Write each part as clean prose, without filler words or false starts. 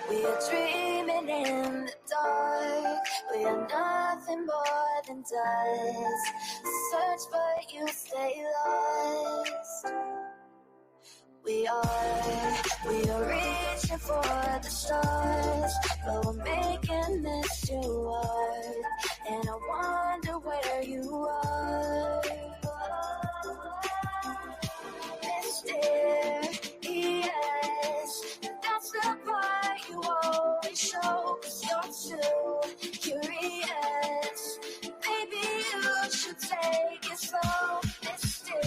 We are dreaming in the dark. We are nothing more than dust. Search but you stay lost. We are reaching for the stars, but we're making this too hard. And I wonder where you are. Mysterious, that's the part you always show, 'cause you're too curious. Maybe you should take it slow. Mysterious,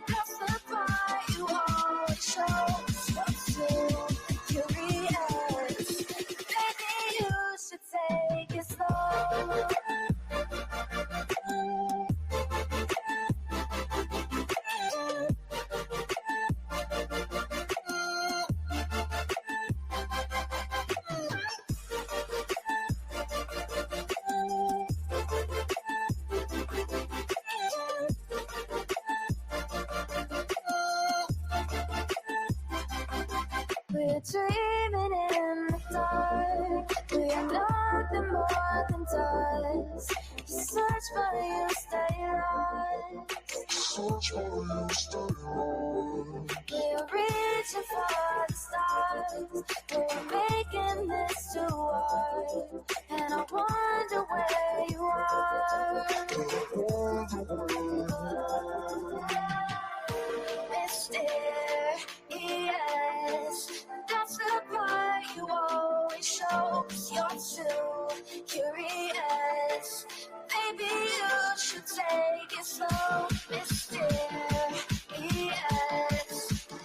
that's the part you always show, 'cause you're too curious. Maybe you should take it slow. We're dreaming in the dark. We are nothing more than dust. Search but you stay lost. Search but you stay lost. We're reaching for the stars. We're making this too hard. And I wonder where you are. Mysterious, that's the part you always show, 'cause you're too curious. Maybe you should take it slow. Mysterious,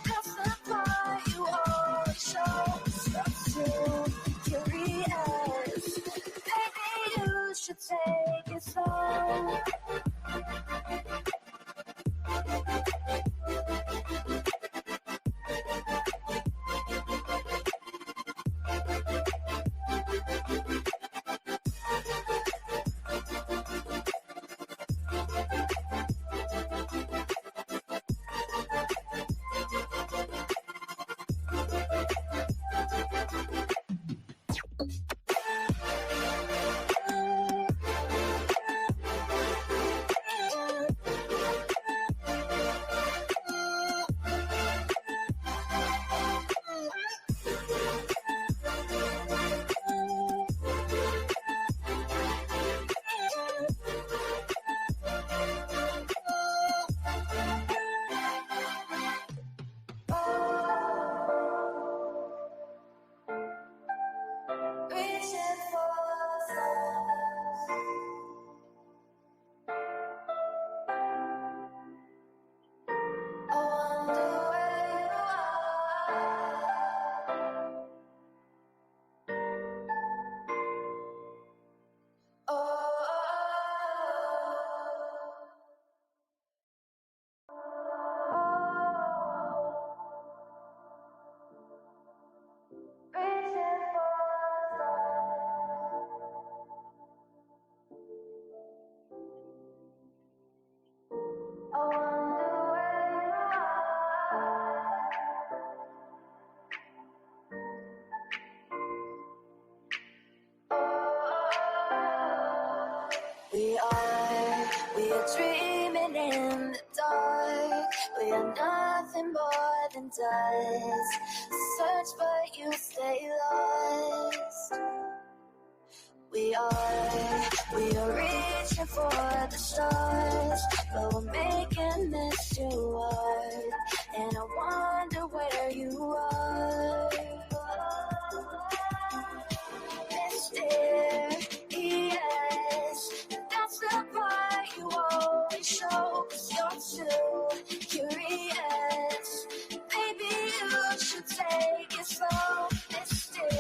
that's the part you always show, 'cause you're too curious. Maybe you should take it slow. We are dreaming in the dark. We are nothing more than dust. Search but you stay lost. We are reaching for the stars, but we're making this too hard. And I wonder where you are. Mysterious, that's the part you always show, 'cause you're too curious. Maybe you should take it slow. Mysterious,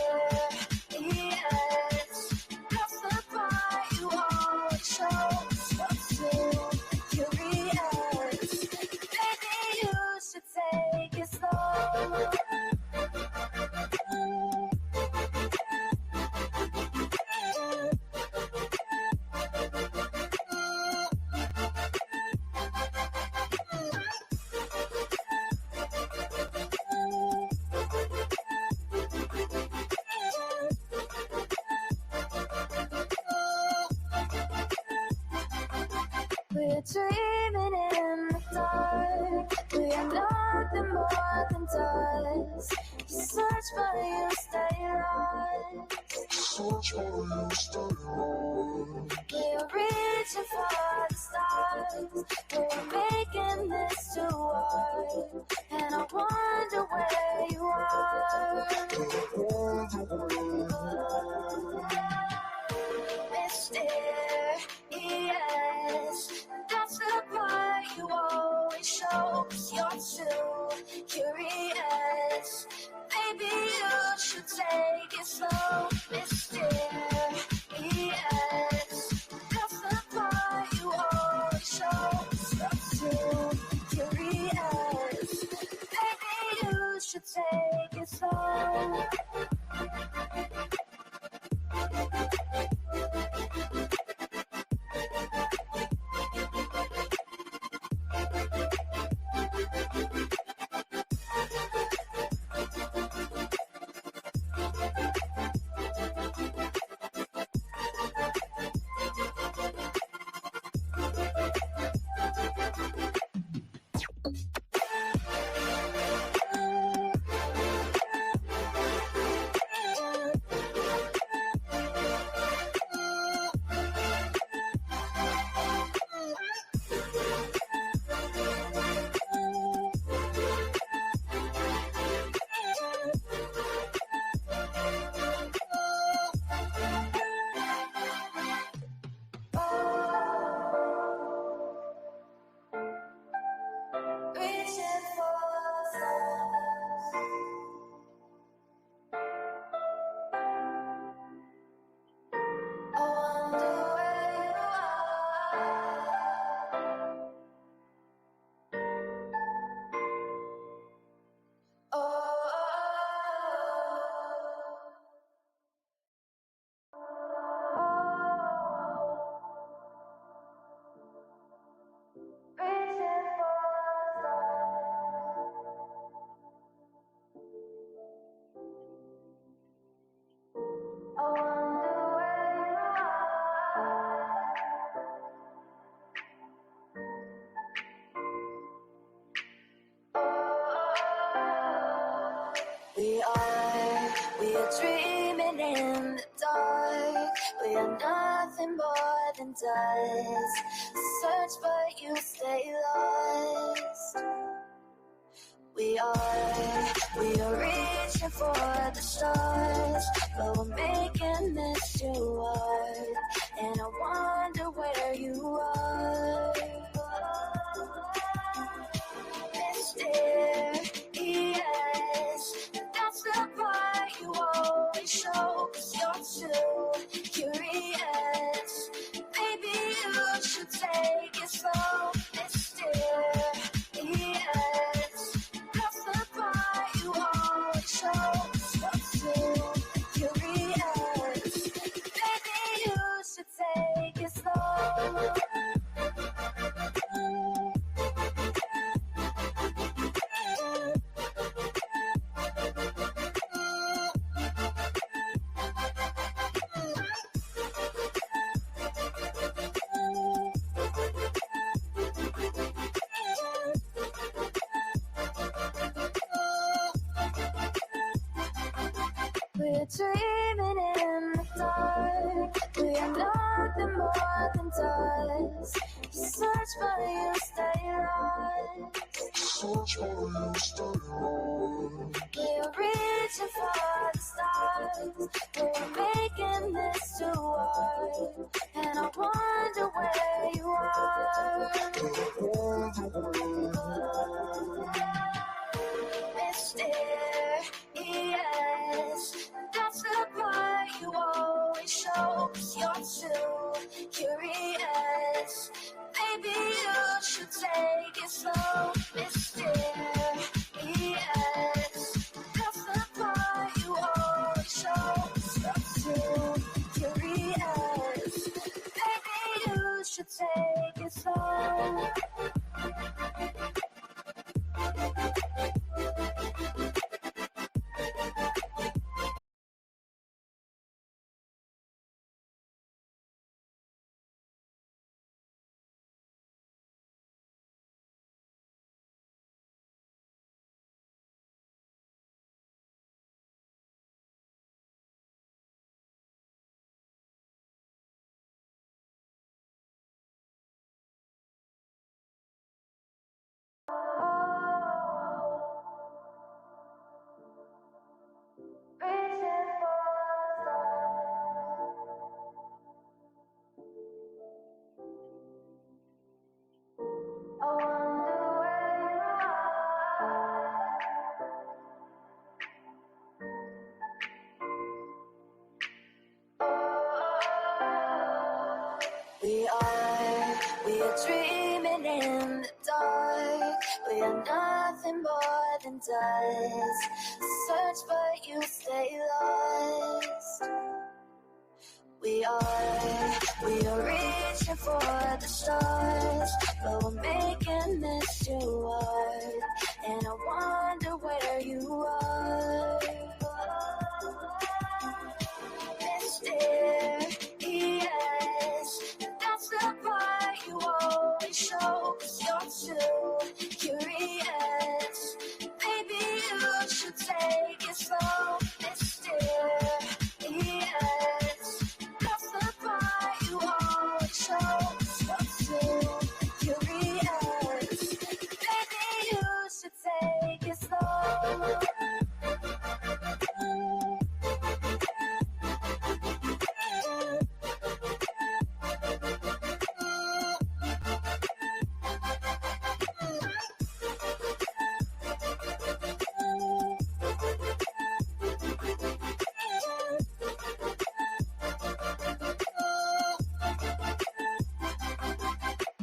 that's the part you always show, 'cause you're too curious. We're reaching for the stars. We're making this to art. And I wonder where you are. Mysterious. That's the part you always show. 'Cause you're too curious. Maybe you should take it slow. Mysterious. That's the part you always show. 'Cause you're too curious. Maybe you should take it slow. Reaching for the stars. I wonder where you are. Reaching for the stars. I wonder where you are. We are dreaming in the dark. We are nothing more than dust. Search but you stay lost. We are reaching for the stars, but we're making this too hard. And I wonder where you are. Mysterious, that's the part you always show. 'Cause you're too curious. Maybe you should take it slow. Mysterious. That's the part you always show. 'Cause you're too curious. Maybe you should take it slow. We're dreaming in the dark. We are nothing more than dust. You search but you stay lost. We're reaching for the stars. We're making this too hard. And I wonder where you are. Mysterious, that's the part you always show. 'Cause you're too curious. Maybe you should take it slow. Mysterious, that's the part you always show. 'Cause you're too curious. Maybe you should take it slow. We're dreaming in the dark. We are nothing more than dust. Search but you stay lost. We are reaching for the stars, but we're making this too hard. And I wonder where you are. Mysterious, that's the part you always show. 'Cause you're too curious. Maybe you should take it slow. Mysterious, that's the part you always show. 'Cause you're too curious. Maybe you should take it slow.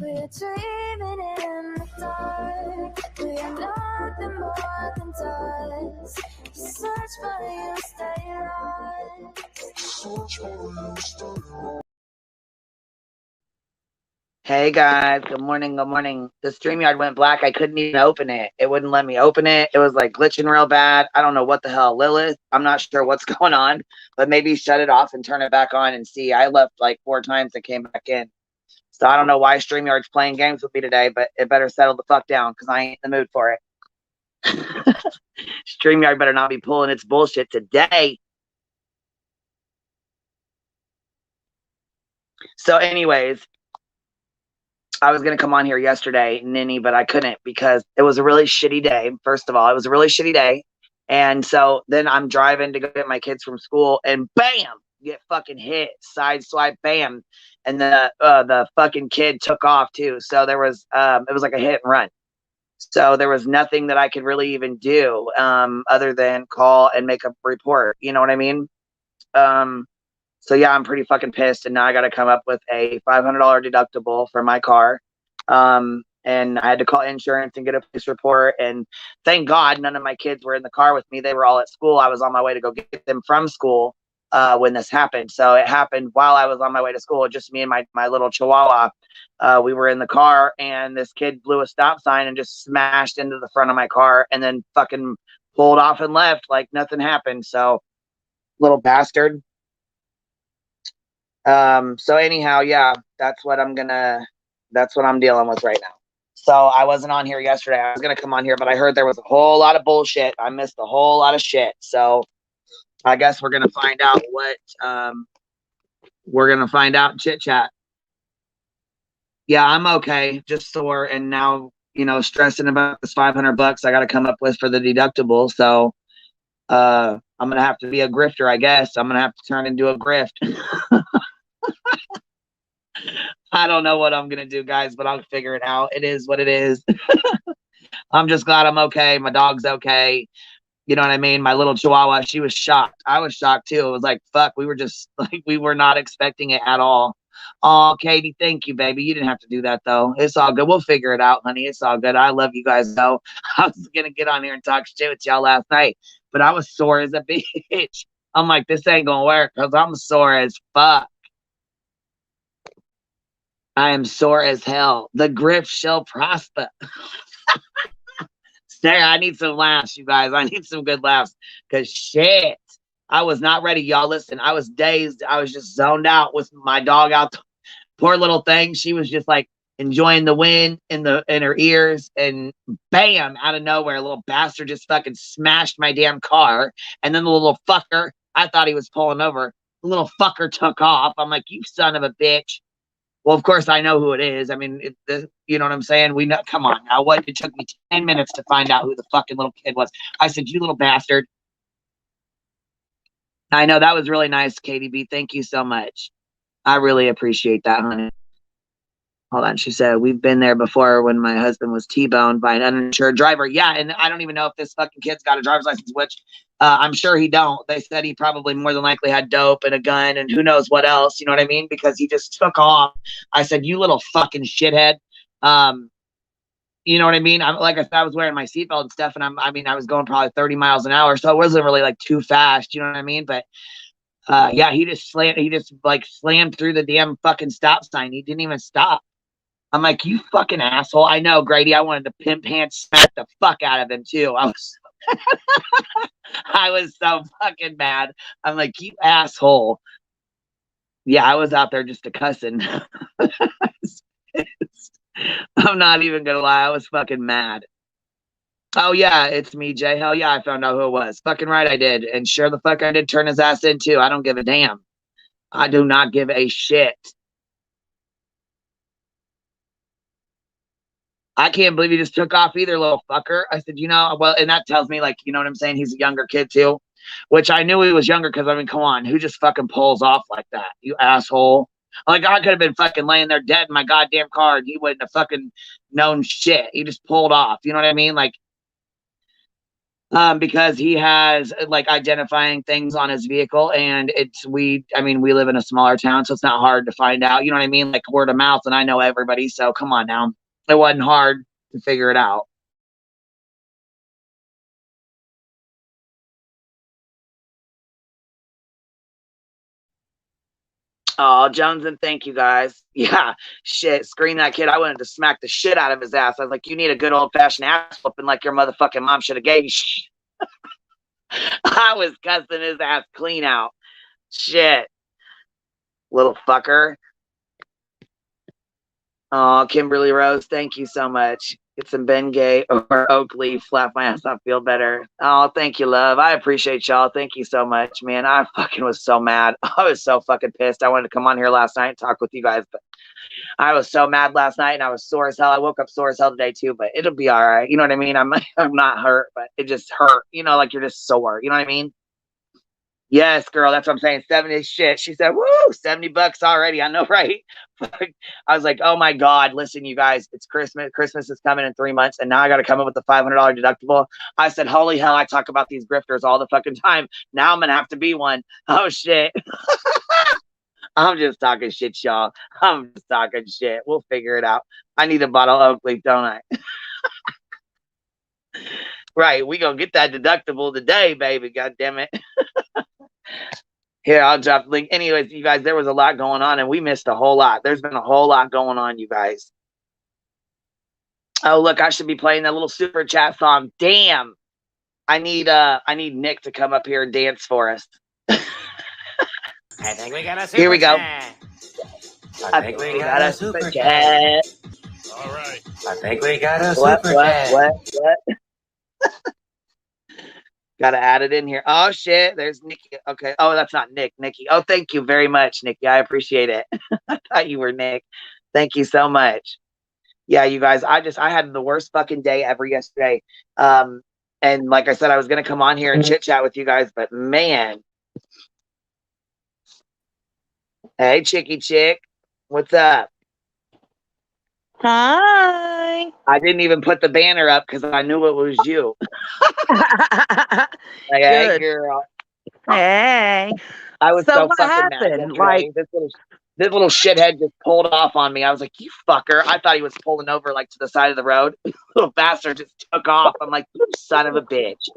We're dreaming in the dark. We are nothing more than dust. Search for you, stay lost. Search for you, stay lost. Hey guys, good morning, good morning. The StreamYard went black. I couldn't even open it. It wouldn't let me open it. It was like glitching real bad. I don't know what the hell, Lilith. I'm not sure what's going on, but maybe shut it off and turn it back on and see. I left like 4 times and came back in. So I don't know why StreamYard's playing games with me today, but it better settle the fuck down because I ain't in the mood for it. StreamYard better not be pulling its bullshit today. So anyways, I was going to come on here yesterday, Ninny, but I couldn't because it was a really shitty day. First of all, it was a really shitty day. And so then I'm driving to go get my kids from school and bam, get fucking hit, side swipe, bam. And the fucking kid took off too. So there was, it was like a hit and run. So there was nothing that I could really even do other than call and make a report. You know what I mean? So yeah, I'm pretty fucking pissed, and now I got to come up with a $500 deductible for my car. And I had to call insurance and get a police report. And thank God none of my kids were in the car with me. They were all at school. I was on my way to go get them from school when this happened. So it happened while I was on my way to school, just me and my little chihuahua. We were in the car, and this kid blew a stop sign and just smashed into the front of my car and then fucking pulled off and left like nothing happened. So little bastard. So anyhow, yeah, that's what I'm dealing with right now. So I wasn't on here yesterday. I was going to come on here, but I heard there was a whole lot of bullshit. I missed a whole lot of shit. So I guess we're going to find out chit chat. Yeah, I'm okay. Just sore. And now, stressing about this $500 I got to come up with for the deductible. So, I'm going to have to be a grifter, I guess. I'm going to have to turn into a grift. I don't know what I'm going to do, guys, but I'll figure it out. It is what it is. I'm just glad I'm okay. My dog's okay. You know what I mean? My little chihuahua, she was shocked. I was shocked too. It was like, fuck, we were not expecting it at all. Oh, Katie, thank you, baby. You didn't have to do that, though. It's all good. We'll figure it out, honey. It's all good. I love you guys, though. I was going to get on here and talk shit with y'all last night, but I was sore as a bitch. I'm like, this ain't going to work because I'm sore as fuck. I am sore as hell. The grip shall prosper. Sarah, I need some laughs, you guys. I need some good laughs because shit. I was not ready, y'all. Listen, I was dazed. I was just zoned out with my dog out. Poor little thing. She was just like enjoying the wind in her ears, and bam, out of nowhere, a little bastard just fucking smashed my damn car. And then the little fucker, I thought he was pulling over. The little fucker took off. I'm like, you son of a bitch. Well, of course, I know who it is. I mean, you know what I'm saying? We know. Come on now. What? It took me 10 minutes to find out who the fucking little kid was. I said, you little bastard. I know that was really nice, Katie B. Thank you so much. I really appreciate that, honey. Hold on. She said, we've been there before when my husband was T-boned by an uninsured driver. Yeah, and I don't even know if this fucking kid's got a driver's license, which I'm sure he don't. They said he probably more than likely had dope and a gun and who knows what else, you know what I mean? Because he just took off. I said, you little fucking shithead. You know what I mean? Like I said, I was wearing my seatbelt and stuff, and I was going probably 30 miles an hour, so it wasn't really like too fast, you know what I mean? But yeah, he just slammed through the damn fucking stop sign. He didn't even stop. I'm like, you fucking asshole. I know, Grady. I wanted to pimp hands smack the fuck out of him too. I was so fucking mad. I'm like, you asshole. Yeah, I was out there just a cussing. I'm not even gonna lie. I was fucking mad. Oh yeah, it's me, Jay. Hell yeah, I found out who it was. Fucking right, I did. And sure the fuck I did turn his ass in too. I don't give a damn. I do not give a shit. I can't believe he just took off either, little fucker. I said, well, and that tells me, like, you know what I'm saying? He's a younger kid too, which I knew he was younger because, I mean, come on, who just fucking pulls off like that? You asshole. Like, I could have been fucking laying there dead in my goddamn car and he wouldn't have fucking known shit. He just pulled off. You know what I mean? Like, because he has like identifying things on his vehicle, and we live in a smaller town, so it's not hard to find out. You know what I mean? Like word of mouth, and I know everybody, so come on now. It wasn't hard to figure it out. Oh, Jones, and thank you guys. Yeah, shit, screen that kid. I wanted to smack the shit out of his ass. I was like, you need a good old fashioned ass whooping like your motherfucking mom should have gave you. I was cussing his ass clean out. Shit, little fucker. Oh, Kimberly Rose, thank you so much. Get some Bengay or oak leaf, flap my ass off, feel better. Oh, thank you, love. I appreciate y'all. Thank you so much, man. I fucking was so mad. I was so fucking pissed. I wanted to come on here last night and talk with you guys, but I was so mad last night and I was sore as hell. I woke up sore as hell today too, but it'll be all right. You know what I mean? I'm not hurt, but it just hurt. You know, like you're just sore. You know what I mean? Yes, girl, that's what I'm saying. 70 shit. She said, woo, $70 already. I know, right? I was like, oh my God, listen, you guys, it's Christmas. Christmas is coming in 3 months, and now I got to come up with the $500 deductible. I said, holy hell, I talk about these grifters all the fucking time. Now I'm going to have to be one. Oh, shit. I'm just talking shit, y'all. I'm just talking shit. We'll figure it out. I need a bottle of Oak Leaf, don't I? Right, we going to get that deductible today, baby. God damn it. Here, I'll drop the link. Anyways, you guys, there was a lot going on, and we missed a whole lot. There's been a whole lot going on, you guys. Oh, look, I should be playing that little super chat song. Damn. I need Nick to come up here and dance for us. I think we got a super Here we go. chat. I think we got a super chat. All right. I think we got a super chat. What? Got to add it in here. Oh, shit. There's Nikki. Okay. Oh, that's not Nick. Nikki. Oh, thank you very much, Nikki. I appreciate it. I thought you were Nick. Thank you so much. Yeah, you guys, I had the worst fucking day ever yesterday. And like I said, I was going to come on here and chit chat with you guys, but man. Hey, Chicky Chick. What's up? Hi. I didn't even put the banner up because I knew it was you. Hey, Good. girl. Hey. I was so what fucking happened? mad. Like, this little shithead just pulled off on me. I was like, you fucker. I thought he was pulling over like to the side of the road. Little bastard just took off. I'm like, you son of a bitch.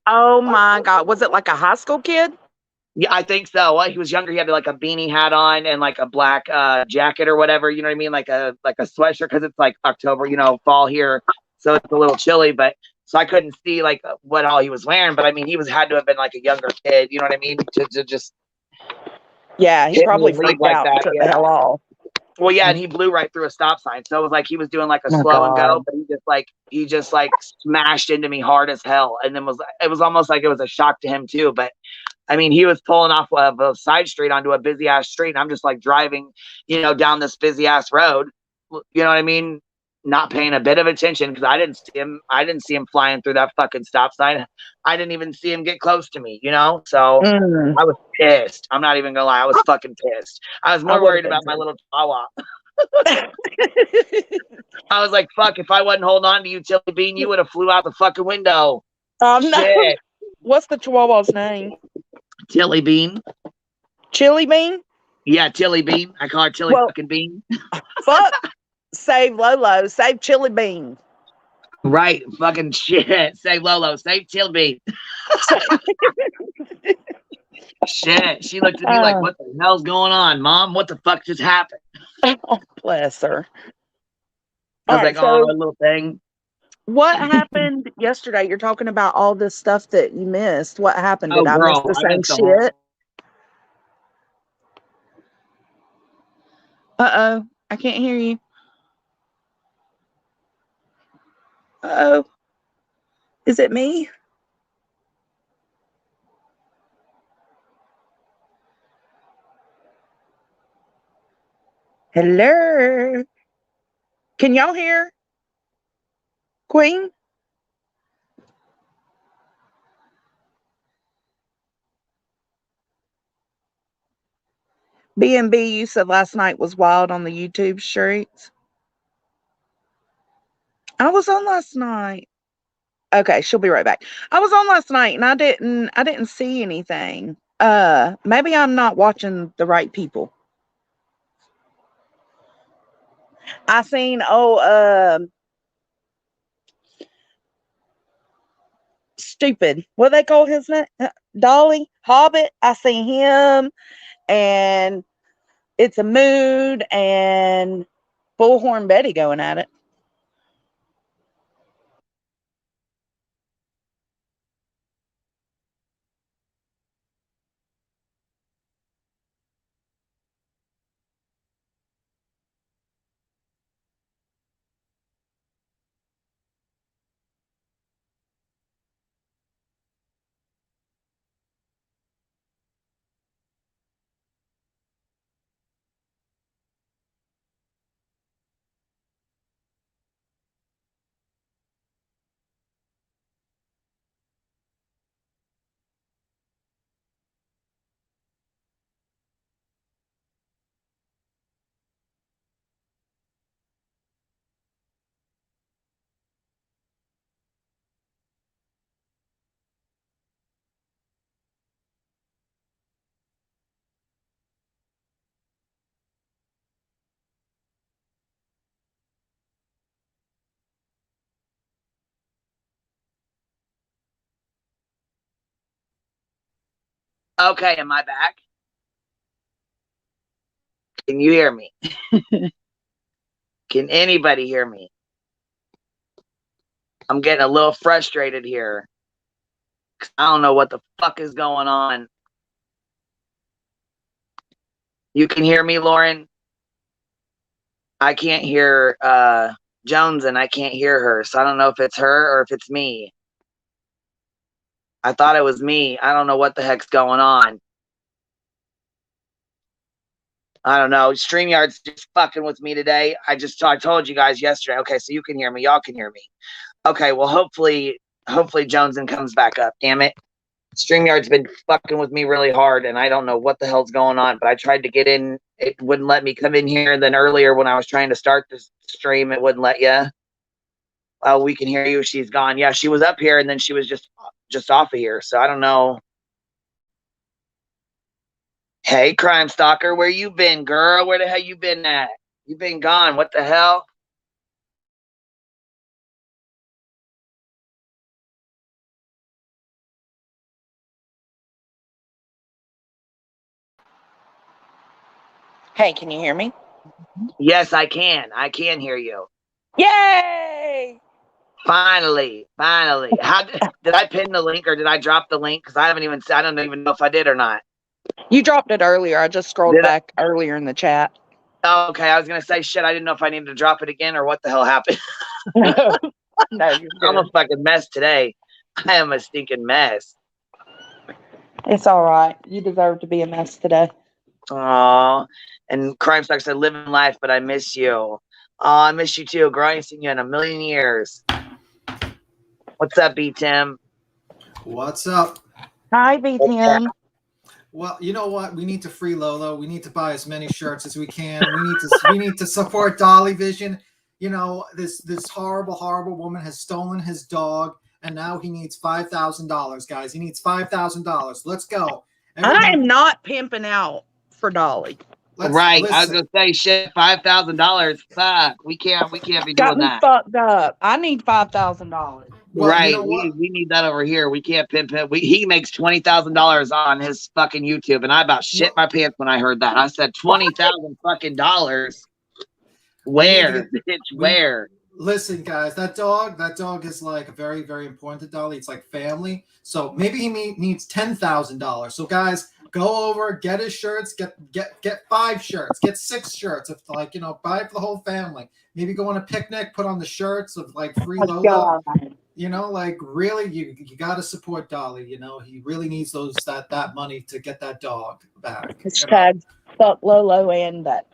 oh my God. Was it like a high school kid? Yeah, I think so. Well, he was younger. He had like a beanie hat on and like a black jacket or whatever. You know what I mean? Like a sweatshirt because it's like October, fall here, so it's a little chilly. But so I couldn't see like what all he was wearing. But I mean, he had to have been like a younger kid. You know what I mean? To just Yeah, he probably freaked out and took the hell off. Well, yeah, and he blew right through a stop sign. So it was like he was doing like a slow and go, but he just smashed into me hard as hell. And then it was almost like it was a shock to him too. But I mean, he was pulling off of a side street onto a busy ass street, and I'm just like driving, down this busy ass road. You know what I mean? Not paying a bit of attention because I didn't see him flying through that fucking stop sign. I didn't even see him get close to me, So I was pissed. I'm not even gonna lie, I was fucking pissed. I was more worried about my little chihuahua. I was like, fuck, if I wasn't holding on to you, Tilly Bean, you would have flew out the fucking window. No. Shit. What's the Chihuahua's name? Tilly Bean. Chili Bean? Yeah, Tilly Bean. I call her Tilly fucking Bean. Fuck. Save Lolo. Save Chili Bean. Right. Fucking shit. Save Lolo. Save Tilly Bean. Shit. She looked at me like, what the hell's going on, Mom? What the fuck just happened? Oh, bless her. I was like, oh, little thing. What happened yesterday? You're talking about all this stuff that you missed. What happened? Did I miss the same shit? Uh-oh. I can't hear you. Uh-oh. Is it me? Hello? Can y'all hear? Queen? B&B, you said last night was wild on the YouTube streets. I was on last night. Okay, she'll be right back. I was on last night and I didn't see anything. Maybe I'm not watching the right people. I seen stupid. What they call his name? Dolly Hobbit. I seen him, and It's a Mood and Bullhorn Betty going at it. Okay, am I back? Can you hear me? Can anybody hear me? I'm getting a little frustrated here. I don't know what the fuck is going on. You can hear me, Lauren? I can't hear Jones, and I can't hear her, so I don't know if it's her or if it's me. I thought it was me. I don't know what the heck's going on. I don't know. StreamYard's just fucking with me today. I told you guys yesterday. Okay, so you can hear me. Y'all can hear me. Okay, well, hopefully Joneson comes back up. Damn it. StreamYard's been fucking with me really hard, and I don't know what the hell's going on, but I tried to get in. It wouldn't let me come in here. And then earlier when I was trying to start this stream, it wouldn't let you. Oh, we can hear you. She's gone. Yeah, she was up here, and then she was just off of here. So I don't know. Hey, Crime Stalker, where you been, girl? Where the hell you been at? You been gone. What the hell? Hey, can you hear me? Yes, I can. I can hear you. Yay! Finally. How did I pin the link or did I drop the link? Because I don't even know if I did or not. You dropped it earlier. I just scrolled back earlier in the chat. Oh, okay. I was going to say, shit, I didn't know if I needed to drop it again or what the hell happened. No, I'm a fucking mess today. I am a stinking mess. It's all right. You deserve to be a mess today. Aw. And Crime Stock said, living life, but I miss you. Oh, I miss you too. Girl, I ain't seen you in a million years. What's up, B Tim? What's up? Hi, B Tim. Well, you know what? We need to free Lolo. We need to buy as many shirts as we can. We need to support Dolly Vision. You know, this horrible woman has stolen his dog, and now he needs $5,000, guys. He needs $5,000. Let's go. Everyone, I am not pimping out for Dolly. Right. Listen. I was gonna say shit, $5,000. Fuck. We can't be doing that. Fucked up. I need $5,000. Well, right. You know we need that over here. We can't pimp him. He makes $20,000 on his fucking YouTube, and I about shit my pants when I heard that. I said $20,000 fucking dollars. Where? Bitch, where? Listen, guys, that dog is like very, very important to Dolly. It's like family. So maybe he needs $10,000. So guys, go over, get his shirts, get 5 shirts, get 6 shirts. If like, you know, buy it for the whole family. Maybe go on a picnic, put on the shirts of like free Lola. You know, like really, you got to support Dolly. You know, he really needs that money to get that dog back. Hashtag fuck Lolo and that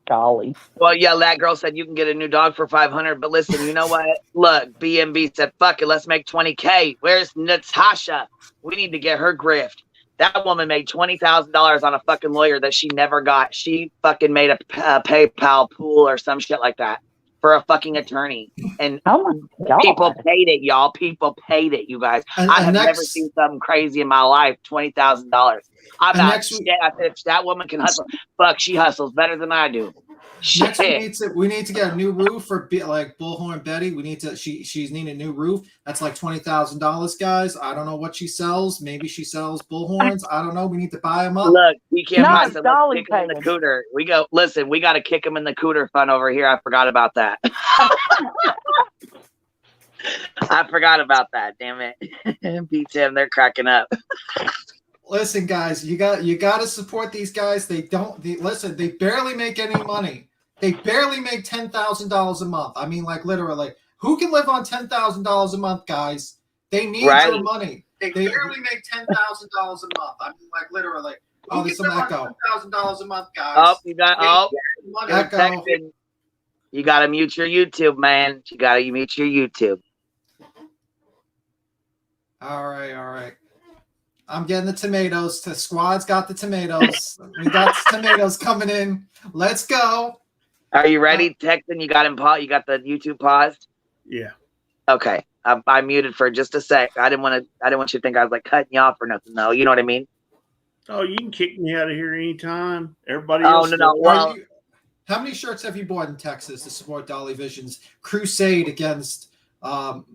Dolly. Well, yeah, that girl said you can get a new dog for $500. But listen, you know what? Look, BMB said, fuck it, let's make $20K. Where's Natasha? We need to get her grift. That woman made $20,000 on a fucking lawyer that she never got. She fucking made a PayPal pool or some shit like that for a fucking attorney. And people paid it, y'all. People paid it, you guys. I have never seen something crazy in my life. $20,000. I said, if that woman can hustle, fuck, she hustles better than I do. Next, we need to get a new roof for like Bullhorn Betty. We need to. She's needing a new roof. That's like $20,000, guys. I don't know what she sells. Maybe she sells bullhorns. I don't know. We need to buy them up. Look, you can't buy some. Let's kick him in the cooter. Listen, we got to kick him in the cooter fund over here. I forgot about that. I forgot about that. Damn it. Beats him. They're cracking up. Listen, guys, you got to support these guys. They barely make any money. They barely make $10,000 a month. I mean, like literally, who can live on $10,000 a month, guys? They need your money. They barely make $10,000 a month. I mean, like literally. Oh, there's some echo. $10,000 a month, guys. Oh, you got echo. You got to mute your YouTube, man. You got to mute your YouTube. All right. I'm getting the tomatoes. The squad's got the tomatoes. We got the tomatoes coming in. Let's go. Are you ready, Texan? You got him paused. You got the YouTube paused. Yeah. Okay. I muted for just a sec. I didn't want you to think I was like cutting you off or nothing. No, you know what I mean. Oh, you can kick me out of here anytime. Everybody else. Oh no. Well, how many shirts have you bought in Texas to support Dolly Vision's crusade against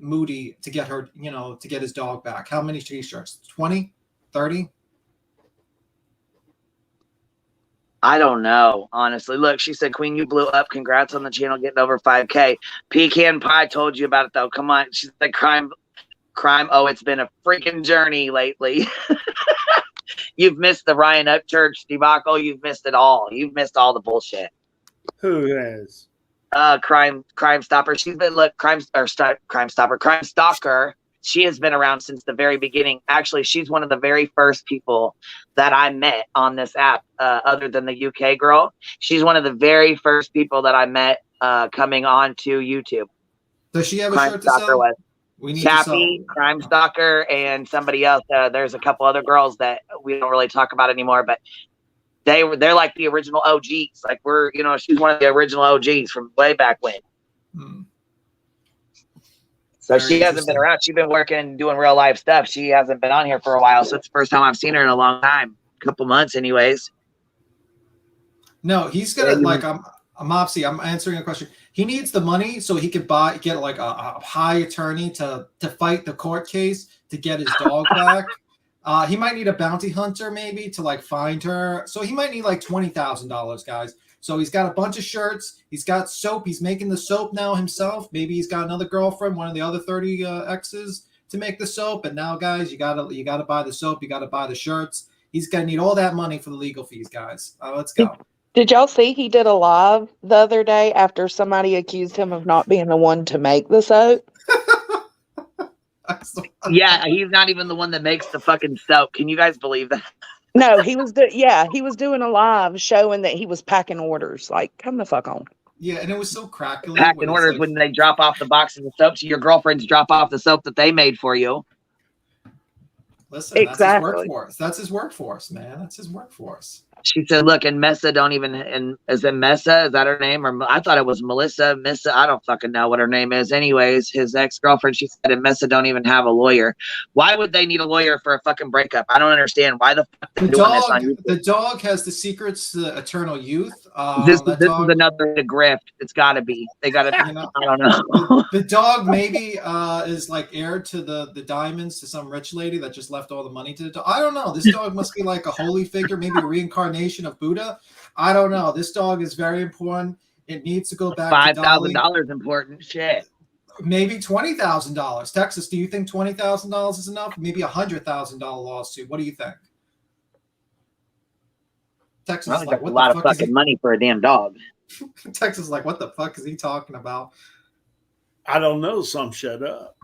Moody to get her, to get his dog back? How many T-shirts? 20? 30? I don't know, honestly. Look, she said, Queen, you blew up. Congrats on the channel getting over 5K. Pecan Pie told you about it, though. Come on. She said, crime. Oh, it's been a freaking journey lately. You've missed the Ryan Upchurch debacle. You've missed it all. You've missed all the bullshit. Who has? Crime Stopper. She's been, Crime Stalker. She has been around since the very beginning. Actually, she's one of the very first people that I met on this app, other than the UK girl. She's one of the very first people that I met coming on to YouTube. Does she have a shirt to sell? We need Chappie, Crime Stalker, and somebody else. There's a couple other girls that we don't really talk about anymore, but they're like the original OGs. Like she's one of the original OGs from way back when. So she hasn't been around. She's been working and doing real life stuff. She hasn't been on here for a while. So it's the first time I've seen her in a long time. A couple months anyways. No, he's gonna I'm Mopsy. I'm answering a question. He needs the money so he could get like a high attorney to fight the court case to get his dog back. He might need a bounty hunter maybe to like find her. So he might need like $20,000, guys. So he's got a bunch of shirts. He's got soap. He's making the soap now himself. Maybe he's got another girlfriend, one of the other 30 exes, to make the soap. And now, guys, you gotta buy the soap. You gotta buy the shirts. He's gonna need all that money for the legal fees, guys. Let's go. Did y'all see he did a live the other day after somebody accused him of not being the one to make the soap? Yeah, he's not even the one that makes the fucking soap. Can you guys believe that? No, he was doing a live showing that he was packing orders. Like, come the fuck on. Yeah, and it was so crackly. Packing orders when they drop off the boxes of soap, so your girlfriends drop off the soap that they made for you. Listen, that's his workforce. That's his workforce, man. That's his workforce. She said, look, and Messa don't even, and is it Messa? Is that her name? Or I thought it was Melissa, Missa. I don't fucking know what her name is. Anyways, his ex-girlfriend, she said, and Messa don't even have a lawyer. Why would they need a lawyer for a fucking breakup? I don't understand. Why the fuck they're doing this on YouTube? The dog has the secrets to eternal youth. This is another grift. It's got to be. They got to be. I don't know. The dog maybe is like heir to the diamonds to some rich lady that just left all the money to the dog. I don't know. This dog must be like a holy figure, maybe a reincarnation of Buddha. I don't know. This dog is very important. It needs to go back. $5,000 important. Shit. Maybe $20,000. Texas, do you think $20,000 is enough? Maybe $100,000 lawsuit. What do you think? Texas is like, what a lot of fucking money for a damn dog. Texas is like, what the fuck is he talking about? I don't know. Some shut up.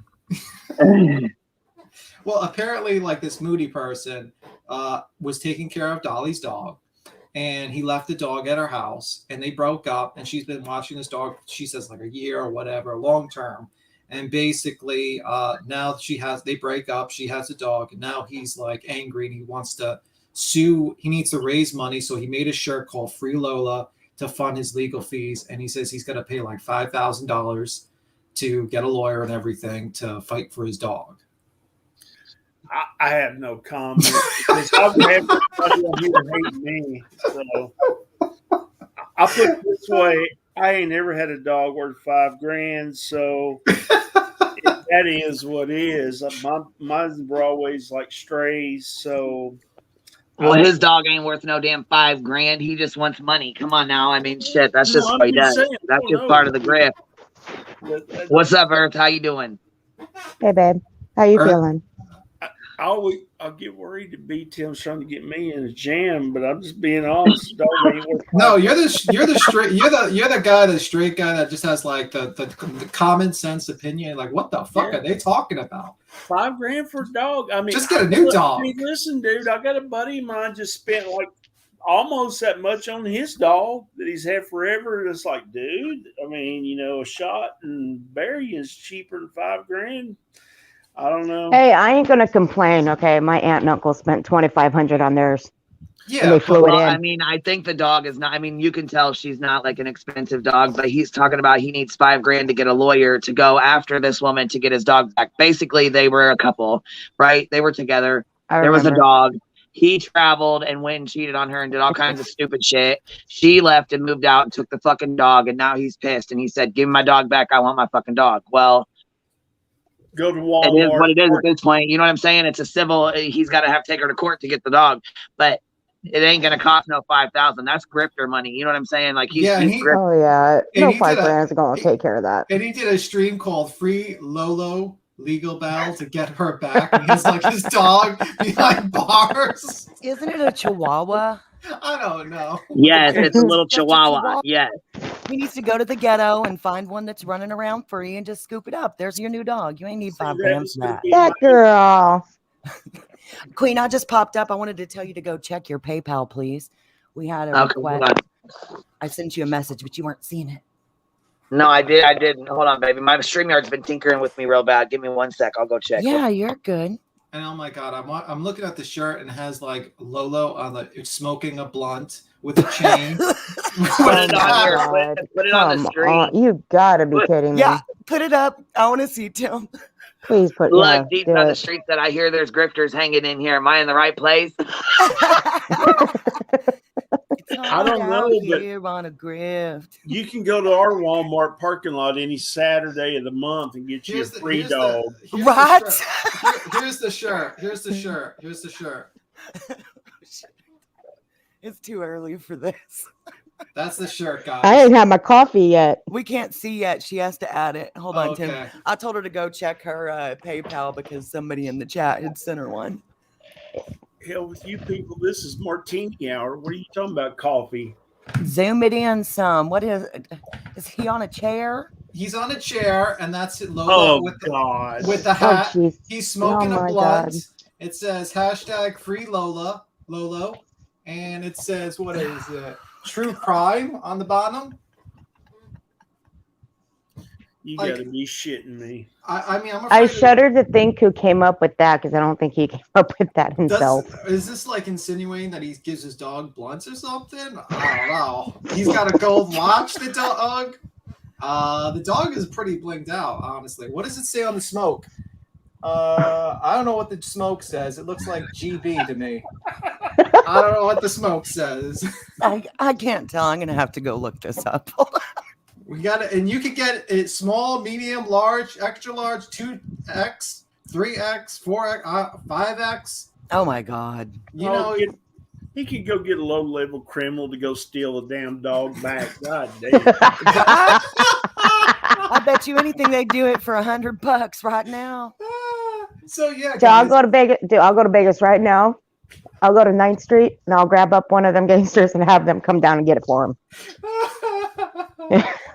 Well, apparently, like this moody person was taking care of Dolly's dog, and he left the dog at her house, and they broke up, and she's been watching this dog, she says like a year or whatever, long term. And basically, now they break up, she has a dog, and now he's like angry, and he wants to sue. He needs to raise money, so he made a shirt called Free Lola to fund his legal fees, and he says he's going to pay like $5,000 to get a lawyer and everything to fight for his dog. I have no comment. I've had somebody on here hate me. So I'll put it this way: I ain't never had a dog worth $5,000. So that is what it is. Mine were always like strays. So well, his dog ain't worth no damn $5,000. He just wants money. Come on now. I mean, shit. That's just what he does. That's just part of the grift. What's up, Earth? How you doing? Hey, babe. How you feeling? I'll get worried that B-Tim's trying to get me in a jam, but I'm just being honest. No, you're the straight guy that just has like the common sense opinion. Like, what the fuck are they talking about? $5,000 for a dog. I mean, just get a new dog. I mean, listen, dude, I got a buddy of mine just spent like almost that much on his dog that he's had forever. It's like, dude, I mean, you know, a shot and berry is cheaper than $5,000. I don't know. Hey, I ain't gonna complain. Okay, my aunt and uncle spent $2,500 on theirs. Yeah, they flew it in. I mean, I think the dog is not. I mean, you can tell she's not like an expensive dog, but he's talking about he needs $5,000 to get a lawyer to go after this woman to get his dog back. Basically, they were a couple, right? They were together. There was a dog. He traveled and went and cheated on her and did all kinds of stupid shit. She left and moved out and took the fucking dog, and now he's pissed. And he said, "Give me my dog back. I want my fucking dog." Well. Go to Walmart. It is what it is at this point. You know what I'm saying? It's a civil. He's got to take her to court to get the dog, but it ain't gonna cost no $5,000. That's grifter money. You know what I'm saying? Like no $5,000 is gonna take care of that. And he did a stream called Free Lolo Legal Battle to get her back. And he's like his dog behind bars. Isn't it a Chihuahua? I don't know. Yes, it's a little Chihuahua. Yes. He needs to go to the ghetto and find one that's running around free and just scoop it up. There's your new dog. You ain't need $5,000 for that. That girl. Queen, I just popped up. I wanted to tell you to go check your PayPal, please. We had a request. I sent you a message, but you weren't seeing it. No, I did. I didn't. Hold on, baby. My StreamYard's been tinkering with me real bad. Give me 1 sec. I'll go check. Yeah, you're good. And oh my god, I'm looking at the shirt and it has like Lolo on it's smoking a blunt with a chain. Put it on here. Put it on the stream. You gotta be kidding me. Yeah, put it up. I want to see Tim. Please put. Look, deep on the streets that I hear there's grifters hanging in here. Am I in the right place? I don't know, but here on a grift. You can go to our Walmart parking lot any Saturday of the month and get you a free dog. Right? Here's the shirt. Here's the shirt. Here's the shirt. It's too early for this. That's the shirt, guys. I ain't had my coffee yet. We can't see yet. She has to add it. Hold on, Tim. I told her to go check her PayPal because somebody in the chat had sent her one. Hell with you people, this is martini hour. What are you talking about, coffee? Zoom it in some. What is he on a chair? He's on a chair, and that's it. Lolo with the hat. He's smoking a blunt. God. It says hashtag free Lolo, and it says, what is it? True crime on the bottom. You Like, gotta be shitting me. I mean, I'm I afraid. shudder to think who came up with that because I don't think he came up with that himself. Is this like insinuating that he gives his dog blunts or something? I don't know. He's got a gold watch, the dog. The dog is pretty blinked out, honestly. What does it say on the smoke? I don't know what the smoke says. It looks like GB to me. I don't know what the smoke says. I can't tell. I'm gonna have to go look this up. We got it, and you can get it small, medium, large, extra large, 2X, 3X, 4X, 5X. Oh my God! You know, he could go get a low-level criminal to go steal a damn dog back. God damn! I bet you anything they do it for $100 right now. So yeah, So I'll go to Vegas. Dude, I'll go to Vegas right now. I'll go to 9th Street and I'll grab up one of them gangsters and have them come down and get it for him.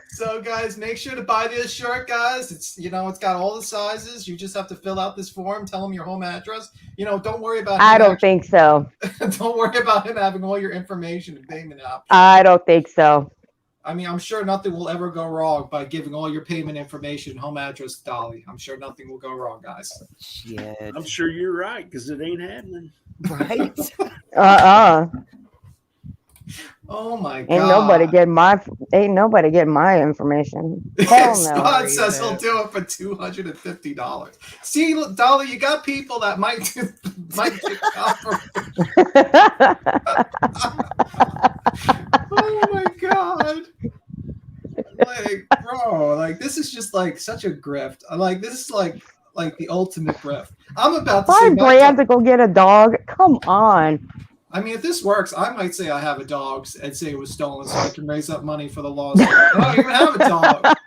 So guys, make sure to buy this shirt, guys. It's it's got all the sizes. You just have to fill out this form, tell them your home address. Don't worry about. I don't think so. Don't worry about him having all your information and payment options. I don't think so. I mean, I'm sure nothing will ever go wrong by giving all your payment information and home address to Dolly. I'm sure nothing will go wrong, guys. Shit. I'm sure you're right because it ain't happening. Right? Oh my God! Ain't nobody getting my information. Hell no. Spot says he'll do it for $250. See, look, Dolly, you got people that might get Oh my God! Like, bro, like this is just like such a grift. Like this is like the ultimate grift. I'm about to say $5,000 to go get a dog. Come on. I mean, if this works, I might say I have a dog and say it was stolen so I can raise up money for the lawsuit. I don't even have a dog.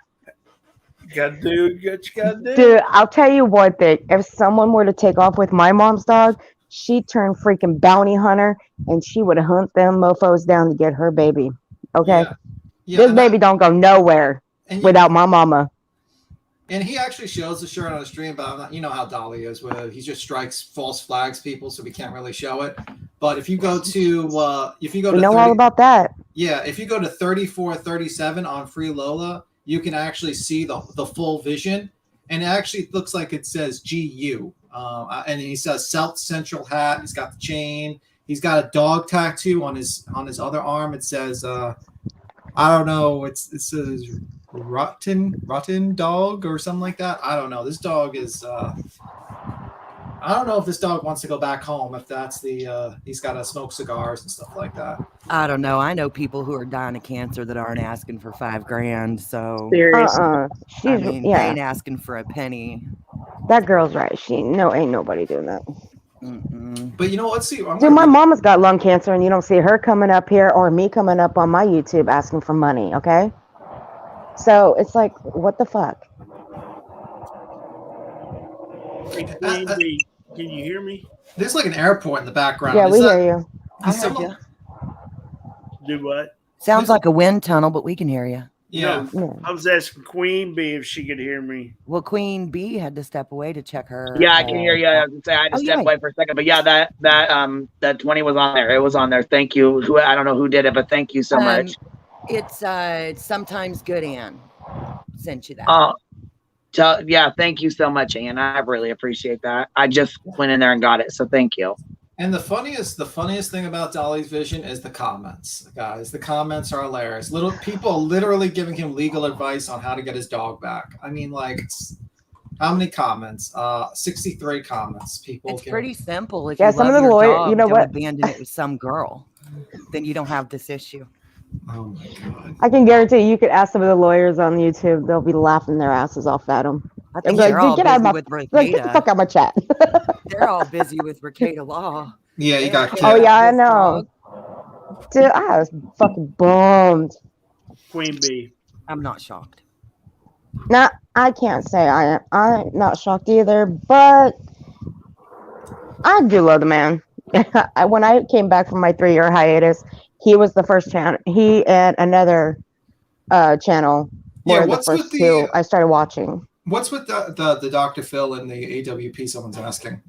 You gotta do what you gotta do. Dude, I'll tell you one thing. If someone were to take off with my mom's dog, she'd turn freaking bounty hunter and she would hunt them mofos down to get her baby. Okay? Yeah, this baby don't go nowhere without my mama. And he actually shows the shirt on the stream, but you know how Dolly is with it. He just strikes false flags people, so we can't really show it. But if you go to all about that. Yeah, if you go to 3437 on Free Lola, you can actually see the full vision, and it actually looks like it says GU. And he says South Central hat. He's got the chain. He's got a dog tattoo on his other arm. It says I don't know. It says rotten dog or something like that. I don't know. This dog is I don't know if this dog wants to go back home, if that's he's got to smoke cigars and stuff like that. I don't know. I know people who are dying of cancer that aren't asking for $5,000. So seriously, they ain't asking for a penny. That girl's right. Ain't nobody doing that. Mm-mm. But let's see. Dude, my mama's got lung cancer, and you don't see her coming up here or me coming up on my YouTube asking for money. Okay. So it's like, what the fuck? Can you hear me? There's like an airport in the background. Yeah, we hear you. I heard you. Do what? Sounds like a wind tunnel, but we can hear you. Yeah. I was asking Queen Bee if she could hear me. Well, Queen Bee had to step away to check her. Yeah, I can hear you. I was gonna say I just stepped away for a second, but yeah, that 20 was on there. It was on there. Thank you. I don't know who did it, but thank you so much. It's sometimes good, Ann. Sent you that. Yeah, thank you so much, Ann. I really appreciate that. I just went in there and got it, so thank you. And the funniest thing about Dolly's Vision is the comments, guys. The comments are hilarious. Little people literally giving him legal advice on how to get his dog back. I mean, like, how many comments? 63 comments. People. It's pretty simple. If some of the lawyers, you know what? Abandon it with some girl, then you don't have this issue. Oh my God! I can guarantee you could ask some of the lawyers on YouTube; they'll be laughing their asses off at them. I think they're all busy with Ricada. Get the fuck out of my chat. They're all busy with Ricada Law. Yeah, you got. Oh yeah, I know. Dude, I was fucking bummed. Queen Bee. I'm not shocked. Nah, I can't say I'm not shocked either, but I do love the man. When I came back from my 3-year hiatus, he was the first channel. He and another channel were the first two I started watching. What's with the Dr. Phil and the AWP? Someone's asking.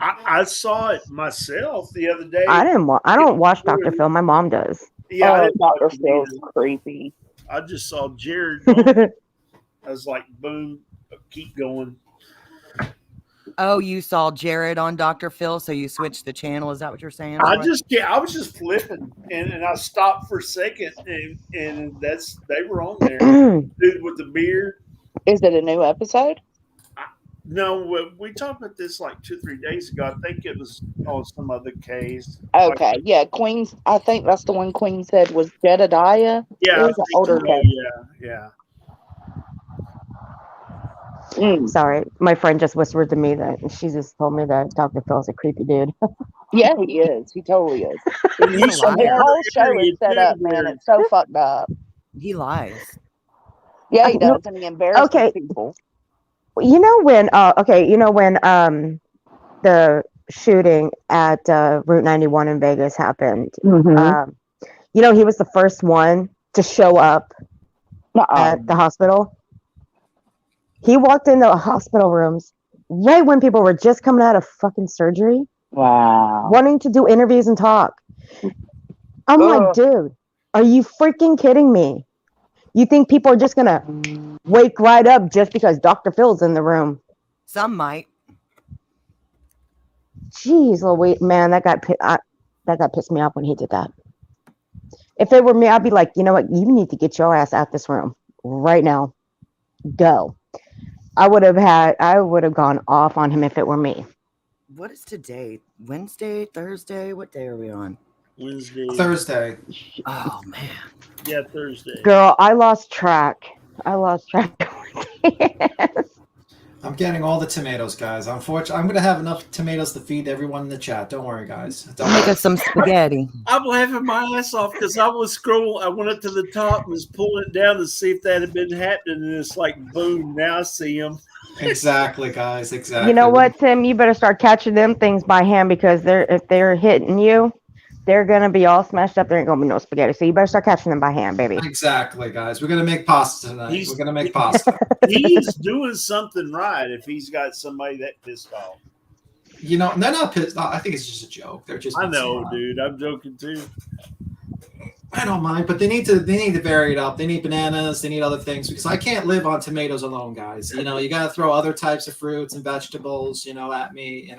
I saw it myself the other day. I don't watch Dr. Phil. My mom does. Yeah, Dr. Phil's creepy. I just saw Jared going. I was like, boom, keep going. Oh, you saw Jared on Dr. Phil, so you switched the channel. Is that what you're saying? I was just flipping, and I stopped for a second, and they were on there. Dude with the beard. Is it a new episode? No, we talked about this like 2-3 days ago. I think it was on some other case. Okay, yeah, Queen's. I think that's the one Queen said was Jedediah. Yeah, it was an older case. Yeah. Sorry, my friend just whispered to me that she just told me that Dr. Phil's a creepy dude. Yeah, he is. He totally is. He's The whole show is set up, man. It's so fucked up. He lies. Yeah, he does, and he embarrasses people. You know when? The shooting at Route 91 in Vegas happened. He was the first one to show up at the hospital. He walked in the hospital rooms right when people were just coming out of fucking surgery. Wow. Wanting to do interviews and talk. I'm like, dude, are you freaking kidding me? You think people are just going to wake right up just because Dr. Phil's in the room? Some might. Jeez, Louise, man, that guy pissed me off when he did that. If it were me, I'd be like, you know what? You need to get your ass out this room right now. Go. I would have gone off on him if it were me. What is today? Wednesday, Thursday? What day are we on? Wednesday. Thursday. Oh man. Yeah, Thursday. Girl, I lost track. I'm getting all the tomatoes, guys. Unfortunately, I'm going to have enough tomatoes to feed everyone in the chat. Don't worry, guys. Make us some spaghetti. I'm laughing my ass off because I was scrolling. I went up to the top and was pulling it down to see if that had been happening, and it's like, boom, now I see them. Exactly, guys. Exactly. You know what, Tim? You better start catching them things by hand because if they're hitting you, they're going to be all smashed up. There ain't going to be no spaghetti. So you better start catching them by hand, baby. Exactly, guys. We're going to make pasta tonight. We're going to make pasta. He's doing something right if he's got somebody that pissed off. You know, they're not pissed off. I think it's just a joke. They're just. I know, dude. I'm joking too. I don't mind, but they need to vary it up. They need bananas. They need other things because I can't live on tomatoes alone, guys. You know, you got to throw other types of fruits and vegetables, at me.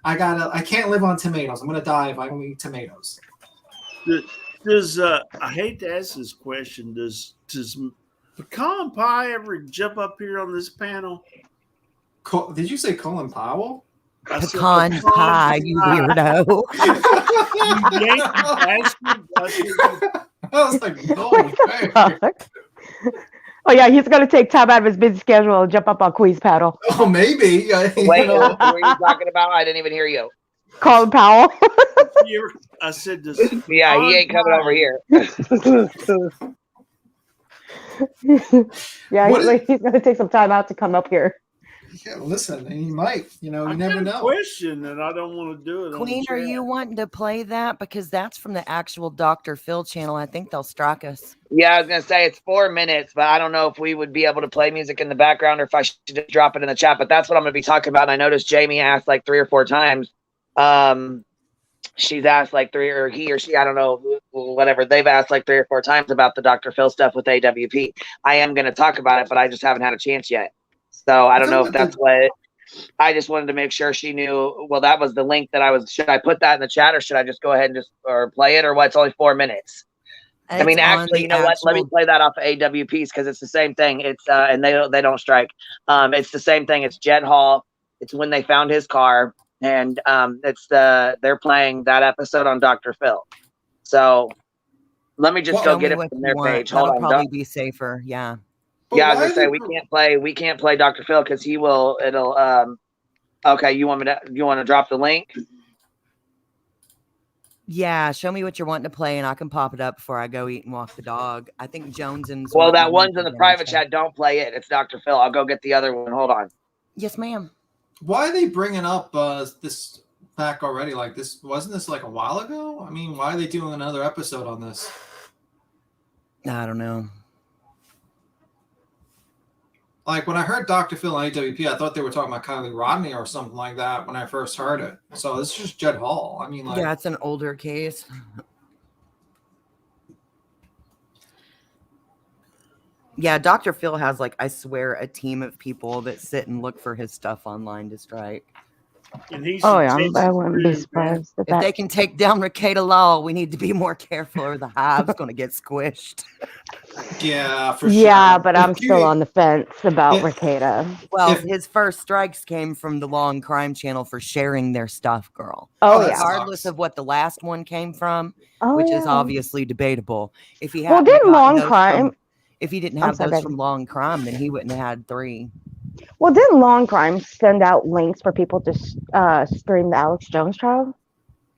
I can't live on tomatoes. I'm gonna die if I don't eat tomatoes. Does I hate to ask this question? Does pecan pie ever jump up here on this panel? Did you say Colin Powell? Pecan pie, you weirdo. I was like, no way. Oh yeah, he's gonna take time out of his busy schedule and jump up on Queen's paddle. Oh, maybe. Wait, what were you talking about? I didn't even hear you. Colin Powell. I said this. Yeah, he ain't coming over here. Yeah, he's gonna take some time out to come up here. Yeah, listen, and he might. You I never know. Question, and I don't want to do it. Queen, are you wanting to play that because that's from the actual Dr. Phil channel? I think they'll strike us. Yeah, I was gonna say it's 4 minutes, but I don't know if we would be able to play music in the background or if I should just drop it in the chat. But that's what I'm gonna be talking about. And I noticed Jamie asked like 3 or 4 times. She's asked like 3 or he or she, I don't know, whatever. They've asked like 3 or 4 times about the Dr. Phil stuff with AWP. I am gonna talk about it, but I just haven't had a chance yet. So I don't know if that's what. I just wanted to make sure she knew. Well, that was the link that I was. Should I put that in the chat, or should I just go ahead and or play it, or what? It's only 4 minutes. I mean, actually, you know what? Let me play that off of AWPs because it's the same thing. It's and they don't strike. It's the same thing. It's Jed Hall. It's when they found his car, and they're playing that episode on Dr. Phil. So let me just go get it from their page. Hold on, probably be safer. Yeah. Yeah, I was gonna say we can't play Dr. Phil because it'll okay, you want to drop the link? Yeah, show me what you're wanting to play and I can pop it up before I go eat and walk the dog. I think Jones and that one's in the private chat. Don't play it. It's Dr. Phil. I'll go get the other one. Hold on. Yes, ma'am. Why are they bringing up this back already? Like this wasn't this like a while ago? I mean, why are they doing another episode on this? I don't know. Like when I heard Dr. Phil on AWP, I thought they were talking about Kylie Rodney or something like that when I first heard it. So this is just Jed Hall. I mean, yeah, it's an older case. Yeah, Dr. Phil has, like, I swear, a team of people that sit and look for his stuff online to strike. And he's Oh yeah, I wouldn't be surprised if they can take down Rekieta Law, we need to be more careful, or the hive's going to get squished. Yeah, for yeah, sure. but I'm still on the fence about Rekieta. Well, his first strikes came from the Law and Crime Channel for sharing their stuff, girl. Oh, yeah. Regardless of what the last one came from, Oh, which is yeah. obviously debatable. If he Well, hadn't didn't gotten Law and those Crime- from, if he didn't I'm have sorry, those baby. from Law and Crime, then he wouldn't have had 3. Well, didn't Law and Crime send out links for people to stream the Alex Jones trial?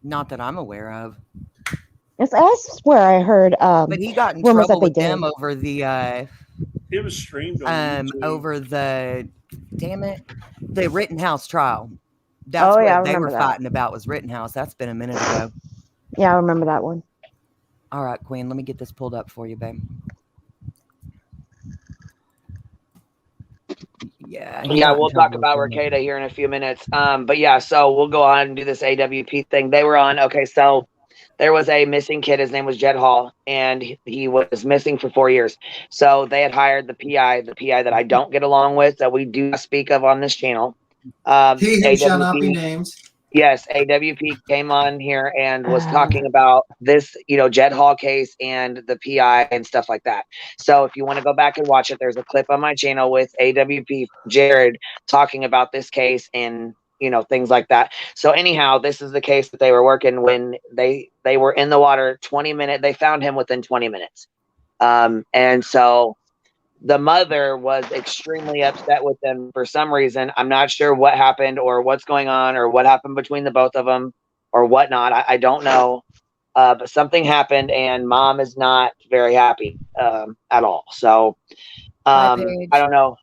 Not that I'm aware of. Yes, I swear I heard. But he got in rumors trouble that with they them did. over the It was streamed on YouTube. over the the Rittenhouse trial. That's Oh, what yeah, I they were remember that. fighting about, was Rittenhouse. That's been a minute ago. Yeah, I remember that one. All right, Queen, let me get this pulled up for you, babe. Yeah, we'll talk about Rekieta here in a few minutes. But yeah, so we'll go on and do this AWP thing. They were on. Okay, so there was a missing kid. His name was Jed Hall, and he was missing for 4 years. So they had hired the PI that I don't get along with, that we do not speak of on this channel. He who shall not be named. Yes, AWP came on here and was talking about this, Jed Hall case and the PI and stuff like that. So if you want to go back and watch it, there's a clip on my channel with AWP Jared talking about this case and things like that. So anyhow, this is the case that they were working when they were in the water 20 minutes. They found him within 20 minutes. And so the mother was extremely upset with them for some reason. I'm not sure what happened or what's going on or what happened between the both of them or whatnot. I don't know. But something happened and mom is not very happy at all. So I don't know.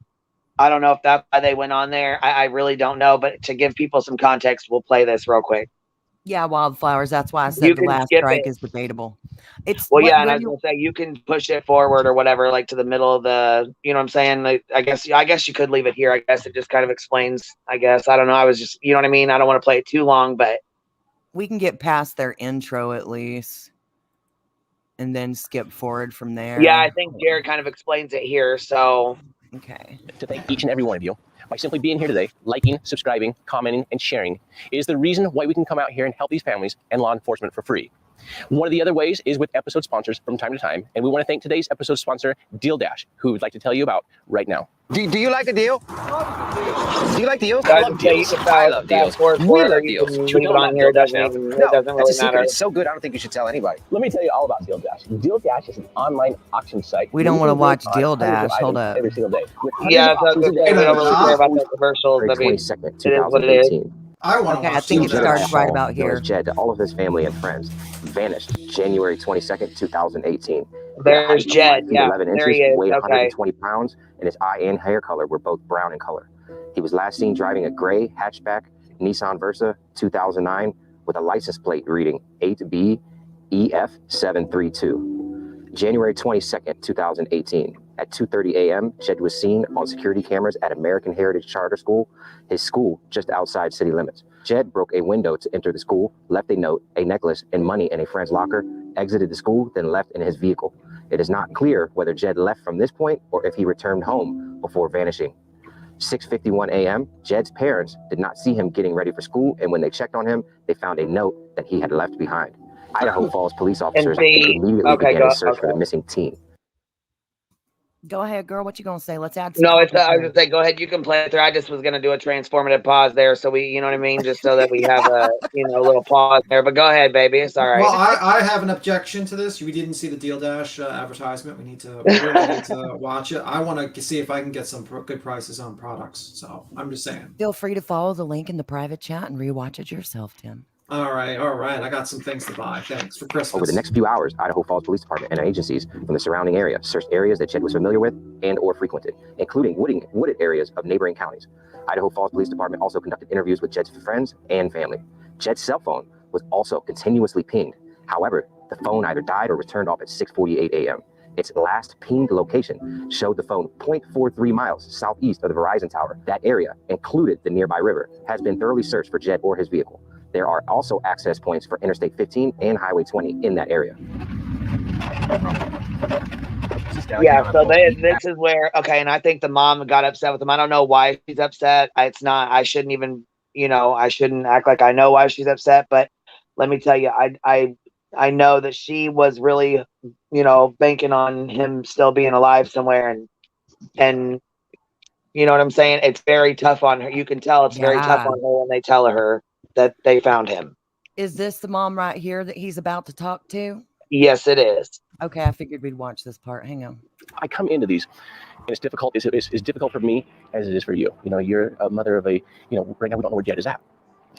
I don't know if that's why they went on there. I really don't know. But to give people some context, we'll play this real quick. Yeah, Wildflowers. That's why I said the last strike is debatable. It's and I was gonna say you can push it forward or whatever, like to the middle of the. You know what I'm saying? Like, I guess you could leave it here. I guess it just kind of explains. I guess I don't know. I was just, you know what I mean. I don't want to play it too long, but we can get past their intro at least, and then skip forward from there. Yeah, I think Jared kind of explains it here. So okay. To thank each and every one of you by simply being here today, liking, subscribing, commenting, and sharing is the reason why we can come out here and help these families and law enforcement for free. One of the other ways is with episode sponsors from time to time, and we want to thank today's episode sponsor, Deal Dash, who we'd like to tell you about right now. Do you like the deal? Do you like deals? I love deals. I love deals. We love deals. Leave it on here. It doesn't really matter. It's so good. I don't think you should tell anybody. Let me tell you all about Deal Dash. Deal Dash is an online auction site. We don't want to watch Deal Dash. Hold up. Every single day. Yeah, so we don't really care about the commercials. I mean, it is what it is. I want to I think it starts right about here. Jed, all of his family and friends vanished January 22nd, 2018. There's Jed. Yeah, 11 inches, there he is. weighed Okay. 120 pounds, and his eye and hair color were both brown in color. He was last seen driving a gray hatchback Nissan Versa 2009 with a license plate reading 8BEF732. January 22nd, 2018. At 2:30 a.m., Jed was seen on security cameras at American Heritage Charter School, his school just outside city limits. Jed broke a window to enter the school, left a note, a necklace, and money in a friend's locker, exited the school, then left in his vehicle. It is not clear whether Jed left from this point or if he returned home before vanishing. 6:51 a.m., Jed's parents did not see him getting ready for school, and when they checked on him, they found a note that he had left behind. Idaho Falls police officers immediately began a search for the missing teen. Go ahead, girl. What you gonna say? Let's add. No, I was gonna say, go ahead. You can play it there. I just was gonna do a transformative pause there, so we, you know what I mean, just so that we have a, a little pause there. But go ahead, baby. It's all right. Well, I have an objection to this. We didn't see the Deal Dash advertisement. We really need to watch it. I want to see if I can get some good prices on products. So I'm just saying. Feel free to follow the link in the private chat and rewatch it yourself, Tim. All right. I got some things to buy. Thanks for Christmas. Over the next few hours, Idaho Falls Police Department and agencies from the surrounding area searched areas that Jed was familiar with and or frequented, including wooded areas of neighboring counties. Idaho Falls Police Department also conducted interviews with Jed's friends and family. Jed's cell phone was also continuously pinged. However, the phone either died or returned off at 6:48 a.m. Its last pinged location showed the phone 0.43 miles southeast of the Verizon Tower. That area included the nearby river, has been thoroughly searched for Jed or his vehicle. There are also access points for Interstate 15 and Highway 20 in that area. Yeah, so this is where, okay, and I think the mom got upset with him. I don't know why she's upset. It's not, I shouldn't even, I shouldn't act like I know why she's upset, but let me tell you, I know that she was really, banking on him still being alive somewhere, and you know what I'm saying? It's very tough on her. You can tell it's very tough on her when they tell her that they found him. Is this the mom right here that he's about to talk to? Yes, it is. Okay, I figured we'd watch this part. Hang on. I come into these, and it's difficult. It's difficult for me as it is for you. You're a mother of a, right now we don't know where Jed is at.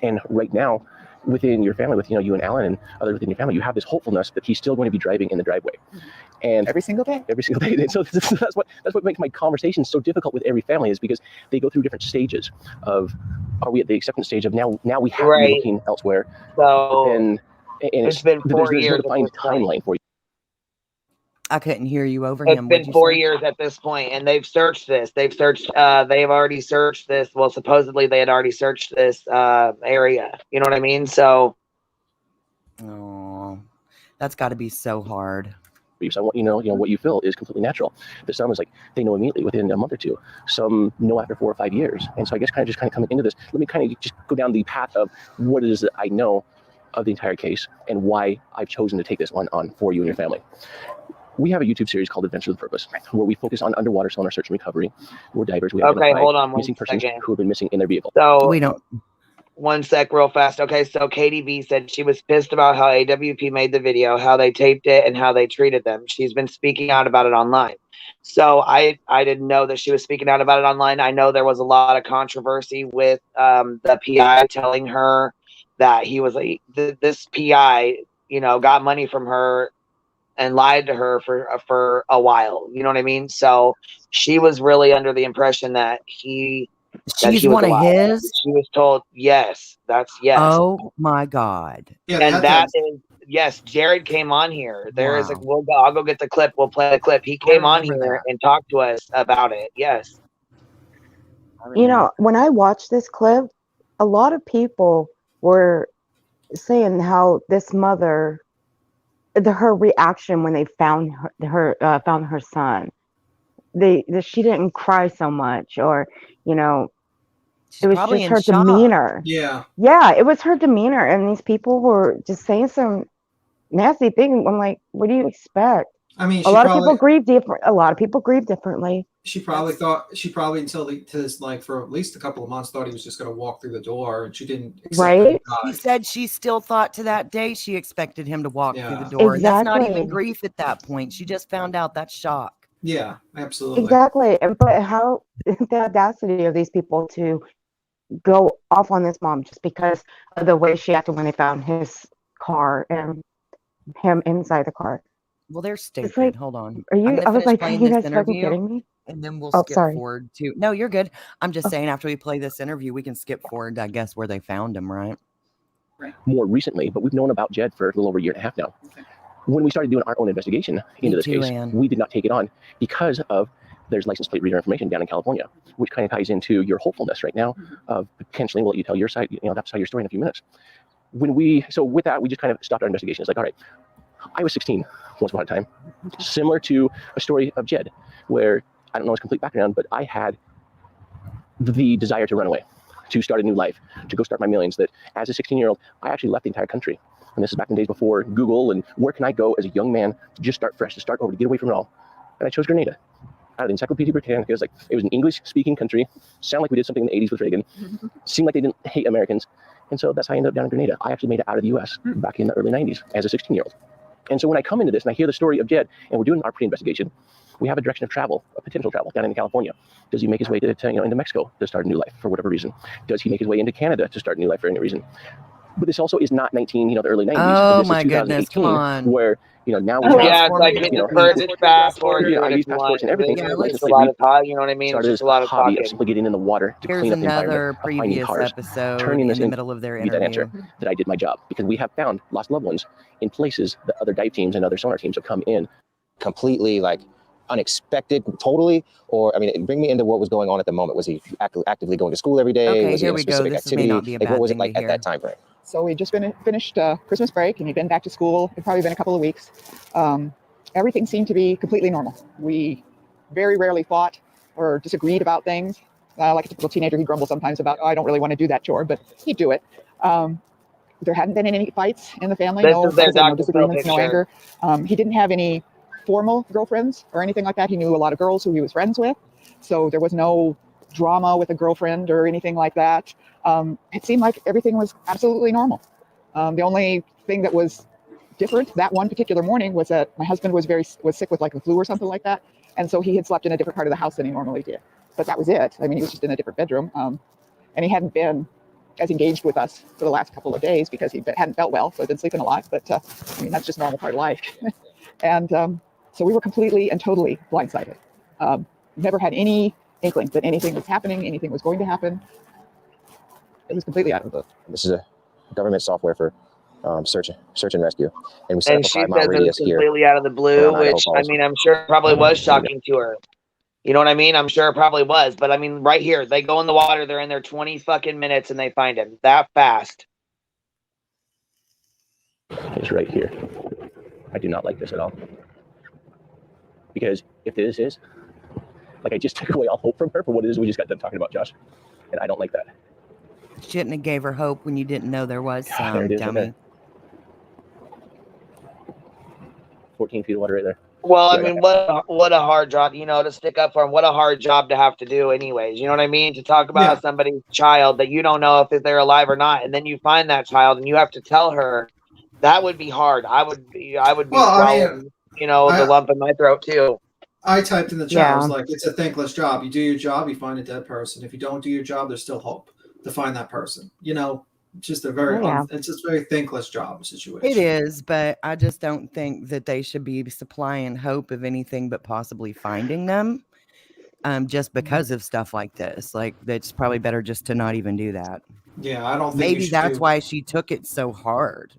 And right now, within your family, with, you and Alan and others within your family, you have this hopefulness that he's still going to be driving in the driveway. And every single day. And so that's what makes my conversation so difficult with every family, is because they go through different stages of, are we at the acceptance stage of now we have to be looking elsewhere. So and it's been 4 years. There's no defined timeline for you. I couldn't hear you over him. It's been 4 years at this point, and they've searched this. They've already searched this. Well, supposedly they had already searched this area. You know what I mean? So, oh, that's got to be so hard. So I want what you feel is completely natural. But some is like they know immediately within a month or two. Some know after 4 or 5 years. And so I guess kind of coming into this, let me kind of just go down the path of what it is that I know of the entire case and why I've chosen to take this on for you and your family. We have a YouTube series called Adventure with Purpose, where we focus on underwater sonar search and recovery. We're divers. We identify missing persons who have been missing in their vehicle. So we don't. One sec, real fast. Okay, so Katie B said she was pissed about how AWP made the video, how they taped it, and how they treated them. She's been speaking out about it online. So I didn't know that she was speaking out about it online. I know there was a lot of controversy with the PI telling her that he was this PI, got money from her and lied to her for a while. You know what I mean? So she was really under the impression that she's one of his. She was told, yes, that's yes. Oh my God. Yeah, and that is yes. Jared came on here. There is I'll go get the clip. We'll play the clip. He came on here and talked to us about it. Yes. When I watched this clip, a lot of people were saying how this mother, her reaction when they found her son, she didn't cry so much, or it was just her demeanor. Yeah, it was her demeanor, and these people were just saying some nasty things. I'm like, what do you expect? I mean, a lot of people grieve different. A lot of people grieve differently. She probably until for at least a couple of months thought he was just going to walk through the door, and she didn't. Right. She said she still thought to that day she expected him to walk through the door. Exactly. That's not even grief at that point. She just found out. That's shock. Yeah, absolutely. Exactly. But how the audacity of these people to go off on this mom just because of the way she acted when they found his car and him inside the car. Well, they're stupid. Hold on. Are you? I was like, are you guys fucking kidding me? And then we'll skip forward to. No, you're good. I'm just saying, after we play this interview, we can skip forward, I guess, where they found him, right? More recently, but we've known about Jed for a little over a year and a half now. When we started doing our own investigation into this case, we did not take it on because of there's license plate reader information down in California, which kind of ties into your hopefulness right now of potentially, we'll let you tell your side, that side of your story in a few minutes. So with that, we just kind of stopped our investigation. It's like, all right, I was 16 once upon a time, similar to a story of Jed, where I don't know his complete background, but I had the desire to run away, to start a new life, to go start my millions. That as a 16-year-old, I actually left the entire country. And this is back in the days before Google and where can I go as a young man to just start fresh, to start over, to get away from it all. And I chose Grenada. Out of the Encyclopedia Britannica, it was an English-speaking country. Sounded like we did something in the 80s with Reagan. Seemed like they didn't hate Americans. And so that's how I ended up down in Grenada. I actually made it out of the U.S. back in the early 90s as a 16-year-old. And so when I come into this and I hear the story of Jed, and we're doing our pre-investigation, we have a direction of travel, a potential travel down in California. Does he make his way to into Mexico to start a new life for whatever reason? Does he make his way into Canada to start a new life for any reason? But this also is not the early 90s. Oh, this my is goodness, come on. Where, now we have... it's like it's fast forward. I use passports and everything. It's a lot of talk, you know what I mean? Started it's just a lot of hobby talking. of simply getting in the water to clean up the environment, previous finding cars, episode turning this in the middle of their interview. That answer that I did my job, because we have found lost loved ones in places that other dive teams and other sonar teams have come in. Completely unexpected, totally, or bring me into what was going on at the moment. Was he actively going to school every day? Okay, was he here in a we specific go. This activity? may not be a bad what was it thing like to at that time frame? So we just finished Christmas break, and he'd been back to school. It'd probably been a couple of weeks. everything seemed to be completely normal. We very rarely fought or disagreed about things. Like a typical teenager, he'd grumble sometimes about, oh, I don't really want to do that chore, but he'd do it. There hadn't been any fights in the family, no disagreements, no anger. He didn't have any formal girlfriends or anything like that. He knew a lot of girls who he was friends with, so there was no drama with a girlfriend or anything like that. It seemed like everything was absolutely normal. The only thing that was different that one particular morning was that my husband was sick with like the flu or something like that, and so he had slept in a different part of the house than he normally did. But that was it. I mean, he was just in a different bedroom, and he hadn't been as engaged with us for the last couple of days because he hadn't felt well, so he'd been sleeping a lot. But I mean, that's just normal part of life. And so we were completely and totally blindsided. Never had any inkling that anything was happening, anything was going to happen. It was completely out of the blue. This is a government software for search and rescue, and we set up a 5-mile radius here. Completely out of the blue, which I mean, I'm sure probably was shocking to her. You know what I mean? I'm sure it probably was, but I mean, right here, they go in the water, they're in there 20 fucking minutes, and they find him that fast. It's right here. I do not like this at all. Because if this is, like, I just took away all hope from her for what it is we just got done talking about, Josh. And I don't like that. Shouldn't have gave her hope when you didn't know there was some, there it is, dummy. okay. 14 feet of water right there. Well, I mean, what a hard job, you know, to stick up for him. What a hard job to have to do anyways. You know what I mean? To talk about somebody's child that you don't know if they're alive or not. And then you find that child and you have to tell her. That would be hard. I would be swallowing, you know, the lump in my throat too. I typed in the chat. I was like, it's a thankless job. You do your job, you find a dead person. If you don't do your job, there's still hope to find that person. You know, just a very it's just a very thankless job situation. It is, but I just don't think that they should be supplying hope of anything but possibly finding them, just because of stuff like this. Like, that's probably better just to not even do that. Yeah, I don't think maybe that's why she took it so hard.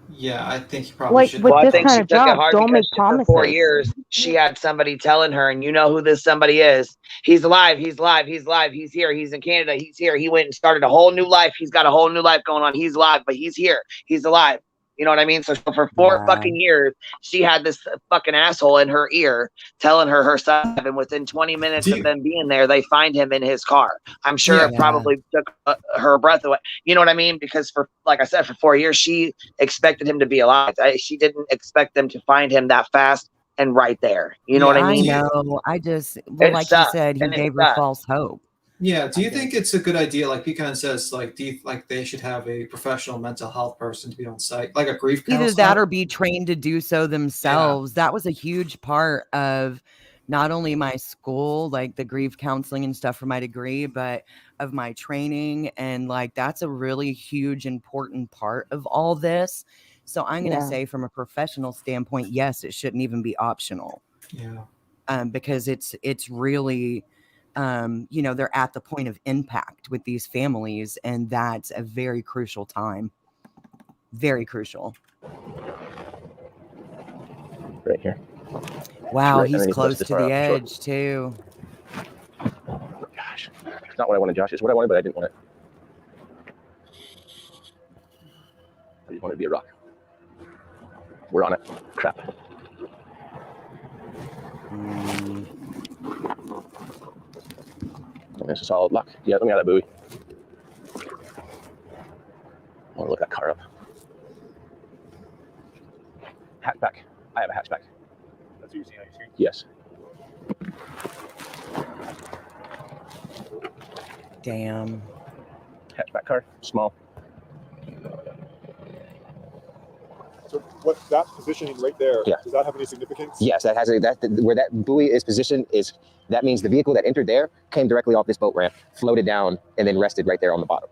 Yeah, I think you probably should. With Well, I this think kind she of took job, it hard don't make because promises. for 4 years she had somebody telling her, and you know who this somebody is. He's alive. He's alive. He's alive. He's here. He's in Canada. He's here. He went and started a whole new life. He's got a whole new life going on. He's alive, but he's here. He's alive. You know what I mean? So for 4 fucking years, she had this fucking asshole in her ear telling her son, and within 20 minutes of them being there, they find him in his car. I'm sure it probably took her breath away. You know what I mean? Because like I said, for 4 years, she expected him to be alive. She didn't expect them to find him that fast and right there. You know what I mean? I know. I just, like you said, he gave her false hope. Yeah. Do you think it's a good idea? Like Pecan says, like, do you like they should have a professional mental health person to be on site, like a grief counselor? Either that or be trained to do so themselves. That was a huge part of not only my school, like the grief counseling and stuff for my degree, but of my training. And like, that's a really huge, important part of all this. So I'm going to say from a professional standpoint, yes, it shouldn't even be optional. Yeah. Because it's really, you know, they're at the point of impact with these families, and that's a very crucial time. Very crucial. Right here. Wow, Right he's close to the edge short. too. Gosh, it's not what I wanted, Josh. It's what I wanted, but I didn't want it. I just wanted to be a rock. We're on it. Crap. This is solid luck. Yeah, let me have that buoy. I want to look that car up. Hatchback. I have a hatchback. That's what you're seeing on your screen? Yes. Damn. Hatchback car. Small. So what that positioning right there, does that have any significance? Yes, that has where that buoy is positioned that means the vehicle that entered there came directly off this boat ramp, floated down, and then rested right there on the bottom.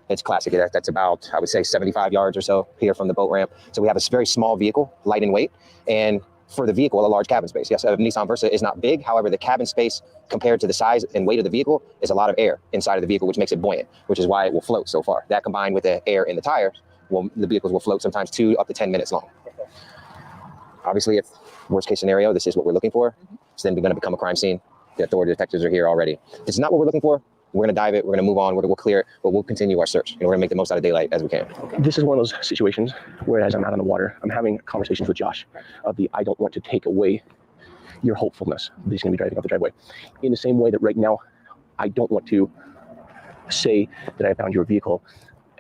It's classic. That's about, I would say, 75 yards or so here from the boat ramp. So we have a very small vehicle, light in weight, and for the vehicle, a large cabin space. Yes, a Nissan Versa is not big. However, the cabin space compared to the size and weight of the vehicle is a lot of air inside of the vehicle, which makes it buoyant, which is why it will float so far. That combined with the air in the tires, the vehicles will float sometimes 2 up to 10 minutes long. Obviously, if worst case scenario, this is what we're looking for, it's then going to become a crime scene. The authority detectives are here already. This is not what we're looking for. We're going to dive it. We're going to move on. We'll clear it, but we'll continue our search. And we're going to make the most out of daylight as we can. This is one of those situations where, as I'm out on the water, I'm having conversations with Josh of the I don't want to take away your hopefulness that he's going to be driving up the driveway. In the same way that right now, I don't want to say that I found your vehicle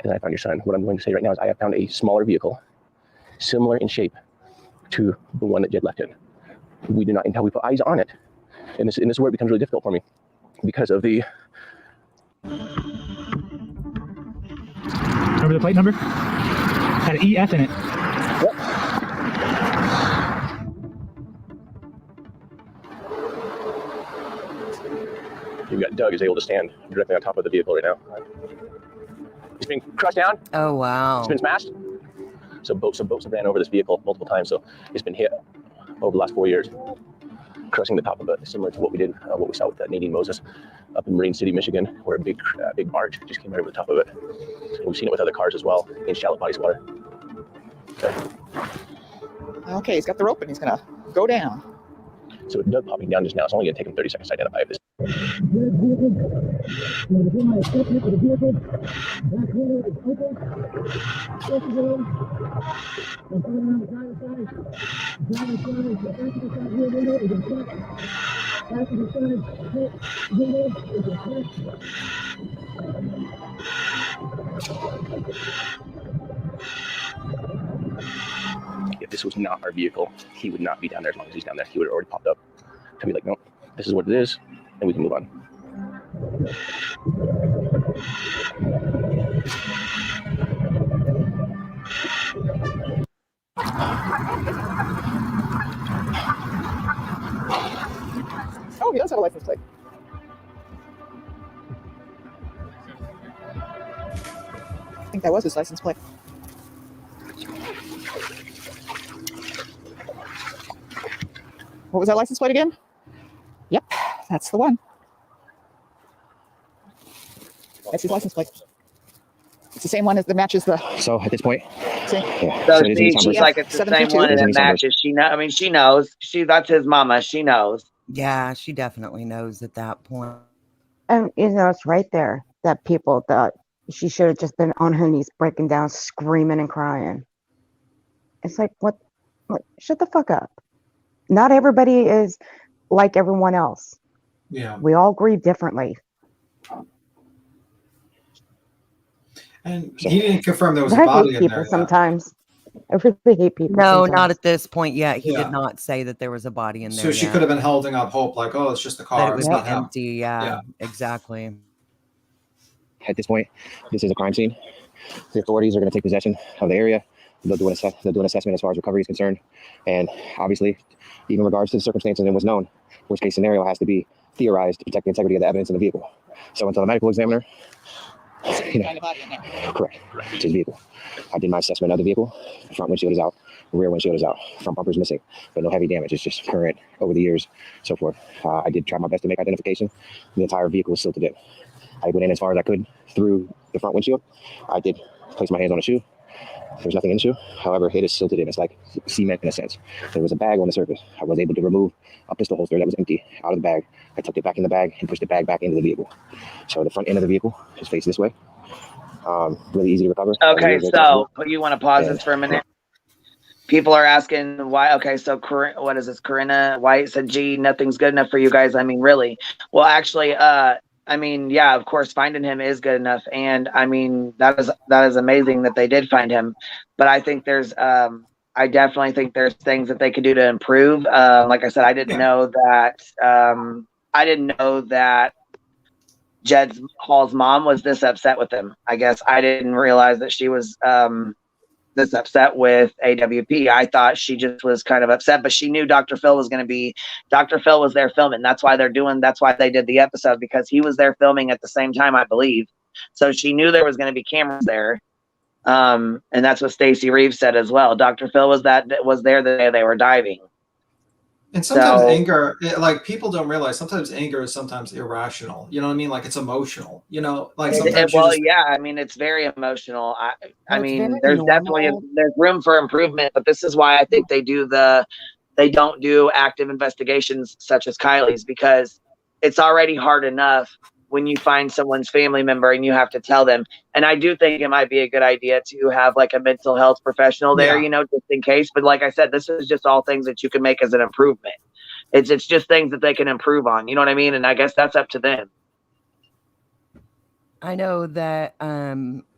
and I found your son. What I'm going to say right now is I have found a smaller vehicle, similar in shape to the one that Jed left in. We did not, until we put eyes on it. And this is where it becomes really difficult for me because of the... Remember the plate number? Had an EF in it. Yep. You've got Doug is able to stand directly on top of the vehicle right now. He's been crushed down. Oh, wow. It's been smashed. So boats have ran over this vehicle multiple times. So it's been hit over the last 4 years, crushing the top of it, similar to what we did, what we saw with Nadine Moses up in Marine City, Michigan, where a big barge just came right over the top of it. And we've seen it with other cars as well in shallow bodies of water. Okay, he's got the rope and he's gonna go down. So with Doug popping down just now, it's only gonna take him 30 seconds to identify if this. If this was not our vehicle, he would not be down there as long as he's down there. He would have already popped up to be like, no, this is what it is, and we can move on. Oh, he does have a license plate. I think that was his license plate. What was that license plate again? Yep, that's the one. That's his license plate. It's the same one as that matches the. So at this point, see? Yeah. So she's like, it's the same one and it matches. She know. I mean, she knows. That's his mama. She knows. Yeah, she definitely knows at that point. And it's right there that people thought she should have just been on her knees, breaking down, screaming and crying. It's like, what? Shut the fuck up. Not everybody is like everyone else. Yeah. We all grieve differently. And he didn't confirm there was a I body hate in people there. sometimes. I really hate people. No, sometimes. not at this point yet. He Yeah. did not say that there was a body in there. So she could have been holding up hope, like, oh, it's just a That car. it was It's not him. empty. Yeah, exactly. at this point, this is a crime scene. The authorities are going to take possession of the area. They'll do an assessment as far as recovery is concerned. And obviously, even in regards to the circumstances it was known, worst case scenario has to be theorized to protect the integrity of the evidence in the vehicle. So until the medical examiner, correct, it's his vehicle. I did my assessment of the vehicle. The front windshield is out, the rear windshield is out, front bumper is missing, but no heavy damage. It's just current over the years, so forth. I did try my best to make identification. The entire vehicle was silted in. I went in as far as I could through the front windshield. I did place my hands on a shoe. There's nothing in the shoe. However, it is silted in. It's like cement in a sense. There was a bag on the surface. I was able to remove a pistol holster that was empty out of the bag. I tucked it back in the bag and pushed the bag back into the vehicle. So the front end of the vehicle is faced this way. Really easy to recover. Okay, so you want to pause this for a minute? People are asking why. Okay, so what is this? Corinna White said, "Gee, nothing's good enough for you guys." I mean, really? Well, actually, I mean, yeah, of course, finding him is good enough, and I mean that is amazing that they did find him. But I think there's, I definitely think there's things that they could do to improve. Like I said, I didn't know that Jed Hall's mom was this upset with him. I guess I didn't realize that she was this upset with AWP. I thought she just was kind of upset, but she knew Dr. Phil was going to be, Dr. Phil was there filming. That's why they did the episode, because he was there filming at the same time, I believe. So she knew there was going to be cameras there. And that's what Stacey Reeves said as well. Dr. Phil was there the day they were diving. And sometimes anger, like people don't realize, sometimes anger is sometimes irrational. You know what I mean? Like it's emotional. You know, like sometimes. Yeah. I mean, it's very emotional. I mean, there's definitely there's room for improvement, but this is why I think they don't do active investigations such as Kylie's, because it's already hard enough when you find someone's family member and you have to tell them. And I do think it might be a good idea to have like a mental health professional there, you know, just in case. But like I said, this is just all things that you can make as an improvement. It's just things that they can improve on. You know what I mean? And I guess that's up to them. I know that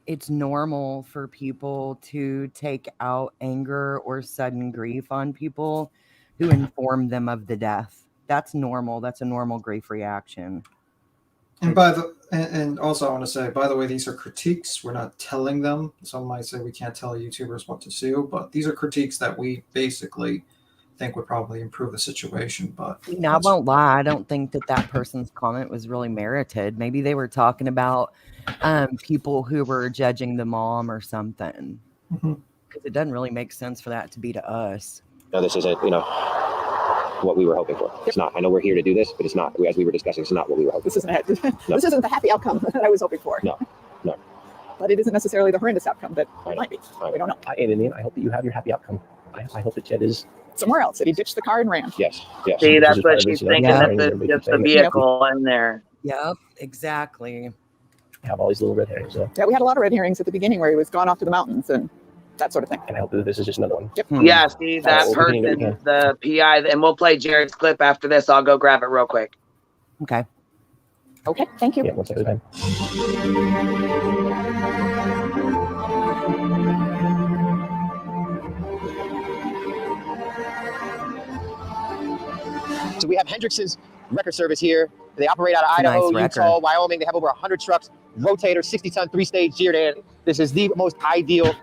it's normal for people to take out anger or sudden grief on people who inform them of the death. That's normal. That's a normal grief reaction. And and also I want to say, by the way, these are critiques. We're not telling them. Some might say we can't tell YouTubers what to do, but these are critiques that we basically think would probably improve the situation. But I won't lie, I don't think that person's comment was really merited. Maybe they were talking about people who were judging the mom or something, because it doesn't really make sense for that to be to us. No, this isn't, you know, what we were hoping for. It's not. I know we're here to do this, but it's not. As we were discussing, it's not what we were hoping. This isn't the happy outcome that I was hoping for. No. But it isn't necessarily the horrendous outcome that it might be. We don't know. And in the end, I hope that you have your happy outcome. I hope that Jed is somewhere else, that he ditched the car and ran. Yes. See, that's what she's thinking. That's just the vehicle in there. Yep, exactly. Have all these little red herrings. So. Yeah, we had a lot of red herrings at the beginning where he was gone off to the mountains and that sort of thing. And I hope that this is just another one. Yep. Yeah, see, that person, the PI, and we'll play Jared's clip after this. I'll go grab it real quick. Okay. Okay, thank you. Yeah, 1 second at a time. So we have Hendrickson's Record Service here. They operate out of Idaho, Utah, Wyoming. They have over 100 trucks, rotator, 60-ton, 3-stage geared in. This is the most ideal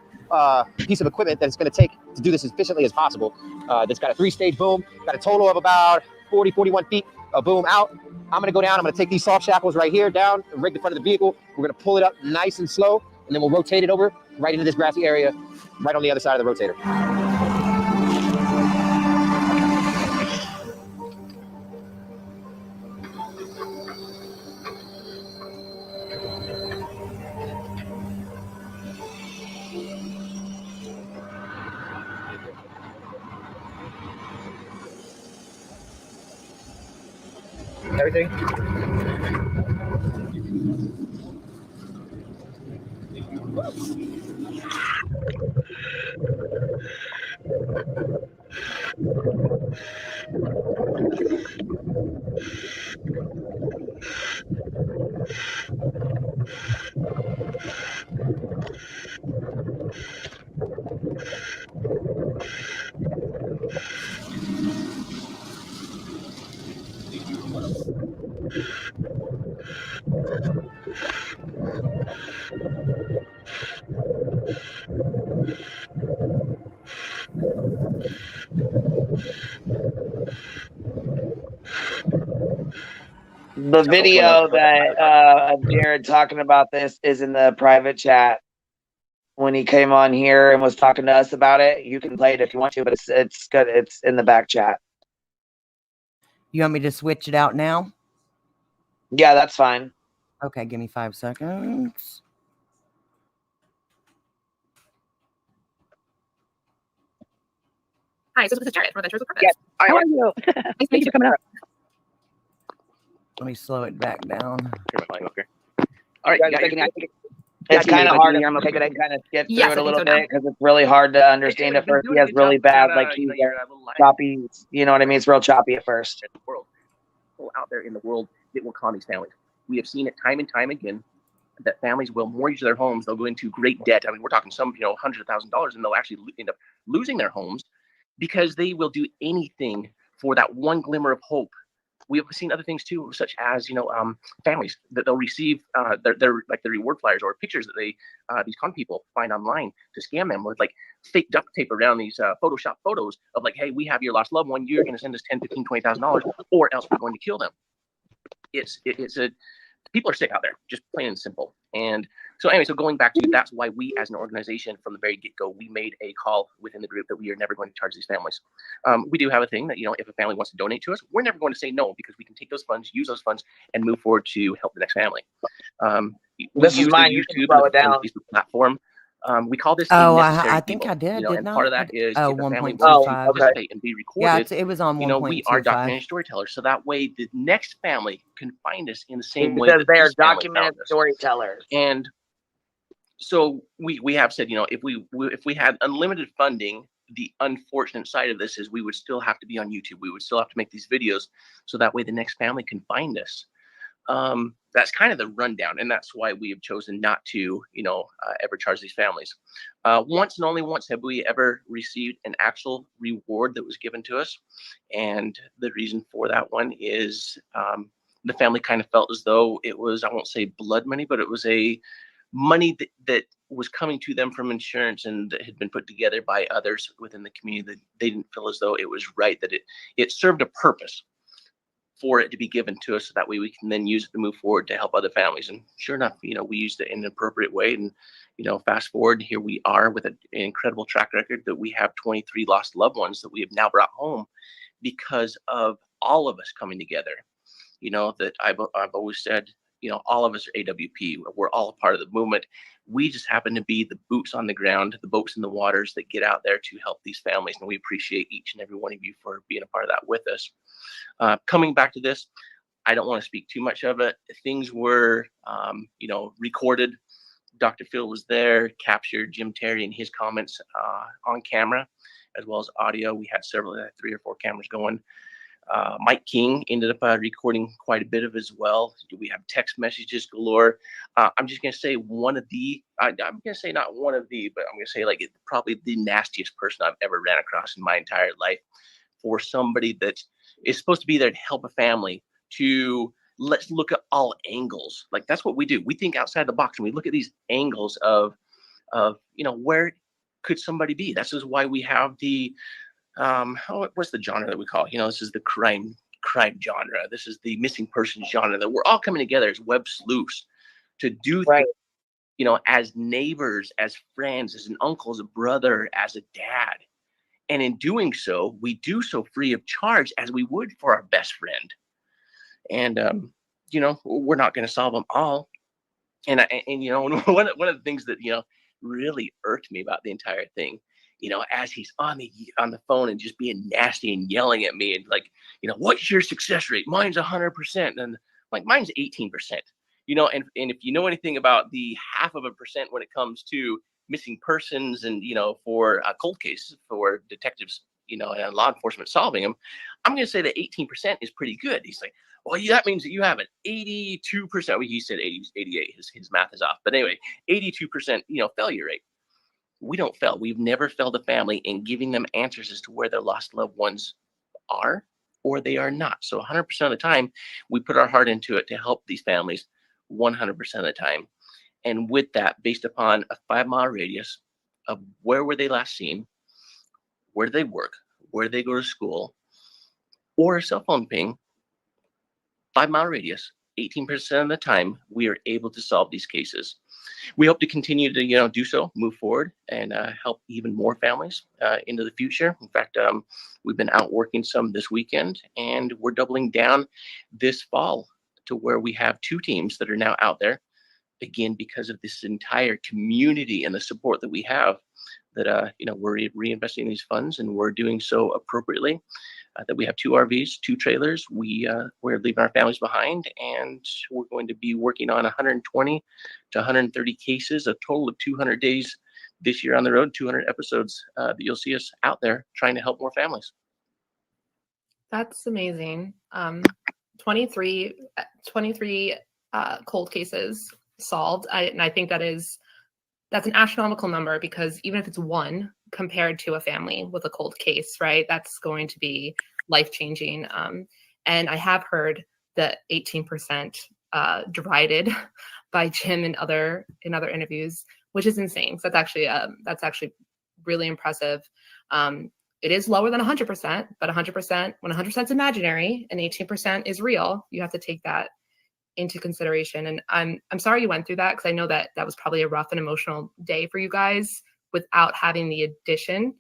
piece of equipment that it's going to take to do this as efficiently as possible. That's got a 3-stage boom, got a total of about 40, 41 feet of boom out. I'm going to go down. I'm going to take these soft shackles right here down and rig the front of the vehicle. We're going to pull it up nice and slow, and then we'll rotate it over right into this grassy area right on the other side of the rotator. Everything. The video that of Jared talking about this is in the private chat when he came on here and was talking to us about it. You can play it if you want to, but it's good. It's in the back chat. You want me to switch it out now? Yeah, that's fine. Okay, give me 5 seconds. Hi, so this is Jared from Adventures with Purpose. Yes. How are you? Nice to meet you for coming up. Let me slow it back down. All right, it's kind of hard. I'm okay. Could I kind of skip through it a little bit because it's really hard to understand at first. He has really bad, like he's choppy. You know what I mean? It's real choppy at first. People out there in the world that will con these families. We have seen it time and time again that families will mortgage their homes. They'll go into great debt. I mean, we're talking some, hundreds of $1,000s, and they'll actually end up losing their homes because they will do anything for that one glimmer of hope. We have seen other things too, such as families that they'll receive their reward flyers or pictures that they these con people find online to scam them with like fake duct tape around these Photoshop photos of like, hey, we have your lost loved one. You're going to send us $10,000, $15,000, $20,000, or else we're going to kill them. People are sick out there, just plain and simple. And so anyway, so going back to that's why we as an organization from the very get-go, we made a call within the group that we are never going to charge these families. We do have a thing that, if a family wants to donate to us, we're never going to say no, because we can take those funds, use those funds, and move forward to help the next family. This is mine. You can slow it down. Facebook platform We call this Oh, necessary I think evil. I did, And didn't part I? of that is Oh, if a family 1.25. wants to participate and be Yeah, recorded, it was on we are 1.25. documented storytellers. So that way the next family can find us in the same way Because that they are this family documented found us. storytellers. And so we have said, if we had unlimited funding, the unfortunate side of this is we would still have to be on YouTube. We would still have to make these videos so that way the next family can find us. That's kind of the rundown, and that's why we have chosen not to, ever charge these families. Once and only once have we ever received an actual reward that was given to us, and the reason for that one is the family kind of felt as though it was, I won't say blood money, but it was a money that was coming to them from insurance and that had been put together by others within the community. That they didn't feel as though it was right, that it served a purpose for it to be given to us, so that way we can then use it to move forward to help other families. And sure enough, we used it in an appropriate way. And fast forward, here we are with an incredible track record that we have 23 lost loved ones that we have now brought home because of all of us coming together. That I've always said, all of us are AWP. We're all a part of the movement. We just happen to be the boots on the ground, the boats in the waters that get out there to help these families. And we appreciate each and every one of you for being a part of that with us. Coming back to this, I don't want to speak too much of it. Things were, recorded. Dr. Phil was there, captured Jim Terry and his comments on camera, as well as audio. We had 3 or 4 cameras going. Mike King ended up recording quite a bit of as well. We have text messages galore. I'm just going to say I'm going to say not one of the, but I'm going to say like probably the nastiest person I've ever ran across in my entire life, for somebody that is supposed to be there to help a family, to let's look at all angles. Like that's what we do. We think outside the box and we look at these angles of where could somebody be? This is why we have the what's the genre that we call it? This is the crime genre. This is the missing person genre, that we're all coming together as web sleuths to do things, as neighbors, as friends, as an uncle, as a brother, as a dad. And in doing so, we do so free of charge, as we would for our best friend. And we're not going to solve them all. And one of the things that really irked me about the entire thing, as he's on the phone and just being nasty and yelling at me and like, what's your success rate? Mine's 100%, and like mine's 18%. And if you know anything about the 0.5% when it comes to missing persons and for cold cases for detectives, and law enforcement solving them, I'm going to say that 18% is pretty good. He's like, well, that means that you have an 82%. Well, he said 80, 88. His math is off. But anyway, 82%, failure rate. We don't fail. We've never failed a family in giving them answers as to where their lost loved ones are or they are not. So 100% of the time, we put our heart into it to help these families 100% of the time. And with that, based upon a 5-mile radius of where were they last seen, where do they work, where do they go to school, or a cell phone ping, 5-mile radius, 18% of the time, we are able to solve these cases. We hope to continue to, do so, move forward, and help even more families into the future. In fact, we've been out working some this weekend, and we're doubling down this fall to where we have 2 teams that are now out there. Again, because of this entire community and the support that we have, that we're reinvesting these funds, and we're doing so appropriately. That we have 2 RVs, 2 trailers. We're leaving our families behind, and we're going to be working on 120 to 130 cases, a total of 200 days this year on the road, 200 episodes that you'll see us out there trying to help more families. That's amazing. 23 cold cases solved. And I think that's an astronomical number, because even if it's 1 compared to a family with a cold case, right, that's going to be life-changing. And I have heard the 18% derided by Jim in other interviews, which is insane. So that's actually really impressive. It is lower than 100%, but 100%, when 100% is imaginary and 18% is real, you have to take that into consideration. And I'm sorry you went through that, because I know that was probably a rough and emotional day for you guys without having the addition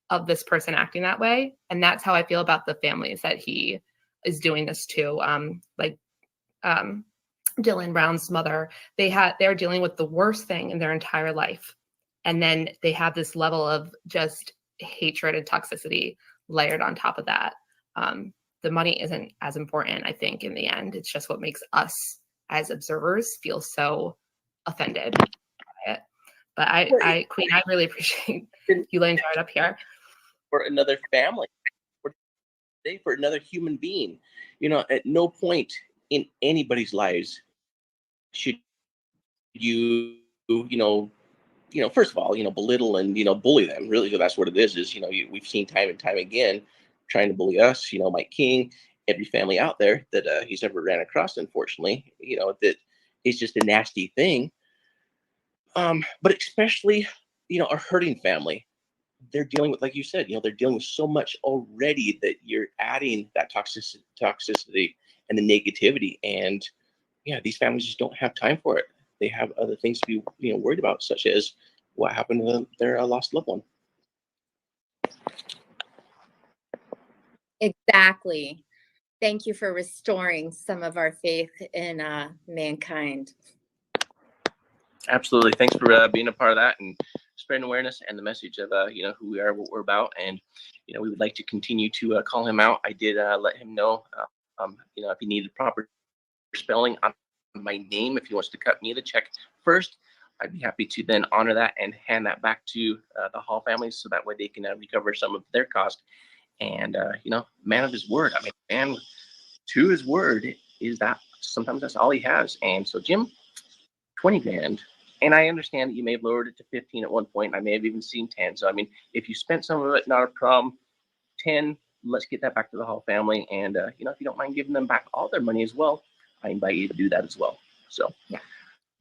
of this person acting that way. And that's how I feel about the families that he is doing this to. Dylan Brown's mother, they're dealing with the worst thing in their entire life. And then they have this level of just hatred and toxicity layered on top of that. The money isn't as important, I think, in the end. It's just what makes us as observers feel so offended by it. But Queen, I really appreciate you laying it up here. For another family, for another human being. You know, at no point in anybody's lives should first of all, belittle and, bully them. Really, that's what it is, we've seen time and time again trying to bully us, Mike King, every family out there that he's ever ran across, unfortunately, that it's just a nasty thing. But especially, a hurting family, they're dealing with, like you said, they're dealing with so much already that you're adding that toxicity and the negativity. And yeah, these families just don't have time for it. They have other things to be, worried about, such as what happened to their lost loved one. Exactly. Thank you for restoring some of our faith in mankind. Absolutely. Thanks for being a part of that and spreading awareness and the message of, who we are, what we're about. And, we would like to continue to call him out. I did let him know, if he needed proper spelling on my name, if he wants to cut me the check first, I'd be happy to then honor that and hand that back to the Hall family, so that way they can recover some of their cost. And, man of his word. I mean, man to his word is that sometimes that's all he has. And so, Jim, 20 grand. And I understand that you may have lowered it to 15 at one point. I may have even seen 10. So, I mean, if you spent some of it, not a problem. 10, let's get that back to the Hall family. And, if you don't mind giving them back all their money as well, I invite you to do that as well. So yeah,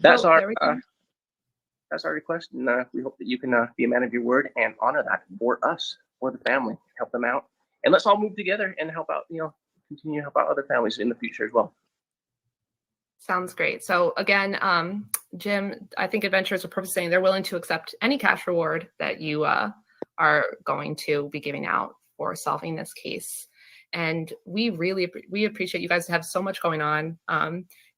that's our request. And we hope that you can be a man of your word and honor that for us, for the family, help them out. And let's all move together and help out, continue to help out other families in the future as well. Sounds great. So again, Jim, I think Adventurers of Purpose saying they're willing to accept any cash reward that you are going to be giving out for solving this case. And we appreciate you guys have so much going on.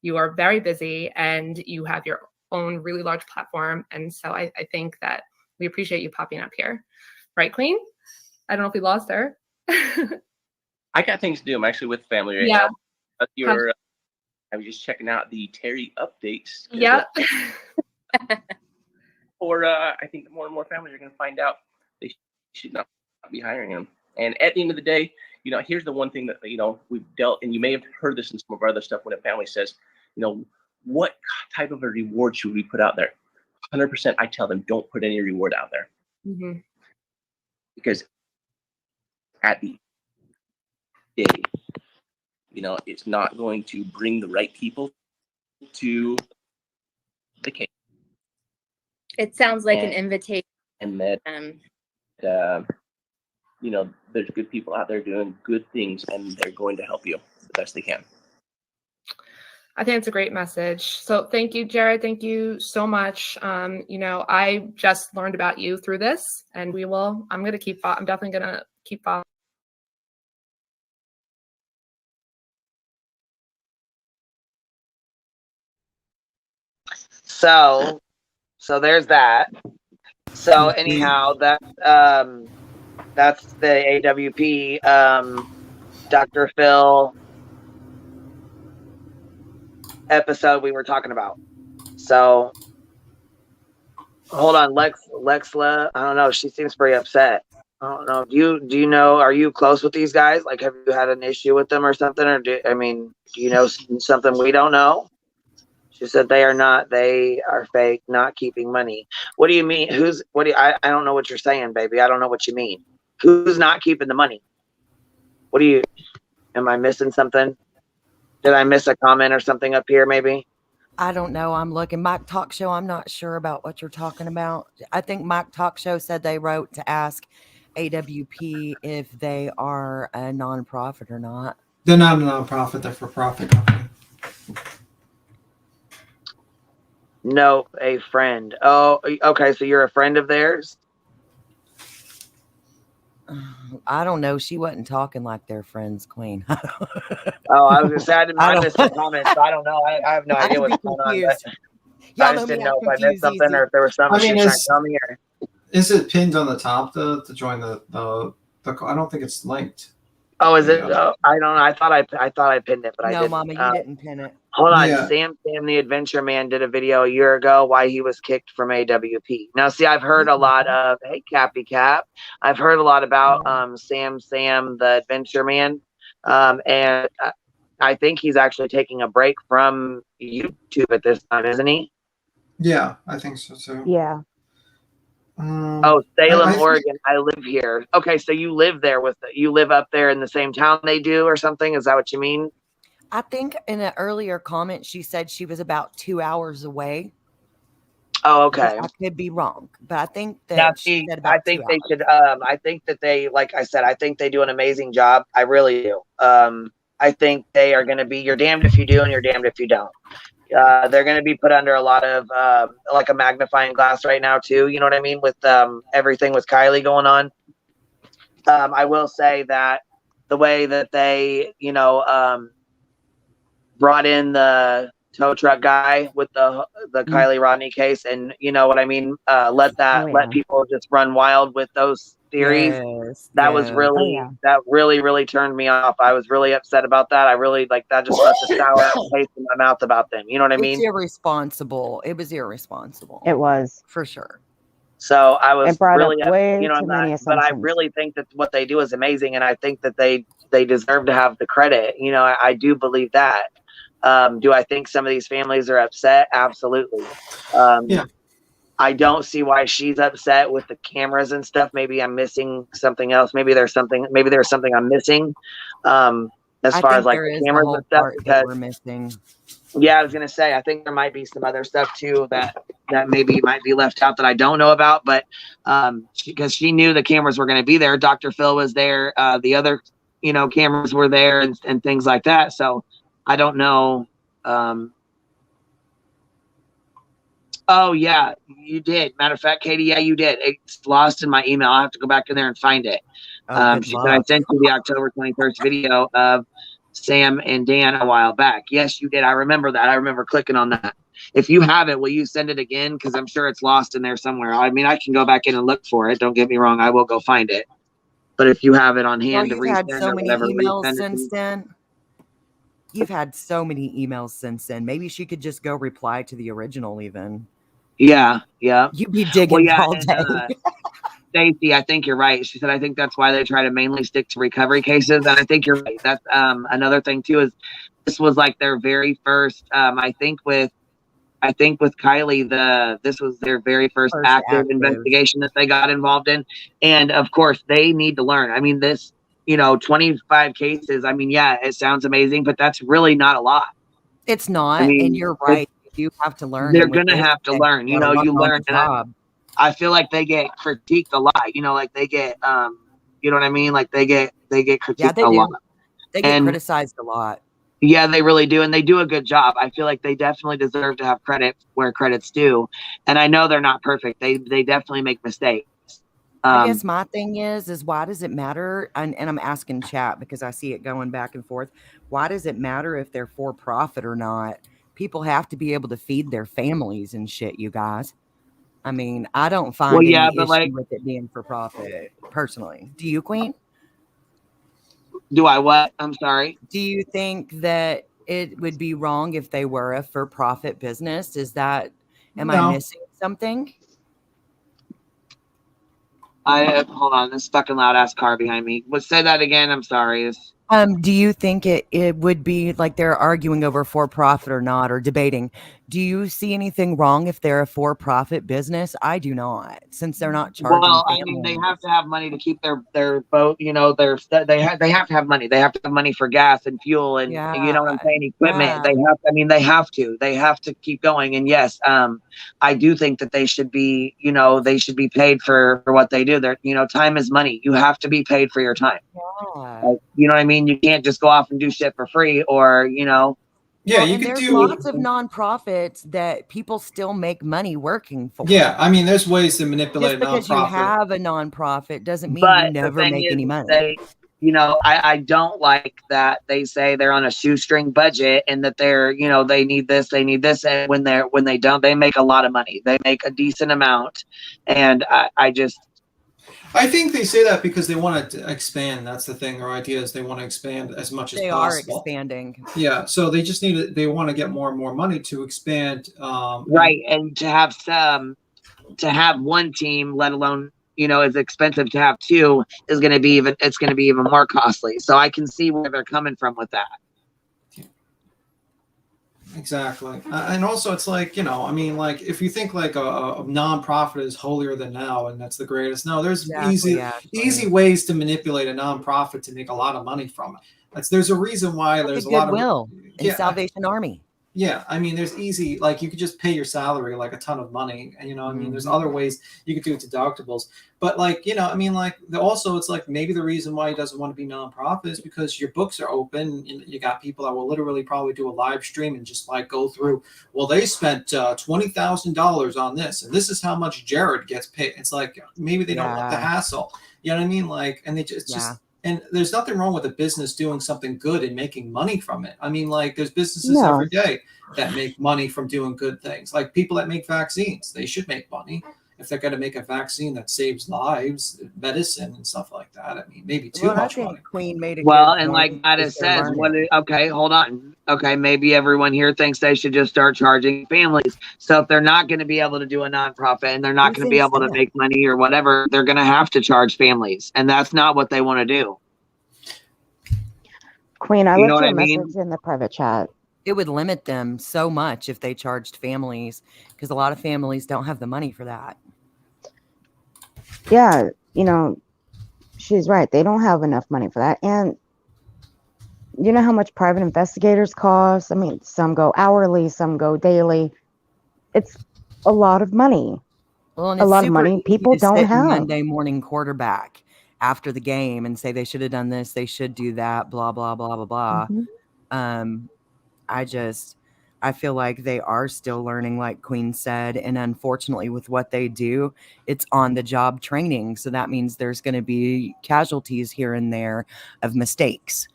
You are very busy and you have your own really large platform. And so I think that we appreciate you popping up here. Right, Queen? I don't know if we lost her. I got things to do. I'm actually with family right now. I was just checking out the Terry updates. Yeah. Or I think more and more families are going to find out they should not be hiring him. And at the end of the day, here's the one thing that, we've dealt, and you may have heard this in some of our other stuff when a family says, what type of a reward should we put out there? 100%, I tell them, don't put any reward out there. Mm-hmm. Because at the day, it's not going to bring the right people to the case. It sounds like an invitation. And that, there's good people out there doing good things, and they're going to help you the best they can. I think it's a great message. So thank you, Jared. Thank you so much. I just learned about you through this, and I'm definitely going to keep following. So there's that. So anyhow, that's the AWP Dr. Phil episode we were talking about. So hold on, Lexla. I don't know. She seems pretty upset. I don't know. Do you know? Are you close with these guys? Like, have you had an issue with them or something? Or do you know something we don't know? She said they are fake, not keeping money. What do you mean? I don't know what you're saying, baby. I don't know what you mean. Who's not keeping the money? Am I missing something? Did I miss a comment or something up here maybe? I don't know. I'm looking. Mike Talk Show, I'm not sure about what you're talking about. I think Mike Talk Show said they wrote to ask AWP if they are a nonprofit or not. They're not a nonprofit. They're for-profit company. No, a friend. Oh, okay. So you're a friend of theirs? I don't know. She wasn't talking like they're friends, Queen. I was going to say, I missed the comments, so I don't know. I have no idea what's going on. But I just didn't know if I missed something or if there was something she was trying to tell me. Or... Is it pinned on the top to join the I don't think it's linked. Oh, is it? I don't know. I thought I pinned it, but I No, didn't. Mama, you didn't pin it. Hold on. Yeah. Sam the Adventure Man did a video a year ago why he was kicked from AWP. Now, see, I've heard a lot of, hey, Cappy Cap. I've heard a lot about Sam the Adventure Man. And I think he's actually taking a break from YouTube at this time, isn't he? Yeah, I think so too. Yeah. Oh, Salem, Oregon. I live here. Okay, so you live there you live up there in the same town they do or something? Is that what you mean? I think in an earlier comment, she said she was about 2 hours away. Oh, okay. I could be wrong, but I think that now, she said about I think 2 they hours. should. I think that they, like I said, I think they do an amazing job. I really do. I think they are going to be. You're damned if you do, and you're damned if you don't. They're going to be put under a lot of like a magnifying glass right now too. You know what I mean? With everything with Kylie going on. I will say that the way that they, brought in the tow truck guy with the Kylie Rodney case, and you know what I mean, let people just run wild with those theories. That was really that really turned me off. I was really upset about that. I really that just left a sour taste in my mouth about them. You know what I mean? It's irresponsible. It was irresponsible. It was for sure. So I was really, way too many but I assumptions. really think that what they do is amazing, and I think that they deserve to have the credit. You know, I do believe that. Do I think some of these families are upset? Absolutely. Yeah. I don't see why she's upset with the cameras and stuff. Maybe I'm missing something else. Maybe there's something I'm missing. As far as like the cameras and stuff, because we're missing. Yeah, I was gonna say I think there might be some other stuff too that maybe might be left out that I don't know about. But because she knew the cameras were going to be there, Dr. Phil was there, the other cameras were there and things like that. So I don't know. Oh yeah, you did. Matter of fact, Katie, yeah, you did. It's lost in my email. I'll have to go back in there and find it. She said I sent you the October 21st video of Sam and Dan a while back. Yes, you did. I remember that. I remember clicking on that. If you have it, will you send it again? Because I'm sure it's lost in there somewhere. I mean, I can go back in and look for it. Don't get me wrong. I will go find it. But if you have it on hand to you've had resend so or many whatever, emails since then. You've had so many emails since then. Maybe she could just go reply to the original even. Yeah. You'd be digging all day. Stacey, I think you're right. She said, I think that's why they try to mainly stick to recovery cases. And I think you're right. That's another thing too, is this was like their very first, I think with Kylie, this was their very first active investigation that they got involved in. And of course they need to learn. I mean, this, 25 cases. I mean, yeah, it sounds amazing, but that's really not a lot. It's not. I mean, and you're right. You have to learn. They're going to have to learn, you learn. And I feel like they get critiqued a lot, like they get, you know what I mean? Like they get critiqued a lot. They get criticized a lot. Yeah, they really do. And they do a good job. I feel like they definitely deserve to have credit where credit's due. And I know they're not perfect. They definitely make mistakes. I guess my thing is why does it matter? And I'm asking chat because I see it going back and forth. Why does it matter if they're for profit or not? People have to be able to feed their families and shit, you guys. I mean, I don't find any issue with it being for profit, personally. Do you, Queen? Do I what? I'm sorry. Do you think that it would be wrong if they were a for-profit business? Am I missing something? Hold on, this fucking loud ass car behind me. Say that again. I'm sorry. Do you think it would be like they're arguing over for-profit or not, or debating? Do you see anything wrong if they're a for-profit business? I do not, since they're not charging. Well, I mean, they have to have money to keep their boat. They have to have money. They have to have money for gas and fuel and you know what I'm saying, equipment. They have to keep going. And yes, I do think that they should be, they should be paid for what they do. They're, time is money. You have to be paid for your time. You know what I mean? You can't just go off and do shit for free or, Yeah, you could do lots of nonprofits that people still make money working for. Yeah, I mean, there's ways to manipulate just because a nonprofit. you have a nonprofit doesn't mean you never make any money. you know, I don't like that they say they're on a shoestring budget and that they're, you know, they need this, and when they don't, they make a lot of money. They make a decent amount, and I think they say that because they want to expand. That's the thing. Their idea is they want to expand as much as possible. They are expanding. Yeah, so they just they want to get more and more money to expand. Right, and to have one team, let alone, you know, as expensive to have two, is going to be even more costly. So I can see where they're coming from with that. Exactly. And also it's like, you know, I mean, like if you think like a nonprofit is holier than thou and that's the greatest. No, there's easy ways to manipulate a nonprofit to make a lot of money from it. There's a reason why there's a lot of Goodwill and Salvation Army. Yeah, I mean, there's easy, like you could just pay your salary like a ton of money, and you know, I mean, there's other ways you could do deductibles, but like, you know, I mean, like also it's like maybe the reason why he doesn't want to be nonprofit is because your books are open, and you got people that will literally probably do a live stream and just like go through. Well, they spent $20,000 on this, and this is how much Jared gets paid. It's like maybe they don't want the hassle. You know what I mean? Like, and they just. And there's nothing wrong with a business doing something good and making money from it. I mean, like there's businesses every day that make money from doing good things. Like people that make vaccines, they should make money. If they're going to make a vaccine that saves lives, medicine and stuff like that. I mean, maybe too much money. Queen made it. Well, and like Gladys says, okay, hold on. Okay, maybe everyone here thinks they should just start charging families. So if they're not going to be able to do a nonprofit and they're not going to be able to make money or whatever, they're going to have to charge families. And that's not what they want to do. Queen, I left you a message in the private chat. It would limit them so much if they charged families, because a lot of families don't have the money for that. Yeah, you know, she's right. They don't have enough money for that. And you know how much private investigators cost? I mean, some go hourly, some go daily. It's a lot of money. Well, and a lot of money people don't have. Monday morning quarterback after the game and say they should have done this, they should do that, blah, blah, blah, blah, blah. I feel like they are still learning, like Queen said, and unfortunately with what they do, it's on the job training. So that means there's going to be casualties here and there of mistakes,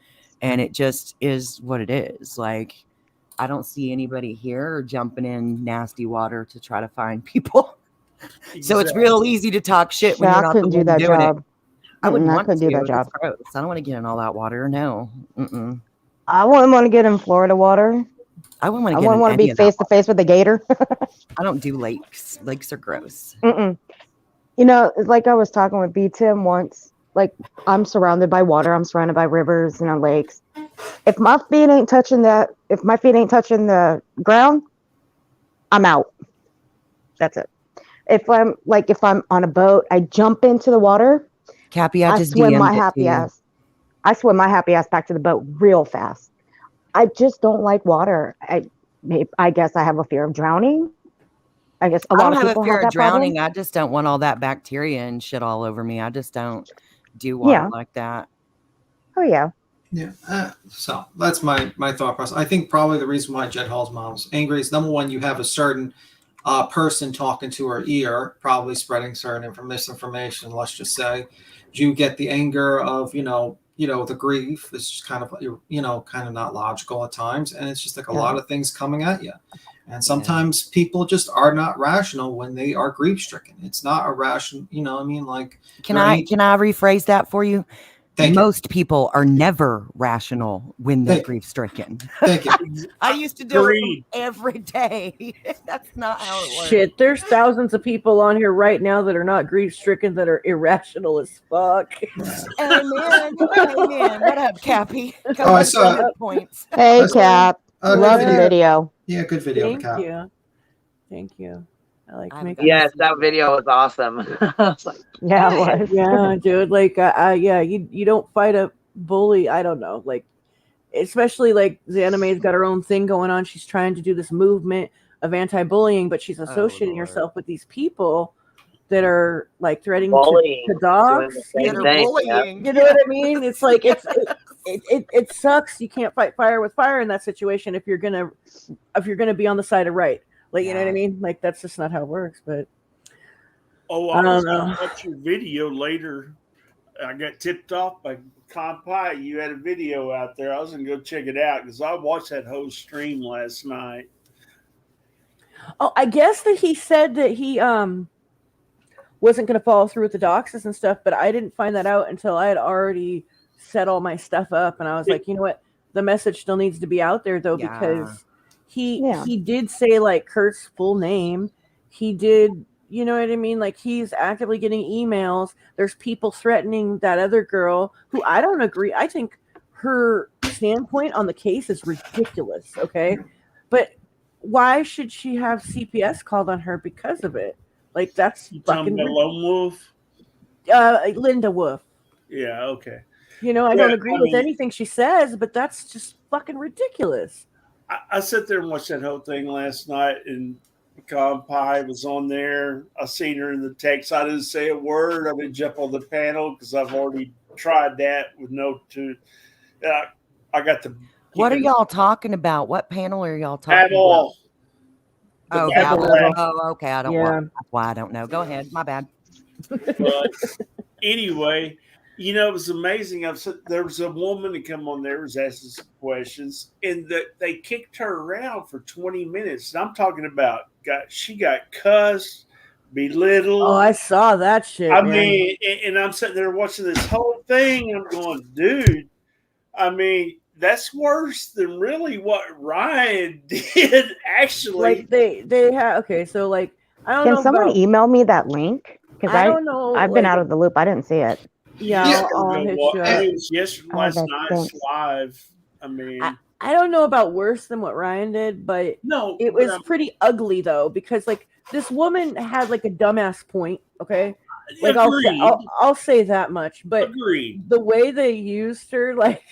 and it just is what it is. Like, I don't see anybody here jumping in nasty water to try to find people. So it's real easy to talk shit when you're not the one doing it. I wouldn't want to do that job. I don't want to get in all that water. No. I wouldn't want to get in Florida water. I wouldn't want to. I wouldn't want to be face to face with a gator. I don't do lakes. Lakes are gross. You know, like I was talking with B Tim once. Like I'm surrounded by water. I'm surrounded by rivers, you know, lakes. If my feet ain't touching the ground, I'm out. That's it. If I'm on a boat, I jump into the water. Cappy, I just swim my happy ass. I swim my happy ass back to the boat real fast. I just don't like water. I guess I have a fear of drowning. I guess a lot of people have a fear of drowning. I just don't want all that bacteria and shit all over me. I just don't do water like that. Oh yeah. Yeah. So that's my thought process. I think probably the reason why Jed Hall's mom's angry is, number one, you have a certain person talking to her ear, probably spreading certain misinformation. Let's just say, you get the anger of the grief. It's just kind of kind of not logical at times, and it's just like a lot of things coming at you. And sometimes people just are not rational when they are grief stricken. It's not a rational. You know, I mean, like, can I rephrase that for you? Most people are never rational when they're grief stricken. Thank you. I used to do it every day. That's not how it works. Shit, there's thousands of people on here right now that are not grief stricken that are irrational as fuck. Amen. What up, Cappy? I saw points. Hey, Cap. Love the video. Yeah, good video. Thank you. I like yes, that video was awesome. Yeah, it was. Yeah, dude. Like, you don't fight a bully. I don't know. Like, especially like the anime's got her own thing going on. She's trying to do this movement of anti-bullying, but she's associating herself with these people that are like threatening to dogs. You know what I mean? It's like it sucks. You can't fight fire with fire in that situation if you're gonna be on the side of right. Like, you know what I mean? Like, that's just not how it works. But I don't know. Watch your video later. I got tipped off by Compy. You had a video out there. I was going to go check it out because I watched that whole stream last night. Oh, I guess that he said that he wasn't going to follow through with the doxes and stuff, but I didn't find that out until I had already set all my stuff up, and I was like, you know what? The message still needs to be out there though, because he did say like Kurt's full name. He did, you know what I mean? Like he's actively getting emails. There's people threatening that other girl who I don't agree. I think her standpoint on the case is ridiculous. Okay, but why should she have CPS called on her because of it? Like that's fucking Lone Wolf. Linda Wolf. Yeah. Okay. You know, I don't agree with anything she says, but that's just fucking ridiculous. I sat there and watched that whole thing last night, and Pecan Pie was on there. I seen her in the text. I didn't say a word. I didn't jump on the panel because I've already tried that with no two. I got the. What are y'all talking about? What panel are y'all talking about? Oh, okay. I don't want. That's why I don't know. Go ahead. My bad. But anyway, you know, it was amazing. There was a woman that come on there was asking some questions, and they kicked her around for 20 minutes. And I'm talking about she got cussed, belittled. Oh, I saw that shit. I mean, and I'm sitting there watching this whole thing. And I'm going, dude. I mean, that's worse than really what Ryan did. Actually, like they have. Okay, so like I don't know. Can someone email me that link? Because I don't know. I've been out of the loop. I didn't see it. Yeah, it was last night's live. I mean, I don't know about worse than what Ryan did, but it was pretty ugly though, because like this woman had like a dumbass point. Okay, like I'll say that much. But the way they used her, like.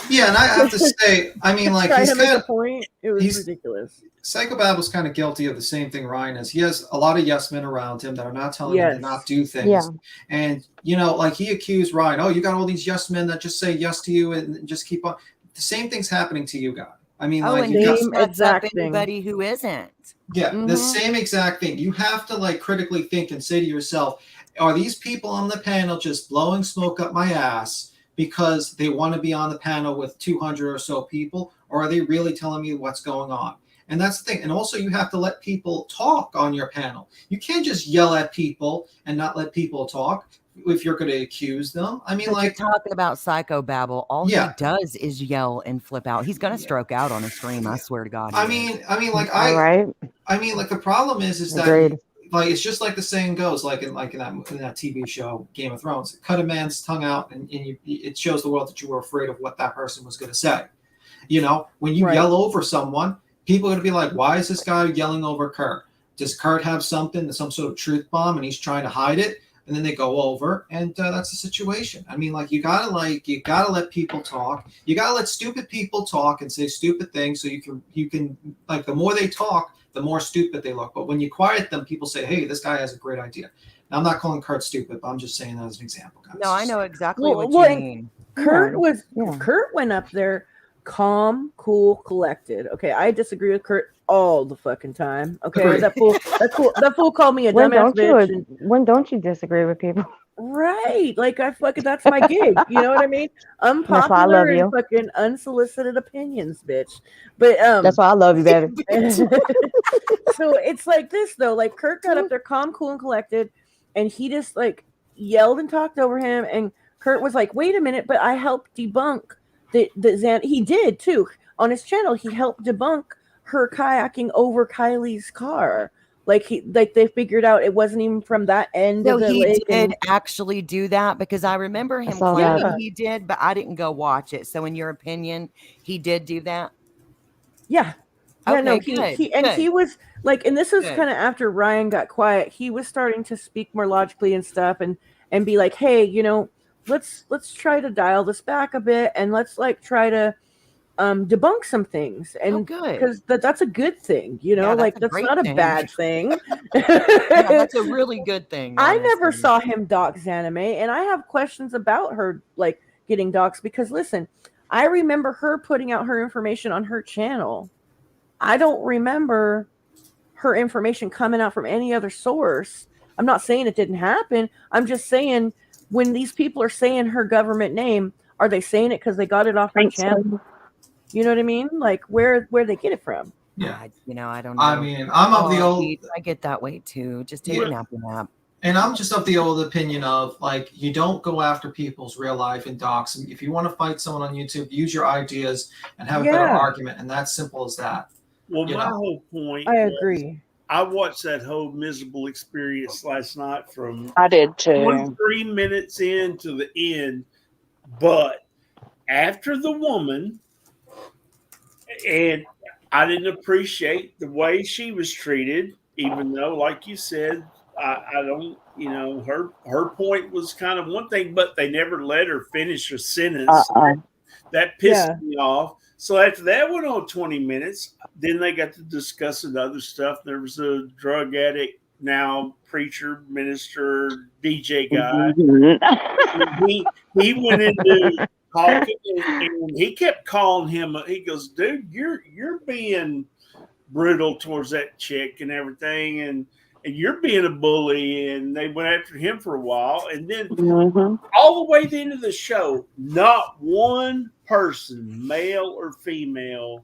Yeah, and I have to say, I mean, like he's kind of point. It was ridiculous. Psychobab was kind of guilty of the same thing Ryan is. He has a lot of yes men around him that are not telling him to not do things. Yeah. And you know, like he accused Ryan, oh, you got all these yes men that just say yes to you and just keep on. The same thing's happening to you guys. I mean, like and you got anybody who isn't. Yeah, the same exact thing. You have to like critically think and say to yourself, are these people on the panel just blowing smoke up my ass because they want to be on the panel with 200 or so people, or are they really telling me what's going on? And that's the thing. And also you have to let people talk on your panel. You can't just yell at people and not let people talk if you're going to accuse them. I mean, but like you're talking about psychobabble. All he does is yell and flip out. He's going to stroke out on a stream. I swear to God. I mean, like the problem is that like it's just like the saying goes, like in that TV show Game of Thrones, cut a man's tongue out, and it shows the world that you were afraid of what that person was going to say. You know, when you yell over someone, people are going to be like, "Why is this guy yelling over Kurt? Does Kurt have some sort of truth bomb, and he's trying to hide it?" And then they go over, and that's the situation. I mean, like you gotta let people talk. You gotta let stupid people talk and say stupid things, so you can like the more they talk, the more stupid they look. But when you quiet them, people say, hey, this guy has a great idea. Now, I'm not calling Kurt stupid, but I'm just saying that as an example, guys. No, I know exactly what you mean. Kurt went up there calm, cool, collected. Okay, I disagree with Kurt all the fucking time. Okay, Agreed. that fool called me a dumbass bitch. When don't you disagree with people? Right, like that's my gig. You know what I mean? Unpopular that's why I love you. and fucking unsolicited opinions, bitch. But that's why I love you, baby. So it's like this though. Like Kurt got up there, calm, cool, and collected, and he just like yelled and talked over him. And Kurt was like, "Wait a minute!" But I helped debunk the Xan. He did too on his channel. He helped debunk her kayaking over Kylie's car. Like they figured out it wasn't even from that end of the lake. He did actually do that because I remember him claiming he did, but I didn't go watch it. So in your opinion, he did do that? Yeah. Okay, no, good. He was like, and this is kind of after Ryan got quiet. He was starting to speak more logically and stuff, and be like, hey, you know, let's try to dial this back a bit, and let's like try to debunk some things, and because that's a good thing, you know, like that's not a bad thing. That's a really good thing. I never saw him dox Anime, and I have questions about her like getting doxed because listen, I remember her putting out her information on her channel. I don't remember her information coming out from any other source. I'm not saying it didn't happen. I'm just saying when these people are saying her government name, are they saying it because they got it off her channel? You know what I mean? Like where they get it from? Yeah. I don't know. I mean, I'm of the old. I get that way too. Just take a nap. And I'm just of the old opinion of like, you don't go after people's real life and dox them. If you want to fight someone on YouTube, use your ideas and have a better argument, and that's simple as that. Well, my whole point. I agree. I watched that whole miserable experience last night from I did too. 23 minutes into the end, but after the woman, and I didn't appreciate the way she was treated, even though, like you said, I don't, her point was kind of one thing, but they never let her finish her sentence. That pissed me off. So after that went on 20 minutes, then they got to discussing other stuff. There was a drug addict, now preacher, minister, DJ guy. He went into talking, and he kept calling him. He goes, "Dude, you're being brutal towards that chick and everything, and you're being a bully." And they went after him for a while, and then all the way to the end of the show, not one person, male or female,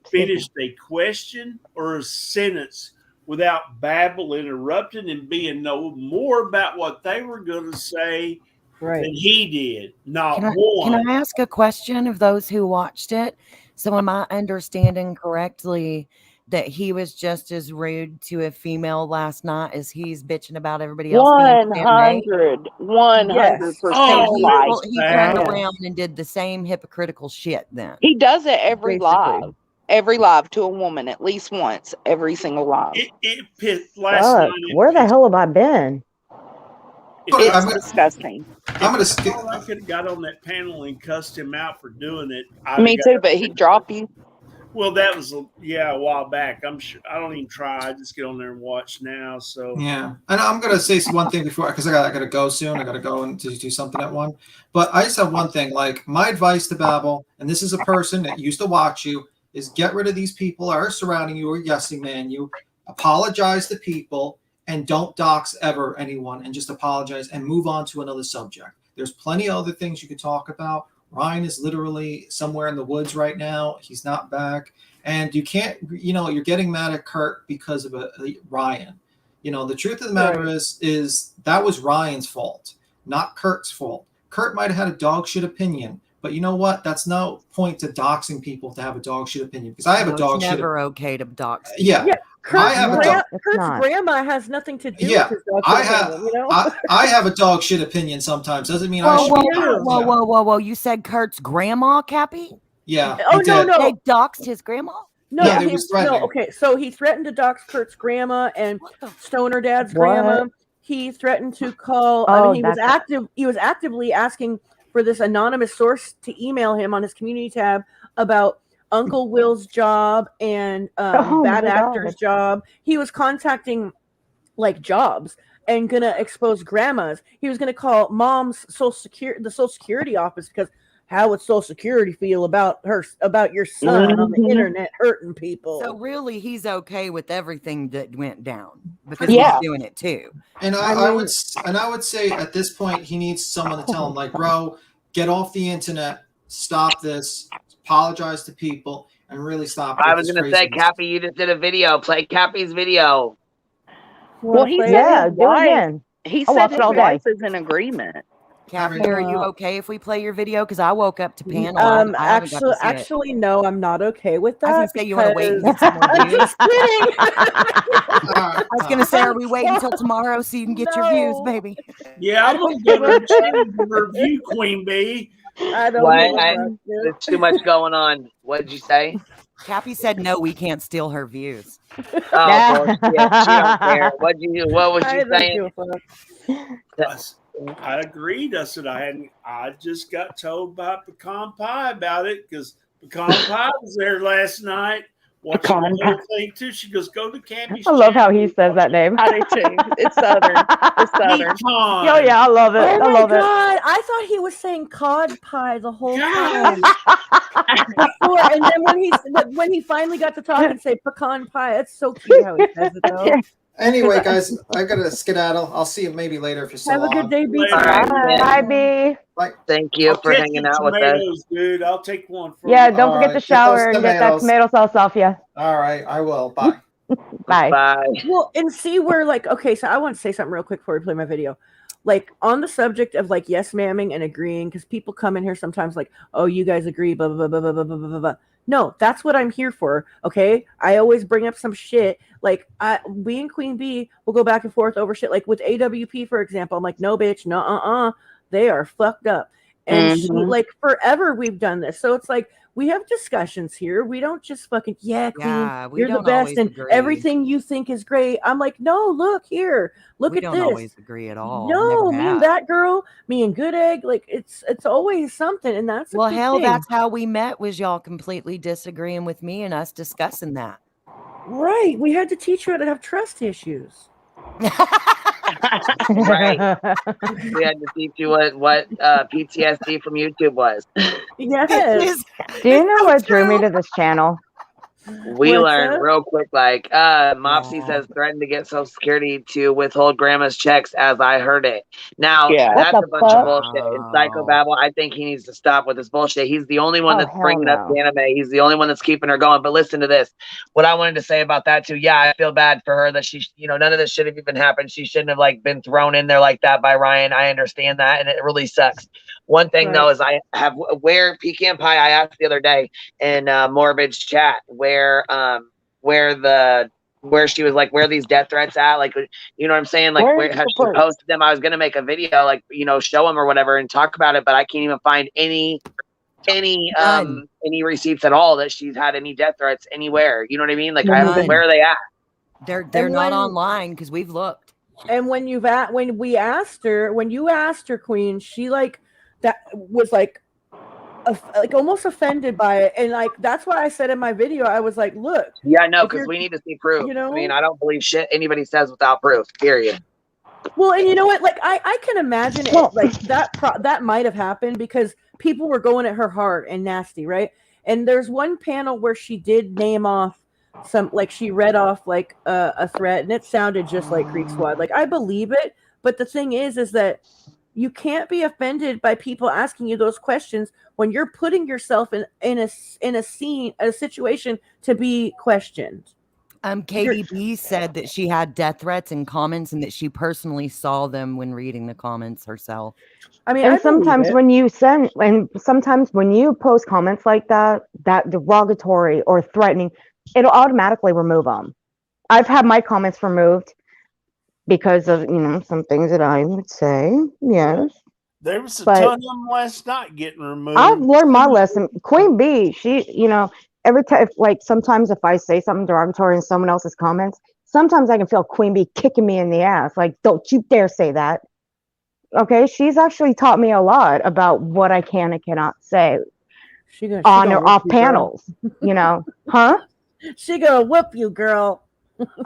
finished a question or a sentence without babble interrupting and being no more about what they were going to say than he did. Not one. Can I ask a question of those who watched it? So am I understanding correctly that he was just as rude to a female last night as he's bitching about everybody else? 100%. He turned around and did the same hypocritical shit then. He does it every live. Every live to a woman, at least once, every single live. It pissed last night. Where the hell have I been? It's disgusting. I could have got on that panel and cussed him out for doing it. Me too, but he'd drop you. Well, that was a while back. I'm sure I don't even try. I just get on there and watch now. So yeah, and I'm gonna say one thing before, because I gotta go soon. I gotta go and do something at 1. But I just have one thing. Like, my advice to Babel, and this is a person that used to watch you, is get rid of these people that are surrounding you or yesing man you. Apologize to people and don't dox ever anyone, and just apologize and move on to another subject. There's plenty of other things you could talk about. Ryan is literally somewhere in the woods right now. He's not back. And you can't, you're getting mad at Kurt because of Ryan. The truth of the matter is that was Ryan's fault, not Kurt's fault. Kurt might have had a dog shit opinion, but you know what? That's no point to doxing people to have a dog shit opinion, because I have a dog shit. It's never okay to dox. Yeah. Kurt's grandma has nothing to do with his dog shit opinion, I have a dog shit opinion sometimes. Doesn't mean I should. Whoa. You said Kurt's grandma, Cappy? Yeah. Oh, no. They doxed his grandma? No, okay. So he threatened to dox Kurt's grandma and Stoner Dad's grandma. He threatened to call. He was actively asking for this anonymous source to email him on his community tab about Uncle Will's job and bad actor's job. He was contacting like jobs and gonna expose grandmas. He was gonna call mom's the Social Security office, because how would Social Security feel about your son on the internet hurting people? So really, he's okay with everything that went down because he's doing it too. And I would say at this point he needs someone to tell him, like, bro, get off the internet, stop this, apologize to people, and really stop. I was going to say, Cappy, you just did a video. Play Cappy's video. Well, he said his wife is in agreement. Cappy, are you okay if we play your video? Because I woke up to panel. Actually, no, I'm not okay with that. I was going to say, you want to wait and get some more views? Just kidding. I was going to say, are we waiting until tomorrow so you can get your views, baby? Yeah, I'm going to give her a chance to review, Queen Bee. I don't know. There's too much going on. What did you say? Cappy said, no, we can't steal her views. Oh, bullshit. She don't care. What was you saying? I agreed. I said I just got told by Pecan Pie about it, because Pecan Pie was there last night watching the whole thing too. She goes, "Go to Cappy's." I love how he says that name. I do too. It's Southern. It's Southern. Oh yeah, I love it. Oh I love my God. I thought he was saying cod pie the whole time. And then when he finally got to talk and say pecan pie, it's so cute how he says it though. Anyway, guys, I gotta skedaddle. I'll see you maybe later if you're still Have a good on. day, B. All right, Bye, B. Bye. Thank you I'll for take hanging some out with us. tomatoes, dude. I'll take one for Yeah, you. don't forget to Get those shower and get that tomatoes. tomato sauce off you. All right, I will. Bye. Bye. Bye. Well, and see where, like, okay, so I want to say something real quick before we play my video. Like, on the subject of, like, yes ma'aming and agreeing, because people come in here sometimes like, oh, you guys agree, blah, blah, blah, blah, blah, blah, blah, blah. No, that's what I'm here for, okay? I always bring up some shit. Like, we and Queen Bee will go back and forth over shit. Like, with AWP, for example, I'm like, no, bitch, no, they are fucked up. And she, like, forever we've done this. So it's like, we have discussions here. We don't just fucking, yeah, Queen, Yeah, we you're the don't best, always and agree. everything you think is great. I'm like, no, look here, look We at don't this. always agree at all. No, Never me and have. that girl, me and Good Egg, like it's always something, and that's a Well, good hell, thing. that's how we met, was y'all completely disagreeing with me and us discussing that. Right. We had to teach you how to have trust issues. Right. We had to teach you what PTSD from YouTube was. Yes. Do you know what drew me to this channel? We learned real quick, like, Mopsy says threatened to get Social Security to withhold grandma's checks, as I heard it. Now, that's a bunch of bullshit. In Psychobabble, I think he needs to stop with this bullshit. He's the only one Oh, that's hell bringing up no. the anime. He's the only one that's keeping her going. But listen to this. What I wanted to say about that, too. Yeah, I feel bad for her that she, none of this should have even happened. She shouldn't have, like, been thrown in there like that by Ryan. I understand that, and it really sucks. One thing, though, is I have where Pecan Pie, I asked the other day in Morbid's chat where she was like, where are these death threats at? Like, you know what I'm saying? Like, where has she posted them? I was gonna make a video, like, show them or whatever and talk about it, but I can't even find any receipts at all that she's had any death threats anywhere. You know what I mean? Like, where are they at? They're not online because we've looked. And when you asked her, Queen, she like that was like almost offended by it, and like that's why I said in my video, I was like, look, yeah, no, because we need to see proof. I mean, I don't believe shit anybody says without proof, period. Well, and you know what, like I can imagine it, like that might have happened because people were going at her hard and nasty, right? And there's one panel where she did name off some, like she read off like a threat, and it sounded just like Creek Squad. Like, I believe it, but the thing is that you can't be offended by people asking you those questions when you're putting yourself in a situation to be questioned. KDB said that she had death threats and comments, and that she personally saw them when reading the comments herself. I mean, and sometimes when you post comments like that derogatory or threatening, it'll automatically remove them. I've had my comments removed because of some things that I would say. Yes, there was a ton of them last night getting removed. I've learned my lesson. Queen Bee, she, every time, like sometimes if I say something derogatory in someone else's comments, sometimes I can feel Queen Bee kicking me in the ass. Like, don't you dare say that. Okay, she's actually taught me a lot about what I can and cannot say on or off panels. Huh? She gonna whoop you, girl.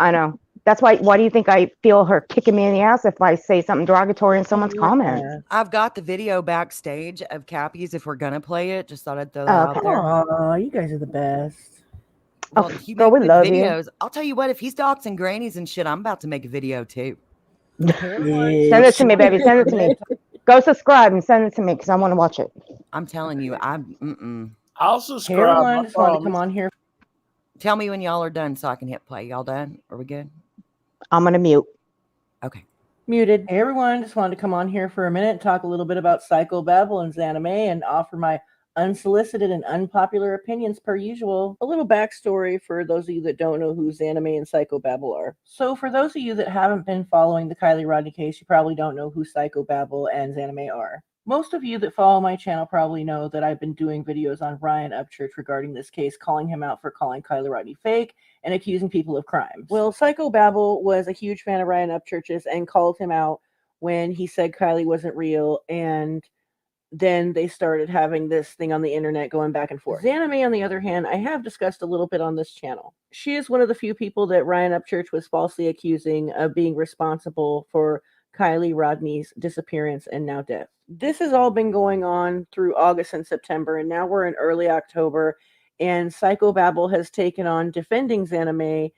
I know. That's why do you think I feel her kicking me in the ass if I say something derogatory in someone's comments? I've got the video backstage of Cappy's if we're gonna play it. Just thought I'd throw that out there. Oh, you guys are the best. Well, girl, we love videos. you. I'll tell you what, if he's doxing grannies and shit, I'm about to make a video too. Send it to me, baby. Send it to me. Go subscribe and send it to me because I want to watch it. I'm telling you, I'll subscribe. Everyone just want to come on here. Tell me when y'all are done so I can hit play. Y'all done? Are we good? I'm gonna mute. Okay. Muted. Hey everyone, just wanted to come on here for a minute and talk a little bit about Psychobabble and anime and offer my unsolicited and unpopular opinions per usual. A little backstory for those of you that don't know who Zanime and Psychobabble are. So for those of you that haven't been following the Kylie Rodney case, you probably don't know who Psychobabble and Zanime are. Most of you that follow my channel probably know that I've been doing videos on Ryan Upchurch regarding this case, calling him out for calling Kylie Rodney fake and accusing people of crimes. Well, Psychobabble was a huge fan of Ryan Upchurch's and called him out when he said Kylie wasn't real, and then they started having this thing on the internet going back and forth. Zanime, on the other hand, I have discussed a little bit on this channel. She is one of the few people that Ryan Upchurch was falsely accusing of being responsible for Kylie Rodney's disappearance and now death. This has all been going on through August and September, and now we're in early October, and Psychobabble has taken on defending Zanime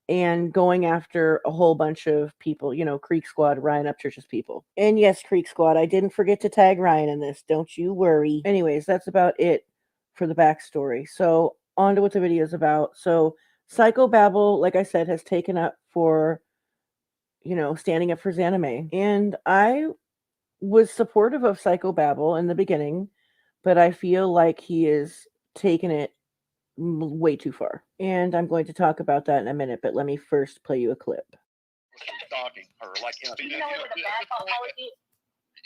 and going after a whole bunch of people, you know, Creek Squad, Ryan Upchurch's people. And yes, Creek Squad, I didn't forget to tag Ryan in this. Don't you worry. Anyways, that's about it for the backstory. So on to what the video is about. So Psychobabble, like I said, has taken up for, you know, standing up for Zanime. And I was supportive of Psychobabble in the beginning, but I feel like he is taking it way too far. And I'm going to talk about that in a minute, but let me first play you a clip. Stalking her, like, Do you know it was a bad policy?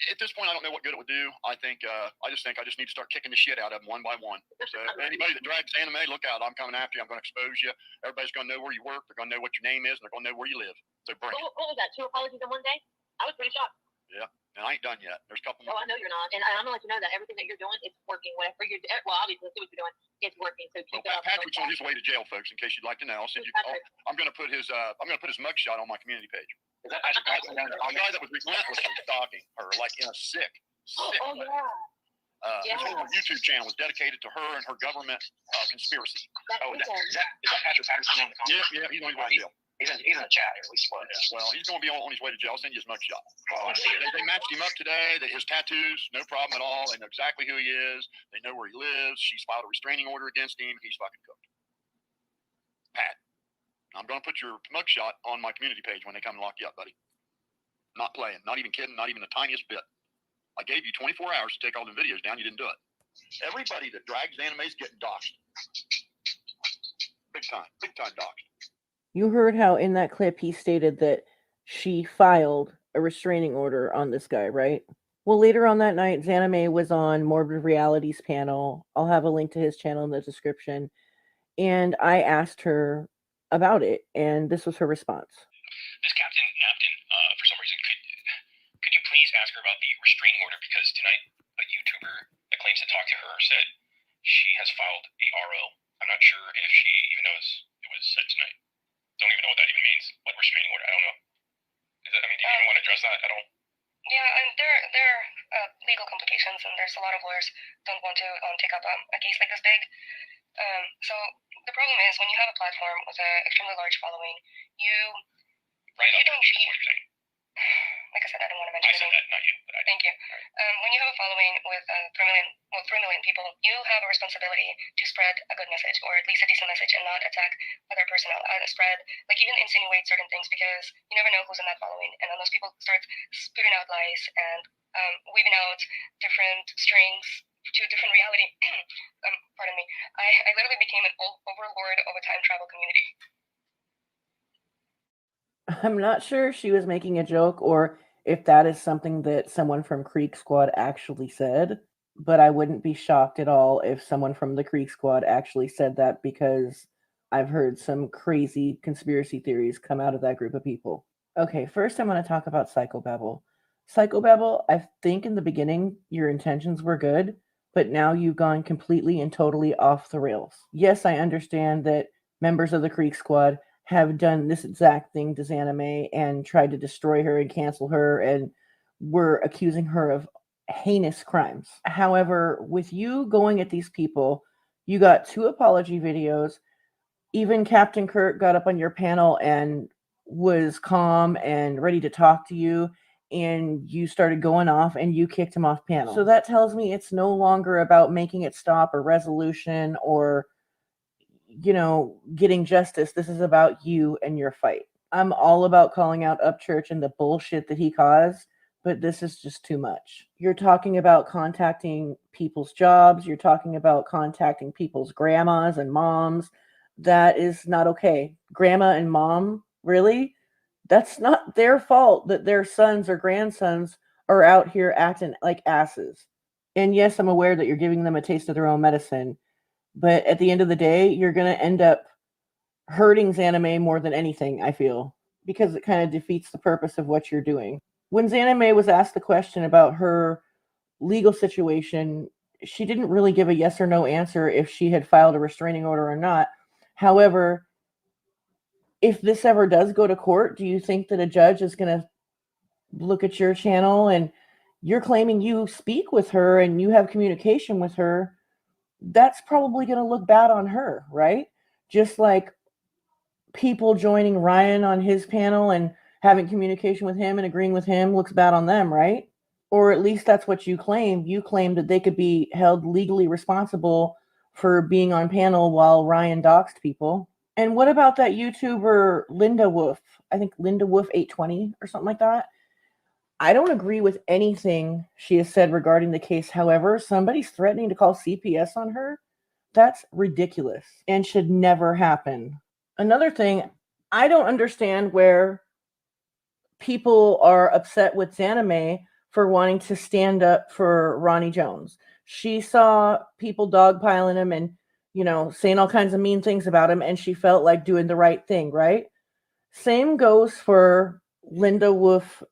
At this point, I don't know what good it would do. I think I just need to start kicking the shit out of them one by one. So anybody that drags anime, look out! I'm coming after you. I'm going to expose you. Everybody's going to know where you work. They're going to know what your name is, and they're going to know where you live. So bring it. What was that? 2 apologies in one day? I was pretty shocked. Yeah, and I ain't done yet. There's a couple more. Oh, I know you're not, and I'm gonna let you know that everything that you're doing is working. Whatever you're, well, obviously, see what you're doing is working. So keep it up. Patrick's on his way to jail, folks. In case you'd like to know, I'll send you. I'm going to put his mugshot on my community page. Is that Patrick? A guy that was relentlessly stalking her, like in a sick Oh way. Yeah. His whole YouTube channel was dedicated to her and her government conspiracy. Is that Patrick Patterson? Yeah, he's on his way to jail. He's in the chat here. At least one. Well, he's going to be on his way to jail. I'll send you his mugshot. They matched him up today. His tattoos, no problem at all. They know exactly who he is. They know where he lives. She's filed a restraining order against him. He's fucking cooked. Pat, I'm going to put your mugshot on my community page when they come and lock you up, buddy. Not playing. Not even kidding. Not even the tiniest bit. I gave you 24 hours to take all the videos down. You didn't do it. Everybody that drags anime is getting doxed. Big time doxed. You heard how in that clip he stated that she filed a restraining order on this guy, right? Well, later on that night, Zanime was on Morbid Reality's panel. I'll have a link to his channel in the description. And I asked her about it, and this was her response. Miss Captain Napton, for some reason, could you please ask her about the restraining order? Because tonight, a YouTuber that claims to talk to her said she has filed a RO. I'm not sure if she even knows it was said tonight. Don't even know what that even means. What restraining order? I don't know. Do you even want to address that at all? Yeah, and there are legal complications, and there's a lot of lawyers don't want to take up a case like this big. So the problem is when you have a platform with an extremely large following, you don't cheat. Like I said, I don't want to mention it. I said that, not you. But Thank you. When you have a following with 3 million people, you have a responsibility to spread a good message, or at least a decent message, and not attack other personnel. Spread, like even insinuate certain things, because you never know who's in that following. And then those people start spitting out lies and weaving out different strings to a different reality. Pardon me. I literally became an overlord of a time travel community. I'm not sure if she was making a joke or if that is something that someone from Creek Squad actually said, but I wouldn't be shocked at all if someone from the Creek Squad actually said that, because I've heard some crazy conspiracy theories come out of that group of people. Okay, first I'm going to talk about Psychobabble. Psychobabble, I think in the beginning your intentions were good, but now you've gone completely and totally off the rails. Yes, I understand that members of the Creek Squad have done this exact thing to Zanime and tried to destroy her and cancel her, and were accusing her of heinous crimes. However, with you going at these people, you got 2 apology videos. Even Captain Kirk got up on your panel and was calm and ready to talk to you, and you started going off and you kicked him off panel. So that tells me it's no longer about making it stop or resolution or, you know, getting justice. This is about you and your fight. I'm all about calling out Upchurch and the bullshit that he caused, but this is just too much. You're talking about contacting people's jobs. You're talking about contacting people's grandmas and moms. That is not okay. Grandma and mom, really? That's not their fault that their sons or grandsons are out here acting like asses. And yes, I'm aware that you're giving them a taste of their own medicine, but at the end of the day, you're going to end up hurting Zanime more than anything, I feel, because it kind of defeats the purpose of what you're doing. When Zanime was asked the question about her legal situation, she didn't really give a yes or no answer if she had filed a restraining order or not. However, if this ever does go to court, do you think that a judge is going to look at your channel and you're claiming you speak with her and you have communication with her? That's probably going to look bad on her, right? Just like people joining Ryan on his panel and having communication with him and agreeing with him looks bad on them, right? Or at least that's what you claim. You claim that they could be held legally responsible for being on panel while Ryan doxed people. And what about that YouTuber Linda Wolf? I think Linda Wolf 820 or something like that. I don't agree with anything she has said regarding the case. However, somebody's threatening to call CPS on her. That's ridiculous and should never happen. Another thing, I don't understand where people are upset with Zanime for wanting to stand up for Ronnie Jones. She saw people dogpiling him and, saying all kinds of mean things about him, and she felt like doing the right thing, right? Same goes for Linda Wolf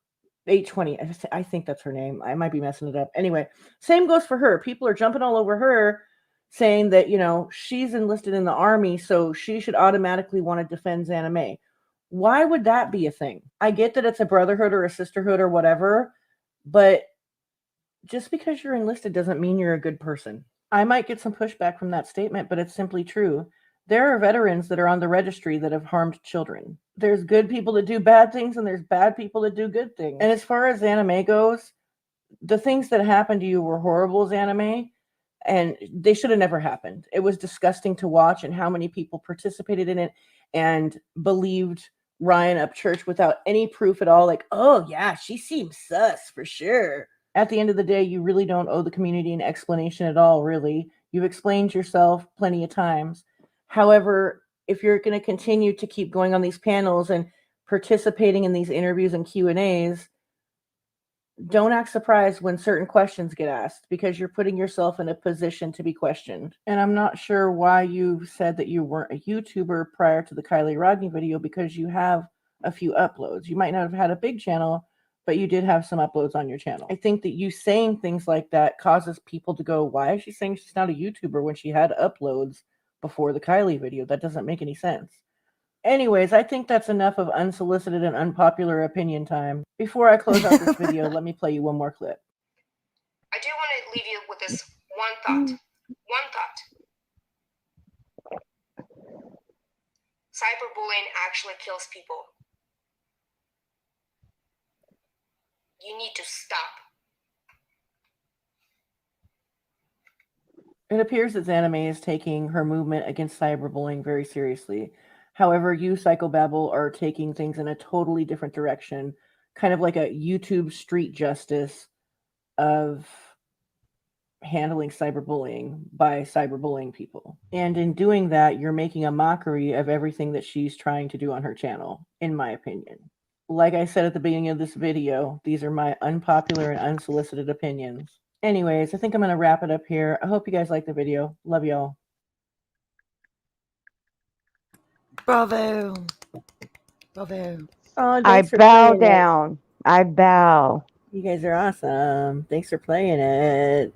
820. I think that's her name. I might be messing it up. Anyway, same goes for her. People are jumping all over her saying that, she's enlisted in the army, so she should automatically want to defend Zanime. Why would that be a thing? I get that it's a brotherhood or a sisterhood or whatever, but just because you're enlisted doesn't mean you're a good person. I might get some pushback from that statement, but it's simply true. There are veterans that are on the registry that have harmed children. There's good people that do bad things, and there's bad people that do good things. And as far as Zanime goes, the things that happened to you were horrible, Zanime, and they should have never happened. It was disgusting to watch, and how many people participated in it and believed Ryan Upchurch without any proof at all. Like, oh yeah, she seems sus for sure. At the end of the day, you really don't owe the community an explanation at all, really. You've explained yourself plenty of times. However, if you're going to continue to keep going on these panels and participating in these interviews and Q&As, don't act surprised when certain questions get asked, because you're putting yourself in a position to be questioned. And I'm not sure why you said that you weren't a YouTuber prior to the Kylie Rodney video, because you have a few uploads. You might not have had a big channel, but you did have some uploads on your channel. I think that you saying things like that causes people to go, why is she saying she's not a YouTuber when she had uploads before the Kylie video? That doesn't make any sense. Anyways, I think that's enough of unsolicited and unpopular opinion time. Before I close out this video, let me play you one more clip. I do want to leave you with this one thought. Cyberbullying actually kills people. You need to stop. It appears that Zanime is taking her movement against cyberbullying very seriously. However, you, Psychobabble, are taking things in a totally different direction, kind of like a YouTube street justice of handling cyberbullying by cyberbullying people. And in doing that, you're making a mockery of everything that she's trying to do on her channel, in my opinion. Like I said at the beginning of this video, these are my unpopular and unsolicited opinions. Anyways, I think I'm going to wrap it up here. I hope you guys liked the video. Love y'all. Bravo. Bravo. Oh, I bow down. I bow. You guys are awesome. Thanks for playing it.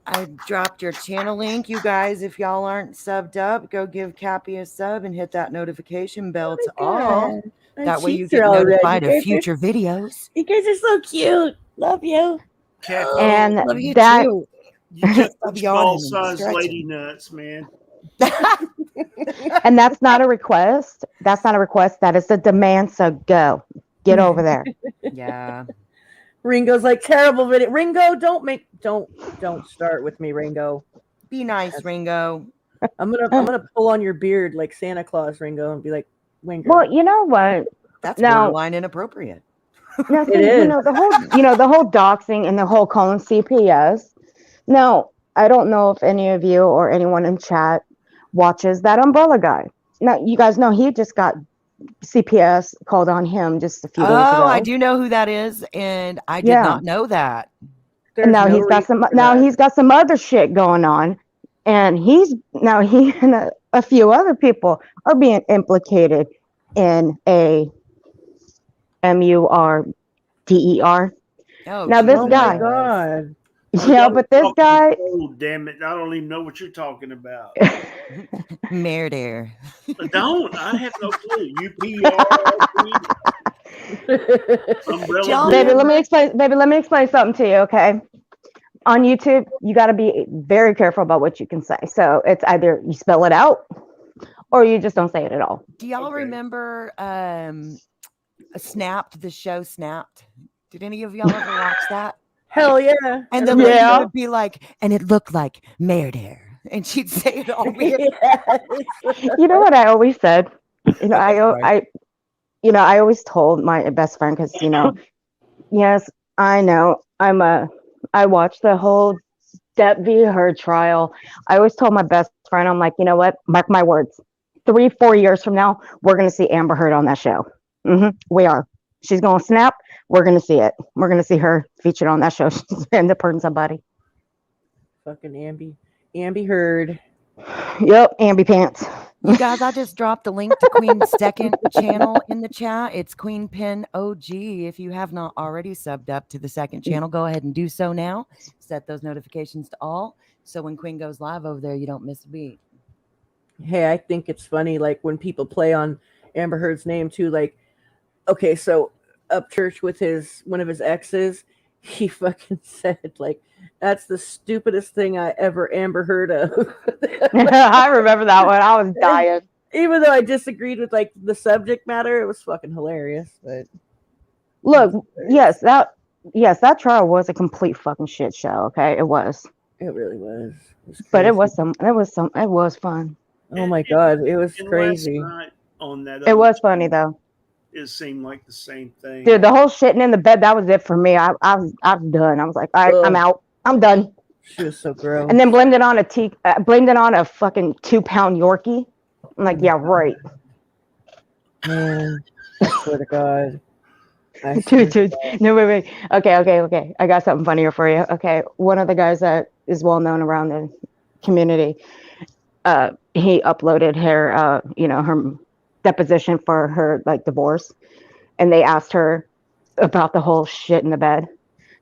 I dropped your channel link. You guys, if y'all aren't subbed up, go give Cappy a sub and hit that notification bell to all. That way you get notified of future videos. You guys are so cute. Love you. And love you that too. You just Stop small yawning and size stretching. lady nuts, man. and that's not a request. That's not a request. That is a demand. So go. Get over there. Yeah. Ringo's like, terrible video. Ringo, don't start with me, Ringo. Be nice, Ringo. I'm gonna pull on your beard like Santa Claus, Ringo, and be like, Ringo. Well, you know what? That's Now- borderline inappropriate. Now, see, It is. the whole doxing and the whole calling CPS. Now, I don't know if any of you or anyone in chat watches that Umbrella guy. Now, you guys know he just got CPS called on him just a few days ago. Oh, I do know who that is, and I did not know that. And now he's got some other shit going on, and he and a few other people are being implicated in a MURDER. Oh, now this guy. God. Yeah, but this guy. Oh, damn it. I don't even know what you're talking about. Murder. Don't. I have no clue. Umbrella. Baby, let me explain something to you, okay? On YouTube, you got to be very careful about what you can say. So it's either you spell it out or you just don't say it at all. Do y'all remember Snapped, the show Snapped? Did any of y'all ever watch that? Hell yeah. And the lady would be like, and it looked like murder. And she'd say it all weird. You know what I always said? You know, I always told my best friend, because, you know, yes, I know I watched the whole Depp v. Heard trial. I always told my best friend, I'm like, you know what? Mark my words. 3-4 years from now, we're going to see Amber Heard on that show. We are. She's going to snap. We're going to see it. We're going to see her featured on that show. She's going to end up hurting somebody. Fucking Amby Heard. Yep, Amby Pants. You guys, I just dropped a link to Queen's second channel in the chat. It's Queen Pen OG. If you have not already subbed up to the second channel, go ahead and do so now. Set those notifications to all, so when Queen goes live over there, you don't miss a beat. Hey, I think it's funny, like, when people play on Amber Heard's name too. Like, okay, so Upchurch with one of his exes, he fucking said, like, that's the stupidest thing I ever Amber heard of. I remember that one. I was dying. Even though I disagreed with, like, the subject matter, it was fucking hilarious. But look, yes, that trial was a complete fucking shit show. Okay, it was. It really was. But it was fun. Oh my god, it was crazy. On that, it was funny though. It seemed like the same thing. Dude, the whole shitting in the bed, that was it for me. I was done. I was like, all right, I'm out. I'm done. She was so gross. And then blamed it on a fucking 2-pound Yorkie. I'm like, yeah, right. Man, I swear to God. Dude. No, wait. Okay. I got something funnier for you. Okay, one of the guys that is well known around the community, he uploaded her, her deposition for her, like, divorce, and they asked her about the whole shit in the bed.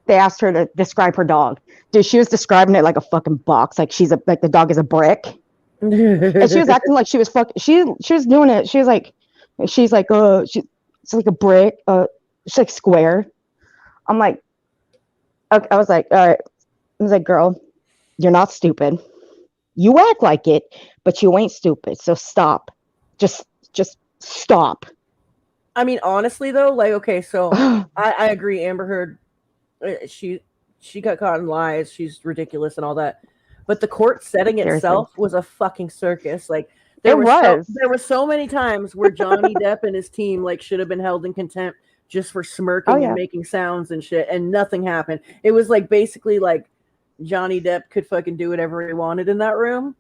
They asked her to describe her dog. Dude, she was describing it like a fucking box, like the dog is a brick. And she was acting like she was she was doing it. She's like, it's like a brick. She's like square. I'm like, okay, I was like, all right. I was like, girl, you're not stupid. You act like it, but you ain't stupid. So stop. Just stop. I mean, honestly though, like, okay, so I agree. Amber Heard, she got caught in lies. She's ridiculous and all that. But the court setting itself was a fucking circus. Like, there were so many times where Johnny Depp and his team, like, should have been held in contempt just for smirking and making sounds and shit, and nothing happened. It was like basically like Johnny Depp could fucking do whatever he wanted in that room.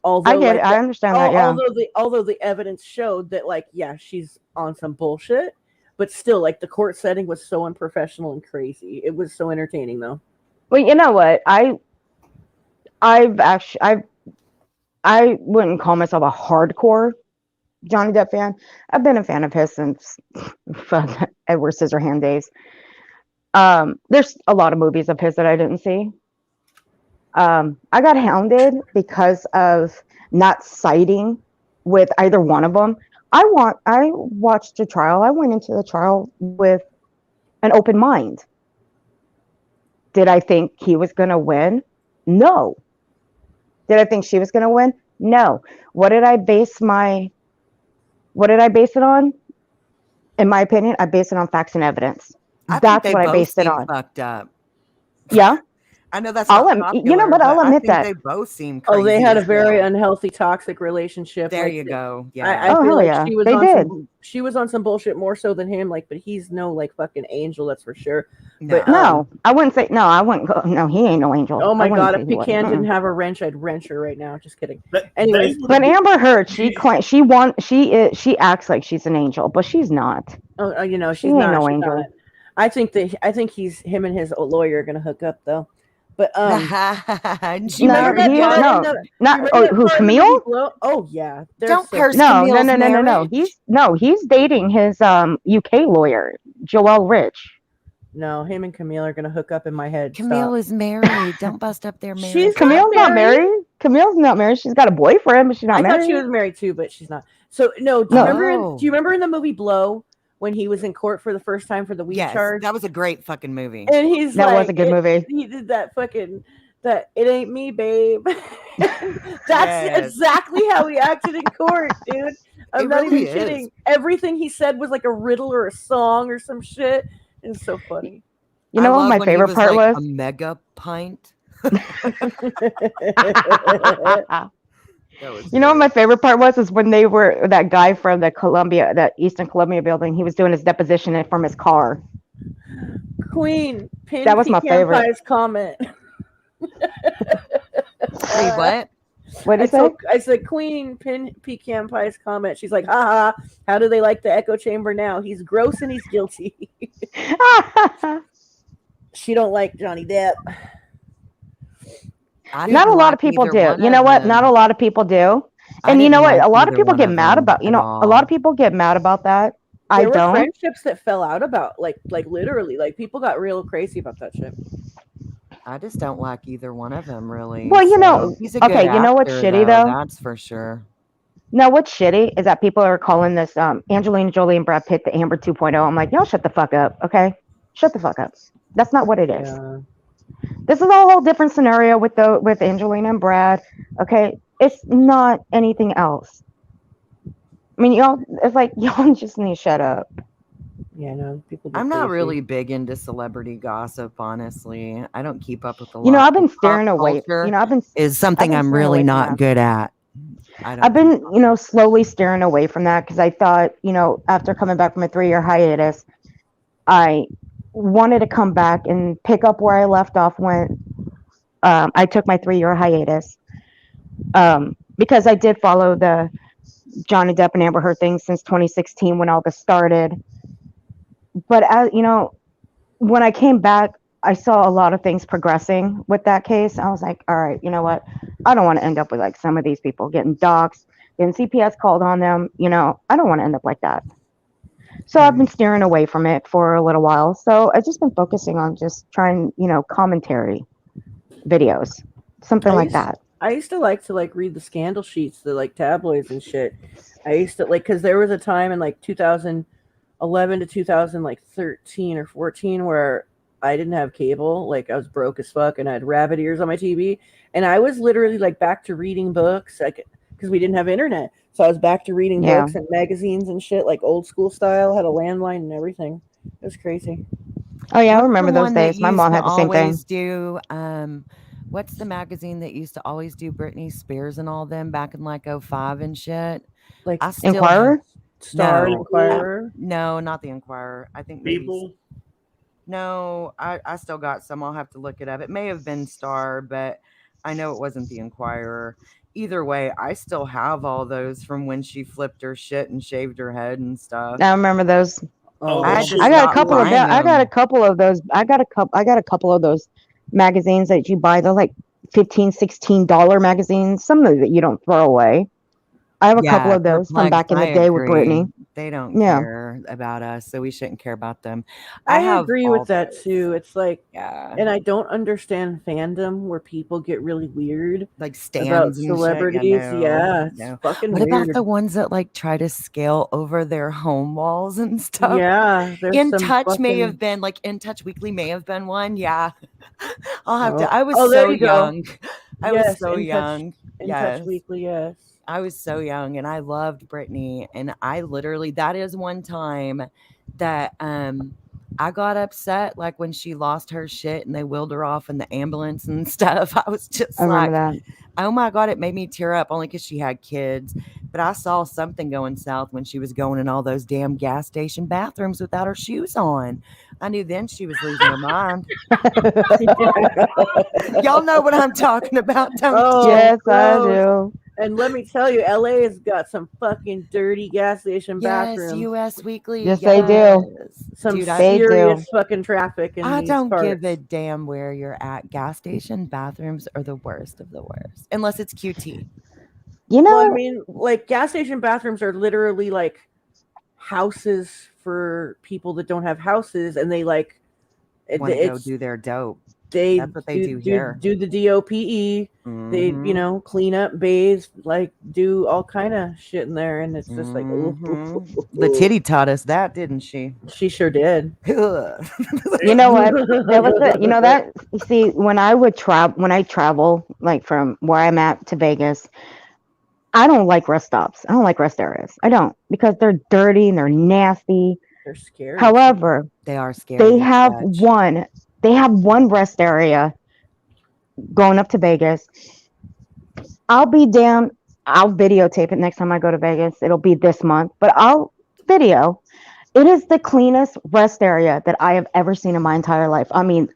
Although, I get it. I understand that. Yeah. Although the evidence showed that, like, yeah, she's on some bullshit, but still, like, the court setting was so unprofessional and crazy. It was so entertaining, though. Well, you know what? I wouldn't call myself a hardcore Johnny Depp fan. I've been a fan of his since Edward Scissorhand days. There's a lot of movies of his that I didn't see. I got hounded because of not siding with either one of them. I watched the trial. I went into the trial with an open mind. Did I think he was going to win? No. Did I think she was going to win? No. What did I base it on? In my opinion, I based it on facts and evidence. That's what I based it on. Fucked up. Yeah. I know that's I'll admit that. They both seem crazy. Oh, they had a very unhealthy, toxic relationship. There like, you go. Yeah. I feel like she was on some bullshit more so than him. Like, but he's no, like, fucking angel, that's for sure. No. But no, I wouldn't say no. I wouldn't go. No, he ain't no angel. Oh my god, if Pecan didn't have a wrench, I'd wrench her right now. Just kidding. Anyways, but Amber Heard, she acts like she's an angel, but she's not. Oh, you know, she ain't no she's angel. Not. I think him and his lawyer are gonna hook up though. But who, Camille? Oh yeah. Don't curse Camille's No. He's dating his UK lawyer, Joel Rich. No, him and Camille are gonna hook up in my head. Camille is married. Don't bust up their marriage. Camille's not married. Camille's not married. She's got a boyfriend, but she's not married. I thought she was married too, but she's not. So no, do you remember in the movie Blow when he was in court for the first time for the weed charge? That was a great fucking movie. And he's was a good movie. He did that fucking that it ain't me, babe. That's exactly how he acted in court, dude. I'm not really even kidding. Everything he said was like a riddle or a song or some shit. It's so funny. You know what my favorite part was? A mega pint. You know what my favorite part was is when they were that guy from that Eastern Columbia building. He was doing his deposition from his car. Queen, pin that was my favorite. Pie's comment. Wait, what? What did you say? I said, Queen, pin Pecan Pie's comment. She's like, haha, how do they like the echo chamber now? He's gross and he's guilty. She don't like Johnny Depp. Not a lot of people do. You know what? Not a lot of people do. And you know what? A lot of people get mad about, a lot of people get mad about that. There were friendships that fell out about, like literally, like people got real crazy about that shit. I just don't like either one of them, really. Well, you know, he's a good okay, you know what's actor, shitty though? That's for sure. No, what's shitty is that people are calling this Angelina Jolie and Brad Pitt the Amber 2.0. I'm like, y'all shut the fuck up, okay? Shut the fuck up. That's not what it is. Yeah. This is a whole different scenario with Angelina and Brad. Okay, it's not anything else. I mean, y'all, it's like y'all just need to shut up. Yeah, no, people. I'm not really big into celebrity gossip, honestly. I don't keep up with a lot. You know, I've been Pop staring away. culture You know, I've been something I'm really not good at. I've been, slowly staring away from that because I thought, after coming back from a 3-year hiatus, I wanted to come back and pick up where I left off when I took my 3-year hiatus. Because I did follow the Johnny Depp and Amber Heard thing since 2016 when all this started. But as when I came back, I saw a lot of things progressing with that case. I was like, all right, you know what? I don't want to end up with like some of these people getting doxxed, getting CPS called on them. I don't want to end up like that. So I've been steering away from it for a little while. So I've just been focusing on just trying, commentary videos, something like that. I used to like to read the scandal sheets, the tabloids and shit. I used to because there was a time in 2011 to 2013 or 14 where I didn't have cable. I was broke as fuck and I had rabbit ears on my TV. And I was literally back to reading books because we didn't have internet. So I was back to reading books and magazines and shit, old school style, had a landline and everything. It was crazy. Oh yeah, I remember those days. My mom had the same thing. Do what's the magazine that used to always do Britney Spears and all them back in 05 and shit? Inquirer? Star Inquirer? No, not the Inquirer. I think maybe People. No, I still got some. I'll have to look it up. It may have been Star, but I know it wasn't the Inquirer. Either way, I still have all those from when she flipped her shit and shaved her head and stuff. I remember those. I got a couple of them. I got a couple of those. I got a couple of those magazines that you buy. They're like $15, $16 magazines. Some of that you don't throw away. I have a couple of those from back in the day with Brittany. They don't care about us, so we shouldn't care about them. I agree with that too. It's and I don't understand fandom where people get really weird, stands about and celebrities. Shit. It's fucking what weird. about the ones that try to scale over their home walls and stuff? Yeah, In Touch may have been In Touch Weekly may have been one. Yeah, I'll have to. I was so young. I was so young. In Touch Weekly, yes. I was so young and I loved Brittany, and I literally, that is one time that I got upset when she lost her shit and they wheeled her off in the ambulance and stuff. I was just that. Oh my God, it made me tear up only because she had kids. But I saw something going south when she was going in all those damn gas station bathrooms without her shoes on. I knew then she was losing her mind. Y'all know what I'm talking about, don't you? Yes, I do. And let me tell you, LA has got some fucking dirty gas station bathrooms. US Weekly. Yes, they do. Some Dude, serious fucking traffic in I these don't parts. give a damn where you're at. Gas station bathrooms are the worst of the worst, unless it's QT. Well, I mean, gas station bathrooms are literally houses for people that don't have houses, and they want to go do their dope. They That's what they do do here. do the DOPE. They, you know, clean up, bathe, like do all kind of shit in there, and it's just like, ooh. The titty taught us that, didn't she? She sure did. You know what? That was it. You know that. You see, when I travel like from where I'm at to Vegas, I don't like rest stops. I don't like rest areas. I don't, because they're dirty and they're nasty. They're scary. However, they are scary. They have one rest area going up to Vegas. I'll be damned. I'll videotape it next time I go to Vegas. It'll be this month, but I'll video. It is the cleanest rest area that I have ever seen in my entire life. I mean,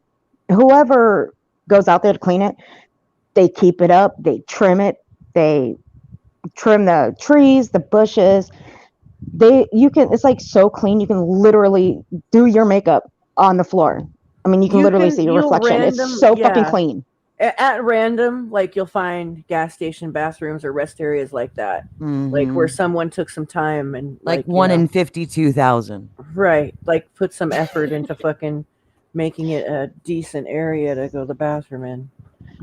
whoever goes out there to clean it, they keep it up, they trim it, they trim the trees, the bushes. It's like so clean. You can literally do your makeup on the floor. I mean, you can literally see your reflection. It's so fucking clean. At random, like you'll find gas station bathrooms or rest areas like that, like where someone took some time and like 1 in 52,000. Right, like put some effort into fucking making it a decent area to go to the bathroom in.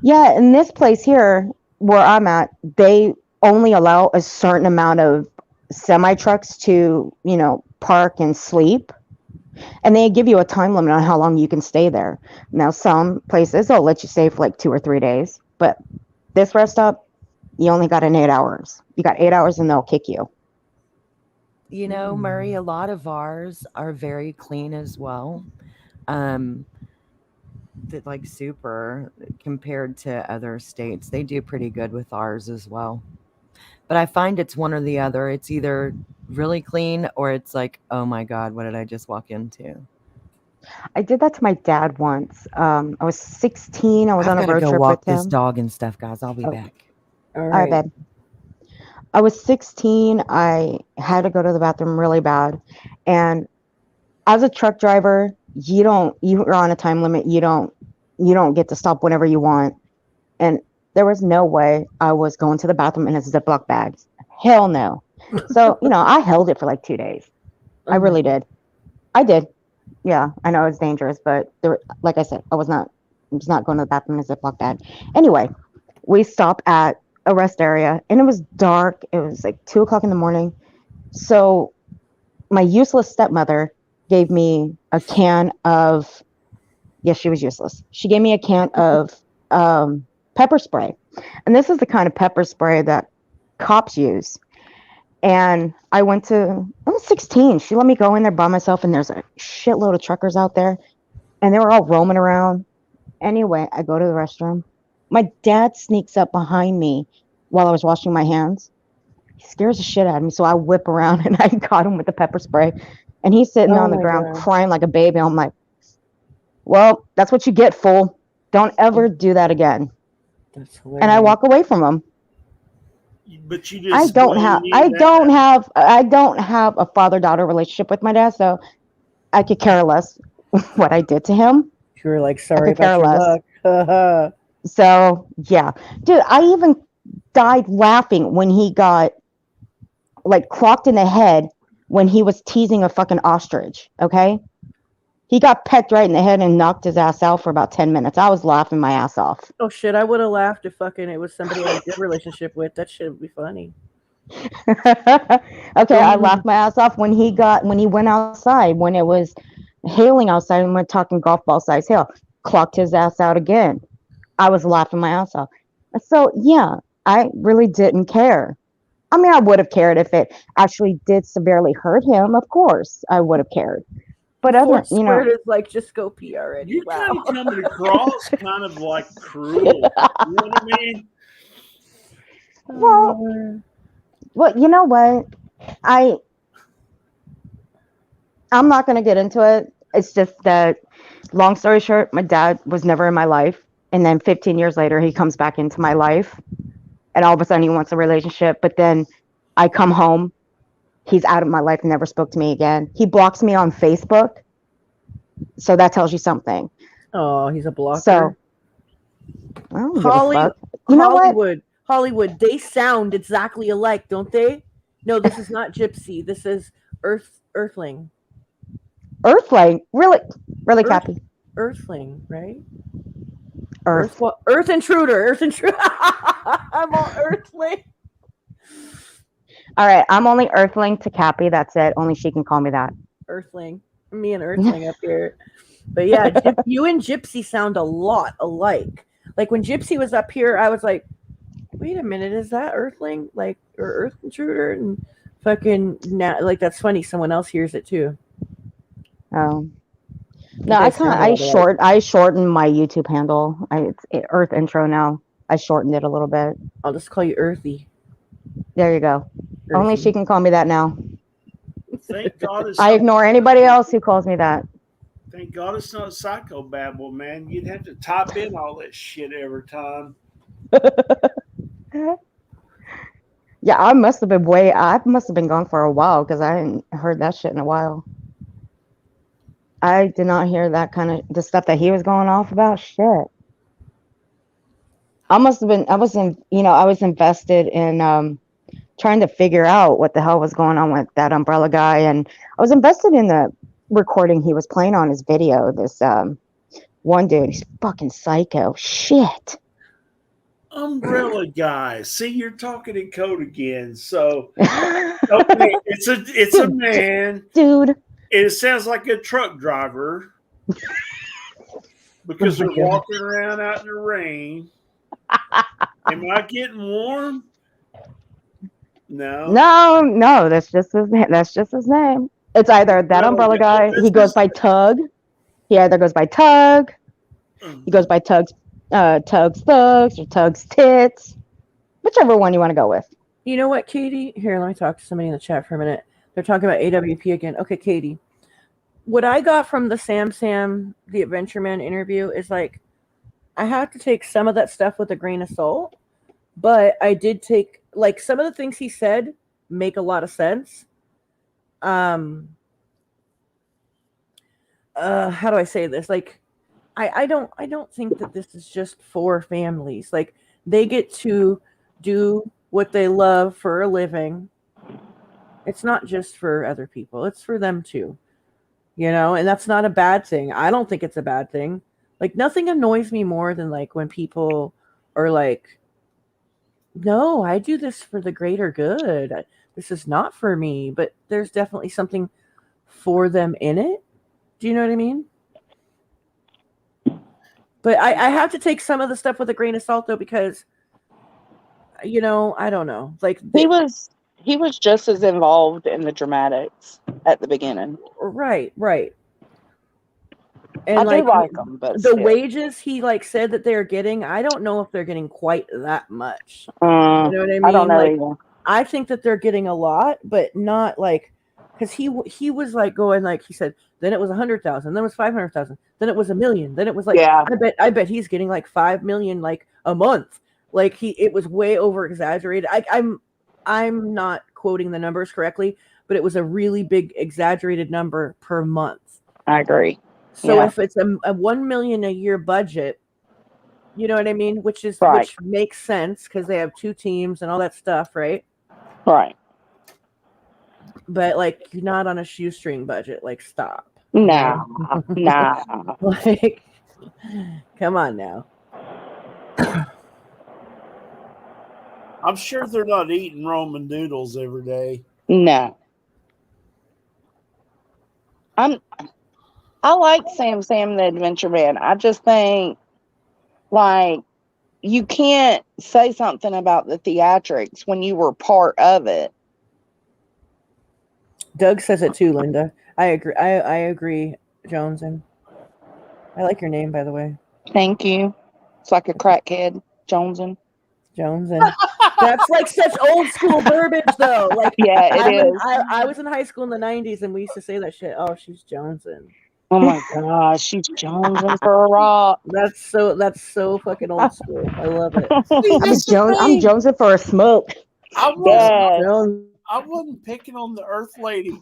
Yeah, in this place here where I'm at, they only allow a certain amount of semi trucks to, you know, park and sleep. And they give you a time limit on how long you can stay there. Now, some places they'll let you stay for like 2 or 3 days, but this rest stop, you only got 8 hours. You got 8 hours and they'll kick you. You know, Murray, a lot of ours are very clean as well. Like super compared to other states. They do pretty good with ours as well. But I find it's one or the other. It's either really clean or it's like, oh my God, what did I just walk into? I did that to my dad once. I was 16. I was on a road trip walk with him. this dog and stuff, guys. I'll be back. All right, babe. I was 16. I had to go to the bathroom really bad. And as a truck driver, you're on a time limit. You don't get to stop whenever you want. And there was no way I was going to the bathroom in a Ziploc bag. Hell no. So, you know, I held it for like 2 days. I really did. I did. Yeah, I know it's dangerous, but like I said, I was not going to the bathroom in a Ziploc bag. Anyway, we stopped at a rest area and it was dark. It was like 2 o'clock in the morning. So my useless stepmother gave me a can of, yes, she was useless. She gave me a can of pepper spray. And this is the kind of pepper spray that cops use. And I was 16. She let me go in there by myself, and there's a shitload of truckers out there, and they were all roaming around. Anyway, I go to the restroom. My dad sneaks up behind me while I was washing my hands. He scares the shit out of me, so I whip around, and I got him with the pepper spray. And he's sitting on the ground crying like a baby. I'm like, well, that's what you get, fool. Don't ever do that again. That's hilarious. And I walk away from him. But you just I don't have a father-daughter relationship with my dad, so I could care less what I did to him. You were like, sorry about your luck. So yeah, dude, I even died laughing when he got like clocked in the head when he was teasing a fucking ostrich. Okay, he got pecked right in the head and knocked his ass out for about 10 minutes. I was laughing my ass off. Oh shit, I would have laughed if fucking it was somebody I had a good relationship with. That shit would be funny. Okay, I laughed my ass off when he went outside, when it was hailing outside and we're talking golf ball size hail. Clocked his ass out again. I was laughing my ass off. So yeah, I really didn't care. I mean, I would have cared if it actually did severely hurt him. Of course, I would have cared. But Fort Square is like, just go pee already. You wow. kind of coming across kind of like cruel. You know what I mean? Well, you know what? I'm not going to get into it. It's just that, long story short, my dad was never in my life. And then 15 years later, he comes back into my life. And all of a sudden, he wants a relationship. But then I come home. He's out of my life and never spoke to me again. He blocks me on Facebook. So that tells you something. Oh, he's a blocker. So, I don't give a fuck. You know what? Hollywood, they sound exactly alike, don't they? No, this is not Gypsy. This is Earthling. Earthling? Really, Cappy? Earthling, right? Earth. Earth intruder. Earth intruder. I'm all Earthling. All right, I'm only Earthling to Cappy. That's it. Only she can call me that. Earthling. Me and Earthling up here. But yeah, you and Gypsy sound a lot alike. Like when Gypsy was up here, I was like, wait a minute, is that Earthling? Like, or Earth intruder? And fucking, like, that's funny. Someone else hears it too. Oh. No, I shortened my YouTube handle. It's Earth Intro now. I shortened it a little bit. I'll just call you Earthy. There you go. Earthy. Only she can call me that now. Thank God it's I ignore anybody else who calls me that. Thank God it's not psychobabble, man. You'd have to type in all that shit every time. Yeah, I must have been gone for a while because I hadn't heard that shit in a while. I did not hear that kind of the stuff that he was going off about. Shit. I was invested in trying to figure out what the hell was going on with that umbrella guy, and I was invested in the recording he was playing on his video. This one dude, he's fucking psycho. Shit. Umbrella guy. See, you're talking in code again. So okay, it's a man. Dude. It sounds like a truck driver because they're walking around out in the rain. Am I getting warm? No. No, that's just his name. It's either that umbrella guy, he goes by Tug. He either goes by Tug, he goes by Tug's Thugs or Tug's Tits. Whichever one you want to go with. You know what, Katie? Here, let me talk to somebody in the chat for a minute. They're talking about AWP again. Okay, Katie. What I got from the Sam the Adventure Man interview is like, I have to take some of that stuff with a grain of salt, but I did take, like, some of the things he said make a lot of sense. How do I say this? Like, I don't think that this is just for families. Like, they get to do what they love for a living. It's not just for other people. It's for them too. You know, and that's not a bad thing. I don't think it's a bad thing. Like, nothing annoys me more than like when people are like, no, I do this for the greater good. This is not for me, but there's definitely something for them in it. Do you know what I mean? But I have to take some of the stuff with a grain of salt though, because, you know, I don't know. Like, he was just as involved in the dramatics at the beginning. Right. And I do like them, but the wages he like said that they're getting, I don't know if they're getting quite that much. You know what I mean? I don't know like, either. I think that they're getting a lot, but not like, because he was like going, like he said, then it was 100,000, then it was 500,000, then it was $1 million, then it was like, yeah. I bet he's getting like 5 million like a month. Like it was way over exaggerated. I'm not quoting the numbers correctly, but it was a really big exaggerated number per month. I agree. So if it's a 1 million a year budget, you know what I mean? Which makes sense because they have 2 teams and all that stuff, right? Right. But like, you're not on a shoestring budget. Like, stop. Nah. Like, come on now. I'm sure they're not eating ramen noodles every day. No. I like Sam the Adventure Man. I just think, like, you can't say something about the theatrics when you were part of it. Doug says it too, Linda. I agree. I agree, Joneson. I like your name, by the way. Thank you. It's like a crackhead, Joneson. That's like such old school verbiage, though. Like, yeah, it is. I was in high school in the 90s, and we used to say that shit. Oh, she's Joneson. Oh my gosh, she's Joneson for a rock. That's so fucking old school. I love it. I'm Joneson for a smoke. I wasn't picking on the Earth Lady.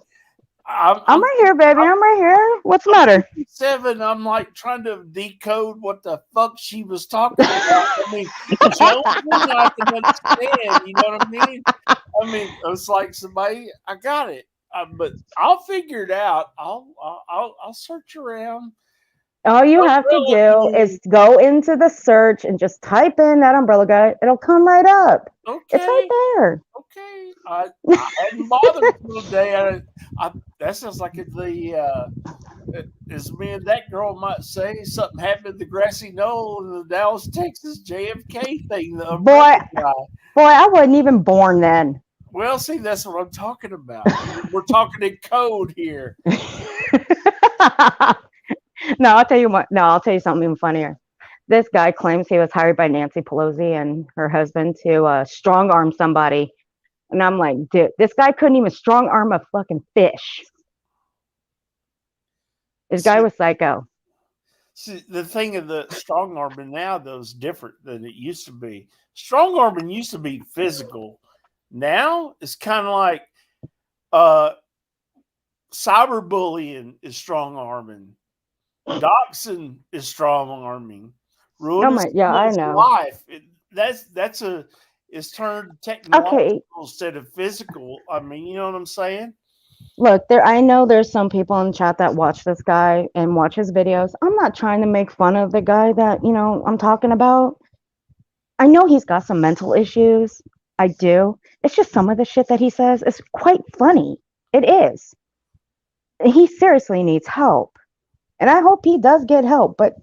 I'm right here, baby. I'm right here. What's the matter? 7. I'm like trying to decode what the fuck she was talking about. I mean, I can understand. You know what I mean? I mean, it's like somebody. I got it, but I'll figure it out. I'll search around. All you have to do is go into the search and just type in that umbrella guy. It'll come right up. It's right there. Okay. I hadn't bothered today. That sounds like as me and that girl might say, something happened at the grassy knoll in the Dallas, Texas JFK thing. The Boy, guy. I wasn't even born then. Well, see, that's what I'm talking about. We're talking in code here. No, I'll tell you what. No, I'll tell you something even funnier. This guy claims he was hired by Nancy Pelosi and her husband to strong arm somebody. And I'm like, dude, this guy couldn't even strong arm a fucking fish. This guy was psycho. See, the thing of the strong arming now, though, is different than it used to be. Strong arming used to be physical. Now it's kind of like cyberbullying is strong arming. Doxing is strong arming. Ruining I know. life. It's turned technological instead of physical. I mean, you know what I'm saying? Look, I know there's some people in the chat that watch this guy and watch his videos. I'm not trying to make fun of the guy that, I'm talking about. I know he's got some mental issues. I do. It's just some of the shit that he says is quite funny. It is. He seriously needs help. And I hope he does get help. But,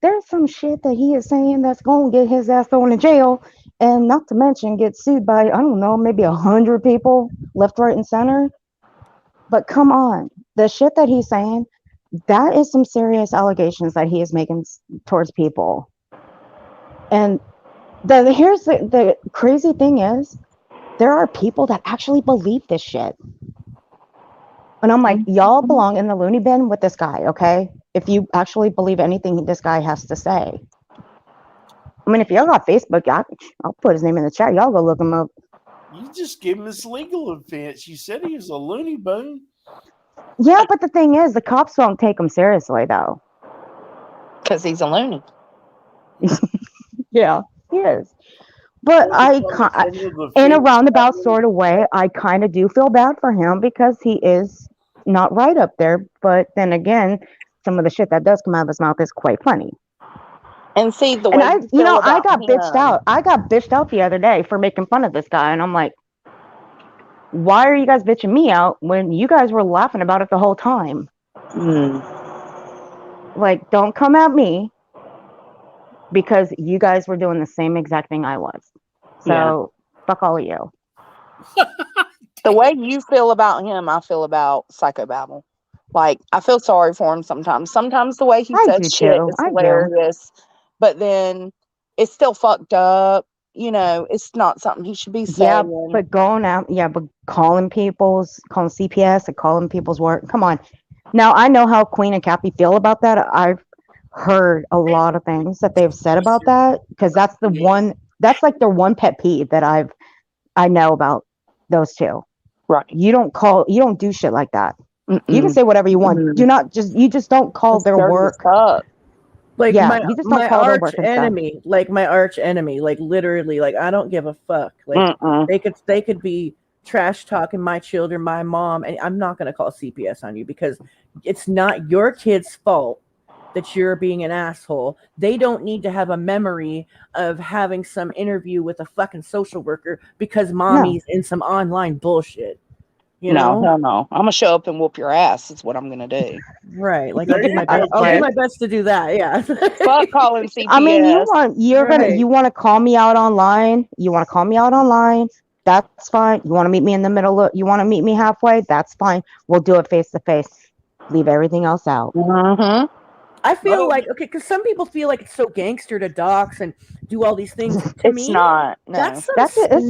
there's some shit that he is saying that's going to get his ass thrown in jail. And not to mention get sued by, I don't know, maybe 100 people left, right, and center. But come on. The shit that he's saying, that is some serious allegations that he is making towards people. And here's the crazy thing is, there are people that actually believe this shit. And I'm like, y'all belong in the loony bin with this guy, okay? If you actually believe anything this guy has to say. I mean, if y'all got Facebook, I'll put his name in the chat. Y'all go look him up. You just give him this legal offense. You said he was a loony bin. Yeah, but the thing is, the cops won't take him seriously, though. Because he's a loony. Yeah, he is. But in a roundabout sort of way, I kind of do feel bad for him because he is not right up there. But then again, some of the shit that does come out of his mouth is quite funny. And see the way I got bitched out. I got bitched out the other day for making fun of this guy, and I'm like, why are you guys bitching me out when you guys were laughing about it the whole time? Like, don't come at me because you guys were doing the same exact thing I was. So fuck all of you. The way you feel about him, I feel about Psychobabble. Like, I feel sorry for him sometimes. Sometimes the way he says shit is hilarious, but then it's still fucked up. It's not something he should be saying. Yeah, but going out, but calling CPS and calling people's work. Come on. Now, I know how Queen and Cappy feel about that. I've heard a lot of things that they've said about that because that's like their one pet peeve that I know about those two. Right. You don't do shit like that. You can say whatever you want. You just don't call their work. Like you just don't call their work and enemy, stuff. like my arch enemy, like literally, like I don't give a fuck. Like they could be trash talking my children, my mom, and I'm not gonna call CPS on you because it's not your kid's fault that you're being an asshole. They don't need to have a memory of having some interview with a fucking social worker because mommy's in some online bullshit. No. I'm gonna show up and whoop your ass. Is what I'm gonna do. Right. Like I'll do my best. I'll do my best to do that. Yeah. Fuck calling CPS. I mean, you want to call me out online. You want to call me out online. That's fine. You want to meet me in the middle. You want to meet me halfway. That's fine. We'll do it face to face. Leave everything else out. I feel like because some people feel like it's so gangster to dox and do all these things. It's not. No. It's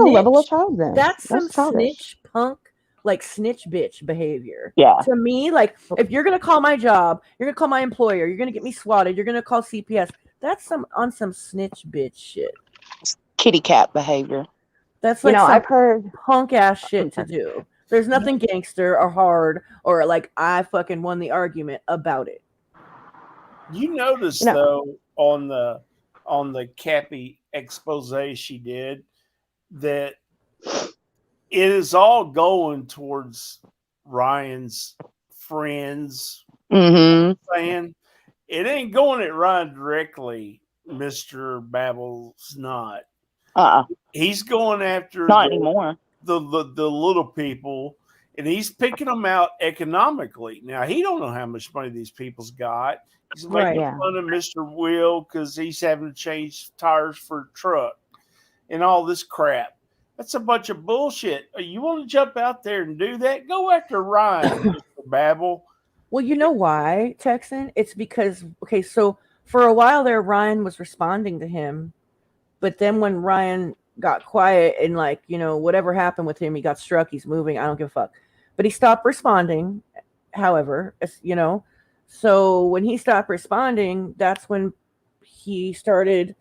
a level of childishness. That's some snitch punk, like snitch bitch behavior. Yeah. To me, like if you're gonna call my job, you're gonna call my employer, you're gonna get me swatted, you're gonna call CPS. That's some snitch bitch shit. Kitty cat behavior. That's like I've heard punk ass shit to do. There's nothing gangster or hard or like I fucking won the argument about it. You notice though on the Cappy expose she did that it is all going towards Ryan's friends saying it ain't going at Ryan directly, Mr. Babble's not. He's going after Not anymore. The little people, and he's picking them out economically. Now he don't know how much money these people's got. He's making fun of Mr. Will because he's having to change tires for a truck and all this crap. That's a bunch of bullshit. You want to jump out there and do that? Go after Ryan, Mr. Babble. Well, you know why, Texan? It's because, okay, so for a while there, Ryan was responding to him. But then when Ryan got quiet and, like, you know, whatever happened with him, he got struck, he's moving, I don't give a fuck. But he stopped responding, however, you know. So when he stopped responding, that's when he started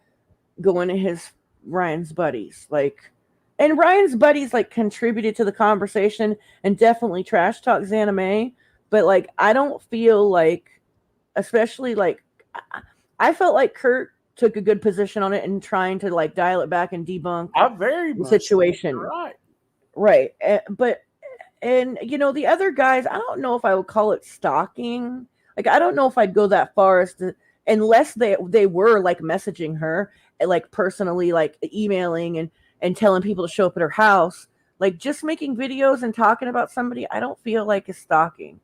going to Ryan's buddies. Like, and Ryan's buddies, like, contributed to the conversation and definitely trash talk Xana May. But, like, I don't feel like, especially, like, I felt like Kurt took a good position on it and trying to, like, dial it back and debunk the situation. Right. But, you know, the other guys, I don't know if I would call it stalking. Like, I don't know if I'd go that far as to, unless they were, like, messaging her, like, personally, like, emailing and telling people to show up at her house. Like, just making videos and talking about somebody, I don't feel like is stalking.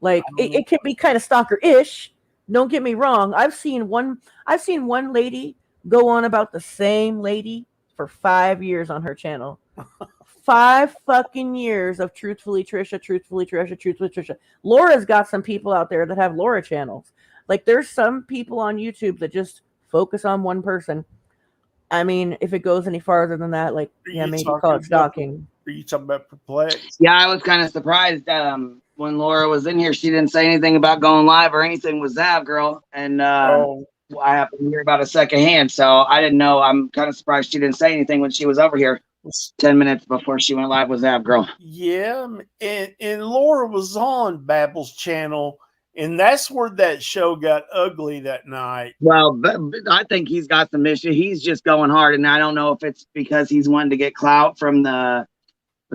Like, it can be kind of stalker-ish. Don't get me wrong. I've seen one lady go on about the same lady for 5 years on her channel. 5 fucking years of truthfully Trisha. Laura's got some people out there that have Laura channels. Like, there's some people on YouTube that just focus on one person. I mean, if it goes any farther than that, like, yeah, maybe call it stalking. Are you talking about perplexed? Yeah, I was kind of surprised when Laura was in here. She didn't say anything about going live or anything with Zav Girl, and I happened to hear about it secondhand, so I didn't know. I'm kind of surprised she didn't say anything when she was over here 10 minutes before she went live with Zav Girl. Yeah, and Laura was on Babble's channel, and that's where that show got ugly that night. Well, but I think he's got some issue. He's just going hard, and I don't know if it's because he's wanting to get clout from the,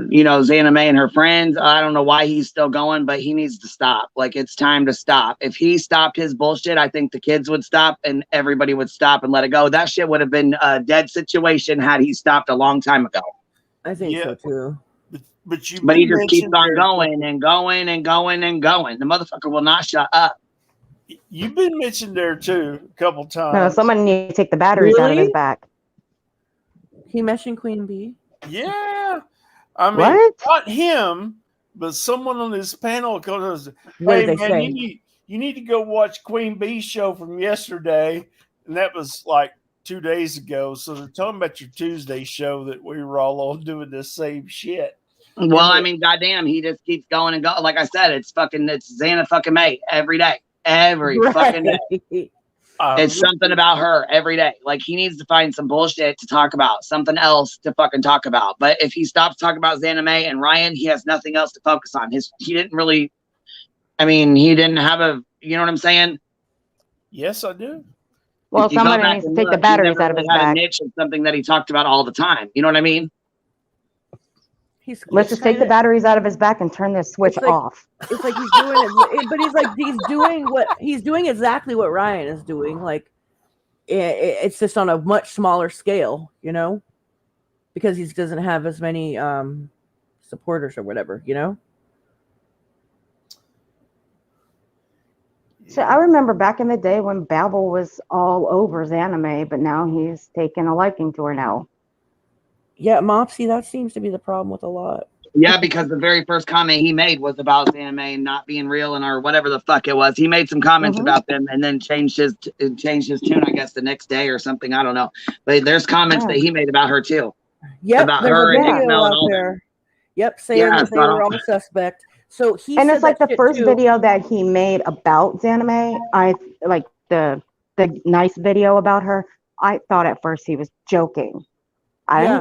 you know, Xana May and her friends. I don't know why he's still going, but he needs to stop. Like, it's time to stop. If he stopped his bullshit, I think the kids would stop and everybody would stop and let it go. That shit would have been a dead situation had he stopped a long time ago. I think so too. But he just keeps on going and going and going and going. The motherfucker will not shut up. You've been mentioned there too a couple times. No, someone needs to take the batteries out of his back. He mentioned Queen Bee. Yeah. I mean, not him, but someone on his panel goes, "Hey man, you need to go watch Queen Bee's show from yesterday," and that was like 2 days ago. So they're talking about your Tuesday show that we were all on doing the same shit. Well, I mean, goddamn, he just keeps going and going. Like I said, it's Xana fucking May every day, fucking day. It's something about her every day. Like, he needs to find some bullshit to talk about, something else to fucking talk about. But if he stops talking about Xana May and Ryan, he has nothing else to focus on. He didn't really, I mean, he didn't have a, you know what I'm saying? Yes, I do. Well, somebody needs to take the batteries out of his back. A niche of something that he talked about all the time. You know what I mean? Let's just take the batteries out of his back and turn this switch off. It's like he's doing it, but he's doing exactly what Ryan is doing. Like, it's just on a much smaller scale, you know, because he doesn't have as many supporters or whatever, you know. So I remember back in the day when Babel was all over Xana May, but now he's taken a liking to her now. Yeah, Mopsy, that seems to be the problem with a lot. Yeah, because the very first comment he made was about Xana May and not being real or whatever the fuck it was. He made some comments about them and then changed his tune, I guess, the next day or something. I don't know. But there's comments that he made about her too. Yep, about her and Ismail and all there. Yep, saying that they were all suspect. So it's like the first video that he made about Xana May. I like the nice video about her. I thought at first he was joking.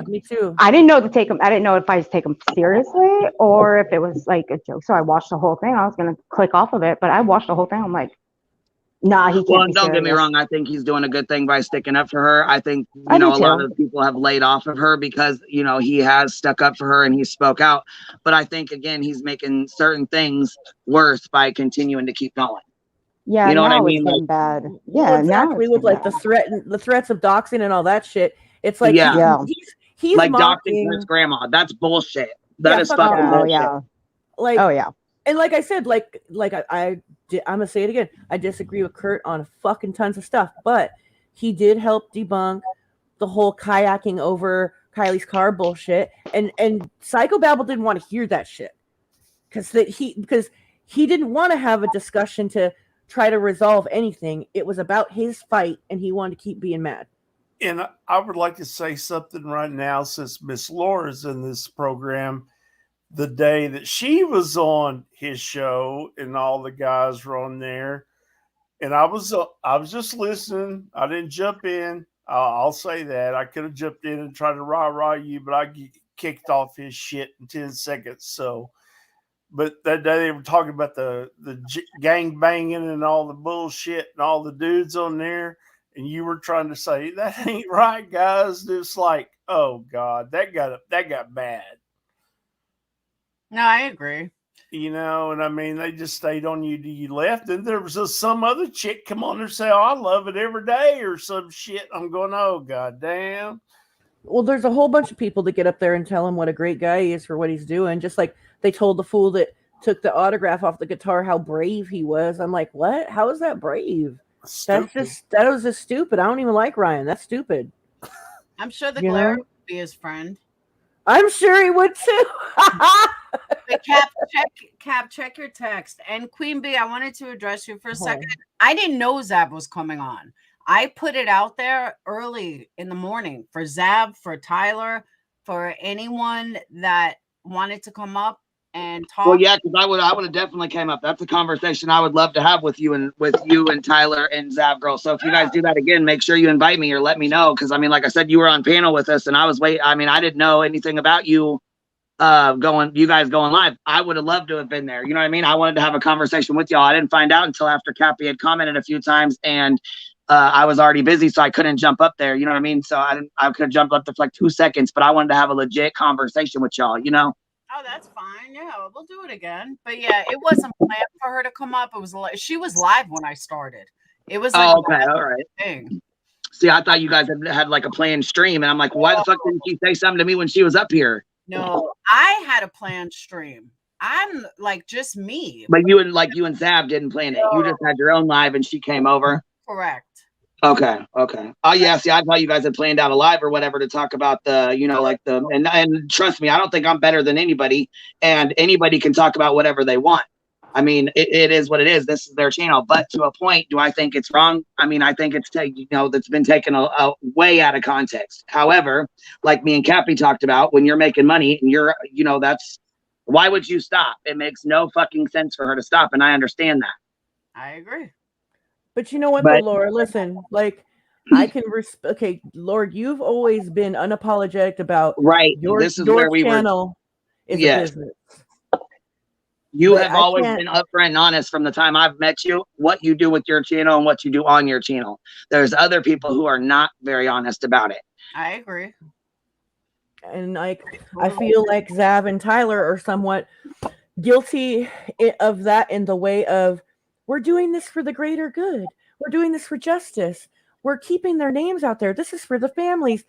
Me too. I didn't know I didn't know if I should take him seriously or if it was like a joke. So I watched the whole thing. I was gonna click off of it, but I watched the whole thing. I'm like, nah, he can't. Well, be don't get me serious. wrong. I think he's doing a good thing by sticking up for her. I think a lot of people have laid off of her because he has stuck up for her and he spoke out. But I think again he's making certain things worse by continuing to keep going. Yeah, You know what I now it's mean? Like, getting bad. Well, Yeah, now exactly it's with getting like bad. the threats of doxing and all that shit. It's like yeah, he's like doxing mocking. his grandma. That's bullshit. That Yeah, is fuck fucking that. Oh bullshit. yeah. Like, Oh yeah. and like I said, I'm gonna say it again. I disagree with Kurt on fucking tons of stuff, but he did help debunk the whole kayaking over Kylie's car bullshit. And Psychobabble didn't want to hear that shit because he didn't want to have a discussion to try to resolve anything. It was about his fight, and he wanted to keep being mad. And I would like to say something right now, since Miss Laura's in this program. The day that she was on his show and all the guys were on there, and I was just listening. I didn't jump in. I'll say that I could have jumped in and tried to rah you, but I get kicked off his shit in 10 seconds. So, but that day they were talking about the gang banging and all the bullshit and all the dudes on there, and you were trying to say that ain't right, guys. It's like, oh God, that got bad. No, I agree. You know, and I mean, they just stayed on you till you left. And there was some other chick come on there and say, oh, I love it every day or some shit. I'm going, oh, God damn. Well, there's a whole bunch of people that get up there and tell him what a great guy he is for what he's doing. Just like they told the fool that took the autograph off the guitar how brave he was. I'm like, what? How is that brave? That was just stupid. I don't even like Ryan. That's stupid. I'm sure the You Glare know? would be his friend. I'm sure he would too. But Cap, check your text. And Queen Bee, I wanted to address you for a second. I didn't know Zav was coming on. I put it out there early in the morning for Zav, for Tyler, for anyone that wanted to come up and talk. Well, yeah, because I would have definitely came up. That's a conversation I would love to have with you and Tyler and Zav Girl. So if you guys do that again, make sure you invite me or let me know. Because I mean, like I said, you were on panel with us, and I was I mean, I didn't know anything about you. You guys going live. I would have loved to have been there. You know what I mean? I wanted to have a conversation with y'all. I didn't find out until after Cappy had commented a few times, and I was already busy, so I couldn't jump up there. You know what I mean? So I could have jumped up there for like 2 seconds, but I wanted to have a legit conversation with y'all. You know? Oh, that's fine. Yeah, we'll do it again. But yeah, it wasn't planned for her to come up. It was she was live when I started. It was like okay, all right. Thing. See, I thought you guys had like a planned stream, and I'm like, why the fuck didn't she say something to me when she was up here? No, I had a planned stream. I'm like just me. But you and Zav didn't plan it. You just had your own live, and she came over. Correct. Okay. Oh yeah. See, I thought you guys had planned out a live or whatever to talk about the, and trust me, I don't think I'm better than anybody, and anybody can talk about whatever they want. I mean, it is what it is. This is their channel. But to a point, do I think it's wrong? I mean, I think it's that's been taken a way out of context. However, like me and Cappy talked about, when you're making money and you're, that's why would you stop? It makes no fucking sense for her to stop, and I understand that. I agree. But you know what, though, Laura? Listen, like I can okay, Lord, you've always been unapologetic about your channel is a business. You have always been upfront and honest from the time I've met you, what you do with your channel and what you do on your channel. There's other people who are not very honest about it. I agree. And like, I feel like Zav and Tyler are somewhat guilty of that in the way of, we're doing this for the greater good. We're doing this for justice. We're keeping their names out there. This is for the families.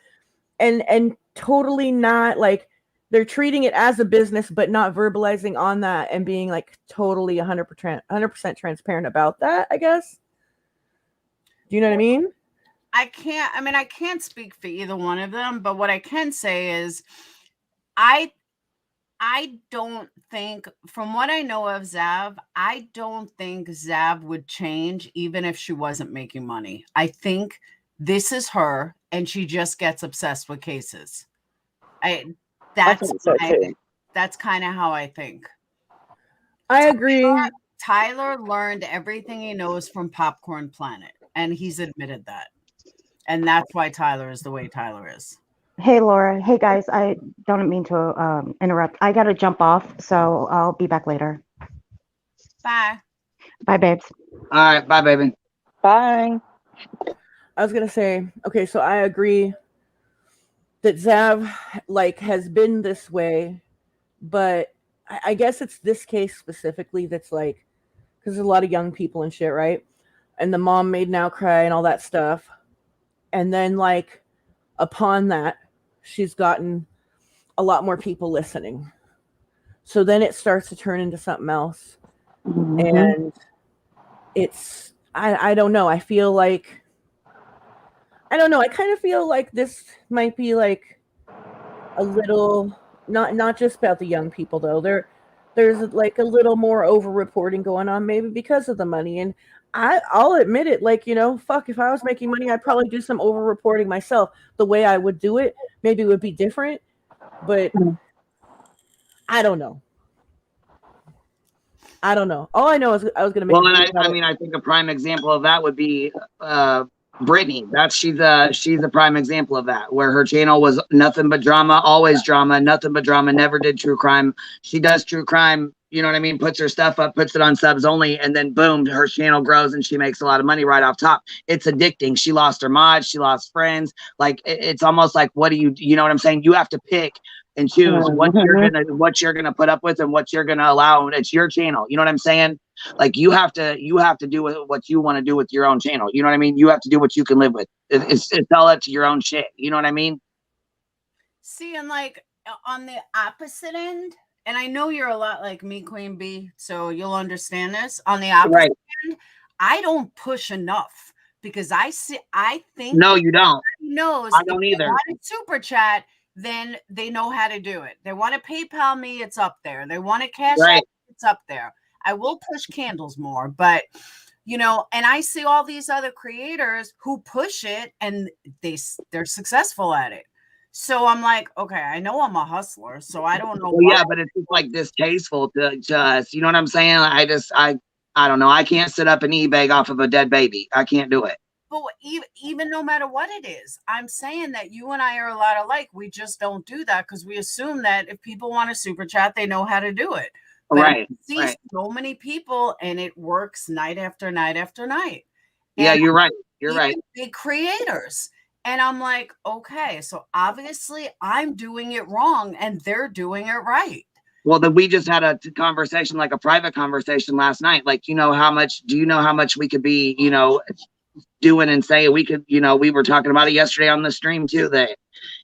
And totally not like, they're treating it as a business, but not verbalizing on that and being like totally 100% transparent about that, I guess. Do you know what I mean? I can't speak for either one of them, but what I can say is I don't think, from what I know of Zav, I don't think Zav would change even if she wasn't making money. I think this is her and she just gets obsessed with cases. That's kind of how I think. I agree. Tyler learned everything he knows from Popcorn Planet, and he's admitted that. And that's why Tyler is the way Tyler is. Hey, Laura. Hey, guys. I don't mean to interrupt. I got to jump off, so I'll be back later. Bye. Bye, babes. All right. Bye, baby. Bye. I was going to say, okay, so I agree that Zav has been this way, but I guess it's this case specifically that's like because there's a lot of young people and shit, right? And the mom made an outcry and all that stuff. And then, like, upon that, she's gotten a lot more people listening. So then it starts to turn into something else. And it's, I don't know. I feel like, I don't know. I kind of feel like this might be like a little, not just about the young people though. There's like a little more over reporting going on, maybe because of the money. And I'll admit it, like, you know, fuck, if I was making money, I'd probably do some over reporting myself. The way I would do it, maybe it would be different, but I don't know. I don't know. All I know is I was going to make. Well, and I mean, I think a prime example of that would be Brittany. She's a prime example of that, where her channel was nothing but drama, always drama, nothing but drama, never did true crime. She does true crime, you know what I mean? Puts her stuff up, puts it on subs only, and then boom, her channel grows and she makes a lot of money right off top. It's addicting. She lost her mods, she lost friends. Like it's almost like, what do you know what I'm saying? You have to pick and choose what you're gonna put up with and what you're gonna allow. It's your channel. You know what I'm saying? Like you have to do what you want to do with your own channel. You know what I mean? You have to do what you can live with. It's all up to your own shit. You know what I mean? See, and like on the opposite end, and I know you're a lot like me, Queen Bee, so you'll understand this. On the opposite end, I don't push enough because I think no, you don't. Knows I don't either. Super chat, then they know how to do it. They want to PayPal me, it's up there. They want to cash out, it's up there. I will push candles more, but you know, and I see all these other creators who push it and they're successful at it. So I'm like, okay, I know I'm a hustler, so I don't know. Well, yeah, but it's just like distasteful to us. You know what I'm saying? I don't know. I can't sit up and e-bag off of a dead baby. I can't do it. But even no matter what it is, I'm saying that you and I are a lot alike. We just don't do that because we assume that if people want to super chat, they know how to do it. But I see so many people, and it works night after night after night. Yeah, you're right. You're right. Big creators. And I'm like, okay, so obviously I'm doing it wrong and they're doing it right. Well, then we just had a conversation, like a private conversation last night. Like, do you know how much we could be, you know, doing and saying? We could, you know, we were talking about it yesterday on the stream too, that,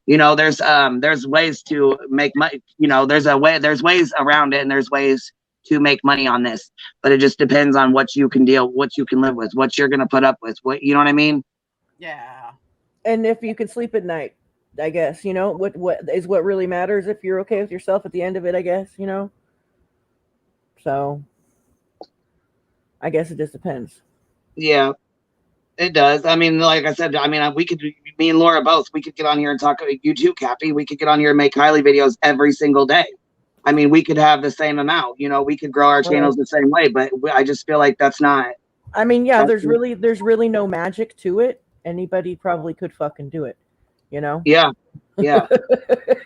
you know, there's ways to make money, you know, there's ways around it and there's ways to make money on this, but it just depends on what you can live with, what you're going to put up with, what, you know what I mean? Yeah. And if you can sleep at night, I guess, you know, what really matters, if you're okay with yourself at the end of it, I guess, you know. So I guess it just depends. Yeah, it does. I mean, like I said, I mean, me and Laura both, we could get on here and talk. You too, Cappy. We could get on here and make Kylie videos every single day. I mean, we could have the same amount, you know, we could grow our channels the same way, but I just feel like that's not. I mean, yeah, there's really no magic to it. Anybody probably could fucking do it, you know? Yeah. Yeah.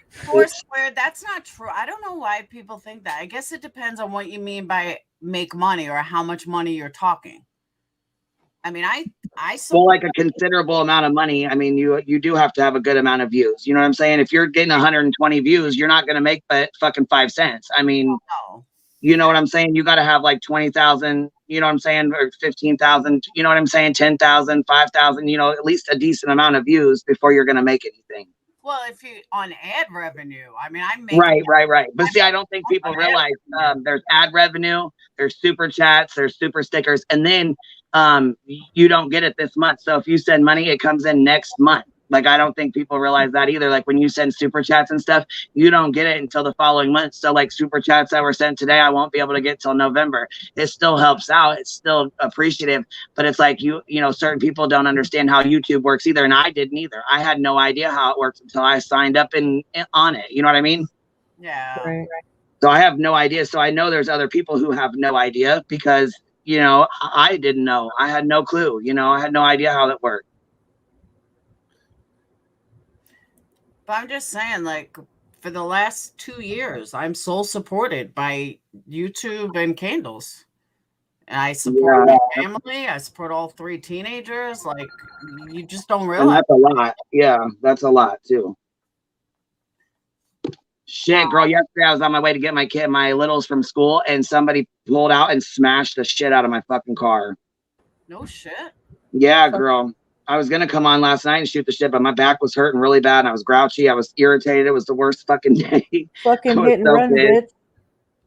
Foursquare, that's not true. I don't know why people think that. I guess it depends on what you mean by make money or how much money you're talking. I mean, I well, like a considerable amount of money. I mean, you do have to have a good amount of views. You know what I'm saying? If you're getting 120 views, you're not going to make but fucking 5 cents. I mean, you know what I'm saying? You got to have like 20,000, you know what I'm saying? Or 15,000, you know what I'm saying? 10,000, 5,000, you know, at least a decent amount of views before you're going to make anything. Well, if you on ad revenue, I mean, I'm making right. But see, I don't think people realize there's ad revenue, there's super chats, there's super stickers, and then you don't get it this month. So if you send money, it comes in next month. Like, I don't think people realize that either. Like, when you send super chats and stuff, you don't get it until the following month. So like super chats that were sent today, I won't be able to get till November. It still helps out. It's still appreciative, but it's like, you know, certain people don't understand how YouTube works either. And I didn't either. I had no idea how it worked until I signed up on it. You know what I mean? Yeah. Right. So I have no idea. So I know there's other people who have no idea because, you know, I didn't know. I had no clue. You know, I had no idea how that worked. But I'm just saying, like, for the last 2 years, I'm so supported by YouTube and Candles. And I support my family. I support all 3 teenagers. Like, you just don't realize. And that's a lot. Yeah, that's a lot too. Shit, girl, yesterday I was on my way to get my littles from school, and somebody pulled out and smashed the shit out of my fucking car. No shit. Yeah, girl. I was gonna come on last night and shoot the shit, but my back was hurting really bad, and I was grouchy. I was irritated. It was the worst fucking day. Fucking hit and run, bitch.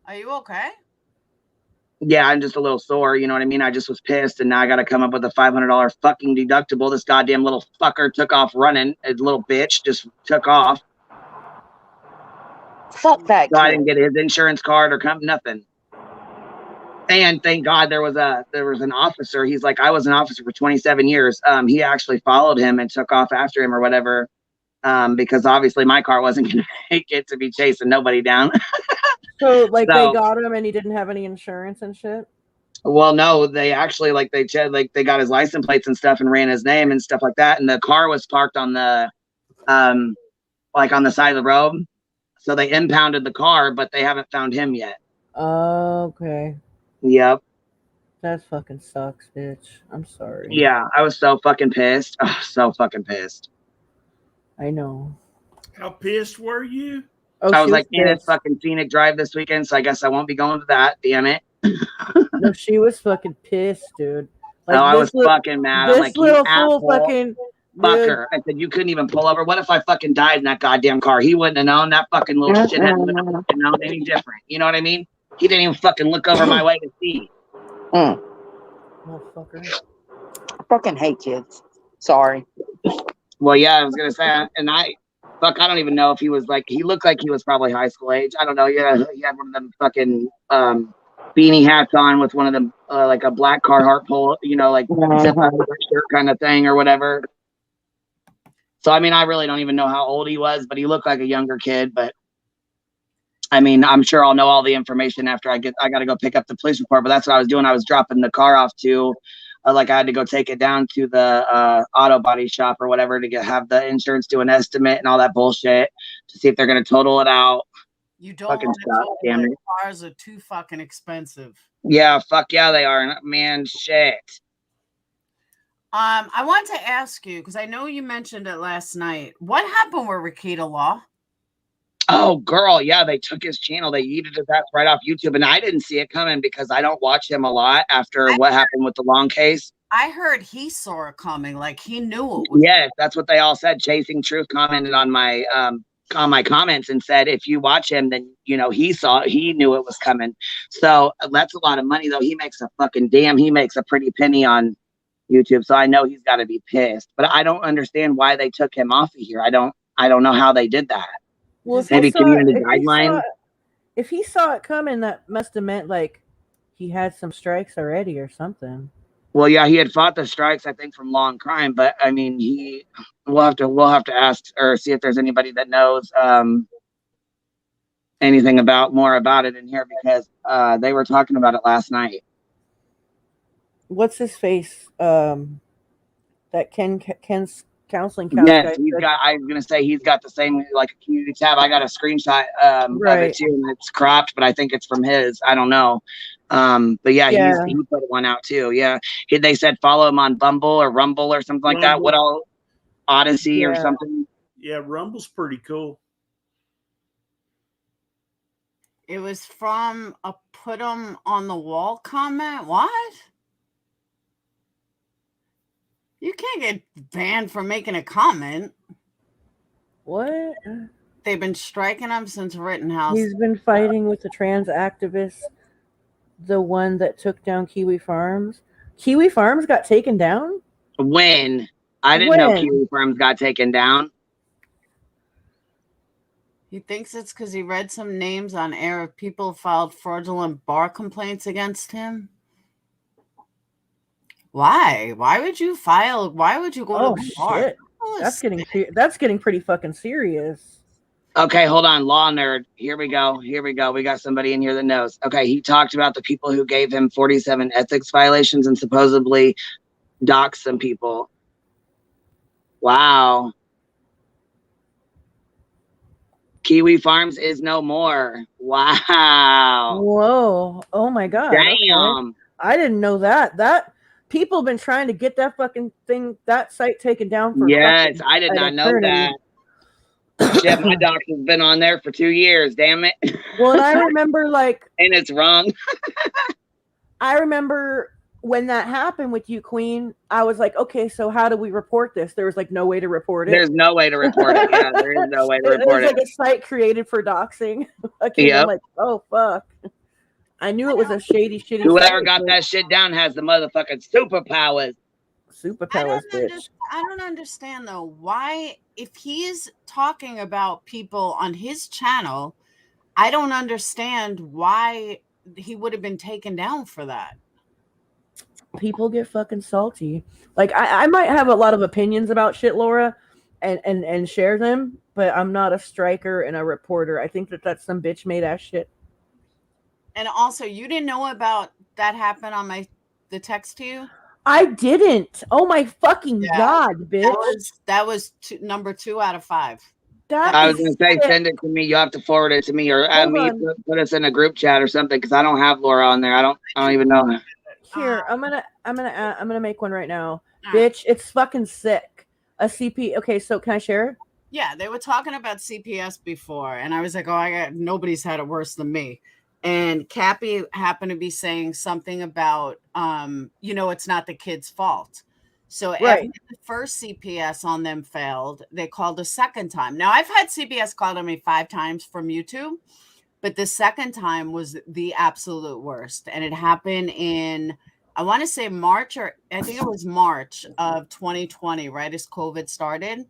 Are you okay? Yeah, I'm just a little sore. You know what I mean? I just was pissed, and now I got to come up with a $500 fucking deductible. This goddamn little fucker took off running. A little bitch just took off. Fuck that So kid. I didn't get his insurance card or nothing. And thank God there was an officer. He's like, I was an officer for 27 years. He actually followed him and took off after him or whatever. Because obviously my car wasn't going to make it to be chasing nobody down. So they got him and he didn't have any insurance and shit? Well, no, they actually they got his license plates and stuff and ran his name and stuff like that. And the car was parked on the on the side of the road. So they impounded the car, but they haven't found him yet. Okay. Yep. That fucking sucks, bitch. I'm sorry. Yeah, I was so fucking pissed. Oh, so fucking pissed. I know. How pissed were you? Oh, I was like, it's fucking scenic drive this weekend, so I guess I won't be going to that. Damn it. No, she was fucking pissed, dude. Like, I was fucking mad. This I'm like, little you fool asshole, fucking fucker. I said, you couldn't even pull over. What if I fucking died in that goddamn car? He wouldn't have known. That fucking little shithead wouldn't have fucking known any different. You know what I mean? He didn't even fucking look over my way to see. Motherfucker. I fucking hate kids. Sorry. Well, yeah, I was gonna say, and I don't even know if he was like, he looked like he was probably high school age. I don't know. Yeah, he had one of them fucking beanie hats on with one of them like a black Carhartt polo, you know, like zip up shirt kind of thing or whatever. So I mean, I really don't even know how old he was, but he looked like a younger kid. But I mean, I'm sure I'll know all the information after I got to go pick up the police report. But that's what I was doing. I was dropping the car off to. I had to go take it down to the auto body shop or whatever to have the insurance do an estimate and all that bullshit to see if they're going to total it out. You don't fucking want to stop, damn it. Cars are too fucking expensive. Yeah, fuck yeah, they are. Man, shit. I want to ask you, because I know you mentioned it last night. What happened with Rakita Law? Oh, girl, yeah, they took his channel. They yeeted his ass right off YouTube, and I didn't see it coming because I don't watch him a lot after what happened with the long case. I heard he saw it coming, like he knew it was. Yes, that's what they all said. Chasing Truth commented on my comments and said, if you watch him, then you know he knew it was coming. So that's a lot of money, though. He makes a pretty penny on YouTube, so I know he's got to be pissed. But I don't understand why they took him off of here. I don't know how they did that. Well, maybe community guidelines. If he saw it coming, that must have meant like he had some strikes already or something. Well, yeah, he had fought the strikes, I think, from law and crime. But I mean, we'll have to ask or see if there's anybody that knows anything more about it in here, because they were talking about it last night. What's his face? That Ken's counseling yes, I was gonna say he's got the same like a community tab. I got a screenshot of it too, and it's cropped, but I think it's from his. I don't know. But yeah, he put one out too. Yeah, they said follow him on Bumble or Rumble or something like that. What all? Odyssey or something. Yeah, Rumble's pretty cool. It was from a put him on the wall comment. What? You can't get banned for making a comment. What? They've been striking him since Rittenhouse. He's been fighting with the trans activists, the one that took down Kiwi Farms. Kiwi Farms got taken down? When? I didn't know Kiwi Farms got taken down. He thinks it's because he read some names on air of people who filed fraudulent bar complaints against him. Why? Why would you file? Why would you go to the bar? Shit. That's getting pretty fucking serious. Okay, hold on, law nerd. Here we go. We got somebody in here that knows. Okay, he talked about the people who gave him 47 ethics violations and supposedly doxed some people. Wow. Kiwi Farms is no more. Wow. Whoa. Oh my God. Damn. Okay. I didn't know that. People have been trying to get that fucking thing, that site taken down for. Yes, I did not know that. Shit, my doctor's been on there for 2 years. Damn it. Well, and I remember like, and it's wrong. I remember when that happened with you, Queen. I was like, okay, so how do we report this? There was like no way to report it. There's no way to report it. Yeah, there is no way to report There's it. like a site created for doxing. Okay, Yep. I'm like, oh fuck. I knew it was a shady, shitty. Whoever site, got but that shit down has the motherfucking superpowers. Superpowers, bitch. I don't understand though why, if he's talking about people on his channel, I don't understand why he would have been taken down for that. People get fucking salty. Like I might have a lot of opinions about shit, Laura, and share them, but I'm not a striker and a reporter. I think that's some bitch made ass shit. And also, you didn't know about that happened on the text to you? I didn't. Oh my fucking god, bitch. That was number 2 out of 5. I was gonna say, send it to me. You have to forward it to me, or put us in a group chat or something, because I don't have Laura on there. I don't even know her. Here, I'm gonna make one right now, bitch. It's fucking sick. A CP. Okay, so can I share it? Yeah, they were talking about CPS before, and I was like, oh, nobody's had it worse than me. And Cappy happened to be saying something about, it's not the kid's fault. So after the first CPS on them failed, they called a second time. Now, I've had CPS called on me 5 times from YouTube, but the second time was the absolute worst. And it happened in, I want to say March, or I think it was March of 2020, right as COVID started.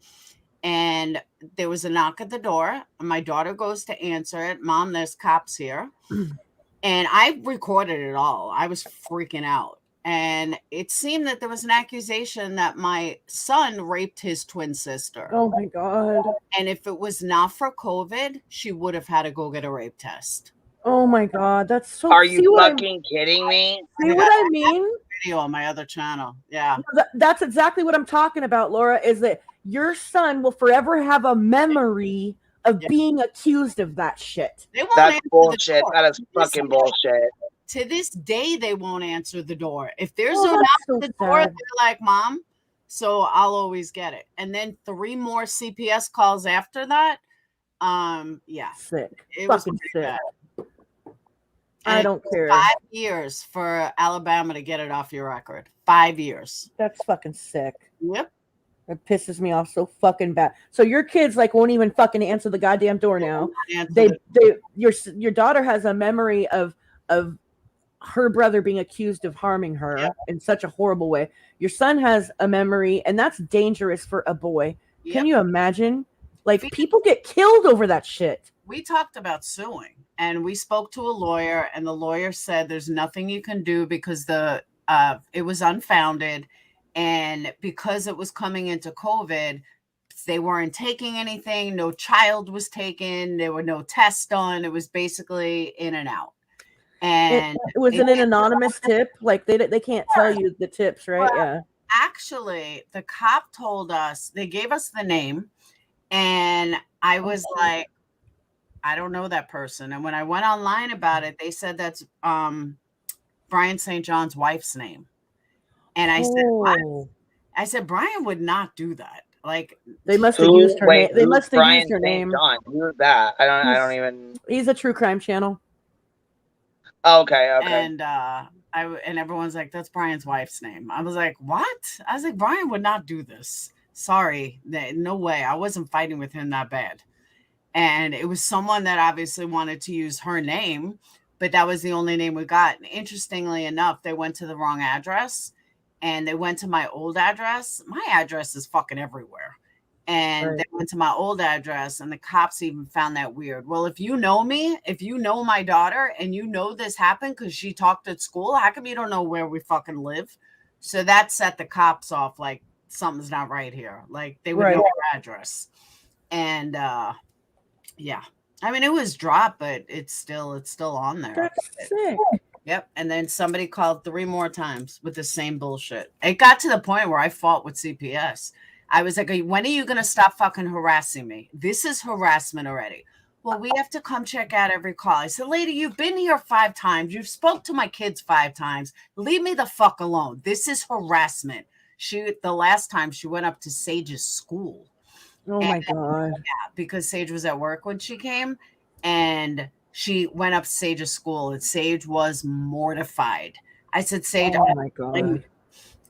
And there was a knock at the door. My daughter goes to answer it. Mom, there's cops here. And I recorded it all. I was freaking out. And it seemed that there was an accusation that my son raped his twin sister. Oh my God. And if it was not for COVID, she would have had to go get a rape test. Oh my God. That's so. Are you fucking kidding me? See what I mean? Video on my other channel. Yeah. That's exactly what I'm talking about, Laura, is that your son will forever have a memory of being accused of that shit. That's bullshit. That is fucking bullshit. To this day, they won't answer the door. If there's no knock at the door, they're like, Mom, so I'll always get it. And then 3 more CPS calls after that. Yeah. Sick. It fucking was sick. bad. I don't care. 5 years for Alabama to get it off your record. 5 years. That's fucking sick. Yep. It pisses me off so fucking bad. So your kids like won't even fucking answer the goddamn door now. Your daughter has a memory of her brother being accused of harming her in such a horrible way. Your son has a memory, and that's dangerous for a boy. Can you imagine? Like, people get killed over that shit. We talked about suing, and we spoke to a lawyer, and the lawyer said there's nothing you can do because it was unfounded, and because it was coming into COVID, they weren't taking anything. No child was taken. There were no tests done. It was basically in and out. And it was an anonymous tip. Like they can't tell you the tips, right? Well, yeah. Actually, the cop told us, they gave us the name, and I was like, I don't know that person. And when I went online about it, they said that's Brian St. John's wife's name. And I said, what? I said, Brian would not do that. Like, they must have used her name. They must have used her name. John, who's that? I don't even. He's a true crime channel. Okay. And and everyone's like, that's Brian's wife's name. I was like, what? I was like, Brian would not do this. Sorry, no way. I wasn't fighting with him that bad. And it was someone that obviously wanted to use her name, but that was the only name we got. And interestingly enough, they went to the wrong address, and they went to my old address. My address is fucking everywhere. And they went to my old address, and the cops even found that weird. Well, if you know me, if you know my daughter, and you know this happened because she talked at school, how come you don't know where we fucking live? So that set the cops off, like, something's not right here. Like, they would know our address. And yeah, I mean, it was dropped, but it's still on there. That's sick. Yep. And then somebody called 3 more times with the same bullshit. It got to the point where I fought with CPS. I was like, when are you going to stop fucking harassing me? This is harassment already. Well, we have to come check out every call. I said, lady, you've been here 5 times. You've spoke to my kids 5 times. Leave me the fuck alone. This is harassment. The last time she went up to Sage's school, Oh my God. Yeah, because Sage was at work when she came, and she went up to Sage's school, and Sage was mortified. I said, Sage, Oh my God.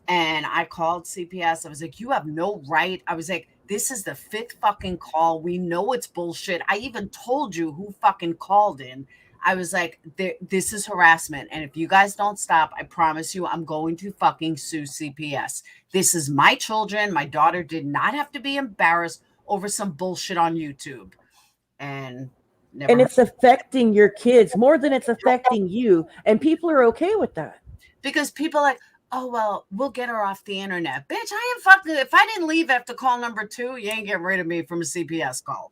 and I called CPS. I was like, you have no right. I was like, this is the 5th fucking call. We know it's bullshit. I even told you who fucking called in. I was like, this is harassment. And if you guys don't stop, I promise you, I'm going to fucking sue CPS. This is my children. My daughter did not have to be embarrassed over some bullshit on YouTube. And and it's affecting your kids more than it's affecting you. And people are okay with that. Because people are like, oh, well, we'll get her off the internet. Bitch, I ain't fucking, if I didn't leave after call number 2, you ain't getting rid of me from a CPS call.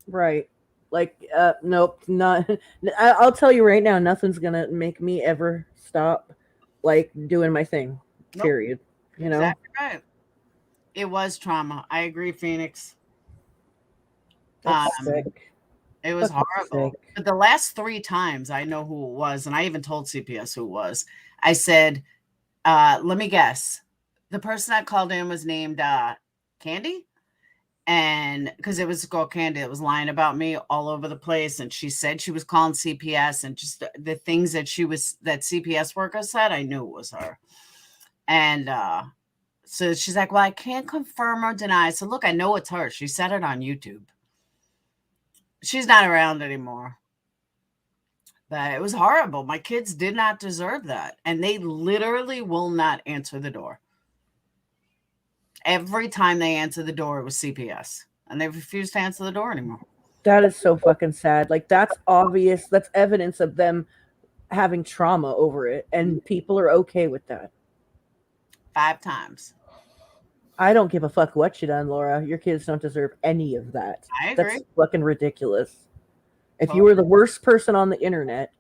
Right. Like, nope, not. I'll tell you right now, nothing's gonna make me ever stop, like, doing my thing. Nope. Period. You know. Exactly right. It was trauma. I agree, Phoenix. That's sick. It was Fucking horrible. sick. But the last 3 times, I know who it was, and I even told CPS who it was. I said, let me guess. The person that called in was named Candy. And because it was a girl Candy that was lying about me all over the place, and she said she was calling CPS, and just the things that that CPS worker said, I knew it was her. And so she's like, well, I can't confirm or deny. So look, I know it's her. She said it on YouTube. She's not around anymore. But it was horrible. My kids did not deserve that, and they literally will not answer the door. Every time they answer the door, it was CPS, and they refuse to answer the door anymore. That is so fucking sad. Like, that's obvious. That's evidence of them having trauma over it, and people are okay with that. 5 times. I don't give a fuck what you done, Laura. Your kids don't deserve any of that. I agree. That's fucking ridiculous. If you were the worst person on the internet,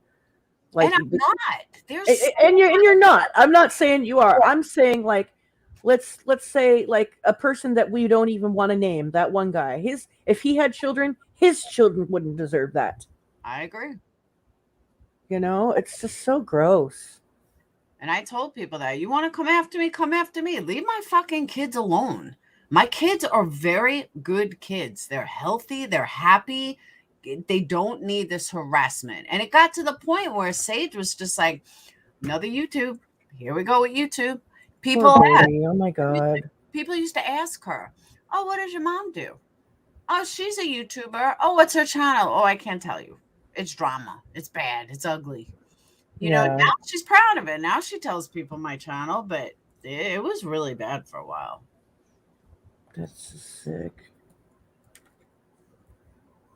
like, and I'm not. And you're not. I'm not saying you are. I'm saying, like, let's say, like, a person that we don't even want to name, that one guy. If he had children, his children wouldn't deserve that. I agree. You know, it's just so gross. And I told people that, you want to come after me, come after me. Leave my fucking kids alone. My kids are very good kids. They're healthy. They're happy. They don't need this harassment. And it got to the point where Sage was just like, another YouTube. Here we go with YouTube. People, oh my God. People used to ask her, oh, what does your mom do? Oh, she's a YouTuber. Oh, what's her channel? Oh, I can't tell you. It's drama. It's bad. It's ugly. You know, now she's proud of it. Now she tells people my channel, but it was really bad for a while. That's sick.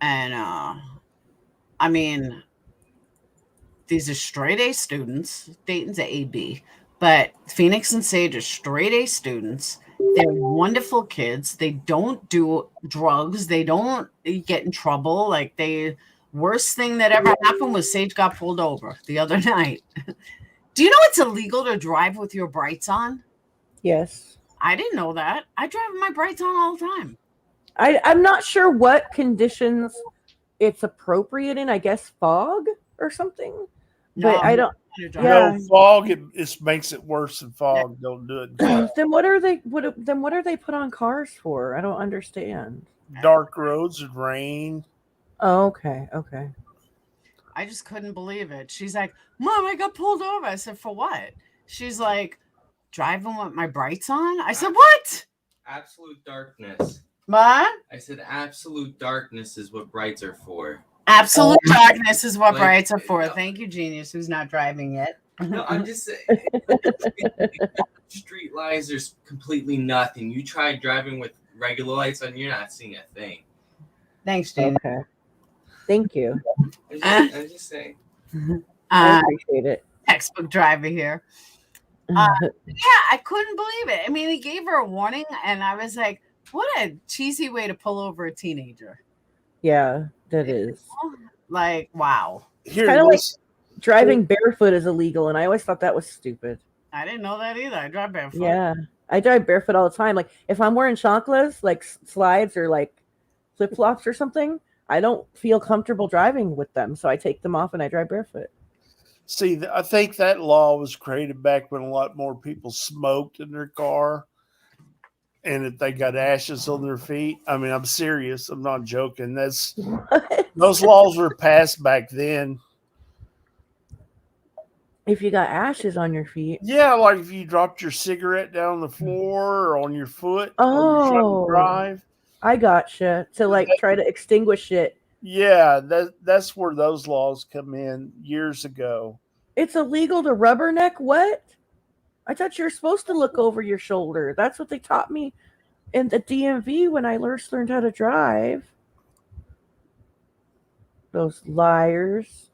And I mean, these are straight A students. Dayton's a AB, but Phoenix and Sage are straight A students. They're wonderful kids. They don't do drugs. They don't get in trouble. Like, worst thing that ever happened was Sage got pulled over the other night. Do you know it's illegal to drive with your brights on? Yes. I didn't know that. I drive with my brights on all the time. I'm not sure what conditions it's appropriate in. I guess fog or something. No, but I don't. No, fog. It makes it worse than fog. Yeah. Don't do it. Then what are they? What are they put on cars for? I don't understand. Dark roads and rain. Oh, okay. Okay. I just couldn't believe it. She's like, Mom, I got pulled over. I said, for what? She's like, driving with my brights on? I said, what? Absolute darkness. What? I said absolute darkness is what brights are for. Absolute darkness is what like, brights are for. Thank you, genius, who's not driving yet. No, I'm just saying. Street lights, there's completely nothing. You try driving with regular lights on, you're not seeing a thing. Thanks, Genius. Okay. Thank you. I'm just saying. I appreciate it. Textbook driver here. Yeah, I couldn't believe it. I mean, he gave her a warning, and I was like, what a cheesy way to pull over a teenager. Yeah, that is. Like, wow. Kind of like driving barefoot is illegal, and I always thought that was stupid. I didn't know that either. I drive barefoot. Yeah, I drive barefoot all the time. Like, if I'm wearing chanclas, like slides or like flip-flops or something, I don't feel comfortable driving with them, so I take them off and I drive barefoot. See, I think that law was created back when a lot more people smoked in their car. and if they got ashes on their feet. I mean, I'm serious. I'm not joking. Those laws were passed back then. If you got ashes on your feet. Yeah, like if you dropped your cigarette down on the floor or on your foot or you're trying to drive. I gotcha. To like try to extinguish it. Yeah, that's where those laws come in years ago. It's illegal to rubberneck what? I thought you were supposed to look over your shoulder. That's what they taught me in the DMV when I first learned how to drive. Those liars.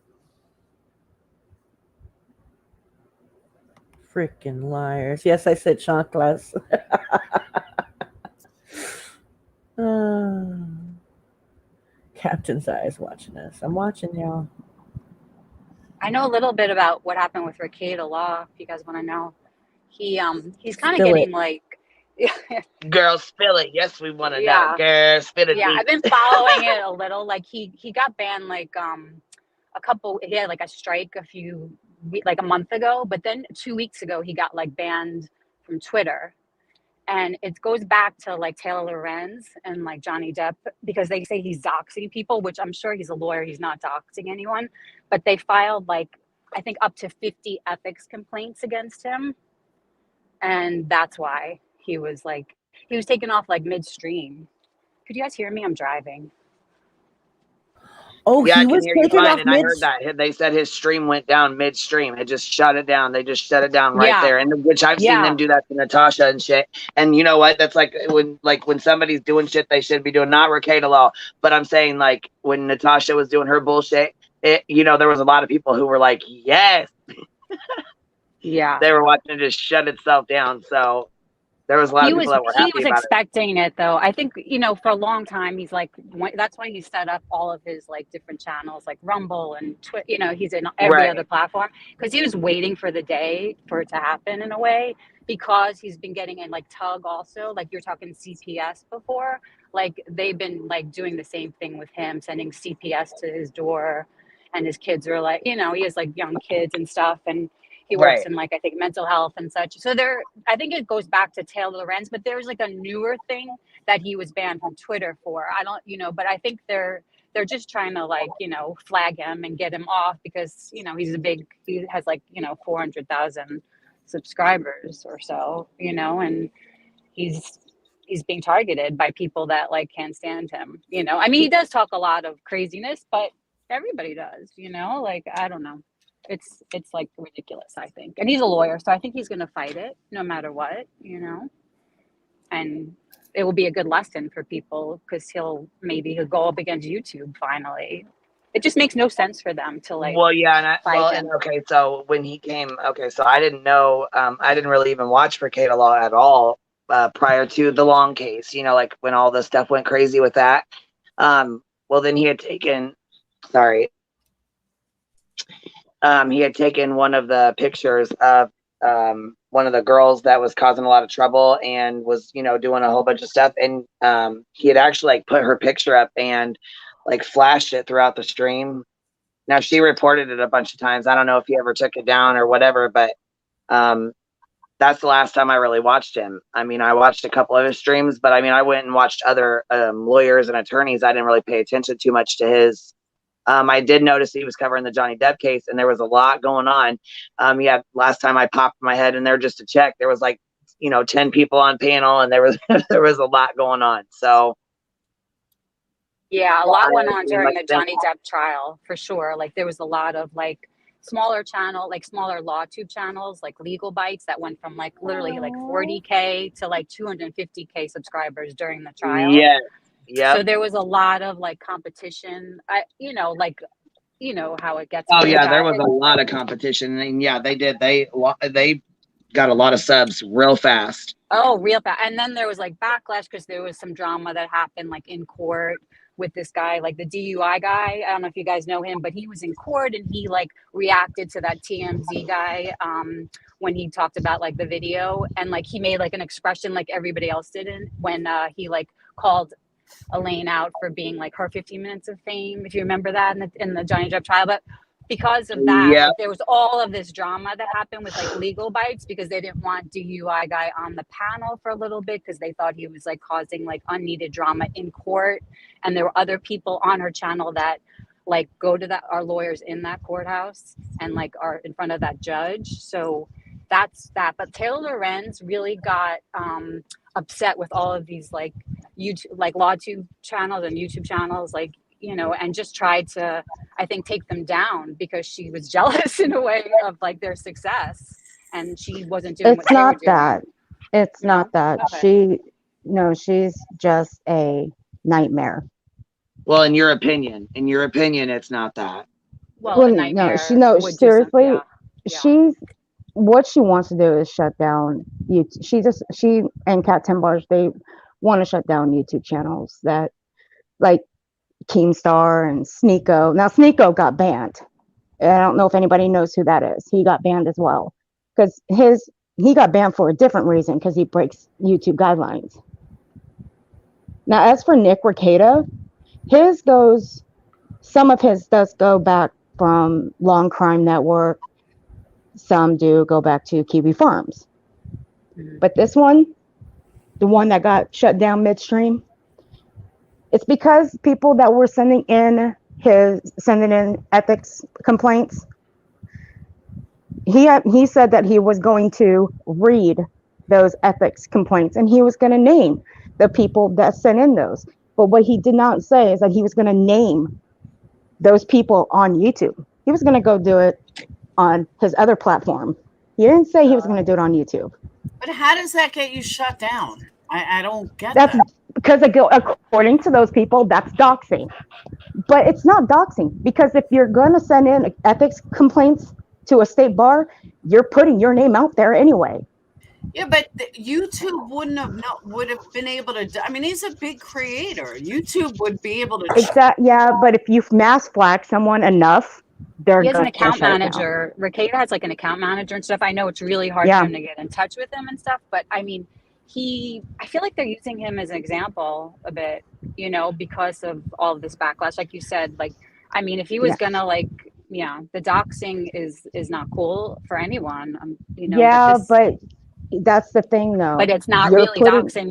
Freaking liars. Yes, I said chanclas. Captain's Eyes watching us. I'm watching y'all. I know a little bit about what happened with Rekieta Law, if you guys want to know. He's kind of getting like Girl, spill it. Yes, we want to Yeah. know. Girl, spill it. yeah, deep. I've been following it a little. Like he got banned like he had like a strike like a month ago, but then 2 weeks ago he got like banned from Twitter. And it goes back to like Taylor Lorenz and like Johnny Depp, because they say he's doxing people, which I'm sure he's a lawyer, he's not doxing anyone, but they filed like I think up to 50 ethics complaints against him. And that's why he was taken off like midstream. Could you guys hear me? I'm driving. Oh, Yeah, he I can was hear you taken fine, off and I heard that. They said his stream went down midstream. It just shut it down. They just shut it down right Yeah. there. And which I've seen Yeah. them do that to Natasha and shit. And you know what? That's like when somebody's doing shit they shouldn't be doing. Not Rekieta Law, but I'm saying like when Natasha was doing her bullshit, there was a lot of people who were like, yes. Yeah. They were watching it just shut itself down. So there was a lot of people that were happy He was about expecting it though. I think, for a long time, he's like, that's why he set up all of his like different channels like Rumble and he's in every Right. other platform, because he was waiting for the day for it to happen in a way, because he's been getting in like Tug also, like you're talking CPS before, like they've been like doing the same thing with him, sending CPS to his door, and his kids are like, he has like young kids and stuff, and he works Right. in like I think mental health and such. So I think it goes back to Taylor Lorenz, but there's like a newer thing that he was banned from Twitter for. I don't, but I think they're just trying to like flag him and get him off, because he has like 400,000 subscribers or so, and he's being targeted by people that like can't stand him. I mean, he does talk a lot of craziness, but everybody does. Like I don't know. It's like ridiculous, I think. And he's a lawyer, so I think he's going to fight it no matter what, and it will be a good lesson for people, because he'll go up against YouTube finally. It just makes no sense for them to like Well, yeah, fight him. okay, so when he came, so I didn't know, I didn't really even watch Rekieta Law at all prior to the Long case, like when all the stuff went crazy with that. Well, then he had taken one of the pictures of one of the girls that was causing a lot of trouble and was, doing a whole bunch of stuff. And he had actually like put her picture up and like flashed it throughout the stream. Now she reported it a bunch of times. I don't know if he ever took it down or whatever, but that's the last time I really watched him. I mean, I watched a couple of his streams, but I mean, I went and watched other lawyers and attorneys. I didn't really pay attention too much to his. I did notice he was covering the Johnny Depp case, and there was a lot going on. Last time I popped my head in there just to check, there was like, 10 people on panel, and there was there was a lot going on. So yeah, a lot went on during the Johnny Depp trial for sure. Like there was a lot of like smaller law tube channels, like Legal Bites, that went from like literally like 40K to like 250K subscribers during the trial. Yeah. Yeah. So there was a lot of like competition. How it gets. Oh yeah, there was a lot of competition, and yeah, they did. They got a lot of subs real fast. Oh, real fast. And then there was like backlash because there was some drama that happened like in court with this guy, like the DUI guy. I don't know if you guys know him, but he was in court and he like reacted to that TMZ guy when he talked about like the video, and like he made like an expression like everybody else didn't when he like called Elaine out for being like her 15 minutes of fame, if you remember that in the Johnny Depp trial. But because of that, Yeah. like, there was all of this drama that happened with like legal bites because they didn't want DUI guy on the panel for a little bit because they thought he was like causing like unneeded drama in court. And there were other people on her channel that like go to that, are lawyers in that courthouse and like are in front of that judge. So that's that. But Taylor Lorenz really got upset with all of these like YouTube, like LawTube channels and YouTube channels, like, you know, and just tried to, I think, take them down because she was jealous in a way of like their success, and she wasn't doing what It's they were not doing. that. It's not that. Okay. She's just a nightmare. Well, in your opinion, it's not that. Well, a nightmare would do something, seriously, yeah. she's what she wants to do is shut down YouTube. She and Kat Timbarge, they want to shut down YouTube channels that like Keemstar and Sneeko. Now Sneeko got banned. I don't know if anybody knows who that is. He got banned as well because he got banned for a different reason because he breaks YouTube guidelines. Now, as for Nick Rekieta, some of his does go back from Long Crime Network. Some do go back to Kiwi Farms. But this one, the one that got shut down midstream, it's because people that were sending in ethics complaints. He said that he was going to read those ethics complaints and he was going to name the people that sent in those. But what he did not say is that he was going to name those people on YouTube. He was going to go do it on his other platform. He didn't say he was going to do it on YouTube. But how does that get you shut down? I don't get That's that. because according to those people, that's doxing. But it's not doxing because if you're going to send in ethics complaints to a state bar, you're putting your name out there anyway. Yeah, but YouTube would have been able to. I mean, he's a big creator. YouTube would be able to. Exactly. Yeah, but if you mass flag someone enough, they're He has an going to account shut it down. manager. Rekieta has like an account manager and stuff. I know it's really hard for him to get in touch with him and stuff, but I mean, I feel like they're using him as an example a bit, you know, because of all of this backlash. Like you said, like, I mean, if he was gonna like, yeah, the doxing is not cool for anyone, you know. Yeah, but that's the thing though. But it's not You're really putting- doxing.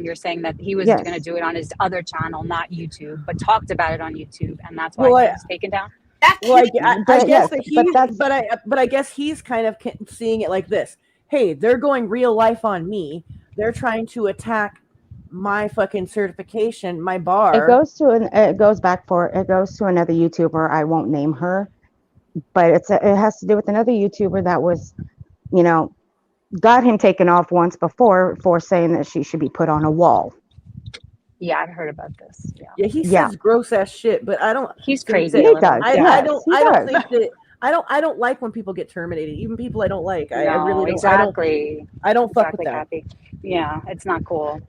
You're saying that he was Yes. going to do it on his other channel, not YouTube, but talked about it on YouTube, and that's why Well, he was taken down. Well, I guess that he, that's- but I guess he's kind of seeing it like this. Hey, they're going real life on me. They're trying to attack my fucking certification, my bar. It goes to another YouTuber. I won't name her, but it has to do with another YouTuber that was, you know, got him taken off once before for saying that she should be put on a wall. Yeah, I've heard about this. Yeah, he says gross ass shit, but I don't. He's think crazy. that- He does. I Yes, don't. he I don't does. think that. I don't like when people get terminated, even people I don't like. I No, really don't. exactly. I don't fuck with Exactly, that. Kathy. Yeah, it's not cool.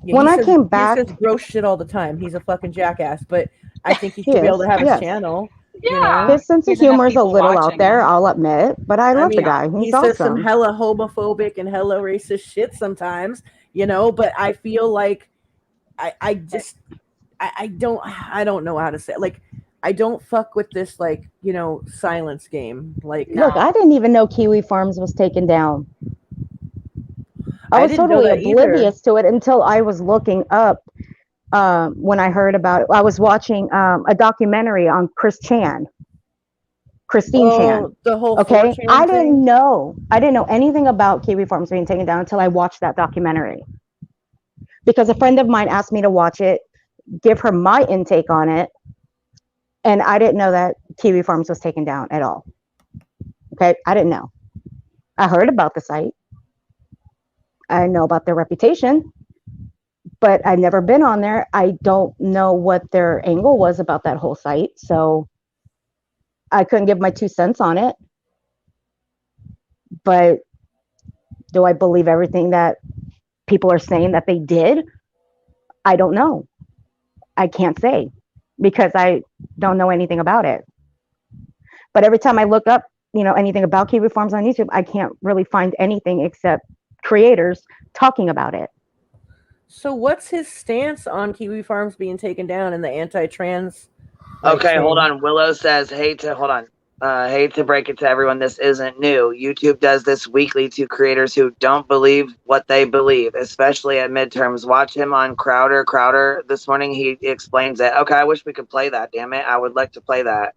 Yeah, When he I says- came back- he says gross shit all the time. He's a fucking jackass, but I think he He should be able is, to have yes. his channel. Yeah. His sense of There's enough humor is a people little out watching there, him. I'll admit, but I love the guy. He He's says some awesome. hella homophobic and hella racist shit sometimes, you know, but I feel like I don't know how to say it. Like, I don't fuck with this, like, you know, silence game. Like, Look, I didn't even know Kiwi Farms was taken down. I was didn't know totally that either. oblivious to it until I was looking up when I heard about it. I was watching a documentary on Christine Chan. The whole Okay, 4chan I thing? didn't know anything about Kiwi Farms being taken down until I watched that documentary. Because a friend of mine asked me to watch it, give her my intake on it, and I didn't know that Kiwi Farms was taken down at all. Okay, I didn't know. I heard about the site. I know about their reputation, but I've never been on there. I don't know what their angle was about that whole site, so I couldn't give my 2 cents on it. But do I believe everything that people are saying that they did? I don't know. I can't say because I don't know anything about it. But every time I look up, you know, anything about Kiwi Farms on YouTube, I can't really find anything except creators talking about it. So what's his stance on Kiwi Farms being taken down and the anti-trans? Okay, hold on. Willow says, hold on. hate to break it to everyone, this isn't new. YouTube does this weekly to creators who don't believe what they believe, especially at midterms. Watch him on Crowder this morning. He explains it. Okay, I wish we could play that. Damn it, I would like to play that.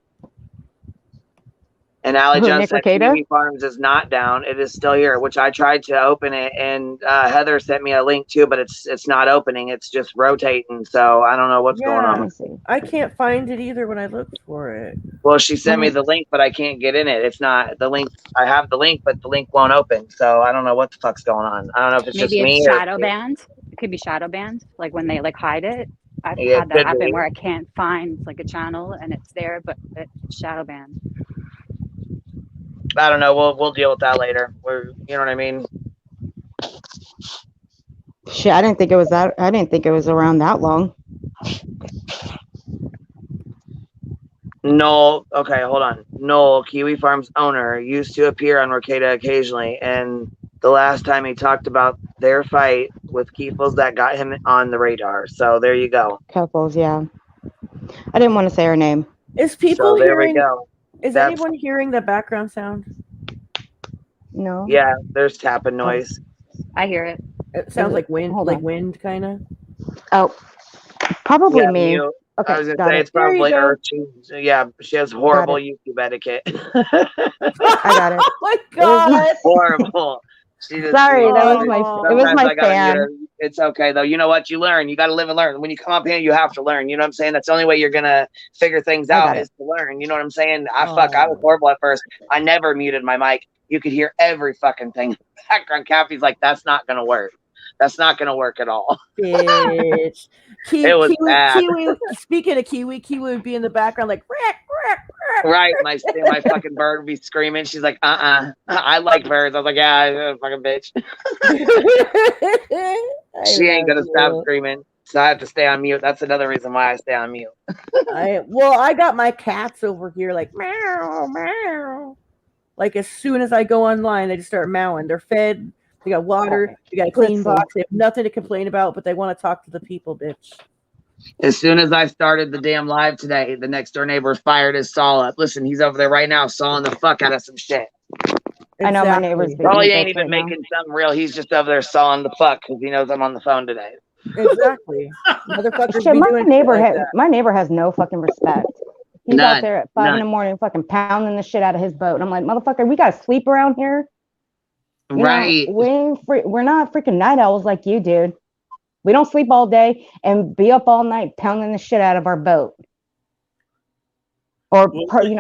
And Allie Who, Jones Nick said Recato? TV Farms is not down. It is still here, which I tried to open it, and Heather sent me a link too, but it's not opening. It's just rotating, so I don't know what's going on. I can't find it either when I look for it. Well, she sent me the link, but I can't get in it. It's not the link. I have the link, but the link won't open. So I don't know what the fuck's going on. I don't know if it's just Maybe me it's or shadow banned. It could be shadow banned, like when they like hide it. I've Yeah, had that could happen be. where I can't find like a channel and it's there, but it's shadow banned. I don't know. We'll deal with that later. You know what I mean? Shit, I didn't think it was that. I didn't think it was around that long. Noel, okay, hold on. Noel, Kiwi Farms owner, used to appear on Ricada occasionally, and the last time he talked about their fight with Keefles, that got him on the radar. So there you go. Couples, yeah. I didn't want to say her name. Is people So there we hearing? go. Is That's- anyone hearing the background sound? No. Yeah, there's tapping noise. I hear it. It sounds Is it- like wind, hold like on. wind, kind of. Oh, probably Yeah, me. mute. Okay, I was gonna got say it. it's probably go. her. She has horrible YouTube etiquette. I got it. Oh my god! Horrible. She just, Sorry, that was my. It was sometimes my I gotta mute fan. her. It's okay though. You know what? You learn. You got to live and learn. When you come up here, you have to learn. You know what I'm saying? That's the only way you're gonna figure things I out got is it. to learn. You know what I'm saying? I was horrible at first. I never muted my mic. You could hear every fucking thing. Background Cappy's like, that's not gonna work. That's not gonna work at all. Bitch. It was bad. Kiwi. Speaking of Kiwi would be in the background like. Right, my fucking bird would be screaming. She's like, I like birds. I was like, yeah, fucking bitch. She ain't gonna stop screaming, so I have to stay on mute. That's another reason why I stay on mute. I got my cats over here like meow meow. Like as soon as I go online, they just start meowing. They're fed. They got water. They got a clean Listen. box. They have nothing to complain about, but they want to talk to the people, bitch. As soon as I started the damn live today, the next door neighbor fired his saw up. Listen, he's over there right now sawing the fuck out of some shit. I know my neighbor's beating Dolly me ain't bitch even right now. making something real. He's just over there sawing the fuck because he knows I'm on the phone today. Exactly. Motherfuckers Shit, be my doing neighbor shit like that. my neighbor has no fucking respect. He's out None, there at 5 in the none. morning fucking pounding the shit out of his boat. And I'm like, motherfucker, we gotta sleep around here. You know, Right. we're not freaking night owls like you, dude. We don't sleep all day and be up all night pounding the shit out of our boat. Or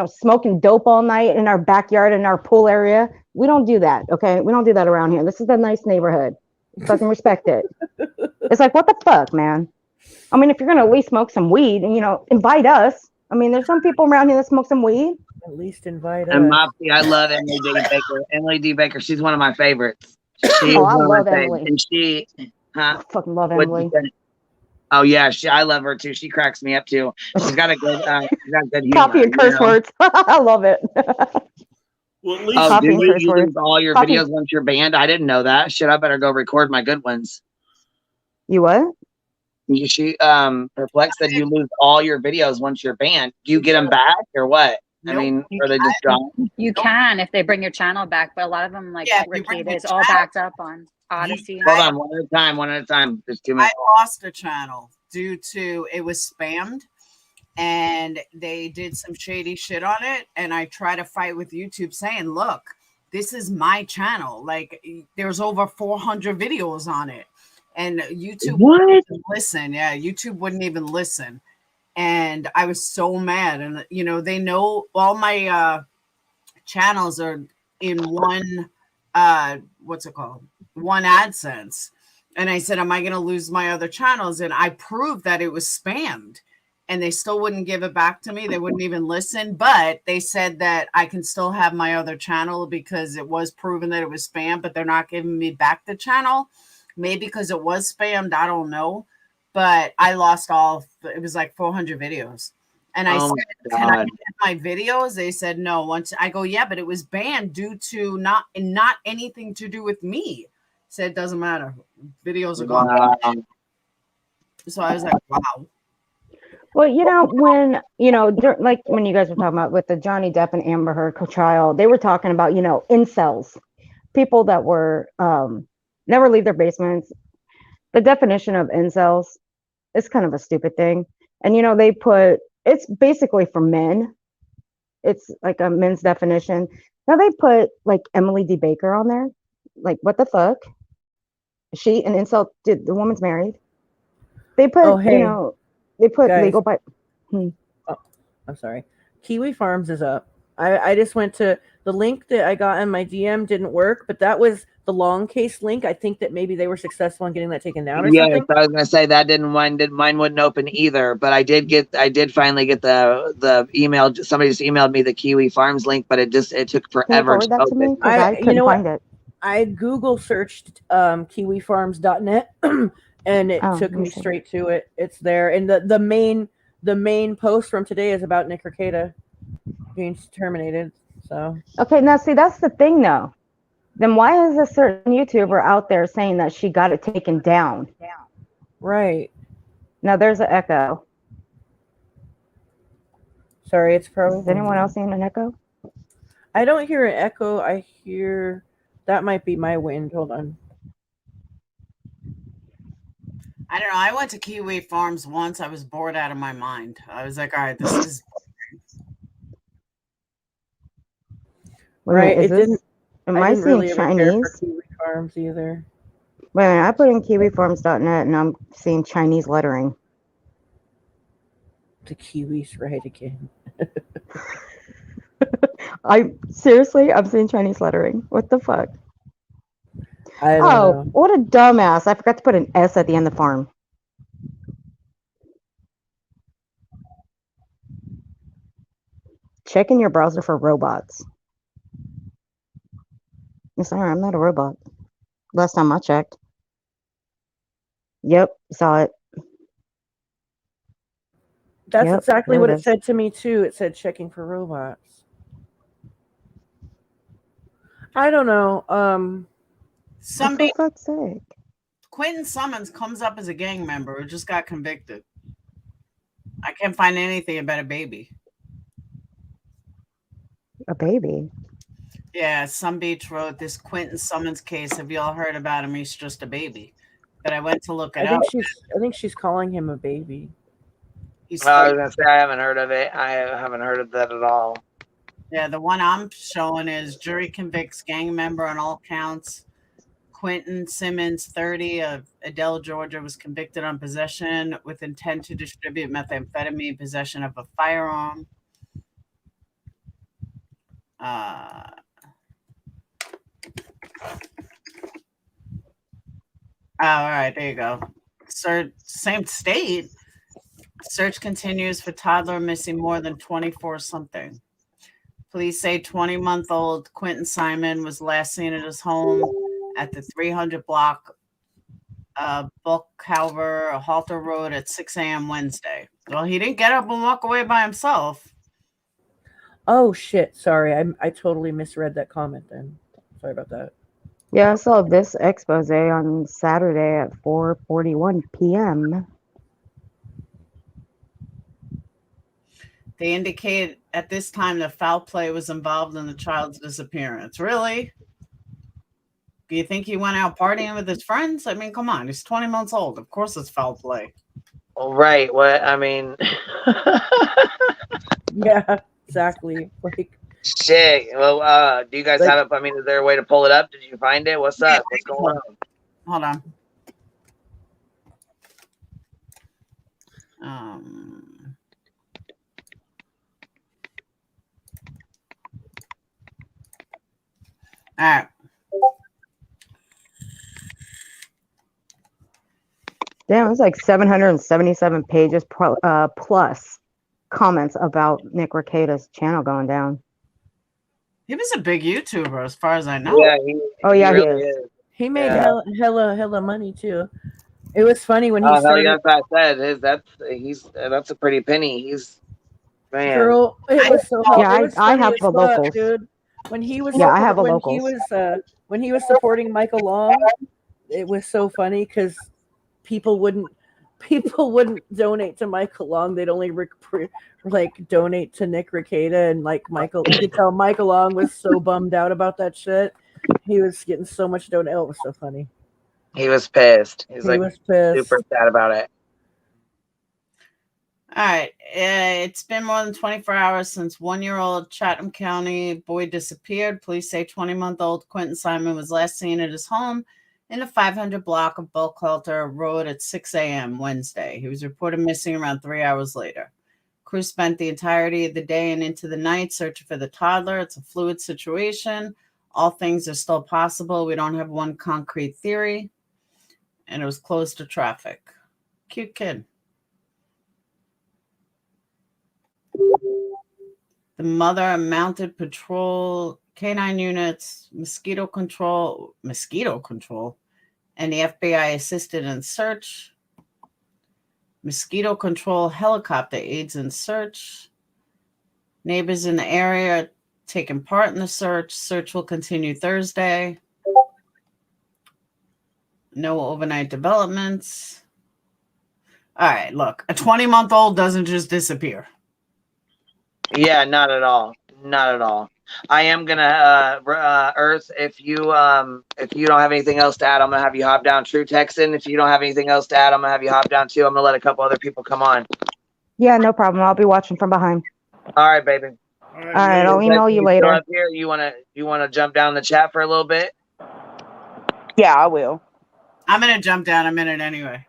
smoking dope all night in our backyard in our pool area. We don't do that, okay? We don't do that around here. This is a nice neighborhood. Fucking respect it. It's like, what the fuck, man? I mean, if you're gonna at least smoke some weed and invite us. I mean, there's some people around here that smoke some weed. At least invite And us. Mopsy, I love Emily D. Baker. Emily D. Baker, she's one of my favorites. She is Oh, I one of love my faves. Emily. And she, I fucking love what'd you Emily. say? Oh yeah, I love her too. She cracks me up too. She's got a good, humor. Copy and curse words. I love it. Well, at Oh, Copy dude, and curse you words. lose all your Copy- videos once you're banned? I didn't know that. Shit, I better go record my good ones. You what? Perplex said you lose all your videos once you're banned. Do you get them back or what? I mean, or they just gone? You can if they bring your channel back, but a lot of them, like Ricada, is all backed up on Odyssey. Hold on, one at a time. There's 2 minutes. I lost a channel due to it was spammed and they did some shady shit on it. And I try to fight with YouTube saying, look, this is my channel. Like there's over 400 videos on it. And YouTube wouldn't even listen. Yeah, YouTube wouldn't even listen. And I was so mad. And, they know all my channels are in one, what's it called? One AdSense. And I said, am I going to lose my other channels? And I proved that it was spammed. And they still wouldn't give it back to me. They wouldn't even listen. But they said that I can still have my other channel because it was proven that it was spam, but they're not giving me back the channel. Maybe because it was spammed. I don't know. But I lost it was like 400 videos. And I said, can I get my videos? They said, no. Once I go, yeah, but it was banned due to not anything to do with me. Said, it doesn't matter. Videos are gone. Wow. So I was like, wow. Well, like when you guys were talking about with the Johnny Depp and Amber Heard trial, they were talking about, incels, people that were never leave their basements. The definition of incels is kind of a stupid thing. And, they put, it's basically for men. It's like a men's definition. Now they put like Emily D. Baker on there. Like, what the fuck? She an incel? Did the woman's married? They put, Oh, hey, they put guys. legal by. Oh, I'm sorry. Kiwi Farms is up. I just went to the link that I got in my DM didn't work, but that was the long case link. I think that maybe they were successful in getting that taken down or Yes, something. I was gonna say that mine wouldn't open either, but I did finally get the email. Somebody just emailed me the Kiwi Farms link, but it took forever to that to me? open. Because I couldn't find it. I Google searched kiwifarms.net and it Oh, took let me me see. straight to it. It's there. And the main post from today is about Nick Rekieta being terminated. So Okay, now see, that's the thing though. Then why is a certain YouTuber out there saying that she got it taken down? Right. Now there's an echo. Sorry, it's probably. Is anyone else seeing an echo? I don't hear an echo. I hear that might be my wind. Hold on. I don't know. I went to Kiwi Farms once. I was bored out of my mind. I was like, all right, this is Right. Is It this, didn't. am I I didn't seeing really ever care for Chinese? Kiwi Farms either. Wait a minute, I put in kiwifarms.net and I'm seeing Chinese lettering. The Kiwis right again. I'm seeing Chinese lettering. What the fuck? I don't know. What a dumbass. I forgot to put an S at the end of farm. Check in your browser for robots. Sorry, I'm not a robot. Last time I checked. Yep, saw it. That's Yep, exactly there what it it is. said to me too. It said checking for robots. I don't know. somebody. For fuck's sake. Quentin Summons comes up as a gang member who just got convicted. I can't find anything about a baby. A baby? Yeah, Some Beach wrote this Quentin Summons case. Have you all heard about him? He's just a baby. But I went to look it up. I think she's calling him a baby. He's I was gonna say I haven't heard of it. I haven't heard of that at all. Yeah, the one I'm showing is jury convicts gang member on all counts. Quentin Simmons, 30, of Adele, Georgia, was convicted on possession with intent to distribute methamphetamine, possession of a firearm. All right, there you go. Same state. Search continues for toddler missing more than 24 something. Police say 20-month-old Quentin Simon was last seen at his home at the 300 block Buckhalver Halter Road at 6 a.m. Wednesday. Well, he didn't get up and walk away by himself. Oh shit! Sorry, I totally misread that comment. Then sorry about that. Yeah, I saw this expose on Saturday at 4:41 p.m. They indicated at this time that foul play was involved in the child's disappearance. Really? Do you think he went out partying with his friends? I mean, come on. He's 20 months old. Of course it's foul play. Well, right. What I mean. Yeah, exactly. Like shit. Well, do you guys have it? I mean, is there a way to pull it up? Did you find it? What's up? What's going on? Hold on. All right. Damn, it's like 777 pages plus comments about Nick Rekieta's channel going down. He was a big YouTuber, as far as I know. Yeah, he really is. he made hella money too. It was funny when he started. That's what I said. That's a pretty penny. He's man. Girl, it was so. Yeah, it was I have funny the as fuck, locals. dude. When he was, I have a when locals. He was supporting Michael Long, it was so funny because people wouldn't people wouldn't donate to Michael Long. They'd only like donate to Nick Rekieta, and like Michael, you could tell Michael Long was so bummed out about that shit. He was getting so much donate. Oh, it was so funny. He was pissed. He was pissed. super sad about it. All right. It's been more than 24 hours since 1-year-old Chatham County boy disappeared. Police say 20-month-old Quentin Simon was last seen at his home in the 500 block of Buckhalter Road at 6 a.m. Wednesday. He was reported missing around 3 hours later. Crew spent the entirety of the day and into the night searching for the toddler. It's a fluid situation. All things are still possible. We don't have one concrete theory. And it was closed to traffic. Cute kid. The mother and mounted patrol, canine units, mosquito control, and the FBI assisted in search. Mosquito control helicopter aids in search. Neighbors in the area taking part in the search. Search will continue Thursday. No overnight developments. All right, look, a 20-month-old doesn't just disappear. Yeah, not at all. Not at all. I am gonna Earth. If you don't have anything else to add, I'm gonna have you hop down. True Texan. If you don't have anything else to add, I'm gonna have you hop down too. I'm gonna let a couple other people come on. Yeah, no problem. I'll be watching from behind. All right, baby. All right, I'll email you later. Up here, you wanna jump down the chat for a little bit? Yeah, I will. I'm gonna jump down a minute anyway.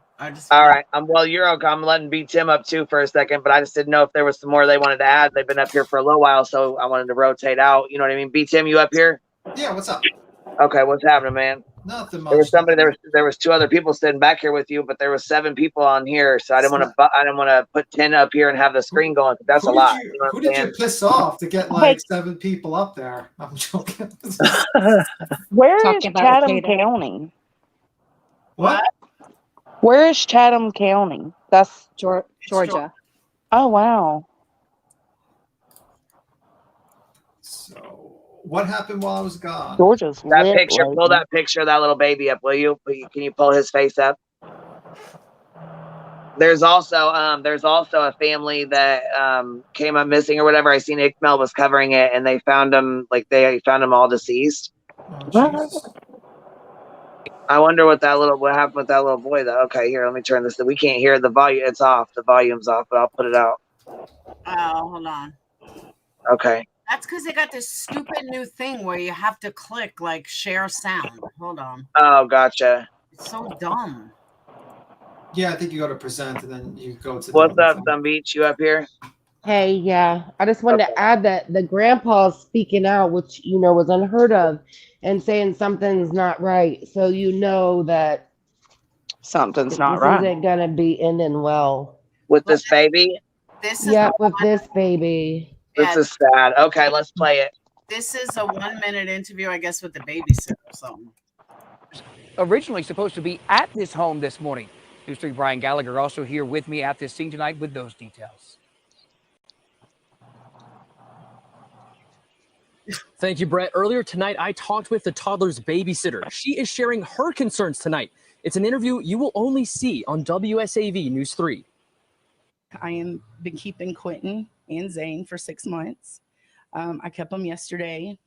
All right. Well, you're okay. I'm letting B Tim up too for a second, but I just didn't know if there was some more they wanted to add. They've been up here for a little while, so I wanted to rotate out. You know what I mean? B Tim, you up here? Yeah. What's up? Okay. What's happening, man? Nothing much. There was somebody. There was 2 other people sitting back here with you, but there was 7 people on here, so I didn't want to put 10 up here and have the screen going. That's a lot. Who did you piss off to get like 7 people up there? I'm joking. Where is Talking about Chatham Rekieta. County? What? Where is Chatham County? That's Georgia. Oh, wow. So what happened while I was gone? Georgia's That lit picture. lately. Pull that picture of that little baby up, will you? Can you pull his face up? There's also a family that came up missing or whatever. I seen Iqmel was covering it, and they found him all deceased. Oh, I wonder what happened with that little boy though. Okay, here, let me turn this. We can't hear the volume. It's off. The volume's off, but I'll put it out. Oh, hold on. Okay. That's because they got this stupid new thing where you have to click like share sound. Hold on. Oh, gotcha. It's so dumb. Yeah, I think you go to present and then you go to. What's up, Sun Beach? You up here? Hey, yeah. I just wanted to add that the grandpa's speaking out, which, was unheard of, and saying something's not right. So that something's not this right. isn't going to be ending well. With this baby? With this baby. This is sad. Okay, let's play it. This is a 1-minute interview, I guess, with the babysitter or something. Originally supposed to be at this home this morning. News 3 Brian Gallagher also here with me at this scene tonight with those details. Thank you, Brett. Earlier tonight, I talked with the toddler's babysitter. She is sharing her concerns tonight. It's an interview you will only see on WSAV News 3. I am been keeping Quentin and Zane for 6 months. I kept them yesterday,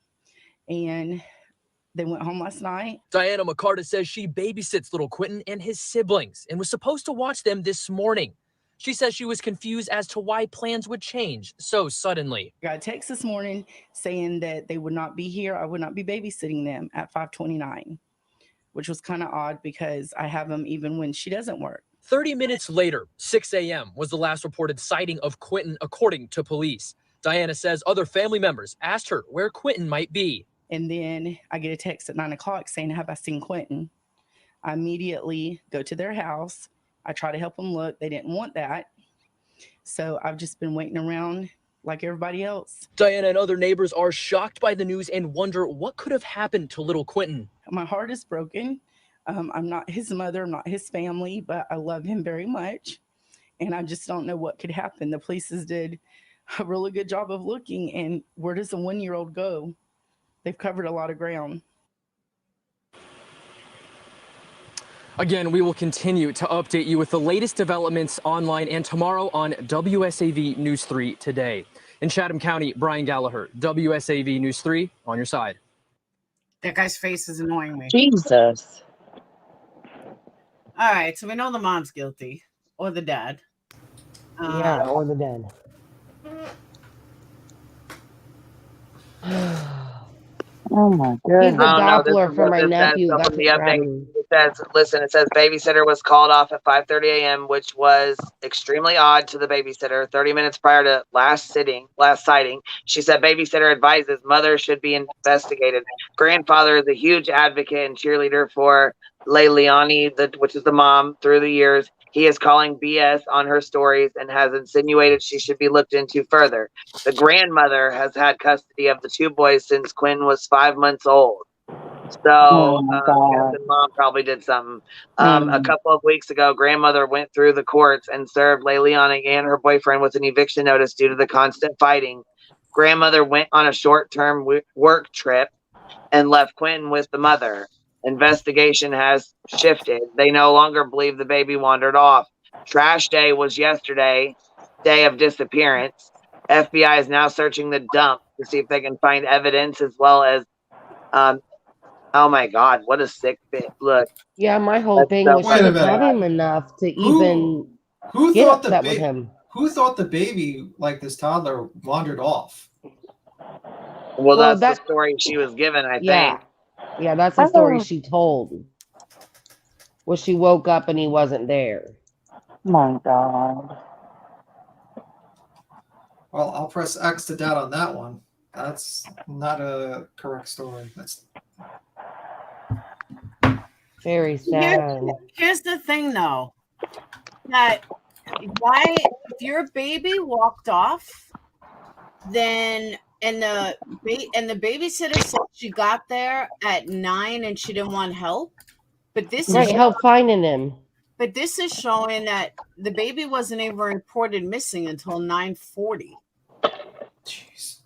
and they went home last night. Diana McCarta says she babysits little Quentin and his siblings and was supposed to watch them this morning. She says she was confused as to why plans would change so suddenly. I got a text this morning saying that they would not be here. I would not be babysitting them at 5:29, which was kind of odd because I have them even when she doesn't work. 30 minutes later, 6 a.m. was the last reported sighting of Quentin, according to police. Diana says other family members asked her where Quentin might be. And then I get a text at 9 o'clock saying, have I seen Quentin? I immediately go to their house. I try to help them look. They didn't want that. So I've just been waiting around like everybody else. Diana and other neighbors are shocked by the news and wonder what could have happened to little Quentin. My heart is broken. I'm not his mother, I'm not his family, but I love him very much. And I just don't know what could happen. The police did a really good job of looking. And where does a 1-year-old go? They've covered a lot of ground. Again, we will continue to update you with the latest developments online and tomorrow on WSAV News 3 Today. In Chatham County, Brian Gallagher, WSAV News 3, on your side. That guy's face is annoying me. Jesus. All right, so we know the mom's guilty, or the dad. Yeah, or the dad. Oh my He's goodness. the I don't know. This Doppler is for what my this says. nephew. So That's from what the grabbed update, me. it says, listen, it says babysitter was called off at 5:30 a.m., which was extremely odd to the babysitter. 30 minutes prior to last sighting, she said babysitter advises mother should be investigated. Grandfather is a huge advocate and cheerleader for Leilani, which is the mom, through the years. He is calling BS on her stories and has insinuated she should be looked into further. The grandmother has had custody of the two boys since Quinn was 5 months old. So, guessing mom probably did something. A couple of weeks ago, grandmother went through the courts and served Leilani and her boyfriend with an eviction notice due to the constant fighting. Grandmother went on a short-term work trip and left Quentin with the mother. Investigation has shifted. They no longer believe the baby wandered off. Trash day was yesterday, day of disappearance. FBI is now searching the dump to see if they can find evidence as well as oh my God, what a sick fit. Look. Yeah, my whole That's thing so was she Wait a was minute. loving him enough to even Who get thought the upset with baby? him. Who thought the baby, like this toddler, wandered off? Well, that's that the story she was given, I yeah, think. yeah, that's the story she told. Well, she woke up and he wasn't there. My God. Well, I'll press X to doubt on that one. That's not a correct story. That's Very sad. Here's the thing, though, that why if your baby walked off, then and the babysitter said she got there at 9 and she didn't want help, but this Right, is help finding him. but this is showing that the baby wasn't even reported missing until 9:40. jeez.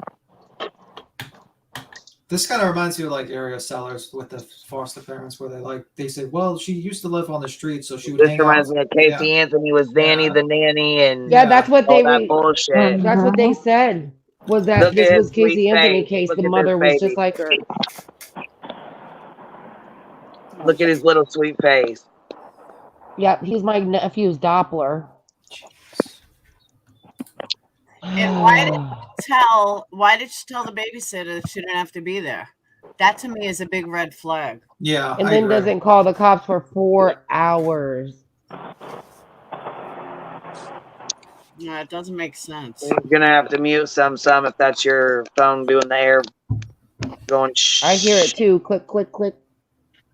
This kind of reminds me of like area sellers with the foster parents, where they say, well, she used to live on the street, so she would This hang reminds out. me of Casey Anthony was Danny the nanny and Yeah, that's what all they that bullshit. that's what they said. Was that Look this at was his sweet Casey Anthony face. case? Look The at mother this was baby. just like her. Look at his little sweet face. Yep, he's my nephew's Doppler. And why did she tell the babysitter that she didn't have to be there? That to me is a big red flag. Yeah. And then doesn't call the cops for 4 hours. No, it doesn't make sense. You're gonna have to mute some if that's your phone doing the air going shh. I hear it too. Click, click, click.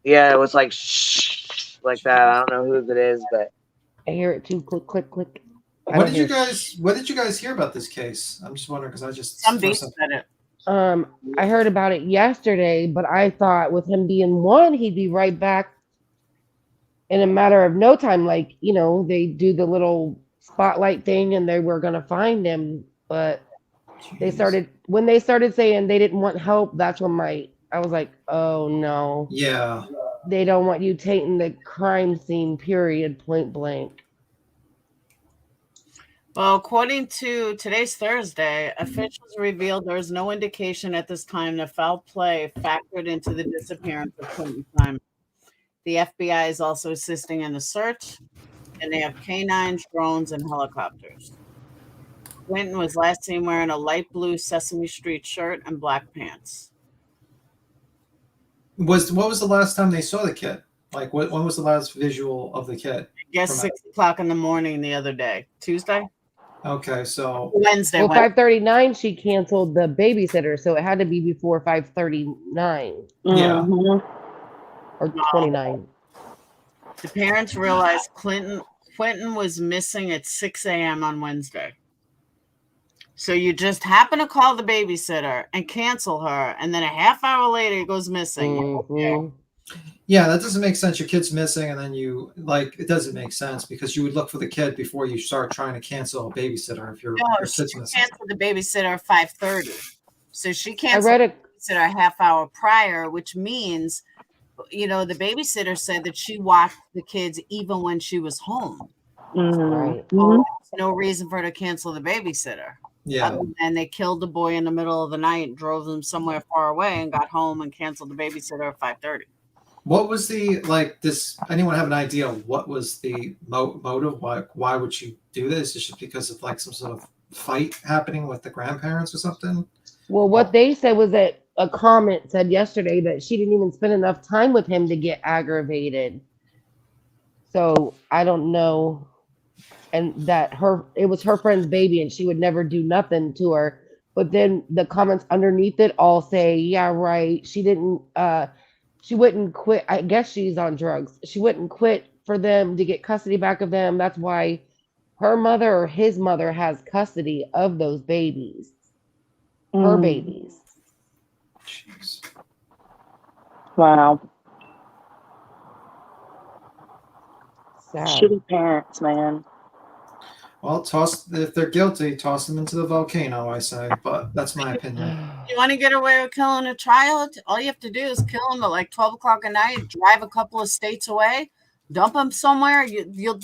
Yeah, it was like shh like that. I don't know whose it is, but I hear it too. Click, click, click. What did you guys hear about this case? I'm just wondering because I just Some beast said it. I heard about it yesterday, but I thought with him being one, he'd be right back in a matter of no time. Like, you know, they do the little spotlight thing and they were gonna find him, but when they started saying they didn't want help, that's when I was like, oh no. Yeah. They don't want you taking the crime scene, period, point blank. Well, according to today's Thursday, officials revealed there is no indication at this time that foul play factored into the disappearance of Quentin Simon. The FBI is also assisting in the search, and they have canines, drones, and helicopters. Quentin was last seen wearing a light blue Sesame Street shirt and black pants. What was the last time they saw the kid? Like, when was the last visual of the kid? I guess 6 o'clock in the morning the other day. Tuesday? Okay, so Wednesday. Well, 5:39, she canceled the babysitter, so it had to be before 5:39. Yeah. Or 29. The parents realized Quentin was missing at 6 a.m. on Wednesday. So you just happen to call the babysitter and cancel her, and then a half hour later he goes missing. Okay. Yeah, that doesn't make sense. Your kid's missing, and then it doesn't make sense because you would look for the kid before you start trying to cancel a babysitter if your kid's missing. Canceled the babysitter at 5:30. So she I canceled read the babysitter a half hour prior, which means you know, the babysitter said that she watched the kids even when she was home. Right. So there's no reason for her to cancel the babysitter. Yeah. And they killed the boy in the middle of the night, drove him somewhere far away, and got home and canceled the babysitter at 5:30. What was the like? This anyone have an idea? What was the motive? Why would she do this? Is it because of like some sort of fight happening with the grandparents or something? Well, what they said was that a comment said yesterday that she didn't even spend enough time with him to get aggravated. So I don't know. And that it was her friend's baby and she would never do nothing to her. But then the comments underneath it all say, yeah, right. She wouldn't quit. I guess she's on drugs. She wouldn't quit for them to get custody back of them. That's why her mother or his mother has custody of those babies. Her babies. Jeez. Wow. Sad. Shitty parents, man. Well, if they're guilty, toss them into the volcano, I say. But that's my opinion. You want to get away with killing a child? All you have to do is kill him at like 12 o'clock at night, drive a couple of states away, dump him somewhere.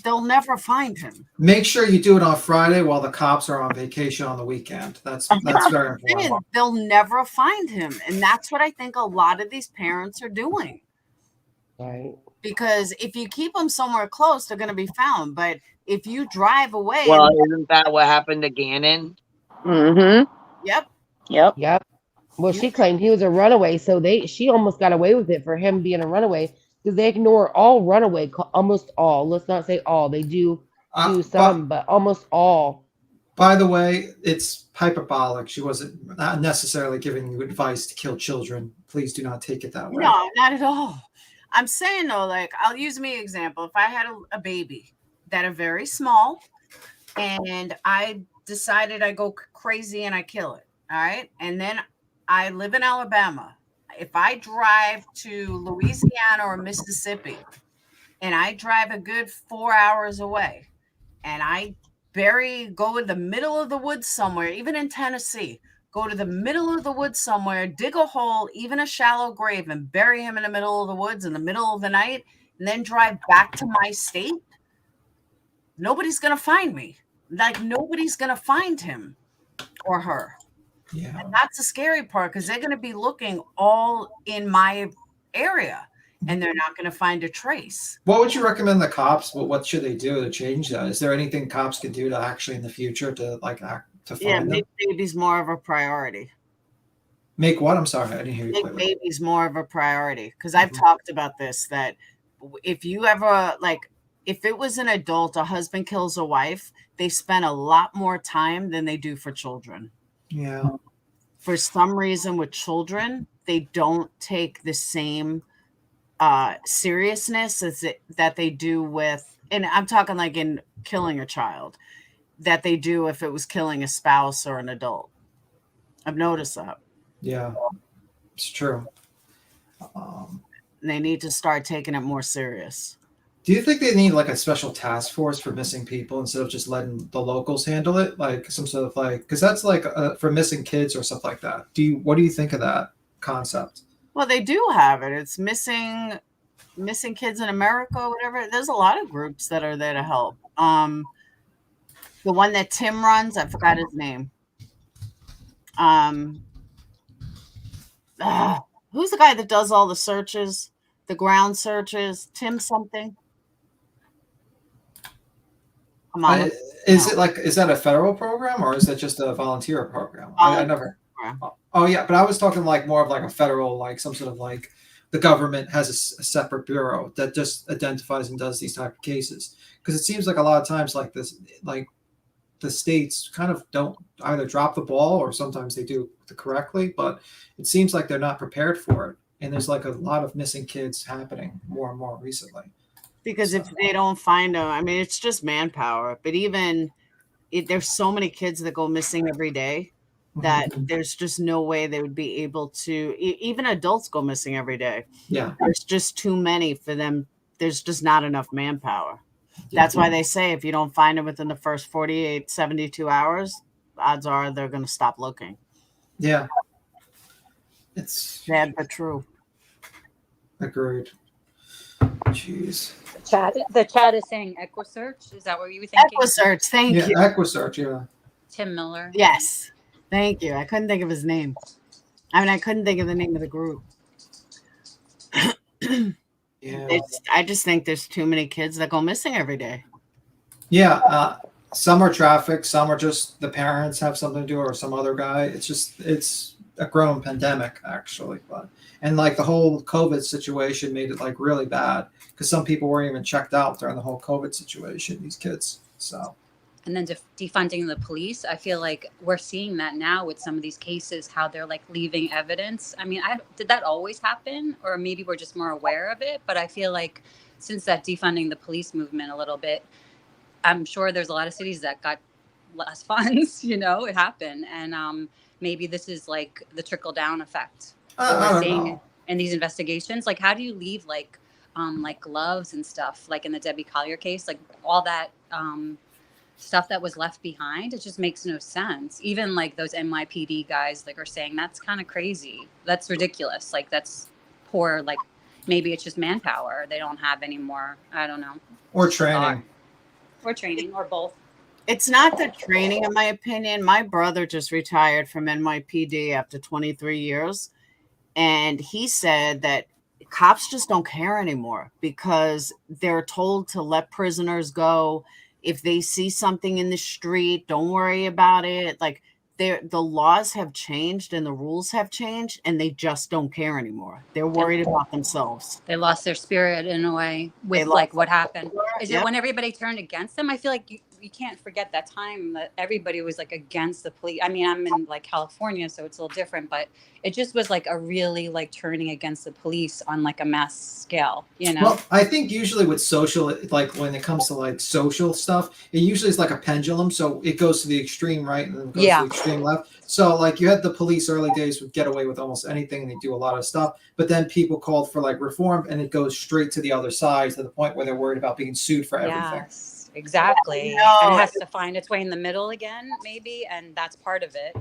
They'll never find him. Make sure you do it on Friday while the cops are on vacation on the weekend. That's very important. They'll never find him. And that's what I think a lot of these parents are doing. Right. Because if you keep them somewhere close, they're going to be found. But if you drive away. Well, isn't that what happened to Gannon? Yep. Yep. Well, she claimed he was a runaway, so she almost got away with it for him being a runaway because they ignore all runaway, almost all. Let's not say all. They do some, but almost all. By the way, it's hyperbolic. She wasn't not necessarily giving you advice to kill children. Please do not take it that way. No, not at all. I'm saying though, like I'll use me example. If I had a baby that are very small, and I decided I go crazy and I kill it, all right, and then I live in Alabama. If I drive to Louisiana or Mississippi, and I drive a good 4 hours away, and I go in the middle of the woods somewhere, even in Tennessee. Go to the middle of the woods somewhere, dig a hole, even a shallow grave, and bury him in the middle of the woods in the middle of the night, and then drive back to my state. Nobody's going to find me. Like, nobody's going to find him or her. Yeah. And that's the scary part because they're going to be looking all in my area and they're not going to find a trace. What would you recommend the cops? What should they do to change that? Is there anything cops can do to actually in the future to find them? Make babies more of a priority. Make what? I'm sorry, I didn't hear you. Make babies more of a priority because I've talked about this. That if you ever if it was an adult, a husband kills a wife, they spend a lot more time than they do for children. Yeah. For some reason, with children, they don't take the same seriousness that they do with, and I'm talking like in killing a child, that they do if it was killing a spouse or an adult. I've noticed that. Yeah, it's true. They need to start taking it more serious. Do you think they need like a special task force for missing people instead of just letting the locals handle it? Like some sort of because that's like for missing kids or stuff like that. What do you think of that concept? Well, they do have it. It's missing kids in America or whatever. There's a lot of groups that are there to help. The one that Tim runs, I forgot his name. Who's the guy that does all the searches, the ground searches? Tim something. Come on. Is that a federal program or is that just a volunteer program? I never. Oh yeah, but I was talking like more of like a federal, like some sort of like the government has a separate bureau that just identifies and does these type of cases. Because it seems like a lot of times like this, like the states kind of don't either drop the ball or sometimes they do correctly, but it seems like they're not prepared for it. And there's like a lot of missing kids happening more and more recently. Because if they don't find them, I mean, it's just manpower. But even there's so many kids that go missing every day that there's just no way they would be able to. Even adults go missing every day. Yeah. There's just too many for them. There's just not enough manpower. That's why they say if you don't find them within the first 48, 72 hours, odds are they're going to stop looking. Yeah. It's sad but true. Agreed. Jeez. The chat is saying EquiSearch. Is that what you were thinking? EquiSearch, thank Yeah, you. EquiSearch, yeah. Tim Miller. Yes. Thank you. I couldn't think of his name. I mean, I couldn't think of the name of the group. Yeah. I just think there's too many kids that go missing every day. Yeah, some are trafficked, some are just the parents have something to do, or some other guy. It's a growing pandemic, actually. And like the whole COVID situation made it like really bad because some people weren't even checked out during the whole COVID situation, these kids. So. And then defunding the police. I feel like we're seeing that now with some of these cases, how they're like leaving evidence. I mean, did that always happen? Or maybe we're just more aware of it. But I feel like since that defunding the police movement a little bit, I'm sure there's a lot of cities that got less funds, it happened. And maybe this is like the trickle down effect. We're seeing in these investigations. Like, how do you leave like gloves and stuff, like in the Debbie Collier case, like all that, stuff that was left behind? It just makes no sense. Even like those NYPD guys like are saying that's kind of crazy. That's ridiculous. Like that's poor. Like maybe it's just manpower they don't have anymore. I don't know. Or training. Or training, or both. It's not the training, in my opinion. My brother just retired from NYPD after 23 years. And he said that cops just don't care anymore because they're told to let prisoners go. If they see something in the street, don't worry about it. Like the laws have changed and the rules have changed, and they just don't care anymore. They're worried about themselves. They lost their spirit in a way with like what happened. Is it when everybody turned against them? I feel like you can't forget that time that everybody was like against the police. I mean, I'm in like California, so it's a little different, but it just was like a really like turning against the police on like a mass scale, Well, I think usually with social, like when it comes to like social stuff, it usually is like a pendulum. So it goes to the extreme right and then it goes to the extreme left. So like you had the police early days would get away with almost anything and they do a lot of stuff. But then people called for like reform and it goes straight to the other side to the point where they're worried about being sued for everything. Yes, exactly. And it has to find its way in the middle again, maybe. And that's part of it,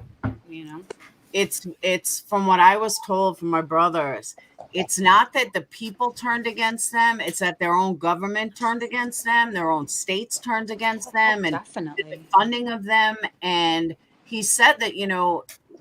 It's from what I was told from my brothers. It's not that the people turned against them. It's that their own government turned against them. Their own states turned against them, and the funding of them. And he said that,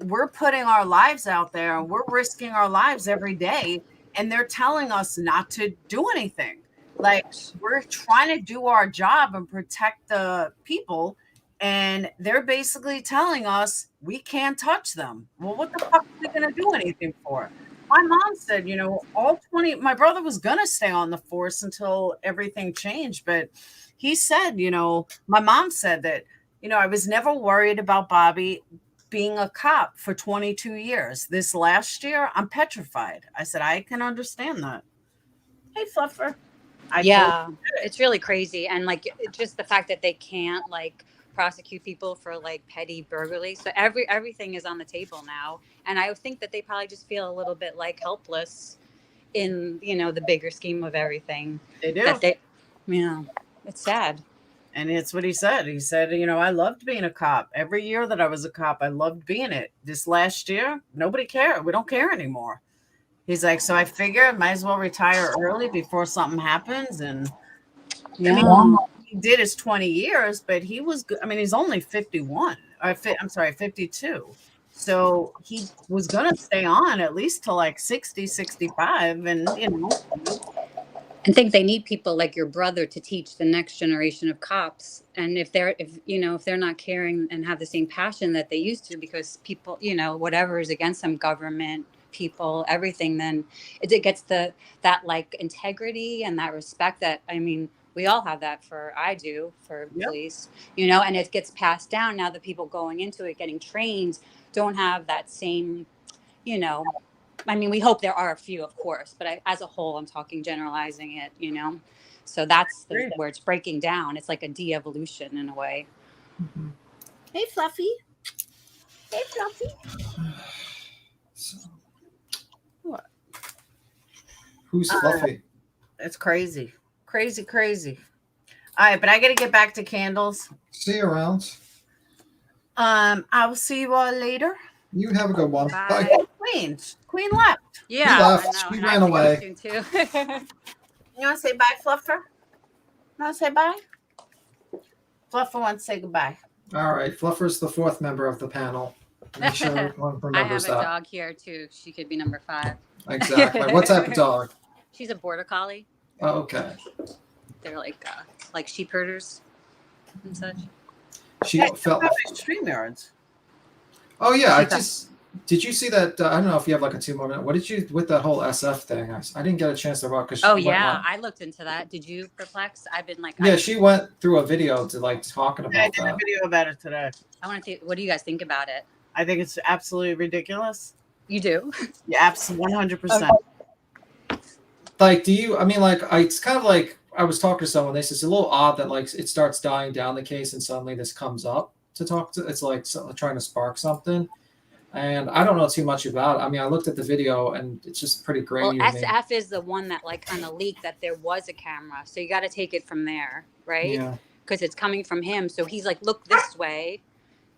we're putting our lives out there and we're risking our lives every day. And they're telling us not to do anything. Like we're trying to do our job and protect the people. And they're basically telling us we can't touch them. Well, what the fuck are we going to do anything for? My mom said, my brother was going to stay on the force until everything changed. But he said, my mom said that, I was never worried about Bobby being a cop for 22 years. This last year, I'm petrified. I said, I can understand that. Hey, Fluffer. It's really crazy. And like, just the fact that they can't like prosecute people for like petty burglary. So everything is on the table now. And I think that they probably just feel a little bit like helpless in, the bigger scheme of everything. They do. It's sad. And it's what he said. He said, I loved being a cop. Every year that I was a cop, I loved being it. This last year, nobody cared. We don't care anymore. He's like, so I figured might as well retire early before something happens. And I mean, he did his 20 years, but he was good. I mean, he's only 51. I'm sorry, 52. So he was going to stay on at least till like 60, 65. And, I think they need people like your brother to teach the next generation of cops. And if they're not caring and have the same passion that they used to, because people, whatever is against them, government, people, everything, then it gets that like integrity and that respect that, I mean, we all have that for police, and it gets passed down. Now the people going into it, getting trained, don't have that same, I mean, we hope there are a few, of course, but as a whole, I'm talking generalizing it, so that's where it's breaking down. It's like a de-evolution in a way. Mm-hmm. Hey, Fluffy. Hey, Fluffy. What? Who's Fluffy? It's crazy. Crazy. All right, but I got to get back to candles. See you around. I will see you all later. You have a good one. Bye. Queen left. Yeah, left. I know. She And ran I have away. to go soon too. You want to say bye, Fluffer? You want to say bye? Fluffer wants to say goodbye. All right, Fluffer's the fourth member of the panel. Make sure everyone I remembers have a that. dog here too. She could be number 5. Exactly. What type of dog? She's a border collie. Oh, okay. They're like sheep herders and such. She Yeah, felt. StreamYards. Oh yeah, I She just. Did you see that? I don't know if you have like a 2 more minute. What did you with that whole SF thing? I didn't get a chance to watch. Cause Oh she went yeah, on- I looked into that. Did you, Perplex? I've been like, Yeah, she went through a video to like talking I about did a that. video about it today. I want to. What do you guys think about it? I think it's absolutely ridiculous. You do? Yeah, absolutely 100%. Like, do you? I mean, like, it's kind of like I was talking to someone. They said it's a little odd that like it starts dying down the case and suddenly this comes up to talk to. It's like trying to spark something. And I don't know too much about it. I mean, I looked at the video and it's just pretty Well, grainy to me. SF is the one that like kind of leaked that there was a camera, so you got to take it from there, right? Yeah. Because it's coming from him. So he's like, look this way,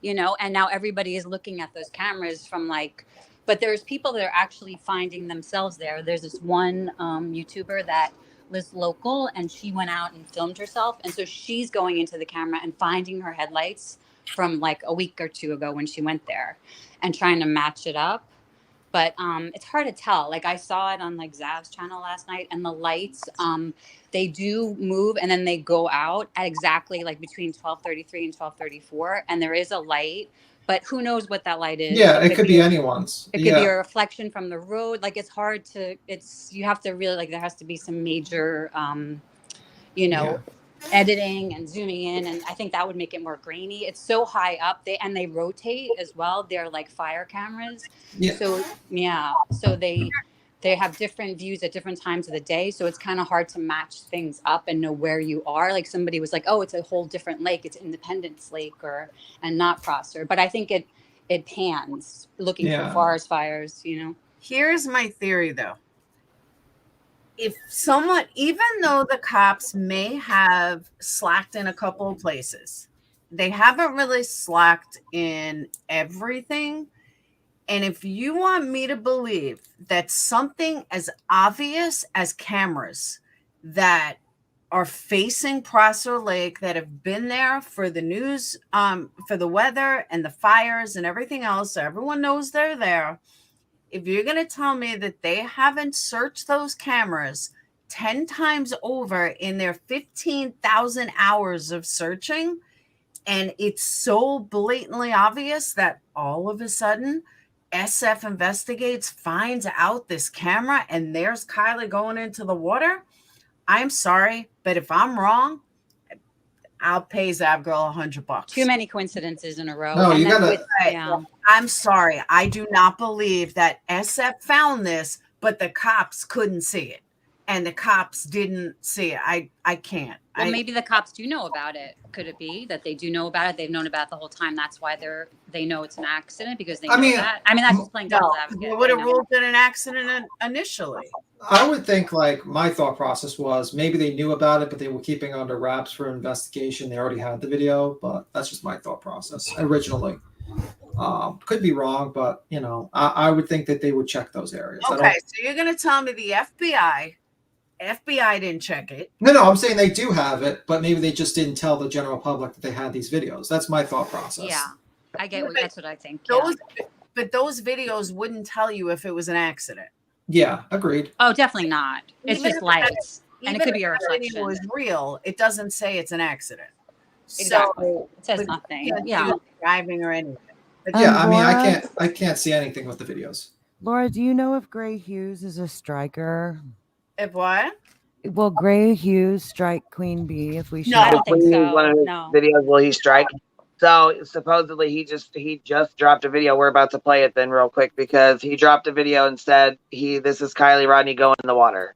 you know. And now everybody is looking at those cameras from like. But there's people that are actually finding themselves there. There's this one YouTuber that lives local, and she went out and filmed herself, and so she's going into the camera and finding her headlights from like a week or 2 ago when she went there, and trying to match it up. But it's hard to tell. Like I saw it on like Zav's channel last night, and the lights, they do move and then they go out at exactly like between 12:33 and 12:34, and there is a light. But who knows what that light is? Yeah, it could be anyone's. It could be a reflection from the road. Like it's hard to. You have to really like. There has to be some major, editing and zooming in, and I think that would make it more grainy. It's so high up. They rotate as well. They're like fire cameras. Yeah. So they have different views at different times of the day. So it's kind of hard to match things up and know where you are. Like somebody was like, oh, it's a whole different lake. It's Independence Lake and not Prosser. But I think it pans looking for forest fires, you know. Here's my theory though. If someone, even though the cops may have slacked in a couple of places, they haven't really slacked in everything. And if you want me to believe that something as obvious as cameras that are facing Prosser Lake, that have been there for the news, for the weather and the fires and everything else, so everyone knows they're there. If you're going to tell me that they haven't searched those cameras 10 times over in their 15,000 hours of searching, and it's so blatantly obvious that all of a sudden SF Investigates finds out this camera and there's Kylie going into the water, I'm sorry, but if I'm wrong, I'll pay Zav Girl $100. Too many coincidences in a row. No, And you then gotta- I'm sorry. I do not believe that SF found this, but the cops couldn't see it. And the cops didn't see it. I can't. Well, maybe the cops do know about it. Could it be that they do know about it? They've known about it the whole time. That's why they know it's an accident because they know that. I mean, that's just playing devil's advocate. They would have you know? ruled it an accident initially. I would think like my thought process was maybe they knew about it, but they were keeping it under wraps for investigation. They already had the video, but that's just my thought process originally. Could be wrong, but you know, I would think that they would check those areas. Okay, so you're going to tell me the FBI didn't check it. No, I'm saying they do have it, but maybe they just didn't tell the general public that they had these videos. That's my thought process. Yeah, I get what that's what I think. But those videos wouldn't tell you if it was an accident. Yeah, agreed. Oh, definitely not. It's Even just if lights, and it could be a if the reflection. video was real, it doesn't say it's an accident. Exactly. So, It says but nothing. you can't Yeah. do driving or anything. But Yeah, I mean, Laura? I can't see anything with the videos. Laura, do you know if Gray Hughes is a striker? If what? Will Gray Hughes strike Queen Bee if we show? No, I don't think so. One of his No. videos will he strike? So supposedly he just dropped a video. We're about to play it then real quick because he dropped a video and said this is Kylie Rodney going in the water.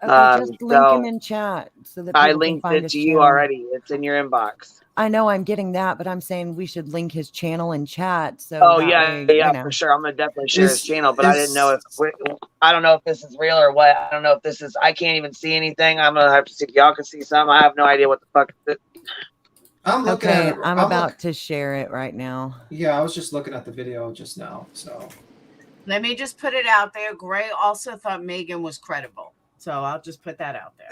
Okay, just link so him in chat so that I people can linked find it his to you channel. already. It's in your inbox. I know I'm getting that, but I'm saying we should link his channel in chat. So Oh that yeah, way, yeah, you know. for sure. I'm gonna definitely share his Is- channel, but I didn't know if I don't know if this is real or what. I don't know if this is. I can't even see anything. I'm gonna have to see if y'all can see something. I have no idea what the fuck. I'm looking Okay, at it. I'm about to share it right now. Yeah, I was just looking at the video just now. So Let me just put it out there. Gray also thought Megan was credible. So I'll just put that out there.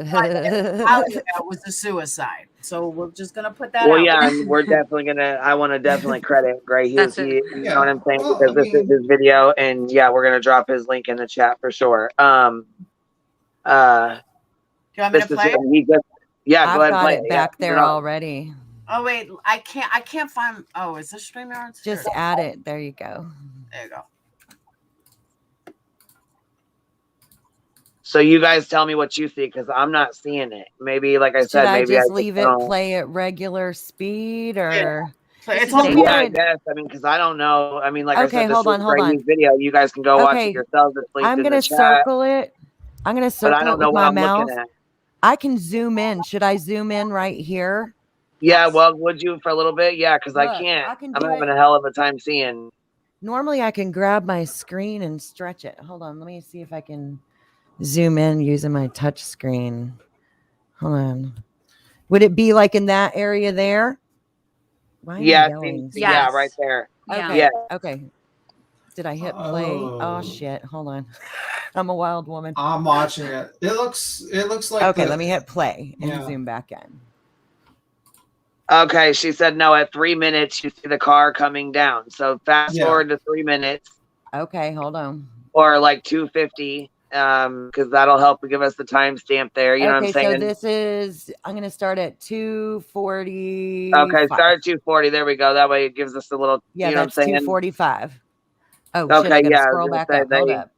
That was a suicide. So we're just gonna put that Well, out yeah, there. and we're definitely gonna. I want to definitely credit Gray Hughes. That's it. You know what I'm saying? Because this is his video, and yeah, we're gonna drop his link in the chat for sure. Do you want me to play it? Yeah, I've go ahead and got play it it. back Yeah, there already. Oh wait, I can't find. Oh, is this StreamYard? Just add it. There you go. There you go. So you guys tell me what you see, because I'm not seeing it. Maybe, like I Should said, I maybe just I leave it play at regular speed or? It's on yeah, I guess. I mean, because I don't know. I mean, like I Okay, said, this hold is on, a hold Gray on. Hughes video. You guys can go watch it Okay, yourselves. It's linked I'm in the gonna chat. circle it. I'm gonna But I circle don't it know with what my I'm mouse. looking at. I can zoom in. Should I zoom in right here? Yeah, well, would you for a little bit? Yeah, because I Look, can't. I can I'm do having it. a hell of a time seeing. Normally I can grab my screen and stretch it. Hold on, let me see if I can zoom in using my touch screen. Hold on. Would it be like in that area there? Why am I Yeah, it yelling? seems, yeah, right there. Okay. Yeah. Okay. Did I hit play? Oh shit. Hold on. I'm a wild woman. I'm watching it. It looks like Okay, let me hit play and Yeah. zoom back in. Okay, she said no. At 3 minutes, you see the car coming down. So fast forward to 3 minutes. Okay, hold on. Or like 2:50, because that'll help give us the timestamp there. You know what I'm Okay, so saying? this is, I'm going to start at 2:40. Okay, start at 2:40. There we go. That way it gives us a little. Yeah, you know what I'm that's saying? 2:45. Oh, shit, Okay, I got to yeah. I was scroll gonna back say up. Hold up.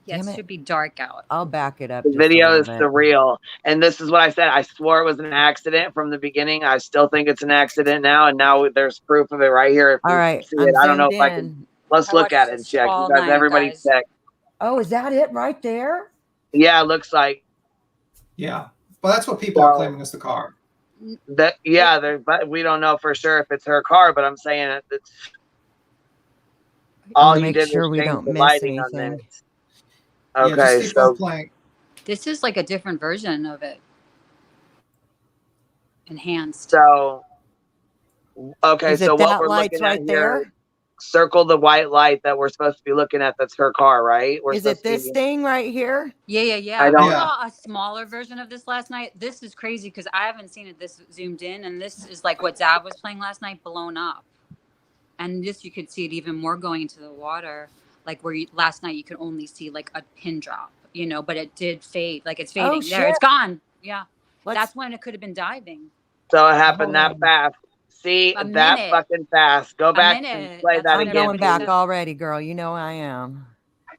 Yeah, Damn it it. should be dark out. I'll back it up The just a video little is bit. surreal, and this is what I said. I swore it was an accident from the beginning. I still think it's an accident now, and now there's proof of it right here. If All we right, see I'm it, I don't know zoomed if I can. in. Let's I look watched at it and this check. You all guys, night, everybody guys. check. Oh, is that it right there? Yeah, it looks like. Yeah, but that's what people are claiming is the car. That yeah, but we don't know for sure if it's her car. But I'm saying it's I all want to he make did sure was we change don't the miss lighting on anything. this. Yeah, just Okay, keep on so playing. This is like a different version of it. Enhanced. so okay, Is so it what that we're light's looking at right here, there? circle the white light that we're supposed to be looking at. That's her car, right? We're Is it supposed to this be. thing right here? Yeah. I I don't. saw a smaller version of this last night. This is crazy because I haven't seen it this zoomed in, and this is like what Zav was playing last night, blown up. And this, you could see it even more going into the water, like where last night you could only see like a pin drop, but it did fade. Like it's fading. Oh, There, it's shit. gone. Yeah. Let's- That's when it could have been diving. So it happened that fast. See, A that minute. fucking fast. Go back and minute. play That's that what again. I'm going everybody back said. already, girl. You know I am.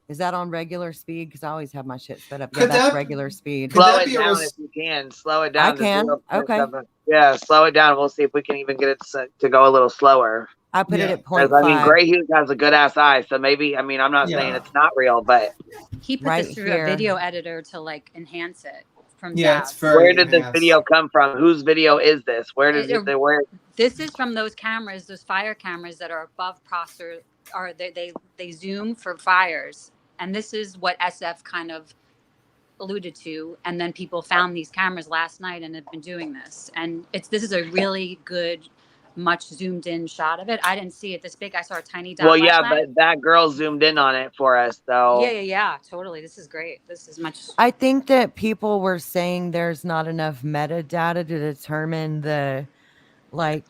Is that on regular speed? Because I always have my shit sped up. Yeah, Could that's that- regular speed. Slow it down if you can. Slow it down. I can. To 0.7. Okay. Yeah, slow it down. We'll see if we can even get it to go a little slower. I put it at 'Cause, 0.5. I mean, Gray Hughes has a good ass eye, so maybe. I mean, I'm not saying it's not real, but He put Right this through here. a video editor to like enhance it from Yeah, Zav. it's very where did this enhanced. video come from? Whose video is this? Where does It- it? Where? This is from those cameras, those fire cameras that are above Prosser, or they zoom for fires. And this is what SF kind of alluded to. And then people found these cameras last night and have been doing this. And this is a really good, much zoomed in shot of it. I didn't see it this big. I saw a tiny dot. Well, last yeah, night. but that girl zoomed in on it for us, though. Yeah, totally. This is great. This is much. I think that people were saying there's not enough metadata to determine the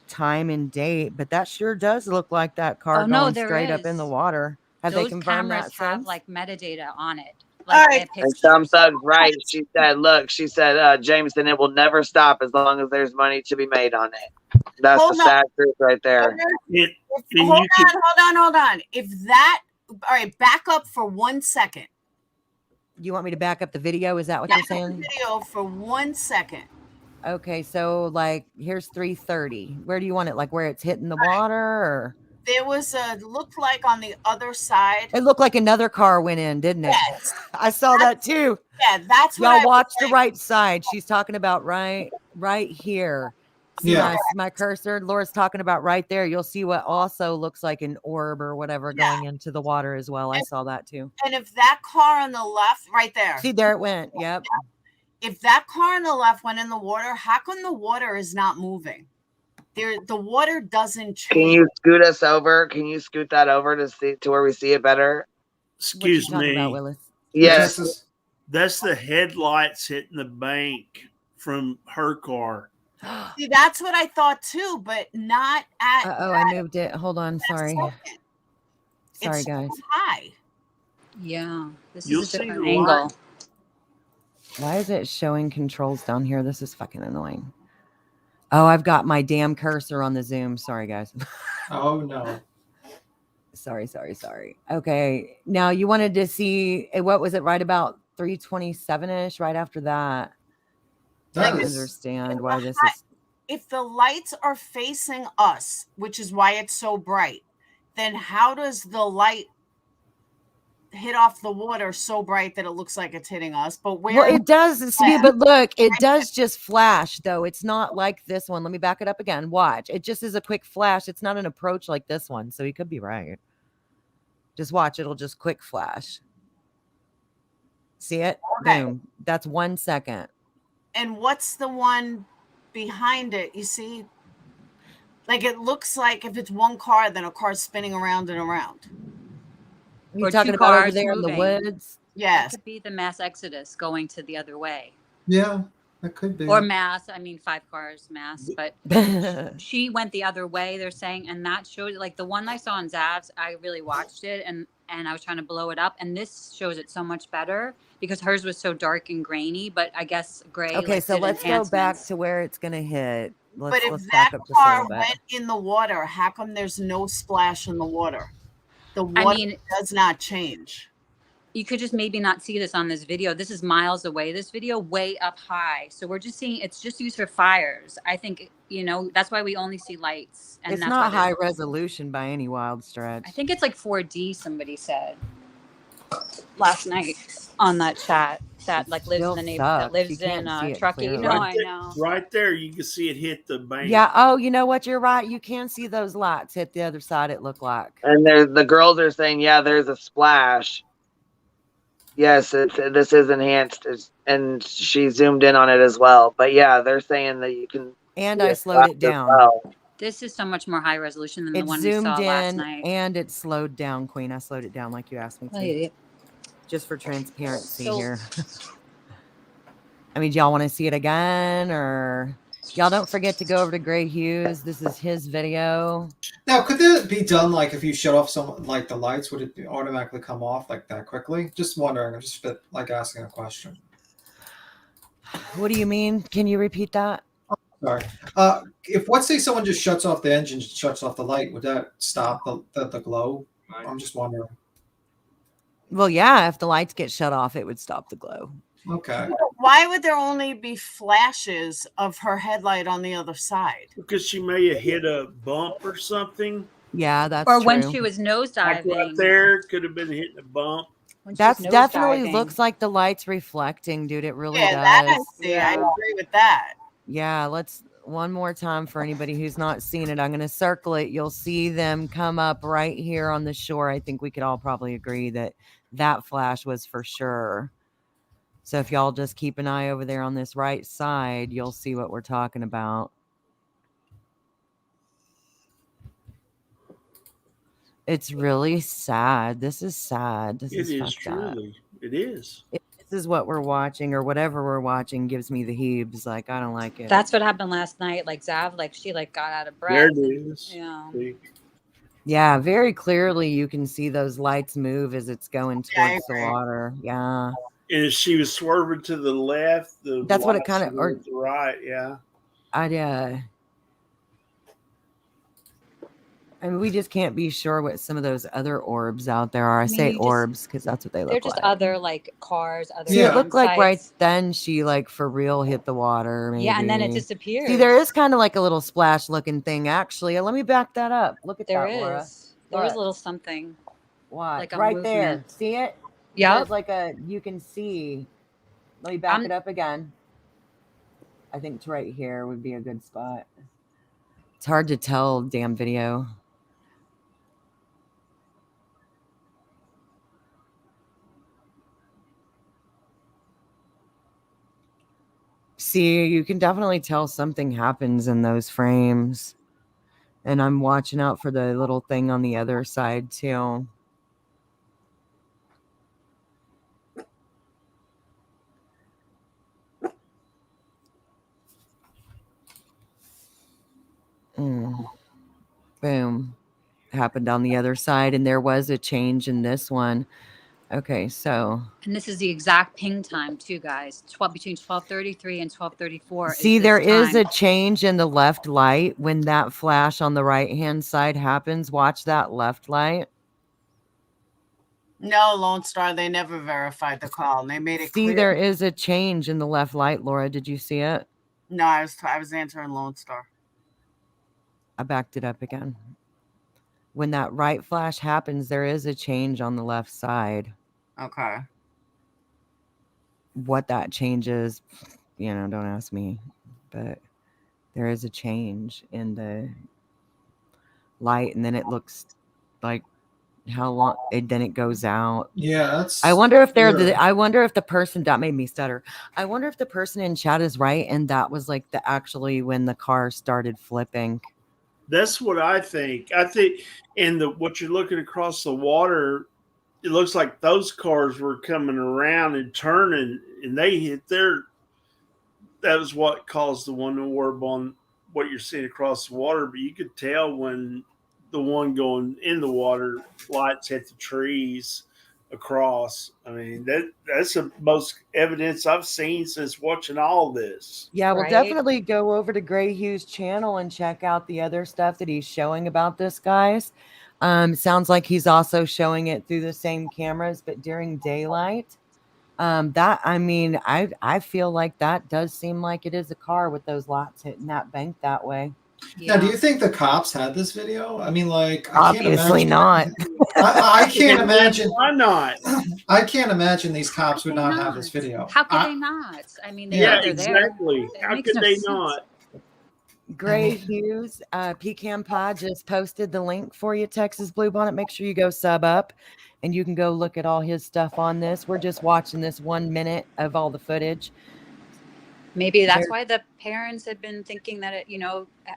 time and date, but that sure does look like that car Oh, no, going there straight up in the is. water. Have they Those confirmed cameras that have since? like metadata on it. All Like right. they have And some pictures. thugs, right? She said, "Look," she said, Jameson, it will never stop as long as there's money to be made on it." That's Hold the on. sad truth right there. Hold on. If that, all right, back up for 1 second. You want me to back up the video? Is that what Back you're up the saying? video for 1 second. Okay, so here's 330. Where do you want it? Like where it's hitting the water, or There was looked like on the other side. it looked like another car went in, didn't it? Yes. I saw that too. Yeah, that's what Y'all I watch was the saying. right side. She's talking about right here. See Yeah. my cursor? Laura's talking about right there. You'll see what also looks like an orb or whatever going into the water as well. I saw that too. And if that car on the left, right there. See, there it went. Yep. If that car on the left went in the water, how come the water is not moving? the water doesn't change. Can you scoot us over? Can you scoot that over to see to where we see it better? Excuse talking about, me. Willis? Yes. That's the headlights hitting the bank from her car. See, that's what I thought too, but not at. Oh, I moved it. Hold on. Sorry. second. Sorry, It's guys. so high. Yeah, this You'll is a see different the angle. light. Why is it showing controls down here? This is fucking annoying. Oh, I've got my damn cursor on the Zoom. Sorry, guys. Oh no. Sorry. Okay. Now you wanted to see what was it right about 327-ish, right after that. I don't understand why this is. If the lights are facing us, which is why it's so bright, then how does the light hit off the water so bright that it looks like it's hitting us? But Well, it does, but look, it does just flash, though. It's not like this one. Let me back it up again. Watch. It just is a quick flash. It's not an approach like this one, so he could be right. Just watch. It'll just quick flash. See it? Okay. Boom. That's 1 second. And what's the one behind it? You see? Like it looks like if it's one car, then a car's spinning around and around. You Or talking two about over cars there in the moving. woods? Yes. That could be the mass exodus going to the other way. Yeah, that could be. Or mass, 5 cars mass, but she went the other way, they're saying, and that showed like the one I saw on Zav's, I really watched it and I was trying to blow it up, and this shows it so much better because hers was so dark and grainy, but I guess gray. Okay, so did let's go back enhancements. to where it's going to hit. But Let's if back that up just a car little bit. went in the water, how come there's no splash in the water? The I water mean- does not change. You could just maybe not see this on this video. This is miles away. This video way up high. So we're just seeing it's just used for fires. I think, that's why we only see lights. And It's that's not why high resolution by any wild stretch. I think it's like 4D, somebody said last night on that chat that lives still in the neighborhood, that sucks. lives You can't in see it Truckee. clearly. No, I know. Right there, you can see it hit the bank. Yeah. Oh, you know what? You're right. You can see those lights hit the other side, it looked like. And the girls are saying, yeah, there's a splash. Yes, this is enhanced, and she zoomed in on it as well. But yeah, they're saying that you can. And see I a slowed splash it as down. well. This is so much more high resolution than the It one we zoomed saw last in night. and it slowed down, Queen. I slowed it down like you asked me to. Oh, yeah. Just for transparency So- here. I mean, do y'all want to see it again, or y'all don't forget to go over to Gray Hughes. This is his video. Now, could that be done like if you shut off some like the lights, would it automatically come off like that quickly? Just wondering. I'm just like asking a question. What do you mean? Can you repeat that? Sorry. If let's say someone just shuts off the engine, shuts off the light, would that stop the glow? I'm just wondering. Well, yeah, if the lights get shut off, it would stop the glow. Okay. Why would there only be flashes of her headlight on the other side? Because she may have hit a bump or something. Yeah, that's Or true. when she was Like right nosediving. there, could have been hitting a bump. When she That's was definitely nosediving. looks like the lights reflecting, dude. It really Yeah, does. that I see. I agree with that. Yeah, let's one more time for anybody who's not seen it. I'm going to circle it. You'll see them come up right here on the shore. I think we could all probably agree that that flash was for sure. So if y'all just keep an eye over there on this right side, you'll see what we're talking about. It's really sad. This is sad. This It is fucked up. truly. It is. If this is what we're watching or whatever we're watching gives me the heaves. Like, I don't like it. That's what happened last night. Like Zav, she got out of breath. There it is. Yeah. See? Yeah, very clearly you can see those lights move as it's going towards the water. Yeah. And if she was swerving to the left, That's what it lights kinda- were or- to the right. Yeah. I mean, we just can't be sure what some of those other orbs out there are. I mean, say you just- orbs because that's what they look They're just like. other cars, other See, it looked like sites. right then she for real hit the water. Maybe. Yeah, and then it disappeared. See, there is kind of like a little splash looking thing actually. Let me back that up. Look at There that, Laura. is. There is Look. a little something. What? Like a Right there. movement. See it? Yep. There's like you can see. Let me back it up again. I think it's right here would be a good spot. It's hard to tell, damn video. See, you can definitely tell something happens in those frames. And I'm watching out for the little thing on the other side too. Boom. Happened on the other side, and there was a change in this one. Okay, so And this is the exact ping time too, guys. Between 12:33 and 12:34. see, there is a change in the left light when that flash on the right-hand side happens. Watch that left light. No, Lone Star, they never verified the call. They made it See, clear. there is a change in the left light, Laura. Did you see it? No, I was answering Lone Star. I backed it up again. When that right flash happens, there is a change on the left side. Okay. What that change is, don't ask me. But there is a change in the light, and then it looks like how long, and then it goes out. Yeah, that's. I wonder if weird. I wonder if the person that made me stutter. I wonder if the person in chat is right, and that was like actually when the car started flipping. That's what I think. I think what you're looking across the water, it looks like those cars were coming around and turning, and they hit their. That was what caused the one to warp on what you're seeing across the water. But you could tell when the one going in the water lights hit the trees across. I mean, that's the most evidence I've seen since watching all this. Yeah, we'll definitely go over to Gray Hughes' channel and check out the other stuff that he's showing about this, guys. Sounds like he's also showing it through the same cameras, but during daylight. I feel like that does seem like it is a car with those lights hitting that bank that way. Now, do you think the cops had this video? I mean, like, Obviously not. I can't imagine. Why not? I can't imagine these cops would not have this video. How could they not? I mean, Yeah, they're exactly. there. How could they not? Gray Hughes, Pecan Pod just posted the link for you, Texas Bluebonnet. Make sure you go sub up and you can go look at all his stuff on this. We're just watching this 1 minute of all the footage. Maybe that's why the parents have been thinking that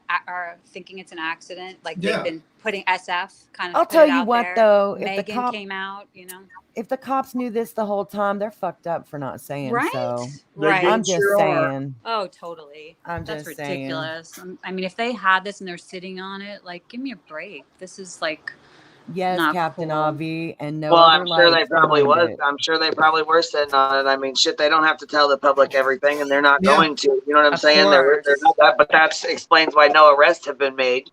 are thinking it's an accident. Like they've been putting SF kind of. I'll tell you what, though, Megan came out, if the cops knew this the whole time, they're fucked up for not saying Right? so. Right. I'm just saying. Oh, totally. I'm That's just saying. ridiculous. I mean, if they had this and they're sitting on it, like, give me a break. This is like. Yes, not Captain cool. Avi, and no Well, other I'm sure they lights probably behind was. it. I'm sure they probably were sitting on it. I mean, shit, they don't have to tell the public everything, and they're not Yeah. going to. You know what I'm Of saying? They're not that, but that explains why no arrests have been made.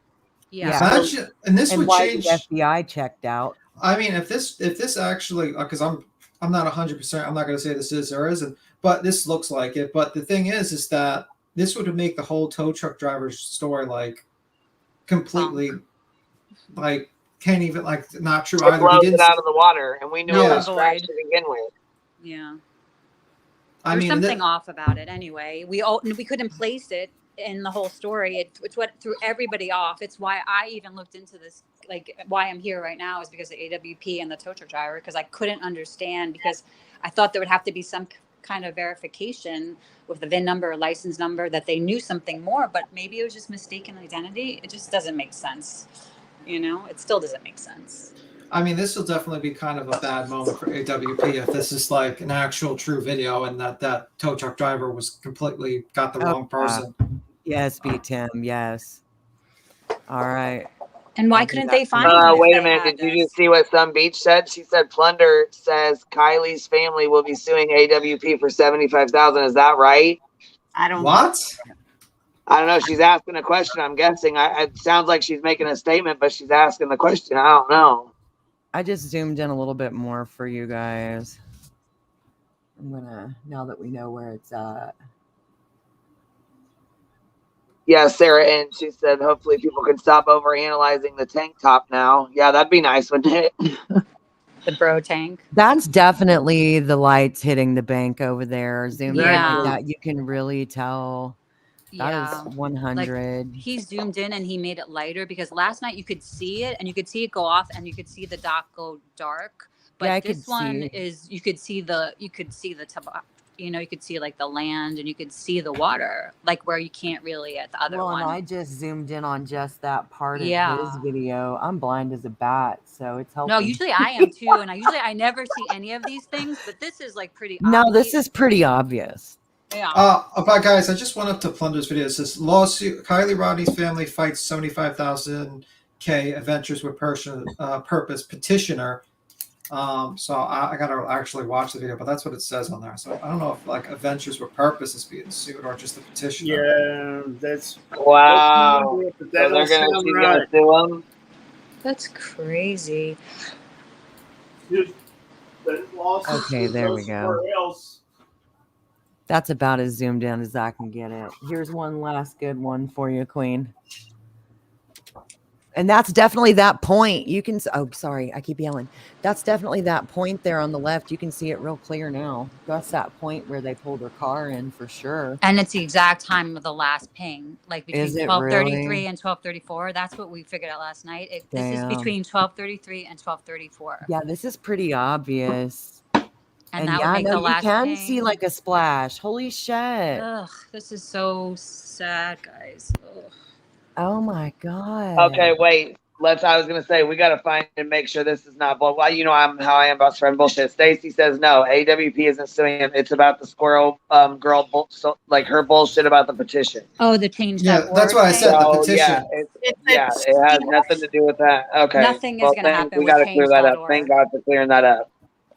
Yeah. Imagine, and this And would why change. the FBI checked out. I mean, if this actually, because I'm not 100%. I'm not going to say this is or isn't, but this looks like it. But the thing is that this would make the whole tow truck driver's story like completely, like can't even not true It either. blows He it didn't. out of the water, and we knew it Yeah. was trash to begin with. Yeah. I There's mean, something off about it anyway. We couldn't place it in the whole story. It's what threw everybody off. It's why I even looked into this. Like why I'm here right now is because of AWP and the tow truck driver, because I couldn't understand, because I thought there would have to be some kind of verification with the VIN number or license number that they knew something more, but maybe it was just mistaken identity. It just doesn't make sense. It still doesn't make sense. I mean, this will definitely be kind of a bad moment for AWP if this is like an actual true video and that tow truck driver was completely got the wrong person. Yes, beat Tim. Yes. All right. And why couldn't they find him? If Wait a they minute. had Did you just see what Some Beach said? She said Plunder says Kylie's family will be suing AWP for $75,000. Is that right? I don't. What? I don't know. She's asking a question. I'm guessing. It sounds like she's making a statement, but she's asking the question. I don't know. I just zoomed in a little bit more for you guys. I'm gonna, now that we know where it's at. Yeah, Sarah, and she said hopefully people can stop over analyzing the tank top now. Yeah, that'd be nice, wouldn't it? The bro tank. That's definitely the lights hitting the bank over there. Zoomed in Yeah. like that. You can really tell. That is 100. Like he zoomed in and he made it lighter, because last night you could see it and you could see it go off and you could see the dot go dark. But Yeah, I this could one see. is you could see the you know, you could see like the land and you could see the water, like where you can't really at the other Well, one. and I just zoomed in on just that part of Yeah. his video. I'm blind as a bat, so it's helping. No, usually I am too, and I never see any of these things, but this is like pretty No, obvious. this is pretty obvious. Yeah. But guys, I just went up to Plunder's video. It says lawsuit: Kylie Rodney's family fights 75,000 Adventures with Purpose petitioner. So I gotta actually watch the video, but that's what it says on there. So I don't know if like Adventures with Purpose is being sued or just the petitioner. Yeah, that's Wow. That So they're don't gonna sound she's right. gonna sue him. That's crazy. Okay, there we go. That's about as zoomed in as I can get it. Here's one last good one for you, Queen. And that's definitely that point. You can, oh, sorry, I keep yelling. That's definitely that point there on the left. You can see it real clear now. That's that point where they pulled her car in for sure. And it's the exact time of the last ping, like between Is it 12:33 really? and 12:34. That's what we figured out last night. This is Damn. between 12:33 and 12:34. Yeah, this is pretty obvious. And that would yeah, make no, the you last can see ping. like a splash. Holy shit. Ugh, this is so sad, guys. Ugh. Oh my God. Okay, wait. I was gonna say we gotta find and make sure this is not bull. Well, you know how I am about spreading bullshit. Stacy says no. AWP isn't suing him. It's about the squirrel girl, like her bullshit about the petition. Oh, the change. Yeah, that's what I said. The So, petition. yeah, it has nothing to do with that. Okay. Nothing is Well, gonna happen we with gotta clear that up. change.org. Thank God for clearing that up.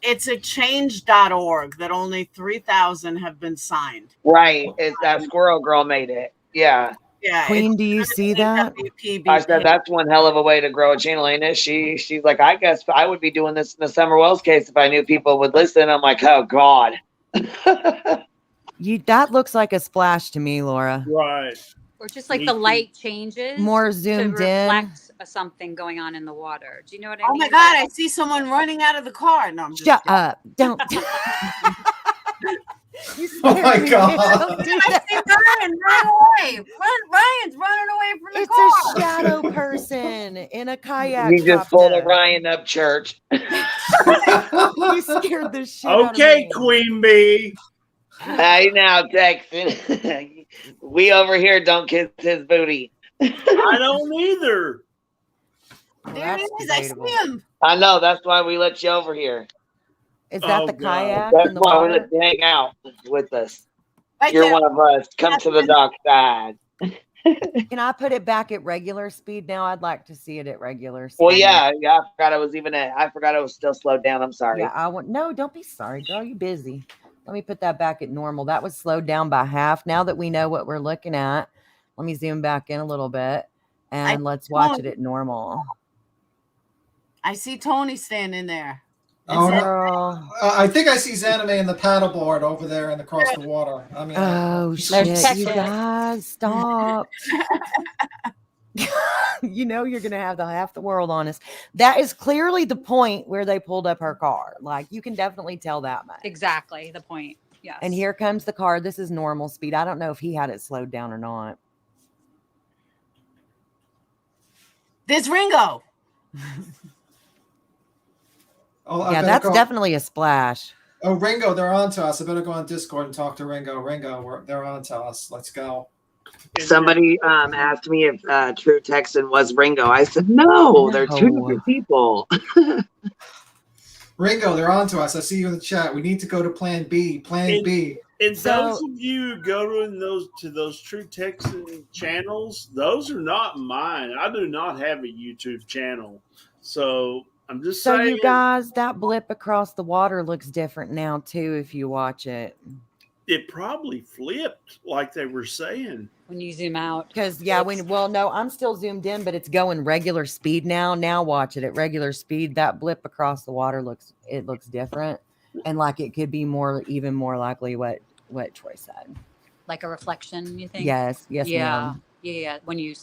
It's a change.org that only 3,000 have been signed. Right. It's that squirrel girl made it. Yeah. Yeah. Queen, do you see that? I said that's one hell of a way to grow a channel, ain't it? She's like, I guess I would be doing this in the Summer Wells case if I knew people would listen. I'm like, oh God. That looks like a splash to me, Laura. Right. Or just like the light changes. More zoomed to in. reflect something going on in the water. Do you know what I Oh mean? my God, I see someone running out of the car. No, I'm just Shut up. Don't. Oh my God. I see Ryan run away. Ryan's running away from the It's car. a shadow person in a kayak. You just pulled a Ryan up, church. You scared the shit out of Okay, me. Queen Bee. Hey now, Texan. We over here don't kiss his booty. I don't either. There it is. I see him. I know. That's why we let you over here. Is that the God. kayak That's in the why we water? let you hang out with us. Right You're there. one of us. Come to the dock side. Can I put it back at regular speed now? I'd like to see it at regular speed. Well, yeah. I forgot it was I forgot it was still slowed down. I'm sorry. Yeah, no, don't be sorry, girl. You busy. Let me put that back at normal. That was slowed down by half. Now that we know what we're looking at, let me zoom back in a little bit and let's watch it at normal. I see Tony standing there. Oh, no. Girl. I think I see Zanime in the paddleboard over there and across the water. I mean, Oh shit, you guys, stop. You know you're gonna have half the world on us. That is clearly the point where they pulled up her car. Like you can definitely tell that much. Exactly the point. Yes. And here comes the car. This is normal speed. I don't know if he had it slowed down or not. There's Ringo. I Yeah, better that's go. definitely a splash. Oh, Ringo, they're on to us. I better go on Discord and talk to Ringo. Ringo, they're on to us. Let's go. Somebody asked me if True Texan was Ringo. I said, no, they're two different people. Ringo, they're on to us. I see you in the chat. We need to go to Plan B. Plan B. And those of you who go to those True Texan channels, those are not mine. I do not have a YouTube channel. So I'm just So saying. you guys, that blip across the water looks different now too if you watch it. It probably flipped like they were saying. When you zoom out. Because no, I'm still zoomed in, but it's going regular speed now. Now watch it at regular speed. That blip across the water looks different. And like it could be even more likely what Troy said. Like a reflection, you think? Yes, Yeah. ma'am. Yeah. When you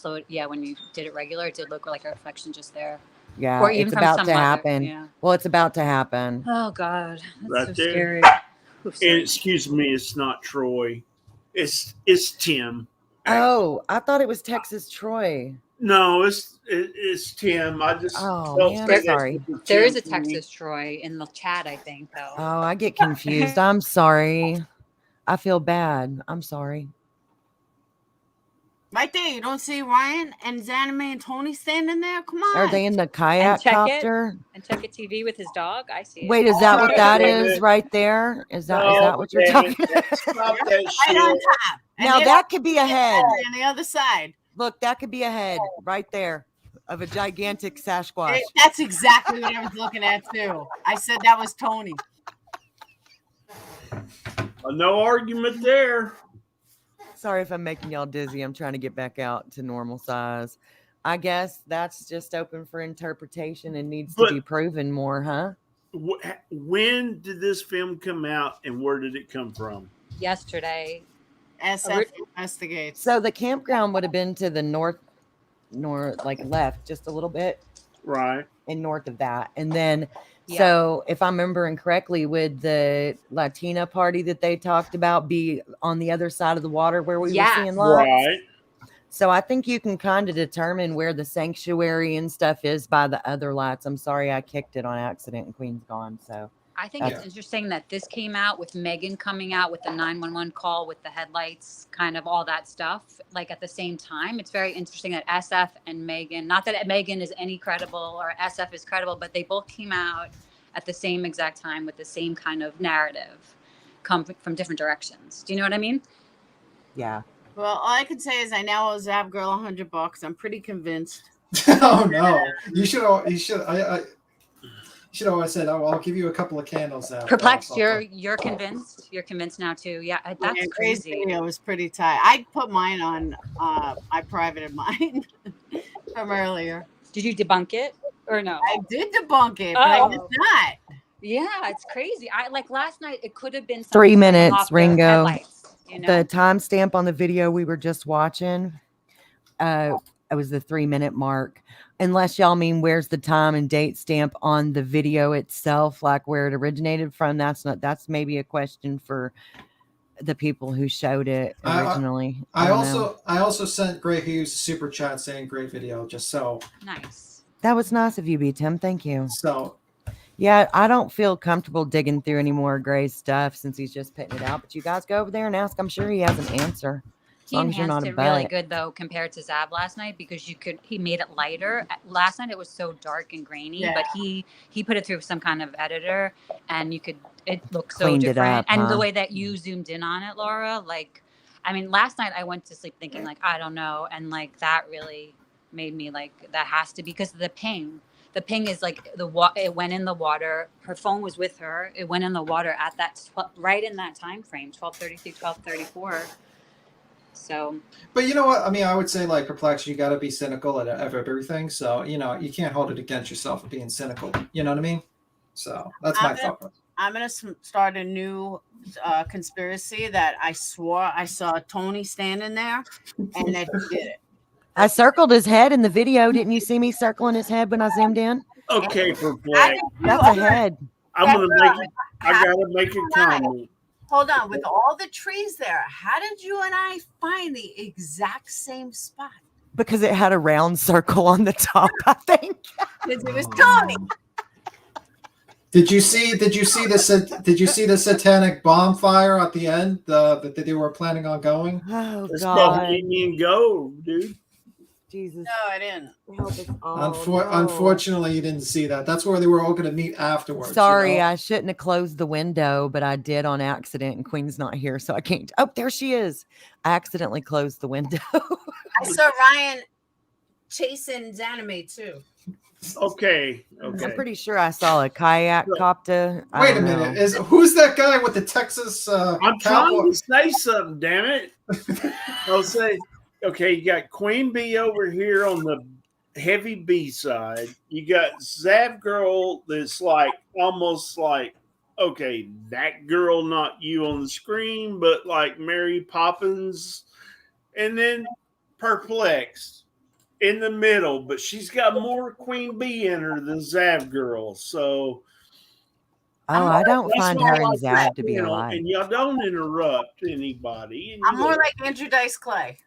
when you did it regular, it did look like a reflection just there. Yeah, Or even it's from about some to other- happen. yeah. Well, it's about to happen. Oh God. That's Right so there. scary. Oof, And sorry. excuse me, it's not Troy. It's Tim. Oh, I thought it was Texas Troy. No, it's Tim. I just Oh, felt man, that sorry. it's There is a Tim to me. Texas Troy in the chat, I think, though. Oh, I get confused. I'm sorry. I feel bad. I'm sorry. Right there, you don't see Ryan and Zanime and Tony standing there? Come on. Are they in the And kayak check copter? it TV with his dog. I see it. Wait, is that what that is right there? Is that what you're talking about? Stop that Right shit. on top. And Now the that other- could be a head. on the other side. Look, that could be a head right there of a gigantic Sasquatch. That's exactly what I was looking at too. I said that was Tony. No argument there. Sorry if I'm making y'all dizzy. I'm trying to get back out to normal size. I guess that's just open for interpretation and needs to be proven more, huh? When did this film come out and where did it come from? Yesterday. SF Investigates. So the campground would have been to the north, like left just a little bit. Right. And north of that. And then, so if I'm remembering correctly, would the Latina party that they talked about be on the other side of the water where we were seeing lights? Right. So I think you can kind of determine where the sanctuary and stuff is by the other lights. I'm sorry I kicked it on accident and Queen's gone. So I think it's interesting that this came out with Megan coming out with the 911 call with the headlights, kind of all that stuff, like at the same time. It's very interesting that SF and Megan, not that Megan is any credible or SF is credible, but they both came out at the same exact time with the same kind of narrative, come from different directions. Do you know what I mean? Yeah. Well, all I can say is I now owe Zap Girl $100. I'm pretty convinced. Oh no! You should. I should always said, "Oh, I'll give you a couple of candles." After Perplexed, you're convinced. You're convinced now too. Yeah, that's crazy. It was pretty tight. I put mine on. I privated mine from earlier. Did you debunk it or no? I did debunk it, but I did not. Yeah, it's crazy. I like last night. It could have been 3 something minutes, off the Ringo. headlights, you know? The timestamp on the video we were just watching, it was the 3-minute mark. Unless y'all mean where's the time and date stamp on the video itself, like where it originated from. That's maybe a question for the people who showed it originally. I also sent Gray Hughes a super chat saying great video, just so. Nice. That was nice of you, B. Tim. Thank you. So yeah, I don't feel comfortable digging through any more Gray's stuff since he's just putting it out. But you guys go over there and ask. I'm sure he has an answer. As He long as you're not enhanced a it really butt. good though compared to Zab last night because he made it lighter. Last night it was so dark and grainy, but he put it through some kind of editor and it looked so Cleaned it different. up, And the huh? way that you zoomed in on it, Laura, like, I mean, last night I went to sleep thinking like, I don't know. And like, that really made me like, that has to be because of the ping. The ping is like it went in the water. Her phone was with her. It went in the water at that right in that time frame, 12:33, 12:34. So, but you know what? I mean, I would say like Perplex, you got to be cynical of everything. So you can't hold it against yourself for being cynical. You know what I mean? So that's my thought. I'm gonna start a new conspiracy that I swore I saw Tony standing there, and that he did it. I circled his head in the video. Didn't you see me circling his head when I zoomed in? Okay, Perplex. That's a head. I gotta make a comment. Hold on, with all the trees there, how did you and I find the exact same spot? Because it had a round circle on the top, I think. Because it was Tony. Did you see the satanic bonfire at the end that they were planning on going? Oh It's God! Bohemian Gold, dude. Jesus. No, I didn't. Unfortunately, you didn't see that. That's where they were all going to meet afterwards. Sorry, I shouldn't have closed the window, but I did on accident, and Queen's not here, so I can't. Oh, there she is. I accidentally closed the window. I saw Ryan chasing Zanime too. Okay. I'm pretty sure I saw a kayak copter. Wait a minute. Who's that guy with the Texas I'm cowboy? trying to say something, damn it. I'll say, okay, you got Queen Bee over here on the heavy B side. You got Zav Girl that's like almost like, okay, that girl, not you on the screen, but like Mary Poppins. And then Perplexed in the middle, but she's got more Queen Bee in her than Zav Girl. So I don't that's find why I her and like Zav this to be channel, alike. and y'all don't interrupt anybody. And I'm you more know- like Andrew Dice Clay.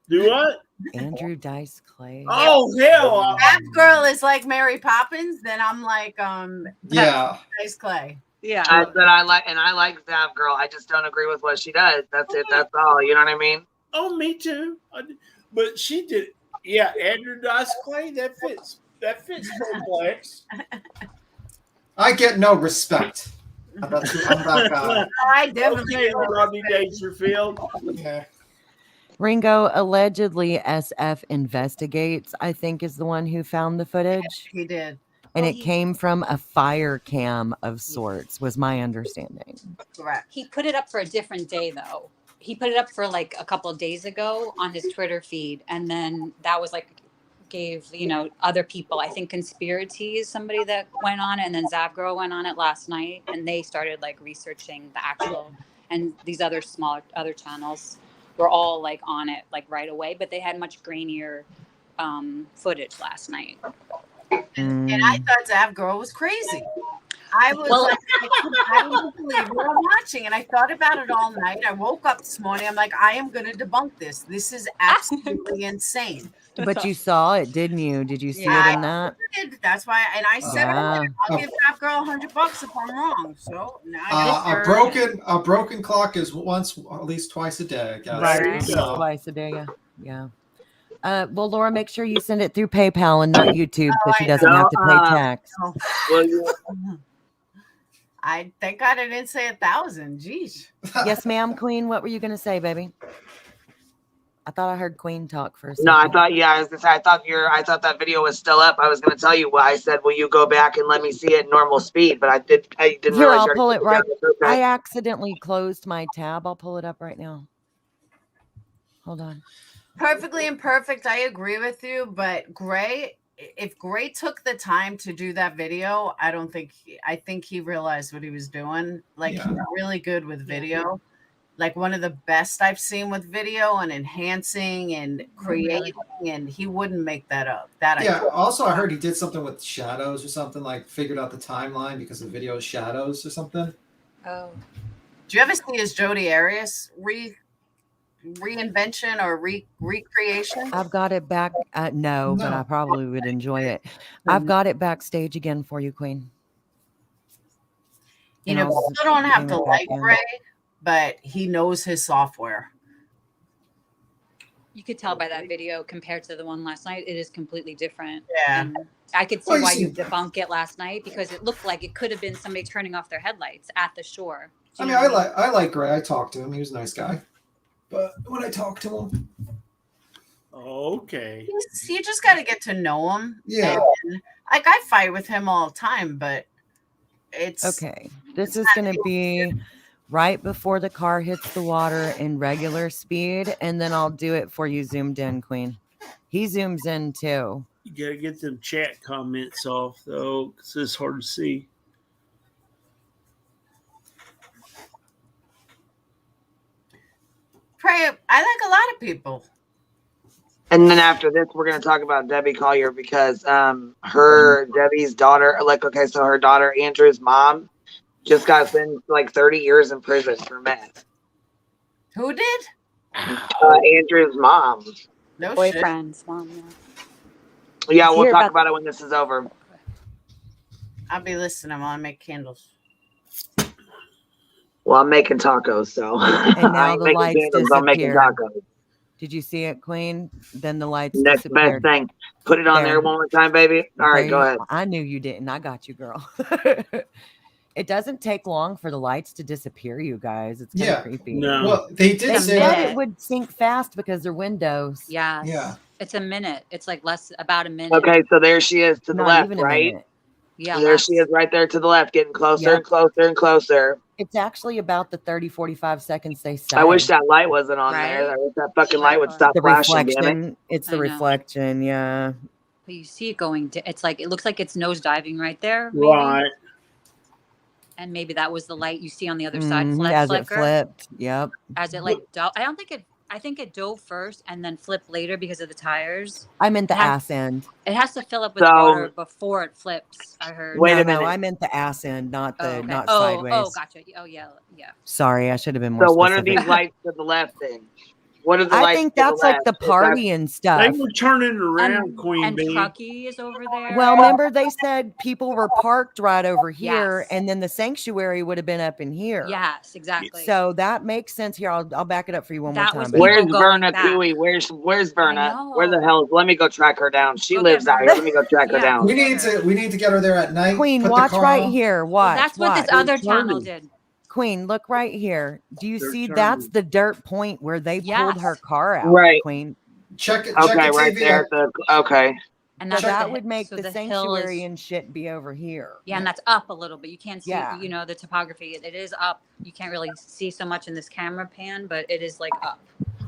do what? Andrew Dice Clay. Oh hell! That girl is like Mary Poppins, then I'm like Yeah. Dice Clay. Yeah. I like Zav girl. I just don't agree with what she does. That's it. That's all. You know what I mean? Oh, me too. But she did. Yeah, Andrew Dice Clay. That fits. That fits Poplex. I get no respect. I'm that guy. I definitely okay, Rodney Dangerfield. Yeah. Ringo, allegedly SF Investigates, I think, is the one who found the footage. He did. And it came from a fire cam of sorts, was my understanding. Correct. He put it up for a different day, though. He put it up for like a couple of days ago on his Twitter feed. And then that was like, gave, other people, I think Conspiracy is somebody that went on it. And then Zav Girl went on it last night. And they started like researching the actual, and these other other channels were all like on it like right away. But they had much grainier footage last night. And I thought Zav Girl was crazy. I was like, I don't believe what I'm watching. And I thought about it all night. I woke up this morning. I'm like, I am going to debunk this. This is absolutely insane. But you saw it, didn't you? Did you see Yeah, it in that? that's why. And I said, Yeah. I'll give Zav Girl $100 if I'm wrong. So now a broken clock is at least twice a day, I guess. Right. So, Twice a day, yeah. Well, Laura, make sure you send it through PayPal and not YouTube so she doesn't have to pay tax. I thank God I didn't say 1,000. Jeez. Yes, ma'am, Queen. What were you going to say, baby? I thought I heard Queen talk for a second. No, I thought I was gonna say I thought that video was still up. I was gonna tell you what I said. Will you go back and let me see it normal speed? But I didn't Here, realize. I'll pull it right. I accidentally closed my tab. I'll pull it up right now. Hold on. Perfectly imperfect. I agree with you, but Gray, if Gray took the time to do that video, I think he realized what he was doing. Like he's really good with video. Like one of the best I've seen with video and enhancing and creating, and he wouldn't make that up. Also, I heard he did something with shadows or something, like figured out the timeline because the video is shadows or something. Oh. Do you ever see his Jodi Arias reinvention or recreation? I've got it back. No, but I probably would enjoy it. I've got it backstage again for you, Queen. You know, people don't have to like Gray, but he knows his software. You could tell by that video compared to the one last night, it is completely different. Yeah. And I could see why you debunked it last night because it looked like it could have been somebody turning off their headlights at the shore. I mean, I like Gray. I talked to him. He was a nice guy. But when I talked to him, okay, you just got to get to know him. Yeah. And, like I fight with him all the time, but it's okay. This is going to be right before the car hits the water in regular speed, and then I'll do it for you zoomed in, Queen. He zooms in too. You gotta get them chat comments off though, because it's hard to see. I like a lot of people. And then after this, we're going to talk about Debbie Collier because Debbie's daughter, so her daughter, Andrew's mom, just got sentenced like 30 years in prison for meth. Who did? Andrew's mom. No boyfriend's mom. Yeah, we'll talk about it when this is over. I'll be listening while I make candles. Well, I'm making tacos, so And now I ain't the making lights candles, I'm making disappear. tacos. Did you see it, Queen? Then the lights Next disappeared. best thing. Put it on there one more time, baby. All right, go ahead. I knew you didn't. I got you, girl. It doesn't take long for the lights to disappear, you guys. It's kind of creepy. No. Well, they did say said that it would sync fast because they're windows. Yeah. Yeah. It's a minute. It's like about a minute. Okay, so there she is to the Not left, even a right? minute. Yeah. There she is right there to the left, getting closer Yep. and closer and closer. It's actually about the 30, 45 seconds they say. I wish that light wasn't on there. I wish that fucking light would stop The flashing, damn it. reflection. It's the I know. reflection, yeah. But you see it going. It's like it looks like it's nose diving right there. Maybe. Right. And maybe that was the light you see on the other side. Mhm, as it Flicker. flipped. Yep. As it like dove. I think it dove first and then flipped later because of the tires. I meant the It has- ass end. It has to fill up with So- water before it flips. I heard. Wait no, a minute. No, I meant the ass end, not the okay. not Oh, sideways. oh, gotcha. Oh, yeah, yeah. Sorry, I should have been more So one of specific. these lights to the left then. What are the I lights think to the that's like left? the Is that- party and They stuff. were turning around, Queen And Bee. Chucky is over there. Well, remember they said people were parked right over here, Yes. and then the sanctuary would have been up in here. Yes, exactly. So that makes sense here. I'll back it up for you one more That time. was baby. Where's people going Verna back. Toohey? Where's Verna? know. Where the hell? Let me go track her down. She Go get lives out here. Verna. Let me go track her Yeah, down. go get her. We need to get her there at night. Queen, put the watch car right on. here. Well, Watch. that's what this watch. other channel did. Queen, look right here. Do you They're see that's turning. the dirt point where they pulled her Yes. car out, Right. Queen? Check it. Okay, Check the right TV. there. Okay. And So that's that the, would make so the hill sanctuary is, and shit be over here. yeah, and that's up a little bit. You can't see, Yeah. you know, the topography. It is up. You can't really see so much in this camera pan, but it is like up.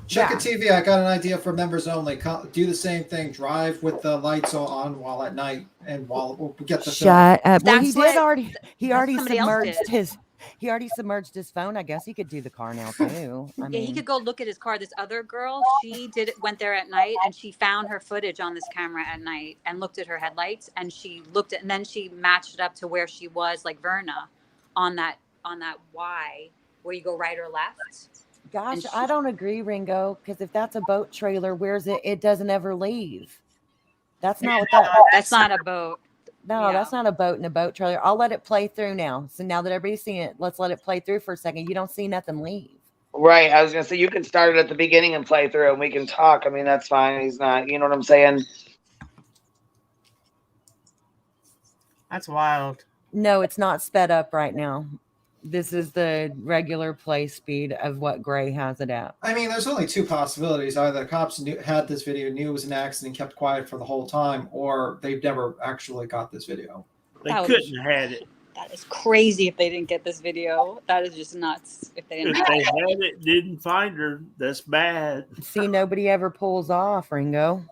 Check Yeah. a TV. I got an idea for members only. Do the same thing. Drive with the lights on while at night, and while we'll get the film. Shut up. Well, That's he did what- already. He that's already somebody else submerged did. his. He already submerged his phone. I guess he could do the car now too. I Yeah, mean, he could go look at his car. This other girl, she went there at night, and she found her footage on this camera at night and looked at her headlights, and she looked at, and then she matched it up to where she was, like Verna, on that Y where you go right or left. gosh, and she- I don't agree, Ringo. Because if that's a boat trailer, where's it? It doesn't ever leave. That's not what that. That's not a boat. No, Yeah. that's not a boat in a boat trailer. I'll let it play through now. So now that everybody's seen it, let's let it play through for a second. You don't see nothing leave. Right. I was gonna say you can start it at the beginning and play through, and we can talk. I mean, that's fine. He's not. You know what I'm saying? That's wild. No, it's not sped up right now. This is the regular play speed of what Gray has it at. I mean, there's only two possibilities. Either the cops had this video, knew it was an accident, kept quiet for the whole time, or they've never actually got this video. They That was- couldn't have had it. That is crazy if they didn't get this video. That is just nuts if they didn't If have they it. had it, didn't find her, that's bad. See, nobody ever pulls off, Ringo.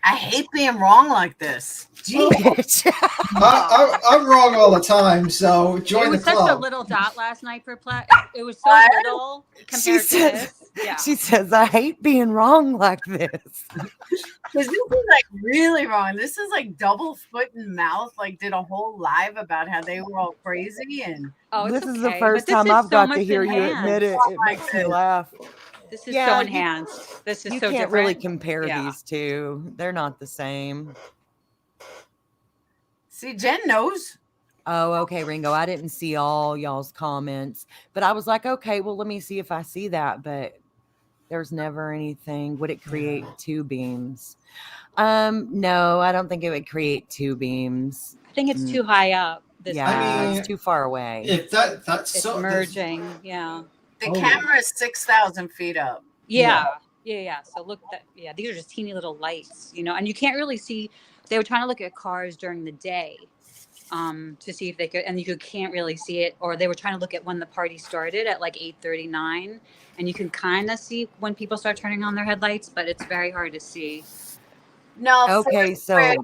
I hate being wrong like this. Jeez. I'm wrong all the time, so It join the was such a club. little dot last night for Platt. It was so little She compared to says, this. Yeah. she says, I hate being wrong like this. Because this is like really wrong. This is like double foot and mouth. Like did a whole live about how they were all crazy and Oh, it's This is the okay, first but this time is I've so got to much hear you admit it. enhanced. It makes me laugh. This is Yeah, so you- enhanced. This is You so can't different. really compare Yeah. these two. They're not the same. see, Jen knows. Oh, okay, Ringo. I didn't see all y'all's comments, but I was like, okay, well, let me see if I see that. But there's never anything. Would it create two beams? No, I don't think it would create two beams. I think it's too high up. This Yeah, I mean, it's too far away. If that's it's so merging. Yeah. The Oh. camera is 6,000 feet up. Yeah. Yeah. So look that. Yeah. These are just teeny little lights, you know, and you can't really see. They were trying to look at cars during the day, to see if they could, and you can't really see it. Or they were trying to look at when the party started at like 8:39, and you can kind of see when people start turning on their headlights, but it's very hard to see. No, Okay, so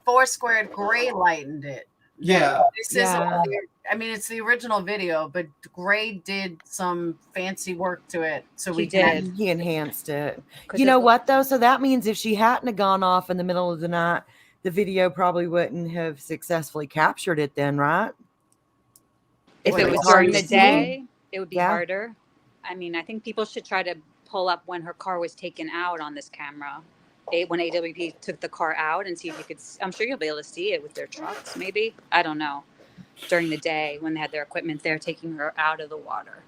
Foursquared Gray lightened it. Yeah. This Yeah. is, I mean, it's the original video, but Gray did some fancy work to it. So we can. he enhanced it. 'Cause You it know looked- what though? So that means if she hadn't have gone off in the middle of the night, the video probably wouldn't have successfully captured it then, right? If Well, it was it's hard during to the see. day, it would be Yeah. harder. I mean, I think people should try to pull up when her car was taken out on this camera. When AWP took the car out and see if you could. I'm sure you'll be able to see it with their trucks. Maybe, I don't know. During the day when they had their equipment there, taking her out of the water.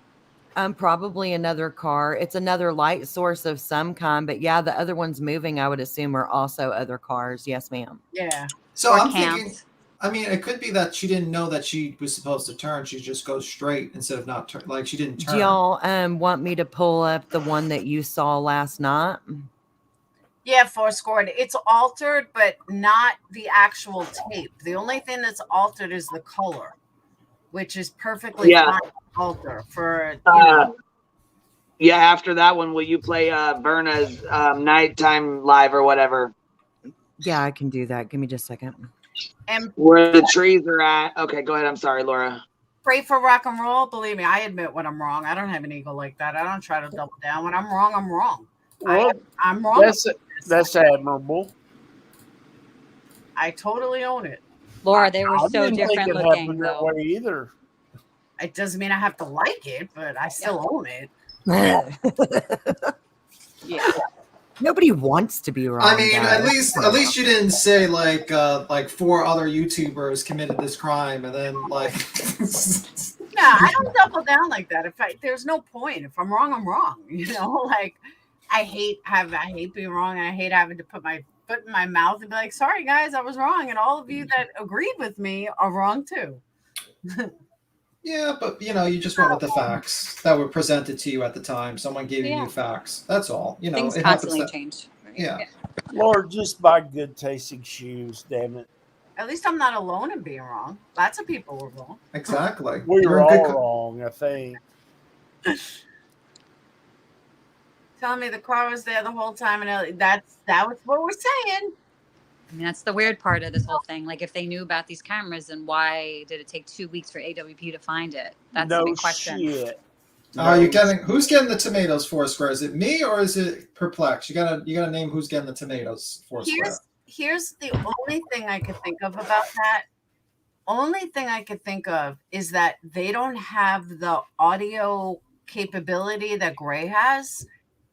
Probably another car. It's another light source of some kind, but yeah, the other ones moving, I would assume, are also other cars. Yes, ma'am. Yeah. So Or I'm camps. thinking. I mean, it could be that she didn't know that she was supposed to turn. She just goes straight instead of not turn. Like she didn't turn. Do y'all want me to pull up the one that you saw last night? Yeah, Foursquared. It's altered, but not the actual tape. The only thing that's altered is the color, which is perfectly Yeah. fine to alter for, Yeah. After that one, will you play Verna's nighttime live or whatever? Yeah, I can do that. Give me just a second. and Where the trees are at? Okay, go ahead. I'm sorry, Laura. pray for rock and roll. Believe me, I admit when I'm wrong. I don't have an ego like that. I don't try to double down. When I'm wrong, I'm wrong. Well, I'm wrong. that's admirable. I totally own it. Laura, they were I so didn't think different it looking happened that though. way either. It doesn't mean I have to like it, but I still own it. Yeah. Nobody wants to be wrong. I mean, guys. at least you didn't say like 4 other YouTubers committed this crime, and then like. No, I don't double down like that. There's no point. If I'm wrong, I'm wrong. You know, like I hate being wrong, and I hate having to put my foot in my mouth and be like, "Sorry, guys, I was wrong," and all of you that agreed with me are wrong too. Yeah, but you just went with the facts that were presented to you at the time. Someone gave you facts. That's all. Things it constantly happens. change. Yeah. Lord, just buy good tasting shoes, damn it. At least I'm not alone in being wrong. Lots of people were wrong. Exactly. We You're were in good all wrong, I think. Telling me the car was there the whole time, and that was what we're saying. I mean, that's the weird part of this whole thing. Like, if they knew about these cameras, then why did it take 2 weeks for AWP to find it? That's the No big question. shit. Who's getting the tomatoes Foursquare? Is it me or is it Perplex? You gotta name who's getting the tomatoes Foursquare. Here's the only thing I could think of about that. Only thing I could think of is that they don't have the audio capability that Gray has,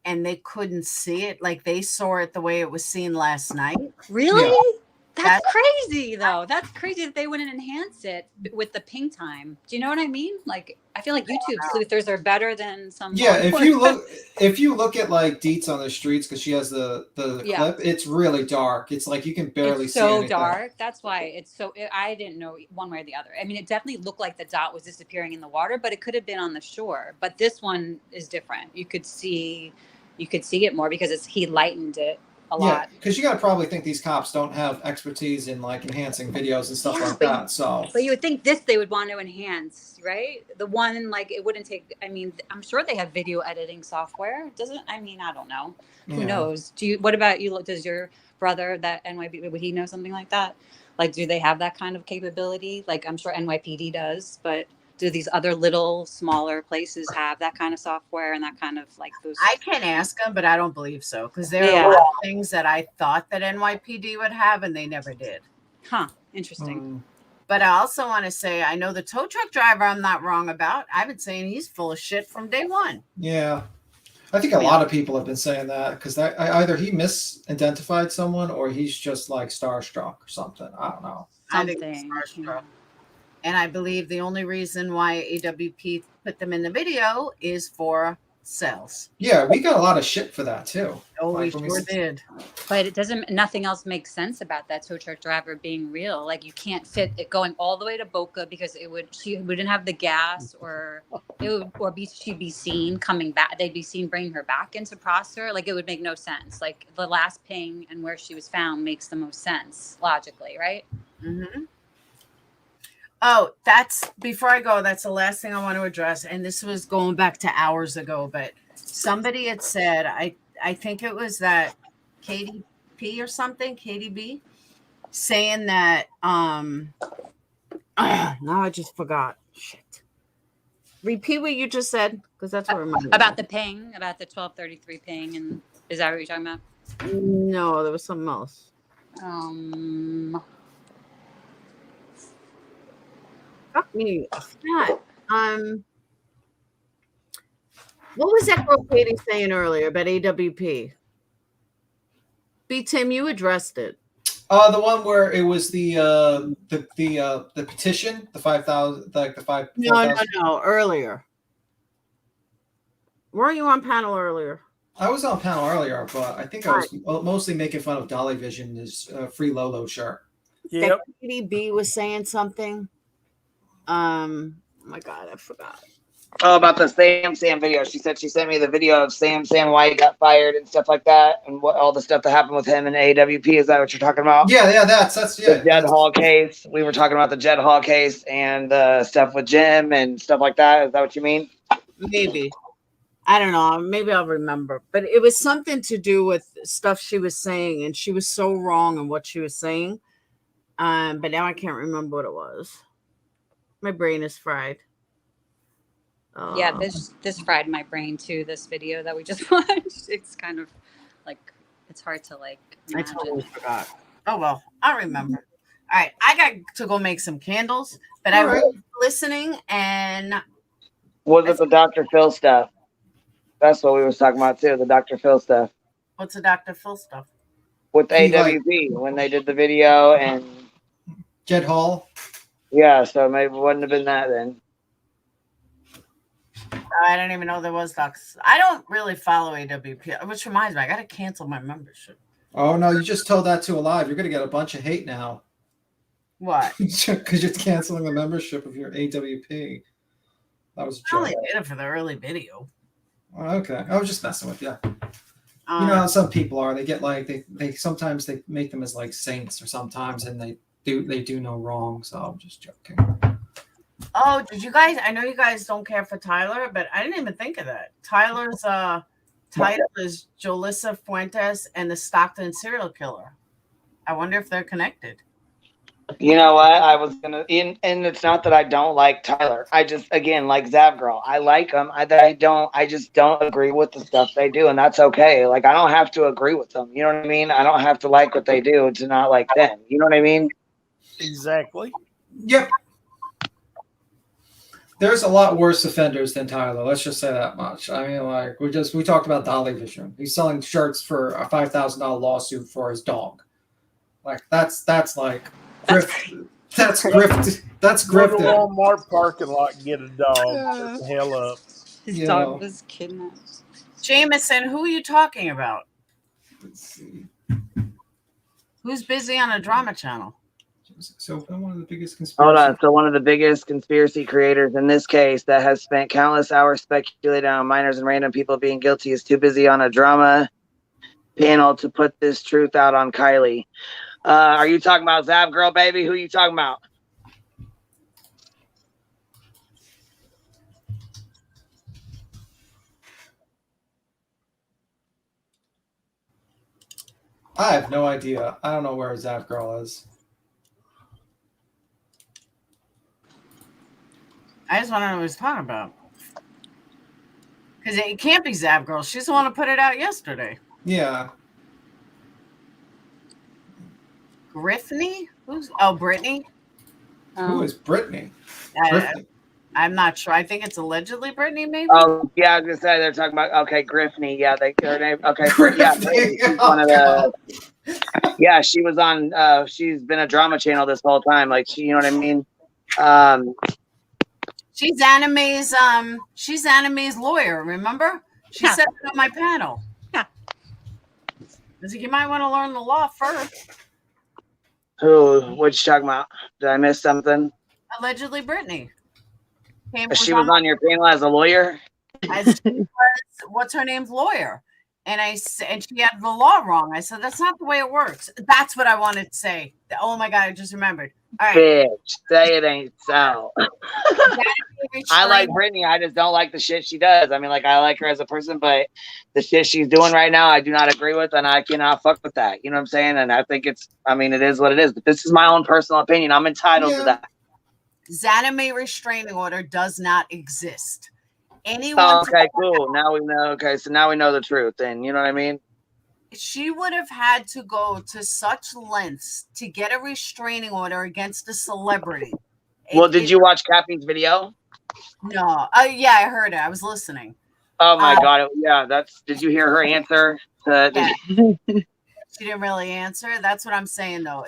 and they couldn't see it. Like they saw it the way it was seen last night. Really? Yeah. That's crazy, though. That's crazy that they wouldn't enhance it with the ping time. Do you know what I mean? Like, I feel like YouTube sleuthers are better than some. Yeah, if you look at like Deets on the streets, because she has the clip, it's really dark. It's like you can barely see anything. It's so dark. That's why it's so. I didn't know one way or the other. I mean, it definitely looked like the dot was disappearing in the water, but it could have been on the shore. But this one is different. You could see it more because he lightened it a lot. Because you got to probably think these cops don't have expertise in like enhancing videos and stuff like that. So, but you would think they would want to enhance, right? The one like it wouldn't take. I mean, I'm sure they have video editing software. Doesn't? I mean, I don't know. Who knows? What about you? Does your brother that NYPD would he know something like that? Like, do they have that kind of capability? Like, I'm sure NYPD does, but do these other little smaller places have that kind of software and that kind of like those? I can ask them, but I don't believe so because there are a lot of things that I thought that NYPD would have and they never did. Huh. Interesting. But I also want to say I know the tow truck driver I'm not wrong about. I've been saying he's full of shit from day one. yeah, I think a lot of people have been saying that because either he misidentified someone or he's just like starstruck or something. I don't know. I think he's starstruck. And I believe the only reason why AWP put them in the video is for sales. Yeah, we got a lot of shit for that too. Oh, like, we sure did. But it doesn't. Nothing else makes sense about that tow truck driver being real. Like you can't fit it going all the way to Boca because she wouldn't have the gas, or she'd be seen coming back. They'd be seen bringing her back into Prosser. Like it would make no sense. Like the last ping and where she was found makes the most sense logically, right? Mm-hmm. Oh, before I go, that's the last thing I want to address. And this was going back to hours ago, but somebody had said, I think it was that KDP or something, KDB, saying that, now I just forgot. Shit. Repeat what you just said, because that's what reminded me. About the ping, about the 1233 ping. And is that what you're talking about? No, there was something else. Fuck me. What was that girl Katie saying earlier about AWP? B Tim, you addressed it. The one where it was the petition, the 5,000, like the 5. No, earlier. Were you on panel earlier? I was on panel earlier, but I think I was mostly making fun of Dolly Vision, his free Lolo shirt. Yep. Katie B was saying something. Oh my God, I forgot. Oh, about the Sam video. She said she sent me the video of Sam why he got fired and stuff like that, and what all the stuff that happened with him in AWP. Is that what you're talking about? Yeah, that's the Jed Hall case. We were talking about the Jed Hall case and stuff with Jim and stuff like that. Is that what you mean? Maybe. I don't know. Maybe I'll remember. But it was something to do with stuff she was saying, and she was so wrong in what she was saying. But now I can't remember what it was. My brain is fried. Yeah, this fried my brain too. This video that we just watched. It's kind of like it's hard to like imagine. I totally forgot. Oh well, I'll remember. All right, I got to go make some candles, but I was listening and was it the Dr. Phil stuff? That's what we was talking about too, the Dr. Phil stuff What's the Dr. Phil stuff? with He, AWP when they did the video and Jed Hall. Yeah, so maybe it wouldn't have been that then. I didn't even know there was docs. I don't really follow AWP, which reminds me, I got to cancel my membership. Oh no, you just told that to Alive. You're gonna get a bunch of hate now. What? Because you're canceling the membership of your AWP. That was a I only joke. did it for the early video. Oh, okay, I was just messing with you. You know how some people are. They get like they sometimes they make them as like saints, or sometimes and they do no wrong. So I'm just joking. Oh, did you guys? I know you guys don't care for Tyler, but I didn't even think of that. Tyler's title is Jolissa Fuentes and the Stockton serial killer. I wonder if they're connected. You know what? I was gonna, and it's not that I don't like Tyler. I just, again, like Zav Girl, I like them. I just don't agree with the stuff they do, and that's okay. Like I don't have to agree with them. You know what I mean? I don't have to like what they do to not like them. You know what I mean? Exactly. Yep. There's a lot worse offenders than Tyler. Let's just say that much. I mean, like we talked about Dolly Vision. He's selling shirts for a $5,000 lawsuit for his dog. Like that's like grift. That's grift. That's Go to grifting. Walmart parking lot and get a dog. Shut the hell up. His You dog know. was kidnapped. Jameson, who are you talking about? Let's see. Who's busy on a drama channel? So one of the biggest conspiracy. Hold on. So one of the biggest conspiracy creators in this case that has spent countless hours speculating on minors and random people being guilty is too busy on a drama panel to put this truth out on Kylie. Are you talking about Zav Girl, baby? Who are you talking about? I have no idea. I don't know where Zav Girl is. I just want to know what he's talking about. Because it can't be Zav Girl. She's the one who put it out yesterday. Yeah. Griffney? Brittany? Who is Brittany? I'm not sure. I think it's allegedly Brittany, maybe. Oh, yeah, I was gonna say they're talking about Griffney. Yeah, her name. Okay, yeah, she's one of the. Yeah, she was on. She's been a drama channel this whole time. Like you know what I mean. She's Anime's lawyer. Remember? She said it on my panel. Yeah. I was like, you might want to learn the law first. Who? What you talking about? Did I miss something? Allegedly, Brittany. She was on your panel as a lawyer. As she was, what's her name's lawyer? And she had the law wrong. I said, that's not the way it works. That's what I wanted to say. Oh my God, I just remembered. All right. Bitch, say it ain't so. I like Brittany. I just don't like the shit she does. I mean, like, I like her as a person, but the shit she's doing right now, I do not agree with, and I cannot fuck with that. You know what I'm saying? And I think it is what it is. But this is my own personal opinion. I'm entitled to that. Zanime restraining order does not exist. Anyone. Okay, cool. Now we know. Okay, so now we know the truth. And you know what I mean? She would have had to go to such lengths to get a restraining order against a celebrity. Well, did you watch Cappy's video? No. Yeah, I heard it. I was listening. Oh my God. Yeah, did you hear her answer? She didn't really answer. That's what I'm saying, though.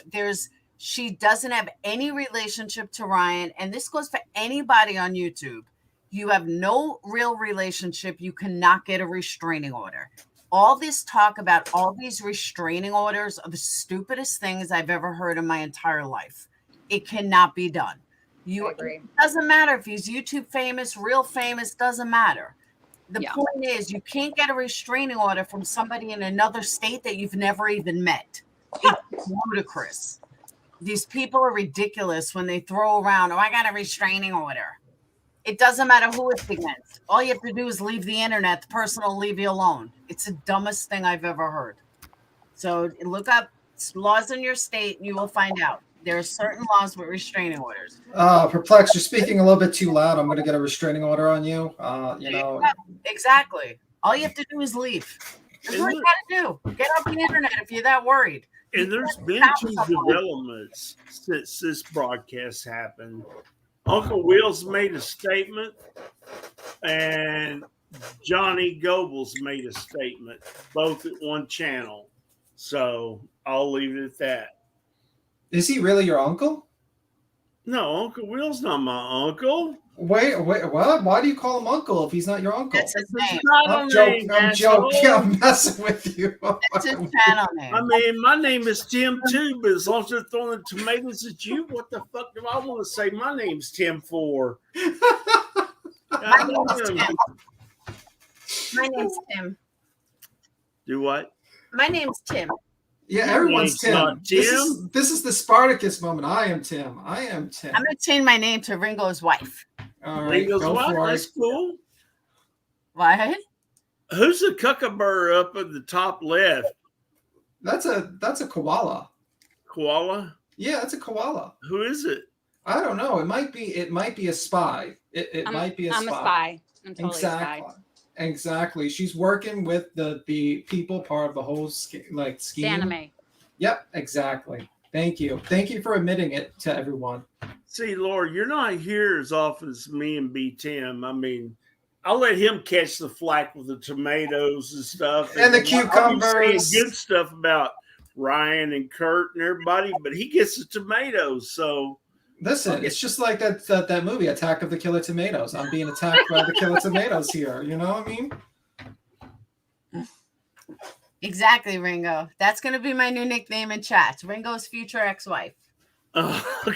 She doesn't have any relationship to Ryan, and this goes for anybody on YouTube. You have no real relationship. You cannot get a restraining order. All this talk about all these restraining orders are the stupidest things I've ever heard in my entire life. It cannot be done. It doesn't matter if he's YouTube famous, real famous, doesn't matter. The point is you can't get a restraining order from somebody in another state that you've never even met. It's ludicrous. These people are ridiculous when they throw around, I got a restraining order. It doesn't matter who it's against. All you have to do is leave the internet. The person will leave you alone. It's the dumbest thing I've ever heard. So look up laws in your state and you will find out. There are certain laws with restraining orders. Perplexed, you're speaking a little bit too loud. I'm going to get a restraining order on you. Exactly. All you have to do is leave. That's all you got to do. Get off the internet if you're that worried. And there's been two developments since this broadcast happened. Uncle Will's made a statement, and Johnny Goebbels made a statement, both at one channel. So I'll leave it at that. Is he really your uncle? No, Uncle Will's not my uncle. Wait, what? Why do you call him uncle if he's not your uncle? That's his name. I'm joking. I'm joking. I'm messing with you. That's his channel name. I mean, my name is Tim too, but as long as they're throwing tomatoes at you, what the fuck do I want to say my name's Tim for? My name's Tim. My name's Tim. Do what? My name's Tim. Yeah, everyone's name's not Tim. This is the Spartacus moment. I am Tim. I am Tim. I'm gonna change my name to Ringo's wife. All right, Ringo's go wife? for That's it. cool. What? Who's the kookaburra up at the top left? That's a koala. Koala? Yeah, that's a koala. Who is it? I don't know. It might be a spy. It might be a spy. I'm a spy. I'm totally Exactly. a spy. Exactly. She's working with the people part of the whole scheme. Anime. Yep, exactly. Thank you. Thank you for admitting it to everyone. See, Laura, you're not here as often as me and B. Tim. I mean, I'll let him catch the flack with the tomatoes and stuff. And the I'll be saying cucumbers. good stuff about Ryan and Kurt and everybody, but he gets the tomatoes. So Listen, it's just like that movie, Attack of the Killer Tomatoes. I'm being attacked by the Killer Tomatoes here. You know what I mean? Exactly, Ringo. That's gonna be my new nickname in chats. Ringo's future ex-wife.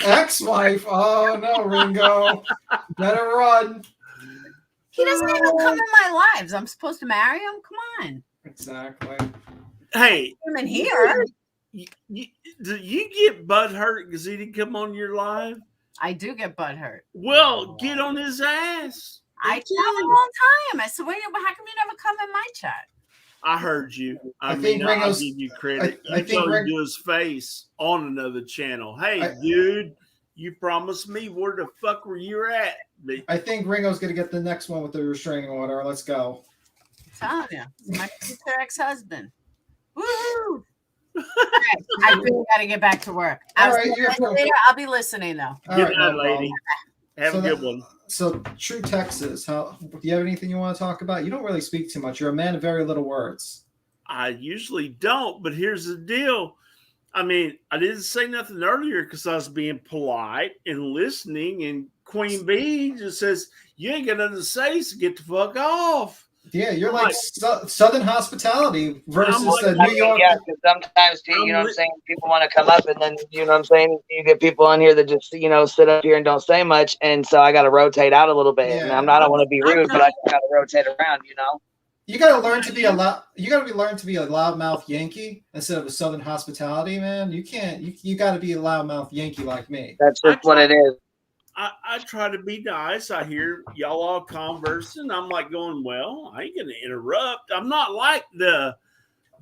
Ex-wife. Oh no, Ringo. Better run. He doesn't even come in my lives. I'm supposed to marry him? Come on. Exactly. hey, Him in here. do you get butthurt because he didn't come on your live? I do get butthurt. Well, get on his ass. I tell him all the time. I said, wait, how come you never come in my chat? I heard you. I think mean, I'll Ringo's- give you credit. I You think told him Ring- to his face on another channel. Hey, dude, you promised me. Where the fuck were you at? I think Ringo's gonna get the next one with the restraining order. Let's go. I'm telling you, it's my future ex-husband. Woo! I really got to get back to work. All right, you're cool. I'll be listening though. All Good right, night, no lady. Have a good one. So, True Texas, do you have anything you want to talk about? You don't really speak too much. You're a man of very little words. I usually don't, but here's the deal. I mean, I didn't say nothing earlier because I was being polite and listening, and Queen Bee just says, you ain't got nothing to say, so get the fuck off. Yeah, you're like Southern hospitality versus the I New mean, York. yeah, because sometimes, too, you know what I'm saying, people want to come up and then, you know what I'm saying, you get people on here that just, sit up here and don't say much. And so I got to rotate out a little bit. Yeah. And I don't want to be rude, but I got to rotate around, You got to learn to be learn to be a loudmouth Yankee instead of a Southern hospitality, man. You can't. You got to be a loudmouth Yankee like me. That's just what it is. I try to be nice. I hear y'all all conversing. I'm like going, well, I ain't gonna interrupt. I'm not like the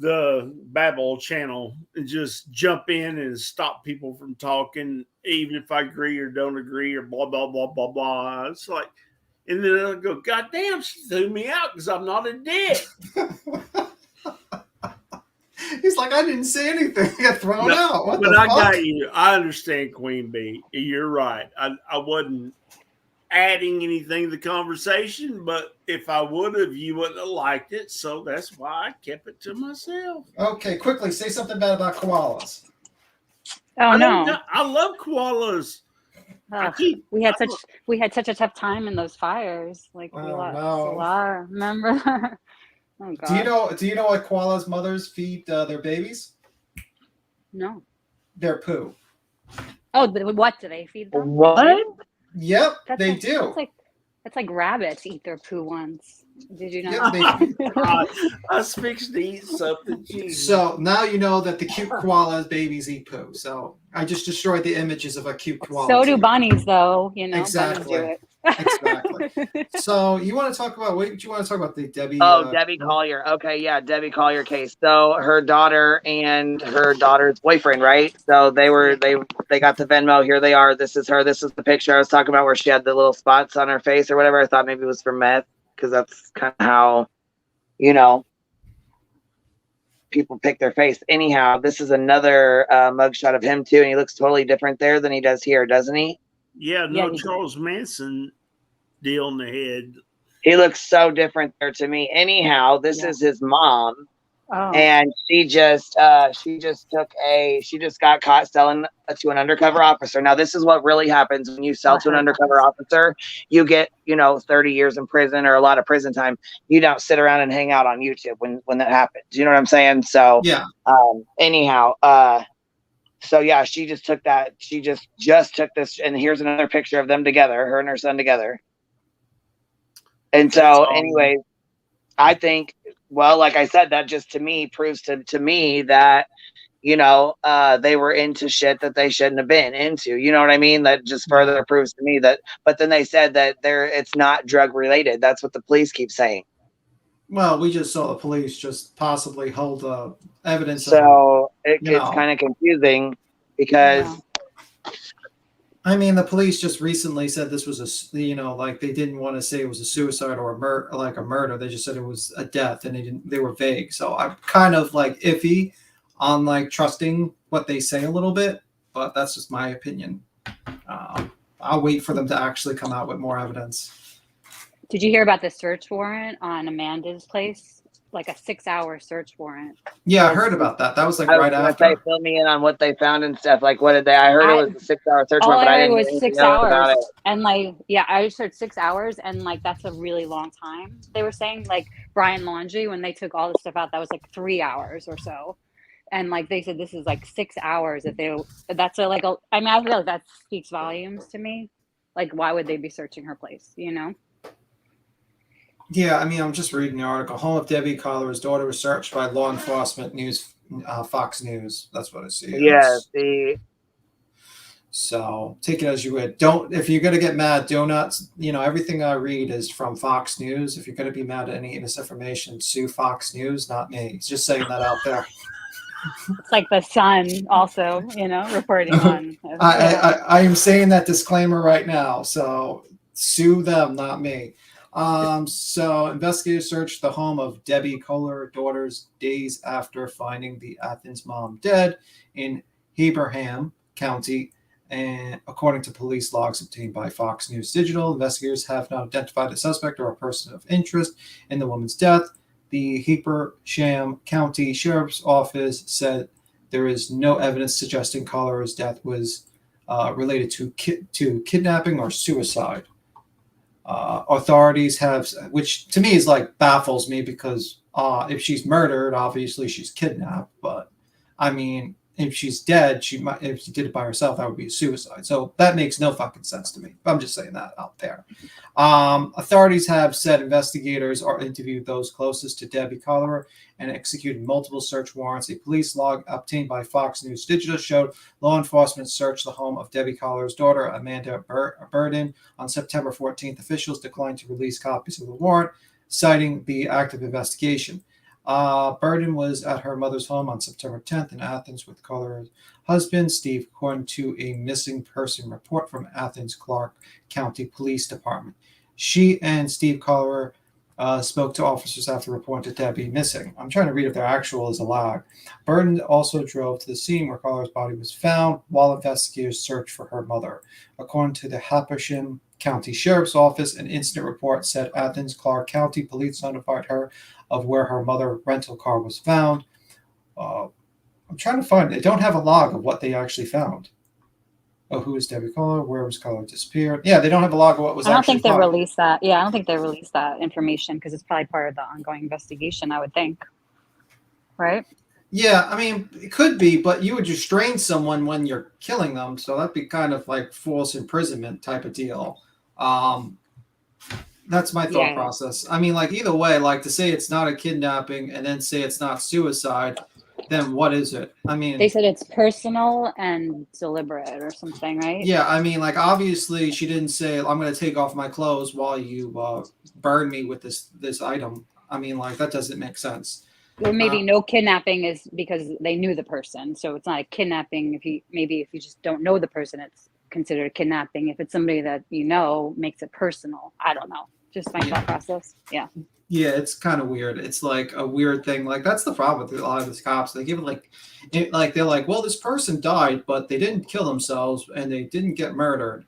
Babel channel and just jump in and stop people from talking, even if I agree or don't agree or blah blah blah blah blah. It's like, and then I go, God damn, she threw me out because I'm not a dick. He's like, I didn't say anything. I got thrown out. What But the I fuck? got you. I understand, Queen Bee. You're right. I wasn't adding anything to the conversation, but if I would have, you wouldn't have liked it. So that's why I kept it to myself. Okay, quickly say something bad about koalas. Oh no. I love koalas. Ugh, we had such a tough time in those fires. Like we lost no. a lot. Remember? Oh God. Do you know what koalas' mothers feed their babies? No. Their poo. Oh, what do they feed them? What? Yep, That's they like, do. That's like rabbits eat their poo once. Did you know? Yeah, I was fixing to eat something. Geez. So now you know that the cute koalas' babies eat poo. So I just destroyed the images of a cute koala. So do bunnies, though. Exactly. Bunnies do it. Exactly. So you want to talk about what do you want to talk about the Debbie? Debbie Collier. Okay, yeah, Debbie Collier case. So her daughter and her daughter's boyfriend, right? So they got the Venmo. Here they are. This is her. This is the picture I was talking about where she had the little spots on her face or whatever. I thought maybe it was for meth because that's kind of how, people pick their face. Anyhow, this is another mugshot of him too, and he looks totally different there than he does here, doesn't he? Yeah, no Charles Manson deal in the head. He looks so different there to me. Anyhow, this is his mom. Oh. And she just got caught selling to an undercover officer. Now, this is what really happens when you sell to an undercover officer. You get, 30 years in prison or a lot of prison time. You don't sit around and hang out on YouTube when that happens. You know what I'm saying? So yeah. Anyhow, so yeah, she just took that. She just took this, and here's another picture of them together, her and her son together. And so, anyways, I think, well, like I said, that just to me proves to me that, they were into shit that they shouldn't have been into. You know what I mean? That just further proves to me that, but then they said that it's not drug related. That's what the police keep saying. Well, we just saw the police just possibly hold evidence. So it's kind of confusing because. I mean, the police just recently said this was like they didn't want to say it was a suicide or a murder. They just said it was a death, and they were vague. So I'm kind of like iffy on like trusting what they say a little bit, but that's just my opinion. I'll wait for them to actually come out with more evidence. Did you hear about the search warrant on Amanda's place? Like a 6-hour search warrant. Yeah, I heard about that. That was like right after. Fill me in on what they found and stuff. Like, what did they? I heard it was a 6-hour search warrant, but I didn't know anything else about it. And like, yeah, I just heard 6 hours, and like that's a really long time. They were saying like Brian Laundrie, when they took all the stuff out, that was like 3 hours or so. And like they said, this is like 6 hours. I feel like that speaks volumes to me. Like, why would they be searching her place? Yeah, I mean, I'm just reading the article. Home of Debbie Colliver's daughter was searched by law enforcement. Fox News. That's what I see. Yeah, So take it as you would. If you're gonna get mad, do not. Everything I read is from Fox News. If you're gonna be mad at any misinformation, sue Fox News, not me. It's just saying that out there. It's like the Sun also, reporting on. I am saying that disclaimer right now. So sue them, not me. So investigators searched the home of Debbie Kohler daughters days after finding the Athens mom dead in Haberham County. And according to police logs obtained by Fox News Digital, investigators have not identified a suspect or a person of interest in the woman's death. The Haberham County Sheriff's Office said there is no evidence suggesting Kohler's death was related to kidnapping or suicide. Authorities have, which to me is like baffles me because if she's murdered, obviously she's kidnapped. But I mean, if she's dead, if she did it by herself, that would be a suicide. So that makes no fucking sense to me. I'm just saying that out there. Authorities have said investigators are interviewed those closest to Debbie Colliver and executed multiple search warrants. A police log obtained by Fox News Digital showed law enforcement searched the home of Debbie Colliver's daughter, Amanda Burden, on September 14th. Officials declined to release copies of the warrant, citing the active investigation. Burden was at her mother's home on September 10th in Athens with Colliver's husband, Steve, according to a missing person report from Athens Clark County Police Department. She and Steve Colliver spoke to officers after reporting to Debbie missing. I'm trying to read if their actual is a lag. Burden also drove to the scene where Colliver's body was found while investigators searched for her mother. According to the Haberham County Sheriff's Office, an incident report said Athens Clark County Police notified her of where her mother's rental car was found. I'm trying to find it. They don't have a log of what they actually found. Oh, who is Debbie Kohler? Where was Kohler disappeared? Yeah, they don't have a log of what was actually I don't think they found. released that. Yeah, I don't think they released that information because it's probably part of the ongoing investigation, I would think. Right? Yeah, I mean, it could be, but you would restrain someone when you're killing them, so that'd be kind of like false imprisonment type of deal. That's my thought process. I mean, like either way, like to say it's not a kidnapping and then say it's not suicide, then what is it? I mean, they said it's personal and deliberate or something, right? Yeah, I mean, like obviously she didn't say I'm going to take off my clothes while you burn me with this item. I mean, like that doesn't make sense. Or maybe no kidnapping is because they knew the person, so it's not a kidnapping. If you just don't know the person, it's considered a kidnapping. If it's somebody that you know, makes it personal. I don't know. Just my thought process. Yeah. Yeah, it's kind of weird. It's like a weird thing. Like that's the problem with a lot of these cops. They give it like they're like, well, this person died, but they didn't kill themselves and they didn't get murdered.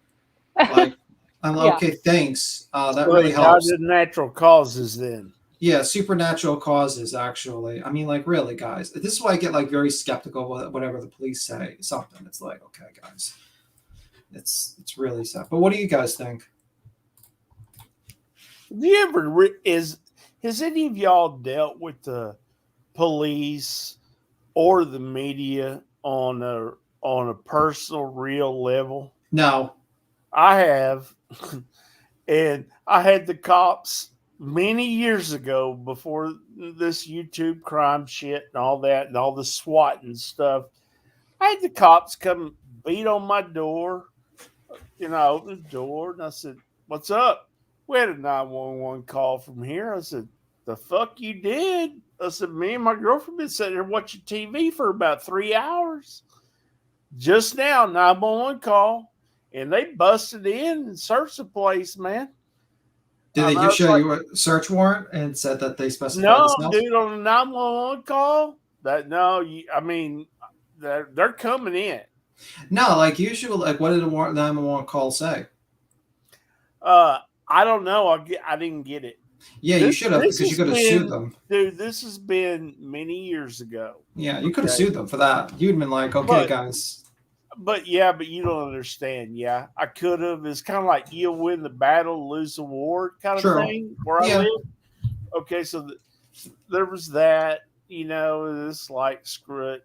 Like I'm Yeah. okay. Thanks. That Well, really it died helps. of natural causes then. Yeah, supernatural causes. Actually, I mean, like, really, guys. This is why I get like very skeptical of whatever the police say. Something. It's like, okay, guys, it's really sad. But what do you guys think? Have you ever has any of y'all dealt with the police or the media on a personal, real level? No. I have, and I had the cops many years ago before this YouTube crime shit and all that and all the SWAT and stuff. I had the cops come beat on my door. I opened the door and I said, "What's up?" We had a 911 call from here. I said, "The fuck you did?" I said, "Me and my girlfriend been sitting here watching TV for about 3 hours. Just now, 911 call, and they busted in and searched the place, man." Did they I just was show like, you a search warrant and said that they specified "No, this house? dude, on a 911 call, they're coming in." No, like usually, like what did a 911 call say? I don't know. I didn't get it. Yeah, you should have, because you could have sued them. Dude, this has been many years ago. Yeah, you could have Okay. sued them for that. You'd been like, okay, But- guys. But you don't understand. Yeah, I could have. It's kind of like you'll win the battle, lose the war kind of True. thing where Yeah. I live. Okay, so there was that. It's like, screw it.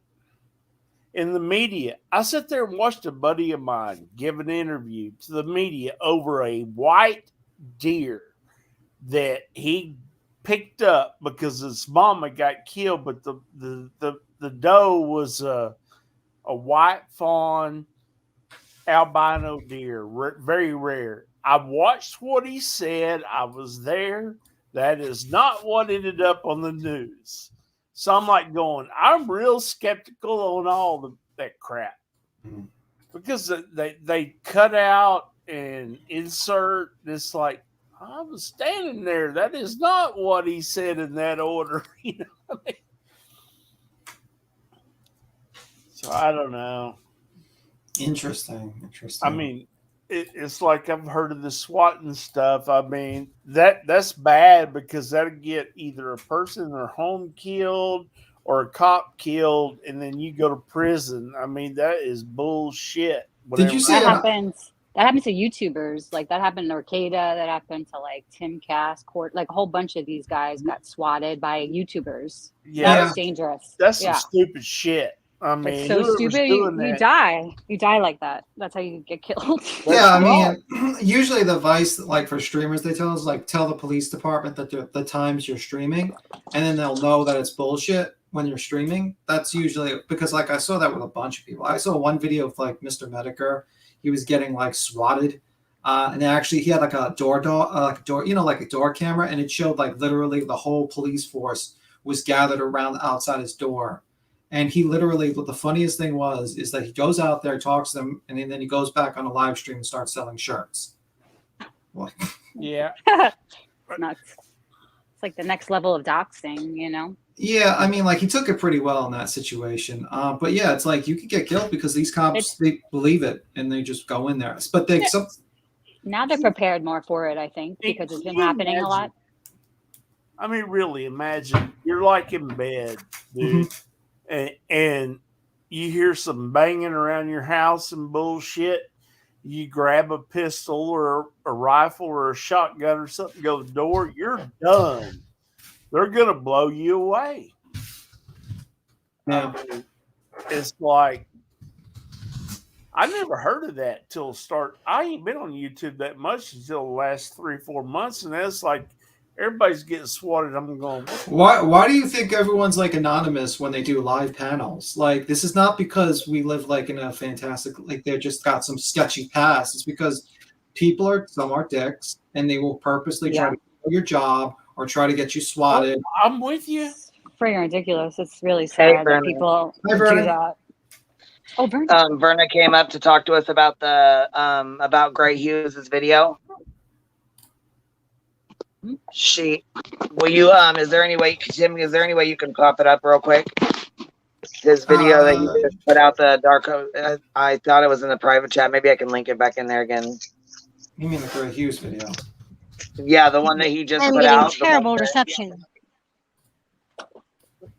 In the media, I sat there and watched a buddy of mine give an interview to the media over a white deer that he picked up because his mama got killed, but the doe was a white fawn albino deer, very rare. I watched what he said. I was there. That is not what ended up on the news. So I'm like I'm real skeptical on all that crap because they cut out and insert this, like, I was standing there. That is not what he said in that order. You know what I mean? So I don't know. Interesting. I mean, it's like I've heard of the SWAT and stuff. I mean, that's bad because that'll get either a person in their home killed or a cop killed, and then you go to prison. I mean, that is bullshit. Did you see that happens? That happens to YouTubers. Like that happened to Arcada. That happened to like Tim Cass, Court. Like a whole bunch of these guys got swatted by YouTubers. Yeah, That's dangerous. That's some yeah. stupid shit. I mean, It's so whoever's stupid. You doing that- die. You die like that. That's how you get killed. Yeah, I mean, usually the advice, like for streamers, they tell us, like, tell the police department that the times you're streaming, and then they'll know that it's bullshit when you're streaming. That's usually because, like, I saw that with a bunch of people. I saw one video of like Mr. Medicare. He was getting like swatted, and actually he had like a door, like a door camera, and it showed like literally the whole police force was gathered around outside his door. And he literally, what the funniest thing is that he goes out there, talks to them, and then he goes back on a live stream and starts selling shirts. Like, yeah. Nuts. It's like the next level of doxing, you know? yeah, I mean, like he took it pretty well in that situation. But yeah, it's like you could get killed because these cops, they believe it and they just go in there. But Now they're prepared more for it, I think, because it's been happening a lot. I mean, really, imagine you're like in bed, dude, and you hear some banging around your house and bullshit. You grab a pistol or a rifle or a shotgun or something, go to the door, you're done. They're going to blow you away. Yeah. I mean, it's like, I never heard of that till start. I ain't been on YouTube that much until the last 3-4 months, and that's like everybody's getting swatted. I'm going, why do you think everyone's like anonymous when they do live panels? Like, this is not because we live like in a fantastic, like they're just got some sketchy past. It's because some are dicks and they will purposely try to do your job or try to get you swatted. I'm with you. Freaking ridiculous. It's really sad that Vernon. people Hi, do Vernon. that. Oh, Vernon. Verna came up to talk to us about the about Gray Hughes' video. Will you is there any way, Tim, is there any way you can pop it up real quick? His video that he just put out, the dark. I thought it was in the private chat. Maybe I can link it back in there again. You mean the Gray Hughes video? Yeah, the one that he just I'm put getting out. terrible reception.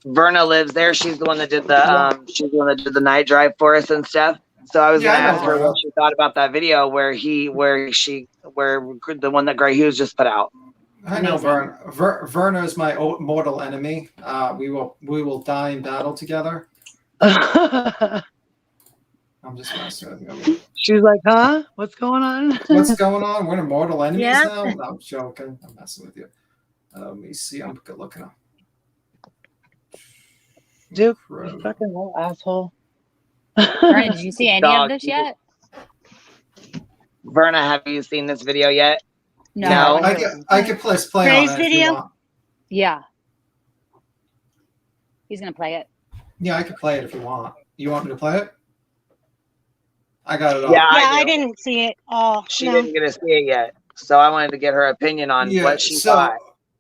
Verna lives there. She's the one that did the she's the one that did the night drive for us and stuff. So I was Yeah, gonna I know ask her Verna. what she thought about that video where the one that Gray Hughes just put out. I know Verna. Verna is my mortal enemy. We will die in battle together. I'm just messing with you. She's like, huh? What's going on? What's going on? We're mortal enemies Yeah. now? No, I'm joking. I'm messing with you. Let me see. I'm good looking up. Dude, you fucking little asshole. Verna, did you see any of this yet? Verna, have you seen this video yet? No. I could play Gray's on it if video? you want. Yeah. He's gonna play it. Yeah, I could play it if you want. You want me to play it? I got it all. Yeah, I didn't see it all. She No. didn't get to see it yet. So I wanted to get her opinion on what she thought.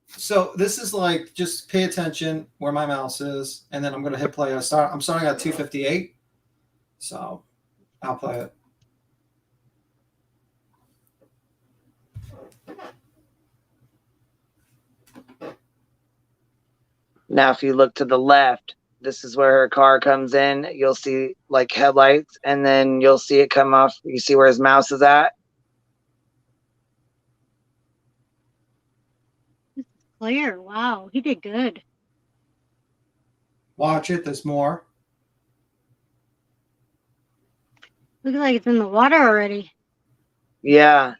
So this is like, just pay attention where my mouse is, and then I'm gonna hit play. I'm starting at 2:58. So I'll play it. Now, if you look to the left, this is where her car comes in. You'll see like headlights, and then you'll see it come off. You see where his mouse is at? Clear. Wow, he did good. Watch it. There's more. Looks like it's in the water already. Yeah.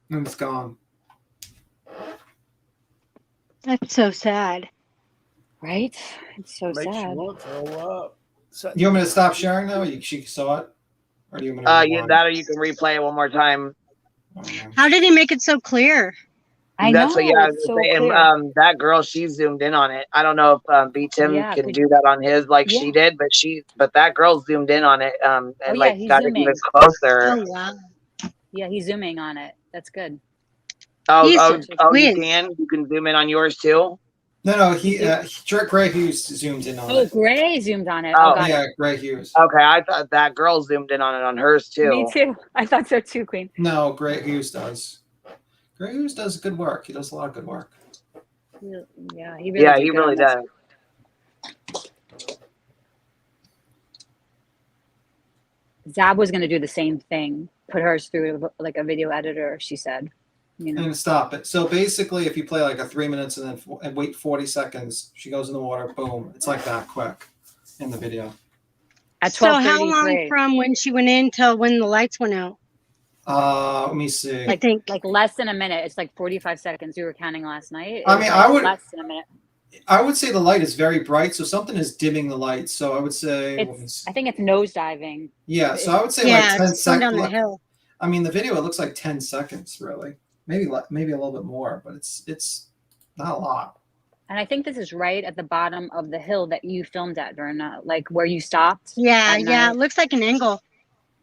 And it's gone. That's so sad. Right? It's so Makes sad. you want to throw up. So, You want me to stop sharing now? She saw it, or do you want me to? Yeah, rewind? that or you can replay it one more time. How did he make it so clear? That's what, yeah, I was it's so gonna say, clear. that girl, she zoomed in on it. I don't know if B Tim Yeah, can do that on his like she did, but that girl zoomed in on it and like he's got it zooming. even closer. Oh wow. Yeah, he's zooming on it. That's good. You quiz. you can zoom in on yours too. No, Gray Hughes zoomed in on Oh, it. Gray zoomed on it. Oh, Got yeah, it. Gray Hughes. Okay, I thought that girl zoomed in on it on hers too. Me too. I thought so too, Queen. No, Gray Hughes does. Gray Hughes does good work. He does a lot of good work. Yeah, he really. Yeah, did he good really on this. does. Zab was going to do the same thing, put hers through like a video editor. She said, you know. And stop it. So basically, if you play like a 3 minutes and then wait 40 seconds, she goes in the water. Boom! It's like that quick in the video. At So how 12:33. long from when she went in till when the lights went out? Let me see. I think like less than a minute. It's like 45 seconds. We were counting last night. It I was mean, like I would- less than a minute. I would say the light is very bright, so something is dimming the light. So I would say, I think it's nosediving. yeah. So I would say Yeah, like 10 it's going down seconds. the hill. I mean, the video it looks like 10 seconds, really. Maybe a little bit more, but it's not a lot. And I think this is right at the bottom of the hill that you filmed at, Verna, like where you stopped. Yeah, at yeah. night. It looks like an angle.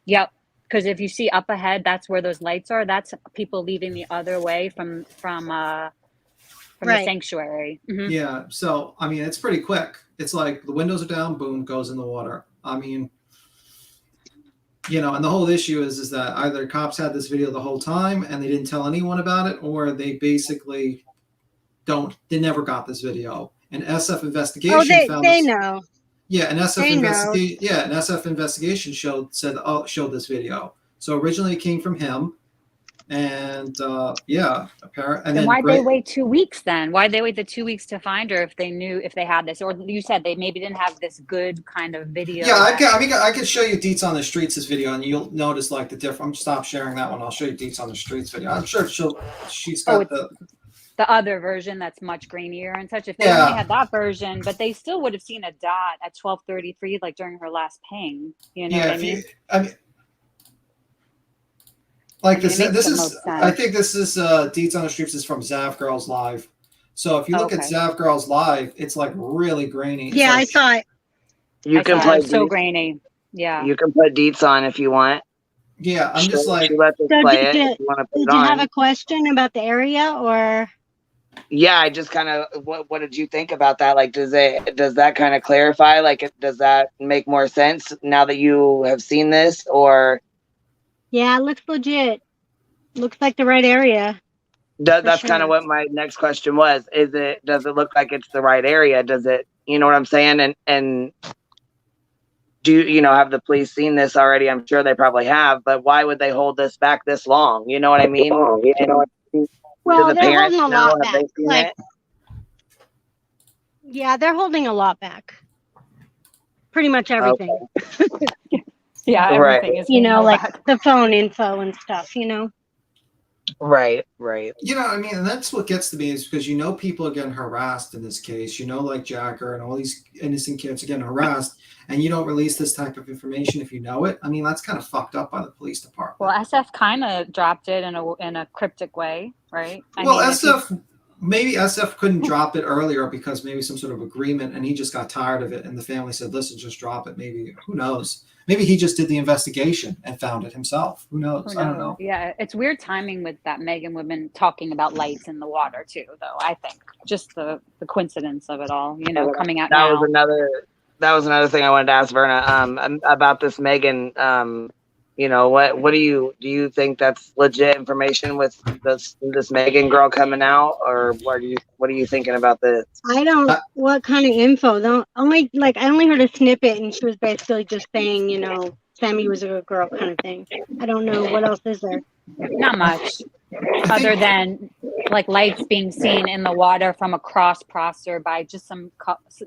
Yep. Because if you see up ahead, that's where those lights are. That's people leaving the other way from the Right. sanctuary. Mhm. Yeah. So I mean, it's pretty quick. It's like the windows are down, boom, goes in the water. I mean, and the whole issue is that either cops had this video the whole time and they didn't tell anyone about it, or they basically they never got this video. And SF investigation found they this, know. Yeah, an They know. an SF investigation showed this video. So originally it came from him, and apparently. Then why'd they wait 2 weeks then? Why'd they wait the 2 weeks to find her if they knew if they had this? Or you said they maybe didn't have this good kind of video. Yeah, I could show you Deets on the Streets' video, and you'll notice like the difference. I'm stop sharing that one. I'll show you Deets on the Streets video. I'm sure she's got the other version that's much grainier and such. If they Yeah. only had that version, but they still would have seen a dot at 12:33, like during her last ping. You know what I mean? Like I mean, this. it makes This the is. most sense. I think this is Deets on the Streets is from Zav Girls Live. So if you look at Okay. Zav Girls Live, it's like really grainy. It's Yeah, like, I saw it. You I can saw it. play It was so Deets. grainy. Yeah. You can put Deets on if you want. Yeah, I'm just like. She lets us So play it did if you want to put Did it you on. have a question about the area or? Yeah, I just kind of what did you think about that? Like, does that kind of clarify? Like, does that make more sense now that you have seen this? Or Yeah, it looks legit. Looks like the right area. that's kind of sure. what my next question was. Does it look like it's the right area? Does it, you know what I'm saying? And do you know, have the police seen this already? I'm sure they probably have, but why would they hold this back this long? You know what I mean? Do Well, the they're parents holding a know? lot Have back. they seen Like, it? yeah, they're holding a lot back. Pretty much everything. Yeah, Right. everything is You being know, held like back. the phone info and stuff, you know? Right. You know, I mean, and that's what gets to me is because, you know, people are getting harassed in this case, you know, like Jacker and all these innocent kids are getting harassed, and you don't release this type of information if you know it. I mean, that's kind of fucked up by the police department. Well, SF kind of dropped it in a cryptic way, right? Well, if you- SF, maybe SF couldn't drop it earlier because maybe some sort of agreement, and he just got tired of it, and the family said, listen, just drop it. Maybe, who knows? Maybe he just did the investigation and found it himself. Who knows? I don't know. Yeah, it's weird timing with that Megan woman talking about lights in the water too, though. I think just the coincidence of it all, you know, coming out That now. was another thing I wanted to ask Verna about this Megan. You know, what do you think that's legit information with this Megan girl coming out, or what are you thinking about this? I don't, what kind of info? I only heard a snippet, and she was basically just saying, you know, Sammy was a good girl kind of thing. I don't know. What else is there? Not much, other than like lights being seen in the water from across Prosser by just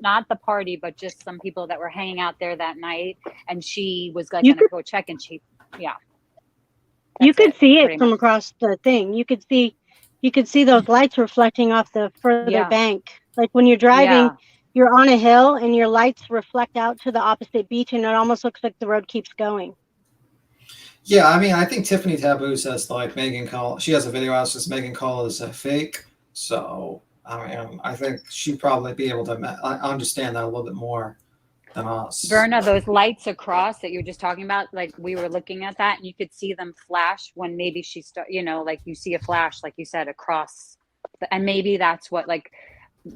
not the party, but just some people that were hanging out there that night. And she was like going to go check, and you could see it pretty from much. across the thing. You could see those lights reflecting off the further bank. Like when you're driving, you're on a hill and your lights reflect out to the opposite beach, and it almost looks like the road keeps going. Yeah, I mean, I think Tiffany Taboo says like Megan Cole. She has a video out says Megan Cole is a fake. So I mean, I think she'd probably be able to understand that a little bit more than us. Verna, those lights across that you were just talking about, like we were looking at that, and you could see them flash when maybe you know, like you see a flash, like you said, across, and maybe that's what like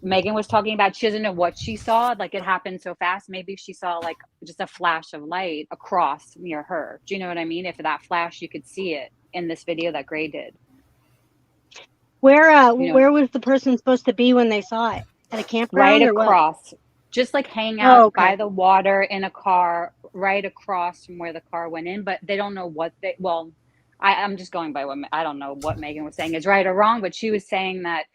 Megan was talking about. She doesn't know what she saw. Like it happened so fast. Maybe she saw like just a flash of light across near her. Do you know what I mean? If that flash, you could see it in this video that Gray did. Where was the person supposed to be when they saw it? At a campground Right or what? across, just like hang out by the water in a car right across from where the car went in. But they don't know what I'm just going by what, I don't know what Megan was saying is right or wrong, but she was saying that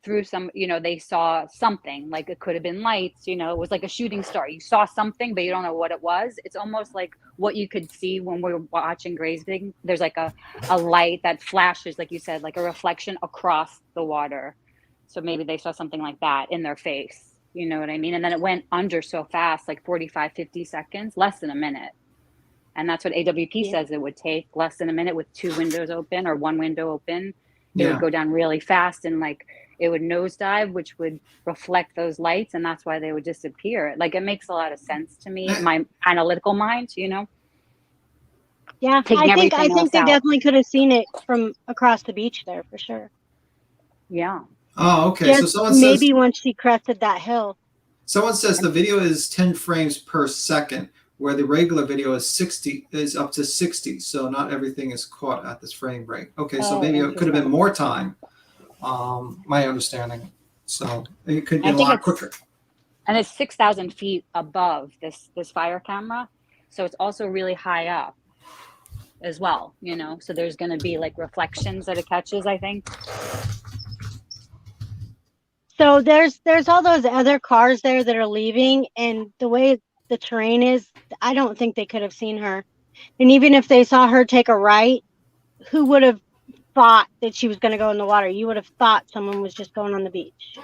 through some, you know, they saw something, like it could have been lights, you know, it was like a shooting star. You saw something, but you don't know what it was. It's almost like what you could see when we're watching Gray's thing. There's like a light that flashes, like you said, like a reflection across the water. So maybe they saw something like that in their face. You know what I mean? And then it went under so fast, like 45, 50 seconds, less than a minute. And that's what AWP says it would take, less than a minute with two windows open or one window open. It would go down really fast, and like it would nosedive, which would reflect those lights, and that's why they would disappear. Like it makes a lot of sense to me, my analytical mind, you know. Yeah, I think they definitely could have seen it from across the beach there for sure. Yeah. Oh, okay. Just so someone maybe says once she crested that hill. someone says the video is 10 frames per second, where the regular video is up to 60. So not everything is caught at this frame rate. Okay, so maybe it could have been more time. My understanding. So it could be a lot quicker. And it's 6,000 feet above this fire camera, so it's also really high up as well, you know. So there's going to be like reflections that it catches, I think. So there's all those other cars there that are leaving, and the way the terrain is, I don't think they could have seen her. And even if they saw her take a right, who would have thought that she was going to go in the water? You would have thought someone was just going on the beach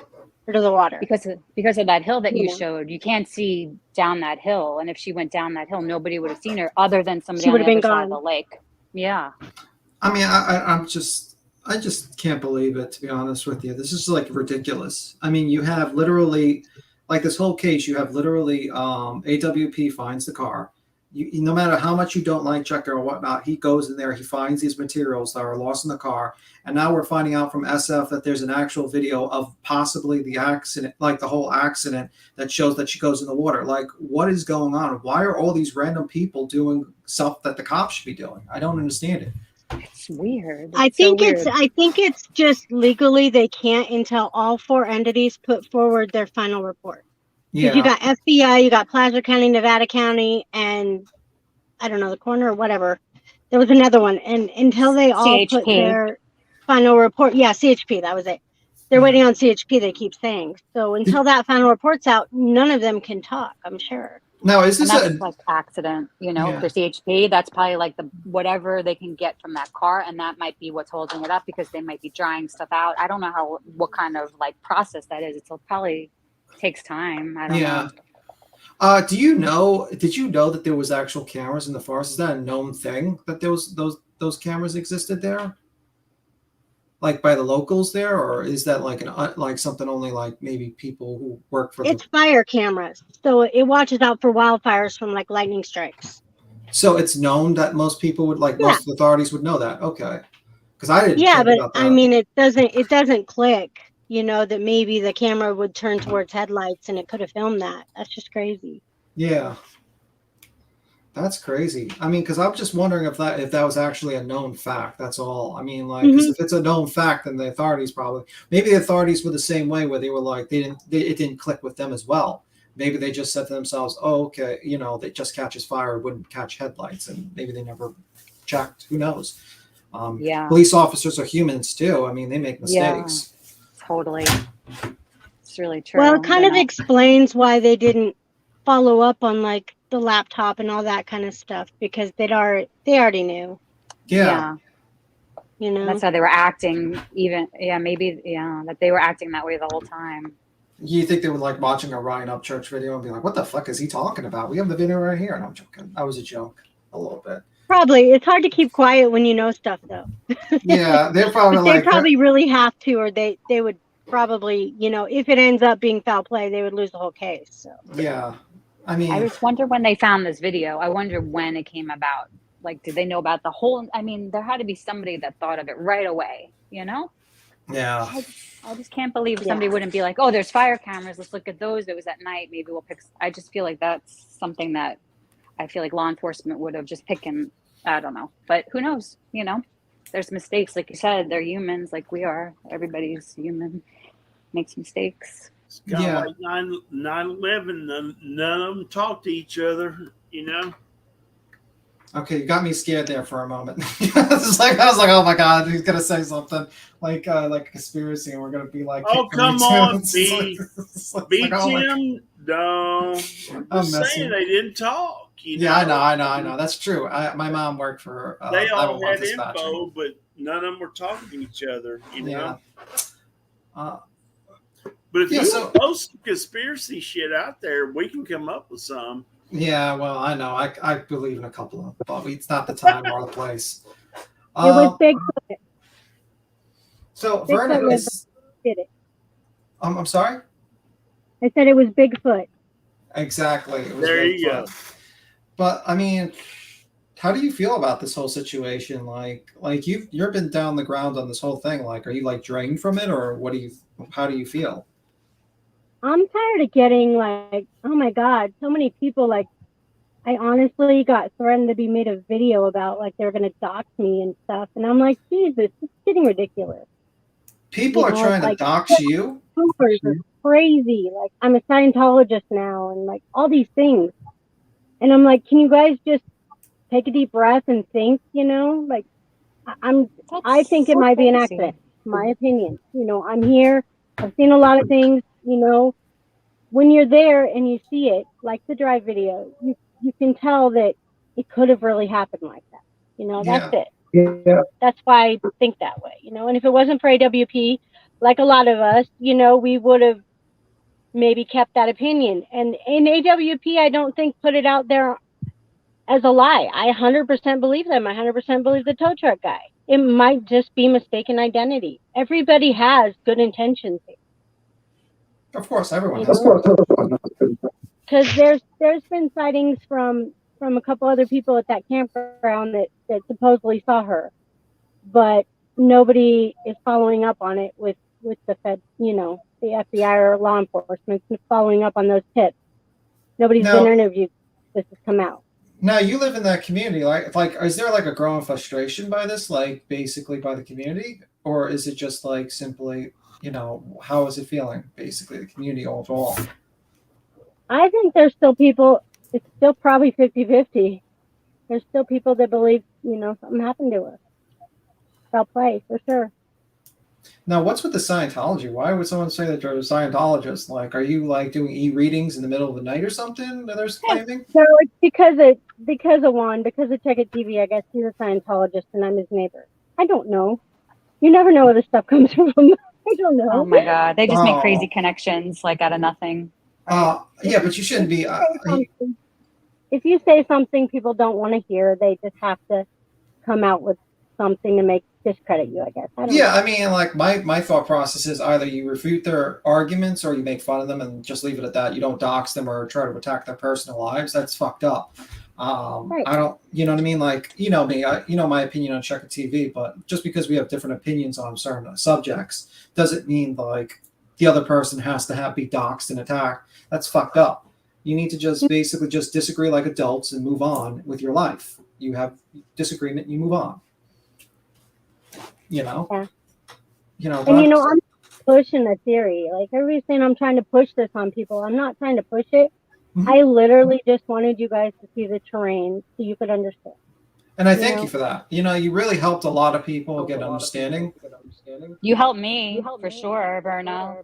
or to the water. Because of that hill that you showed, you can't see down that hill. And if she went down that hill, nobody would have seen her other than somebody on the other side of the lake. Yeah. I mean, I just can't believe it, to be honest with you. This is like ridiculous. I mean, you have literally, like this whole case, you have literally AWP finds the car. no matter how much you don't like Checker or whatnot, he goes in there, he finds these materials that are lost in the car. And now we're finding out from SF that there's an actual video of possibly the accident, like the whole accident, that shows that she goes in the water. Like, what is going on? Why are all these random people doing stuff that the cops should be doing? I don't understand it. It's weird. I think it's just legally they can't until all 4 entities put forward their final report. Because you got FBI, you got Placer County, Nevada County, and I don't know, the coroner or whatever. There was another one. And until they all put CHP. their final report, CHP, that was it. They're waiting on CHP, they keep saying. So until that final report's out, none of them can talk, I'm sure. Now, is this that's like accident, you know, for CHP, that's probably like the whatever they can get from that car, and that might be what's holding it up because they might be drying stuff out. I don't know what kind of like process that is. It'll probably takes time. I don't know. Did you know that there was actual cameras in the forest? Is that a known thing that those cameras existed there? Like by the locals there, or is that like something only like maybe people who work for It's fire cameras. So it watches out for wildfires from like lightning strikes. So it's known that most people would most authorities would know that. Okay. Because I didn't Yeah, think but about that. I mean it doesn't click, you know, that maybe the camera would turn towards headlights and it could have filmed that. That's just crazy. Yeah. That's crazy. I mean, because I'm just wondering if that was actually a known fact. That's all. I mean, like, because if it's a known fact, then the authorities maybe the authorities were the same way, where they were like it didn't click with them as well. Maybe they just said to themselves, "Oh, okay, you know, that just catches fire, it wouldn't catch headlights," and maybe they never checked. Who knows? Police officers are humans too. I mean, they make mistakes. Yeah, totally. It's really true. Well, it kind of explains why they didn't follow up on like the laptop and all that kind of stuff, because they already knew. Yeah. You know, that's how they were acting. That they were acting that way the whole time. You think they were like watching a Ryan Upchurch video and be like, "What the fuck is he talking about? We have the video right here." And I'm joking. That was a joke, a little bit. Probably. It's hard to keep quiet when you know stuff, though. Yeah, they're probably they probably really have to, or they would probably, you know, if it ends up being foul play, they would lose the whole case. So. Yeah. I mean, I just wonder when they found this video. I wonder when it came about. Like, did they know about the whole? I mean, there had to be somebody that thought of it right away. You know? Yeah. I just can't believe somebody wouldn't be like, "Oh, there's fire cameras. Let's look at those. It was at night. Maybe we'll pick." I just feel like that's something that I feel like law enforcement would have just picked. I don't know, but who knows? You know, there's mistakes, like you said. They're humans, like we are. Everybody's human, makes mistakes. It's kind of like 9/11. None of them talk to each other, you know? Okay, you got me scared there for a moment. I was like, oh my God, he's going to say something like a conspiracy, and we're going to be like, oh, come on, B. Tim, no. I'm just saying they didn't talk. You know? Yeah, I know. That's true. My mom worked for they all had info, but none of them were talking to each other, you know? But if you post conspiracy shit out there, we can come up with some. Yeah, well, I know. I believe in a couple of them, but it's not the time or the place. It was Bigfoot. So Vernon did it. I'm sorry? I said it was Bigfoot. Exactly. It was there Bigfoot. You go. But I mean, how do you feel about this whole situation? Like you've been down the ground on this whole thing. Like, are you like drained from it, or how do you feel? I'm tired of getting like, oh my God, so many people. Like, I honestly got threatened to be made a video about, like, they're going to dox me and stuff. And I'm like, Jesus, it's getting ridiculous. People are trying to dox you? It's crazy. Like, I'm a Scientologist now and like all these things. And I'm like, can you guys just take a deep breath and think, you know? Like, I think it might be an accident, my opinion. You know, I'm here. I've seen a lot of things, you know. When you're there and you see it, like the drive video, you can tell that it could have really happened like that. You know, that's it. Yeah. That's why I think that way, you know. And if it wasn't for AWP, like a lot of us, you know, we would have maybe kept that opinion. And in AWP, I don't think put it out there as a lie. I 100% believe them. I 100% believe the tow truck guy. It might just be mistaken identity. Everybody has good intentions here. Of course, everyone has. Because there's been sightings from from a couple other people at that campground that supposedly saw her, but nobody is following up on it with the Fed, you know, the FBI or law enforcement following up on those tips. Nobody's been interviewed. This has come out. Now you live in that community, like is there like a growing frustration by this, like basically by the community, or is it just like simply, you know, how is it feeling, basically the community overall? I think there's still people. It's still probably 50-50. There's still people that believe, you know, something happened to us. Foul play for sure. Now, what's with the Scientology? Why would someone say that you're a Scientologist? Like, are you like doing e-readings in the middle of the night or something that they're claiming? No, it's because of Check It TV. I guess he's a Scientologist and I'm his neighbor. I don't know. You never know where this stuff comes from. I don't know. Oh my God, they just make crazy connections like out of nothing. Yeah, but you shouldn't be. If you say something people don't want to hear, they just have to come out with something to discredit you, I guess. I don't know. I mean, like my thought process is either you refute their arguments or you make fun of them and just leave it at that. You don't dox them or try to attack their personal lives. That's fucked up. Right. I don't, you know what I mean? Like, you know me, you know my opinion on Check It TV, but just because we have different opinions on certain subjects doesn't mean like the other person has to be doxed and attacked. That's fucked up. You need to just basically just disagree like adults and move on with your life. You have disagreement, you move on. You know? Yeah. You know, and you know, I'm pushing the theory. Like everybody's saying I'm trying to push this on people. I'm not trying to push it. Mm-hmm. I literally just wanted you guys to see the terrain so you could understand. And I thank you for that. You know, you really helped a lot of people get understanding. You helped me for sure, Verna.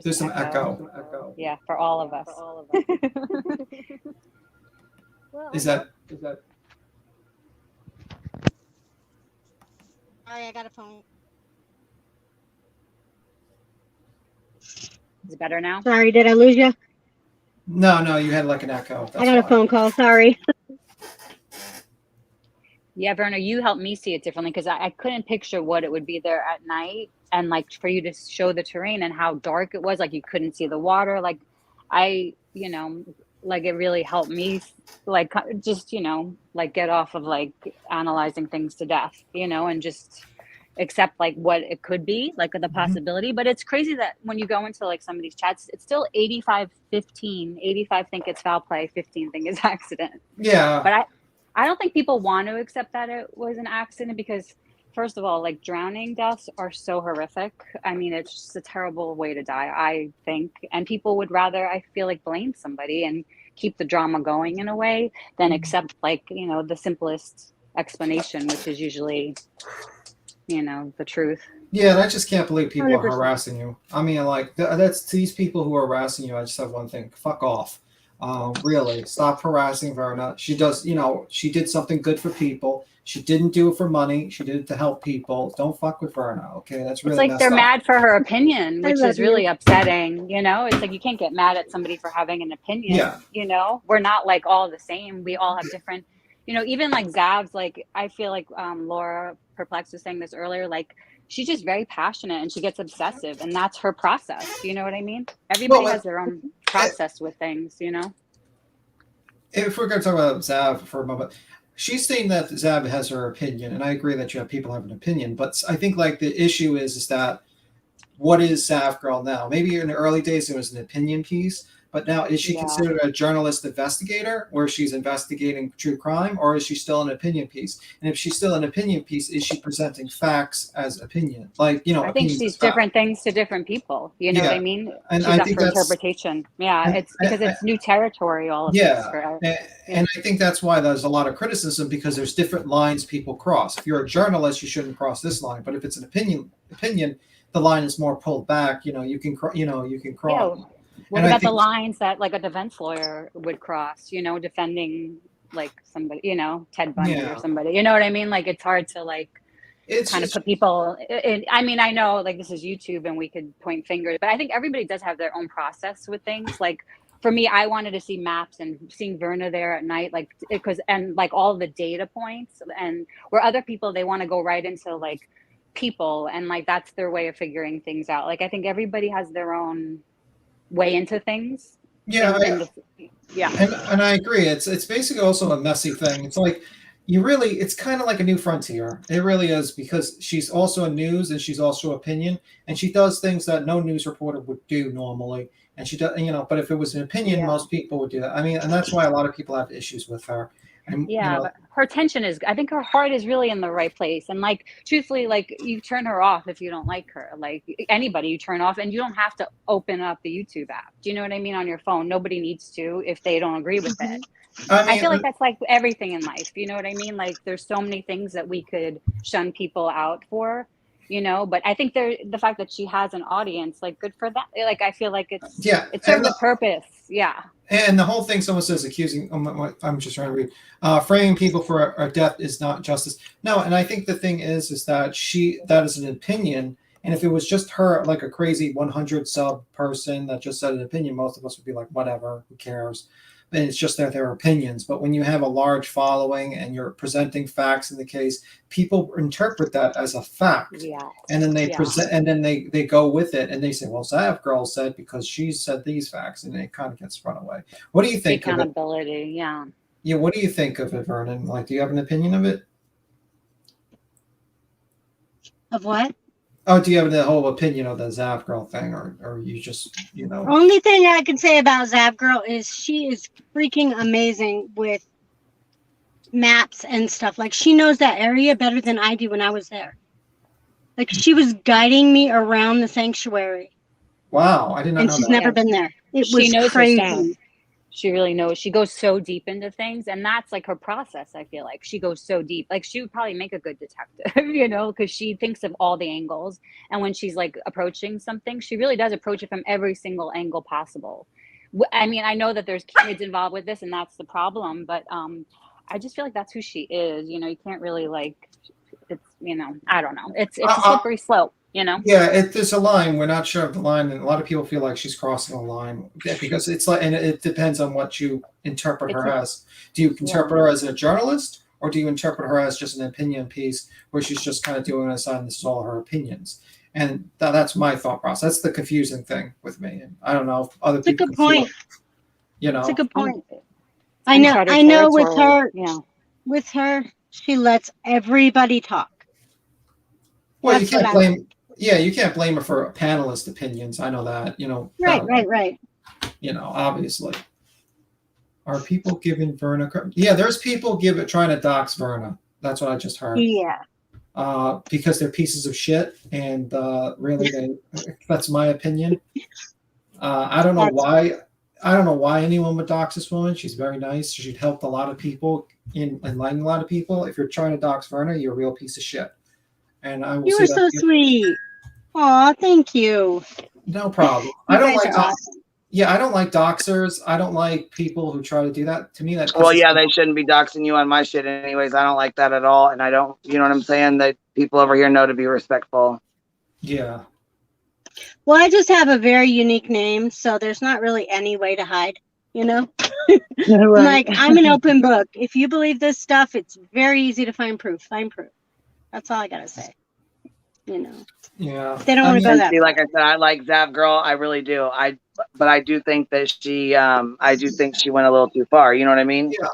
There's some echo. Yeah, for all of us. Is that? Sorry, I got a phone. Is it better now? Sorry, did I lose you? No, you had like an echo. I got a phone call. Sorry. Yeah, Verna, you helped me see it differently because I couldn't picture what it would be there at night, and like for you to show the terrain and how dark it was, like you couldn't see the water. Like you know, like it really helped me, like just, you know, like get off of like analyzing things to death, you know, and just accept like what it could be, like the possibility. But it's crazy that when you go into like some of these chats, it's still 85-15. 85 think it's foul play, 15 think it's accident. Yeah. But I don't think people want to accept that it was an accident because, first of all, like drowning deaths are so horrific. I mean, it's just a terrible way to die, I think. And people would rather, I feel like, blame somebody and keep the drama going in a way than accept, like, you know, the simplest explanation, which is usually, you know, the truth. Yeah, and I just can't believe people 100%. are harassing you. I mean, like, that's these people who are harassing you. I just have one thing: fuck off. Really, stop harassing Verna. She does, you know, she did something good for people. She didn't do it for money. She did it to help people. Don't fuck with Verna, okay? That's really it's like messed they're up. mad for her opinion, which love is really you. upsetting. You know, it's like you can't get mad at somebody for having an opinion. Yeah. You know, we're not like all the same. We all have different, you know, even like Zav's, like I feel like Laura Perplex was saying this earlier, like she's just very passionate and she gets obsessive and that's her process. You know what I mean? Everybody has their own process with things, you know? If we're going to talk about Zav for a moment, she's saying that Zav has her opinion, and I agree that you have people have an opinion, but I think like the issue is that what is Zav Girl now? Maybe in the early days it was an opinion piece, but now is she considered a journalist investigator where she's investigating true crime, or is she still an opinion piece? And if she's still an opinion piece, is she presenting facts as opinion? Like, you know, I think she's different things to different people. You know what I mean? And she's I up think for that's interpretation. Yeah, it's because it's new territory, all of this. For her. And I think that's why there's a lot of criticism because there's different lines people cross. If you're a journalist, you shouldn't cross this line, but if it's an opinion, the line is more pulled back. You know, you can cross. Yeah. What about the lines that like a defense lawyer would cross? You know, defending like somebody, you know, Ted Bundy or somebody. You know what I mean? Like it's hard to like kind of put people in. I mean, I know like this is YouTube and we could point fingers, but I think everybody does have their own process with things. Like for me, I wanted to see maps and seeing Verna there at night, like and like all the data points, and where other people they want to go right into like people and like that's their way of figuring things out. Like I think everybody has their own way into things, Yeah, Yeah. and I agree. It's basically also a messy thing. It's like it's kind of like a new frontier. It really is, because she's also a news and she's also opinion, and she does things that no news reporter would do normally. And she does, but if it was an opinion, Yeah. most people would do that. I mean, and that's why a lot of people have issues with her. And Yeah, but her tension is, I think her heart is really in the right place. And like, truthfully, like, you turn her off if you don't like her. Like, anybody you turn off, and you don't have to open up the YouTube app. Do you know what I mean? On your phone, nobody needs to if they don't agree with it. I feel like that's like everything in life. You know what I mean? Like, there's so many things that we could shun people out for, but I think the fact that she has an audience, like, good for that. Like, I feel like it's serving a purpose. Yeah. And the whole thing, someone says accusing, I'm just trying to read, framing people for a death is not justice. No, and I think the thing is that that is an opinion. And if it was just her, like a crazy 100 sub person that just said an opinion, most of us would be like, whatever, who cares? And it's just their opinions. But when you have a large following and you're presenting facts in the case, people interpret that as a fact. Yeah. And then they present, and then they go with it, and they say, well, Zav girl said, because she said these facts, and it kind of gets run away. What do you think of it? Accountability, yeah. Yeah, what do you think of it, Vernon? Like, do you have an opinion of it? Of what? Oh, do you have the whole opinion of the Zav girl thing, or you just, Only thing I can say about Zav girl is she is freaking amazing with maps and stuff. Like, she knows that area better than I do when I was there. Like, she was guiding me around the sanctuary. Wow, I did not know that. And she's never been there. She knows her crazy. stuff. She really knows. She goes so deep into things, and that's like her process. I feel like she goes so deep. Like, she would probably make a good detective, because she thinks of all the angles. And when she's like approaching something, she really does approach it from every single angle possible. I mean, I know that there's kids involved with this, and that's the problem. But I just feel like that's who she is. You can't really it's. I don't know. It's a slippery slope. Yeah, there's a line. We're not sure of the line, and a lot of people feel like she's crossing a line because it's like, and it depends on what you interpret her as. Do you interpret her as a journalist, or do you interpret her as just an opinion piece where she's just kind of doing a sign, this is all her opinions? And that's my thought process. That's the confusing thing with me. And I don't know if other people. It's a good point. It's a good point. I know with her, she lets everybody talk. Well, you can't blame. Yeah, you can't blame her for panelist opinions. I know that. Right. Obviously. Are people giving Verna? Yeah, there's people trying to dox Verna. That's what I just heard. Yeah. Because they're pieces of shit, and really, that's my opinion. I don't know why. I don't know why anyone would dox this woman. She's very nice. She'd helped a lot of people enlightening a lot of people. If you're trying to dox Verna, you're a real piece of shit. And I will. You were so sweet. Aw, thank you. No problem. I don't like doxers. I don't like people who try to do that. To me, that. Well, yeah, they shouldn't be doxing you on my shit anyways. I don't like that at all. And I don't, you know what I'm saying? That people over here know to be respectful. Yeah. Well, I just have a very unique name, so there's not really any way to hide, Like, I'm an open book. If you believe this stuff, it's very easy to find proof. That's all I gotta say. Yeah. They don't want to go that. Like I said, I like Zav girl. I really do. But I do think that she went a little too far. You know what I mean? Yeah.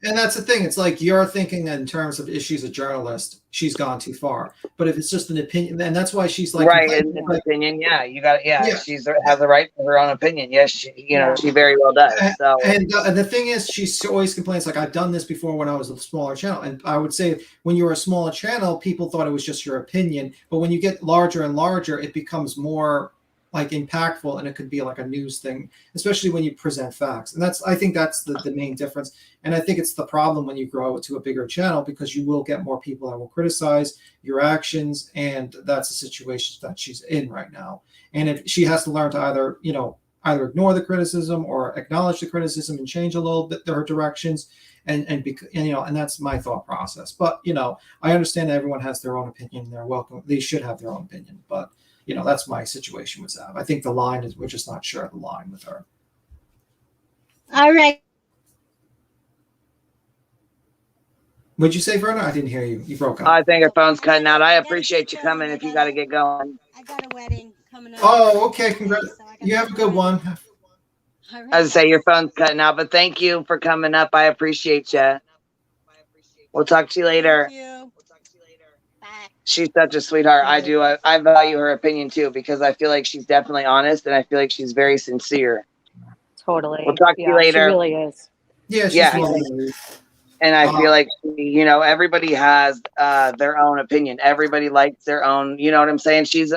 And that's the thing. It's like you're thinking in terms of if she's a journalist, she's gone too far. But if it's just an opinion, and that's why she's like right. It's an opinion. Yeah, you got it. Yeah, she has the right to her own opinion. Yes, she very well does. So and the thing is, she always complains like I've done this before when I was a smaller channel. And I would say when you were a smaller channel, people thought it was just your opinion. But when you get larger and larger, it becomes more like impactful, and it could be like a news thing, especially when you present facts. And I think that's the main difference. And I think it's the problem when you grow to a bigger channel, because you will get more people that will criticize your actions. And that's the situation that she's in right now. And if she has to learn to either ignore the criticism or acknowledge the criticism and change a little bit her directions. And that's my thought process. But, I understand that everyone has their own opinion. They're welcome. They should have their own opinion. But, that's my situation with Zav. I think the line is, we're just not sure of the line with her. All right. What'd you say, Verna? I didn't hear you. You broke up. I think her phone's cutting out. I appreciate you coming if you got to get going. I got a wedding coming up. Oh, okay. Congrats. You have a good one. All right, I was say guys. your phone's cutting out, but thank you for coming up. I appreciate you. We'll talk to you later. Thank you. Bye. She's such a sweetheart. I do. I value her opinion too, because I feel like she's definitely honest, and I feel like she's very sincere. Totally. We'll talk to you Yeah, she later. really is. Yeah, she's Yeah. lovely. And I feel like, you know, everybody has their own opinion. Everybody likes their own, you know what I'm saying? She's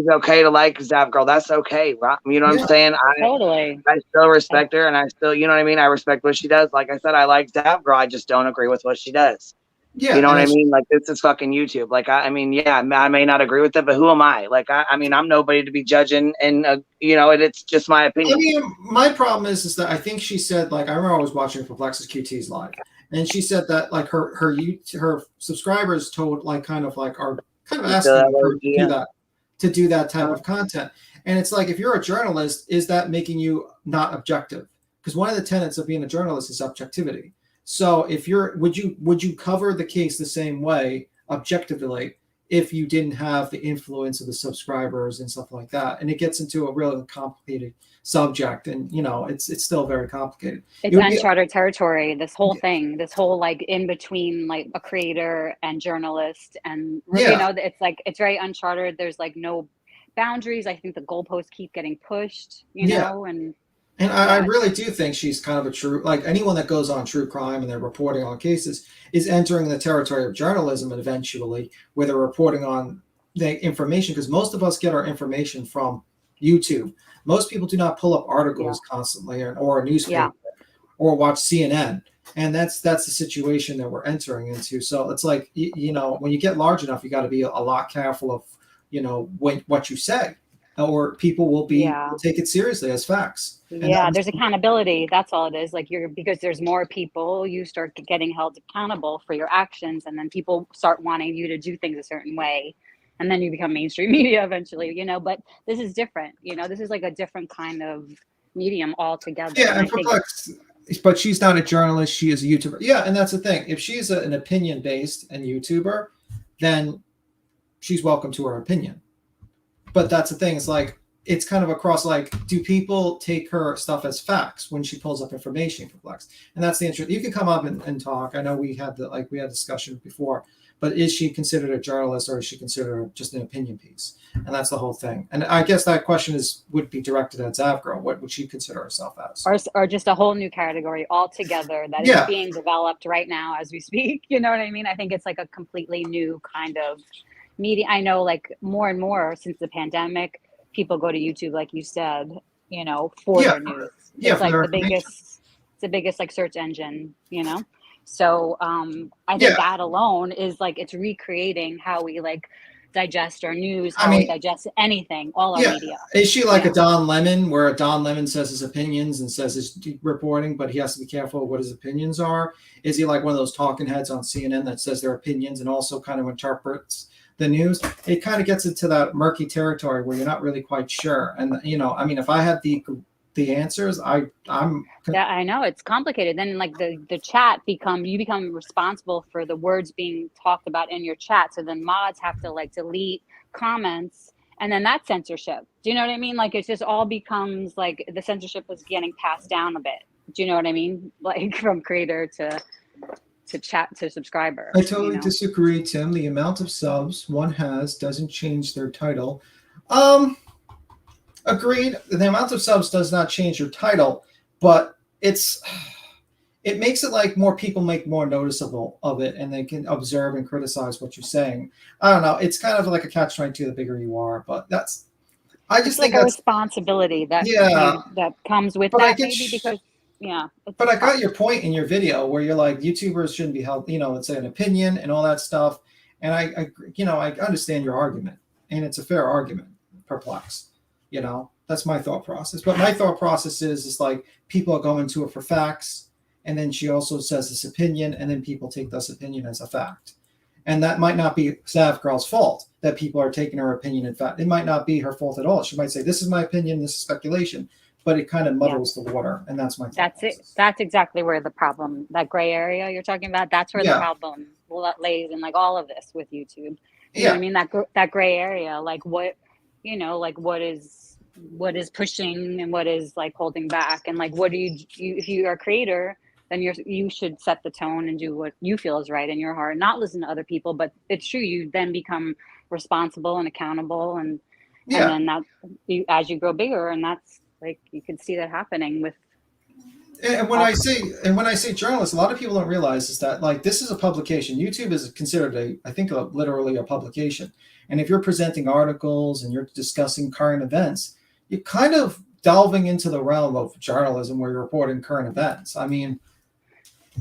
okay to like Zav Girl. That's okay. Right? You know what I'm saying? Totally. I still respect her, and I still, you know what I mean? I respect what she does. Like I said, I like Zav Girl. I just don't agree with what she does. Yeah, you know what I and mean? Like, this is fucking YouTube. Like, I mean, yeah, I may not agree with it, but who am I? Like, I mean, I'm nobody to be judging, and you know, it's just my opinion. I mean, my problem is that I think she said, like, I remember I was watching Perplex's QT's live, and she said that like her subscribers told like kind of are kind of asking her to do that type of content, and it's like, if you're a journalist, is that making you not objective? Because one of the tenets of being a journalist is objectivity. So if would you cover the case the same way objectively if you didn't have the influence of the subscribers and stuff like that? And it gets into a really complicated subject, and you know, it's still very complicated. It's uncharted territory, this whole thing, this whole like in between like a creator and journalist, and you know, it's like it's very uncharted. There's like no boundaries. I think the goalposts keep getting pushed, you know, And I really do think she's kind of a true, like anyone that goes on true crime and they're reporting on cases is entering the territory of journalism, and eventually where they're reporting on the information, because most of us get our information from YouTube. Most people do not pull up articles constantly or a newspaper or watch CNN. And that's the situation that we're entering into. So it's like, you know, when you get large enough, you got to be a lot careful of, you know, what you say, or people will take it seriously as facts. Yeah, there's accountability. That's all it is. Like because there's more people, you start getting held accountable for your actions, and then people start wanting you to do things a certain way, and then you become mainstream media eventually, you know. But this is different, you know. This is like a different kind of medium altogether. Yeah, and Perplex, but she's not a journalist. She is a YouTuber. Yeah, and that's the thing. If she's an opinion-based and YouTuber, then she's welcome to her opinion. But that's the thing. It's like, it's kind of across, like, do people take her stuff as facts when she pulls up information for Flex? And that's the interest. You can come up and talk. I know we had discussion before, but is she considered a journalist, or is she considered just an opinion piece? And that's the whole thing. And I guess that question would be directed at Zavgirl. What would she consider herself as? Or just a whole new category altogether that is being developed right now as we speak. You know what I mean? I think it's like a completely new kind of media. I know, like, more and more since the pandemic, people go to YouTube, like you said, you know, for their news. It's like it's the biggest like search engine, you know. So I think that alone is like, it's recreating how we like digest our news, how we digest anything, all our media. Is she like a Don Lemon, where Don Lemon says his opinions and says his reporting, but he has to be careful of what his opinions are? Is he like one of those talking heads on CNN that says their opinions and also kind of interprets the news? It kind of gets into that murky territory where you're not really quite sure. And, you know, I mean, if I had the answers, I know it's complicated. Then like the chat you become responsible for the words being talked about in your chat. So then mods have to like delete comments, and then that's censorship. Do you know what I mean? Like, it just all becomes like the censorship is getting passed down a bit. Do you know what I mean? Like, from creator to chat to subscriber. I totally disagree, Tim. The amount of subs one has doesn't change their title. Agreed. The amount of subs does not change your title, but it makes it like more people make more noticeable of it, and they can observe and criticize what you're saying. I don't know. It's kind of like a catch-22 the bigger you are, but I just think like a responsibility that that comes with that, maybe because. Yeah. But I got your point in your video where you're like, YouTubers shouldn't be held, you know, let's say an opinion and all that stuff. And I understand your argument, and it's a fair argument. Perplex, you know, that's my thought process. But my thought process is like, people are going to it for facts, and then she also says this opinion, and then people take this opinion as a fact. And that might not be Zavgirl's fault that people are taking her opinion in fact. It might not be her fault at all. She might say, this is my opinion, this is speculation. But it kind of muddles the water, and that's my thought. That's it. That's exactly where the problem, that gray area you're talking about, that's where the problem lays in, like, all of this with YouTube. You know what I mean? That gray area, like, what, you know, like, what is what is pushing and what is like holding back, and like what do you if you are a creator, then you should set the tone and do what you feel is right in your heart, not listen to other people. But it's true, you then become responsible and accountable, and then that as you grow bigger, and that's like you can see that happening with. And when I say journalists, a lot of people don't realize is that like this is a publication. YouTube is considered literally a publication. And if you're presenting articles and you're discussing current events, you're kind of delving into the realm of journalism where you're reporting current events. I mean,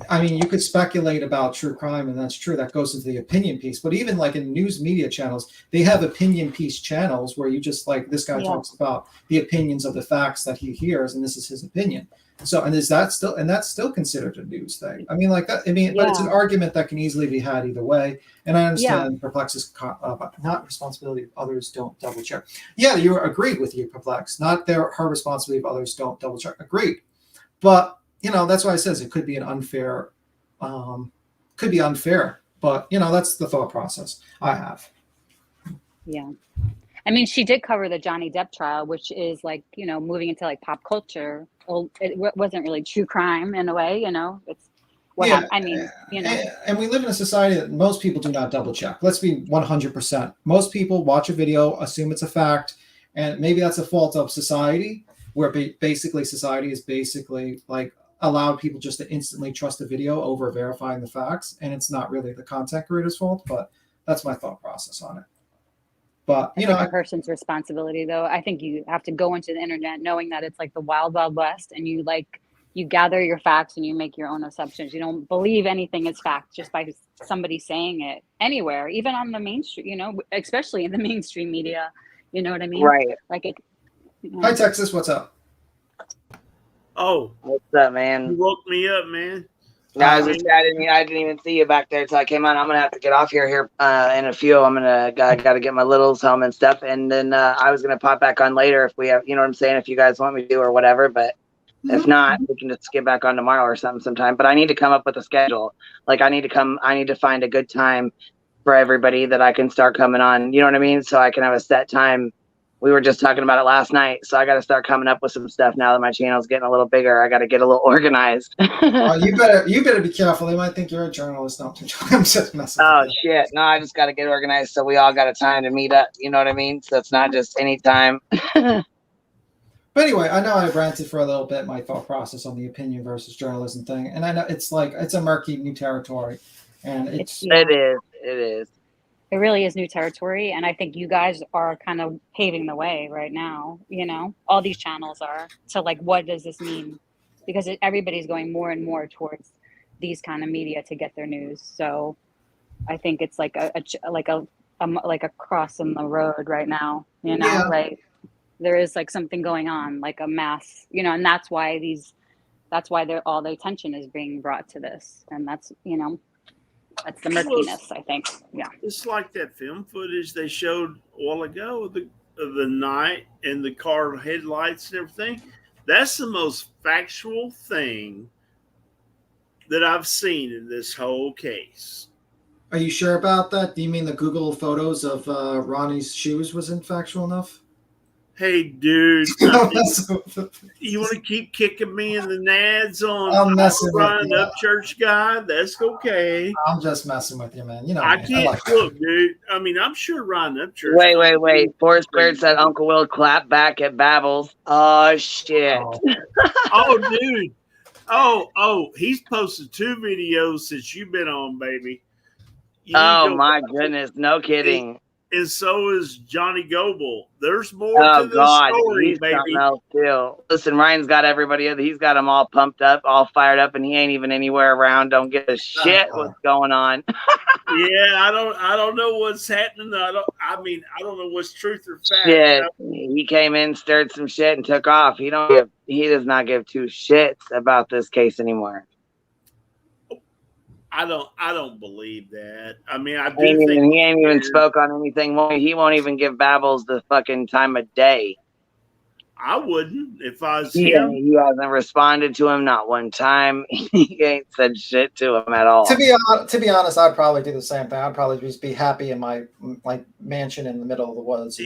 you could speculate about true crime, and that's true. That goes into the opinion piece. But even like in news media channels, they have opinion piece channels where you just like this guy talks about the opinions of the facts that he hears, and this is his opinion. So, and that's still considered a news thing. I mean, like that. I mean, but it's an argument that can easily be had either way. And I understand Perplex's not responsibility if others don't double check. Yeah, you agreed with you, Perplex. Not her responsibility if others don't double check. Agreed. But that's why it says it could be unfair. But that's the thought process I have. Yeah. I mean, she did cover the Johnny Depp trial, which is like, moving into like pop culture. Well, it wasn't really true crime in a way, it's what happened. I mean, And we live in a society that most people do not double check. Let's be 100%. Most people watch a video, assume it's a fact, and maybe that's a fault of society, where basically society is basically like allowed people just to instantly trust a video over verifying the facts, and it's not really the content creator's fault, but that's my thought process on it. But a person's responsibility, though. I think you have to go into the internet knowing that it's like the wild, wild west, and you gather your facts and you make your own assumptions. You don't believe anything is fact just by somebody saying it anywhere, even on the mainstream, especially in the mainstream media. You know what I mean? Right. Like it. Hi, Texas. What's up? Oh, what's up, man? You woke me up, man. No, I didn't even see you back there until I came on. I'm gonna have to get off here in a few. I gotta get my littles home and stuff, and then I was gonna pop back on later if we have, what I'm saying, if you guys want me to or whatever. But if not, we can just get back on tomorrow or something sometime. But I need to come up with a schedule. Like I need to find a good time for everybody that I can start coming on. You know what I mean? So I can have a set time. We were just talking about it last night, so I got to start coming up with some stuff now that my channel's getting a little bigger. I got to get a little organized. You better be careful. They might think you're a journalist. No, I'm just messing. Oh shit! No, I just got to get organized so we all got a time to meet up. You know what I mean? So it's not just any time. But anyway, I know I ranted for a little bit my thought process on the opinion versus journalism thing, and I know it's a murky new territory, and it is. It really is new territory, and I think you guys are kind of paving the way right now. All these channels are. So, like, what does this mean? Because everybody's going more and more towards these kind of media to get their news. So, I think it's like a cross in the road right now. Like there is like something going on, like a mass. And that's why all the attention is being brought to this, and that's That's the murkiness, I think. Yeah. It's like that film footage they showed a while ago of the night and the car headlights and everything. That's the most factual thing that I've seen in this whole case. Are you sure about that? Do you mean the Google photos of Ronnie's shoes wasn't factual enough? Hey, dude. You want to keep kicking me in the nads on Ryan Upchurch guy? That's okay. I'm just messing with you, man. I can't look, dude. I mean, I'm sure Ryan Upchurch. Wait. Forrest Bird said Uncle Will clap back at Babbles. Oh, shit. Oh, dude. Oh, he's posted 2 videos since you've been on, baby. My goodness. No kidding. And so is Johnny Goble. There's more to the story, he's baby. Something else too. Listen, Ryan's got everybody. He's got them all pumped up, all fired up, and he ain't even anywhere around. Don't give a shit what's going on. Yeah, I don't know what's happening. I don't know what's truth or fact. Shit. He came in, stirred some shit, and took off. He does not give 2 shits about this case anymore. I don't believe that. I mean, I do think he ain't even weird. spoke on anything. He won't even give Babbles the fucking time of day. I wouldn't if I was him. He hasn't responded to him not one time. He ain't said shit to him at all. To be honest, I'd probably do the same thing. I'd probably just be happy in my mansion in the middle of the woods.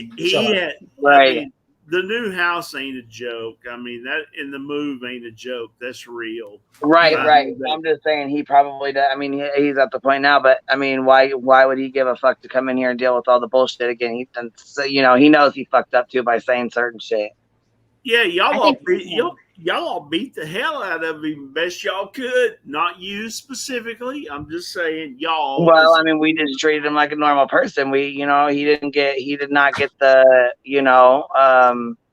Right. I mean, the new house ain't a joke. I mean, that in the move ain't a joke. That's real. Right, I right. know that. I'm just saying he probably does. I mean, he's at the point now, but I mean, why would he give a fuck to come in here and deal with all the bullshit again? So, you know, he knows he fucked up too by saying certain shit. Yeah, y'all all beat the hell out of him best y'all could. Not you specifically. I'm just saying y'all. Well, I mean, we just treated him like a normal person. He did not get the,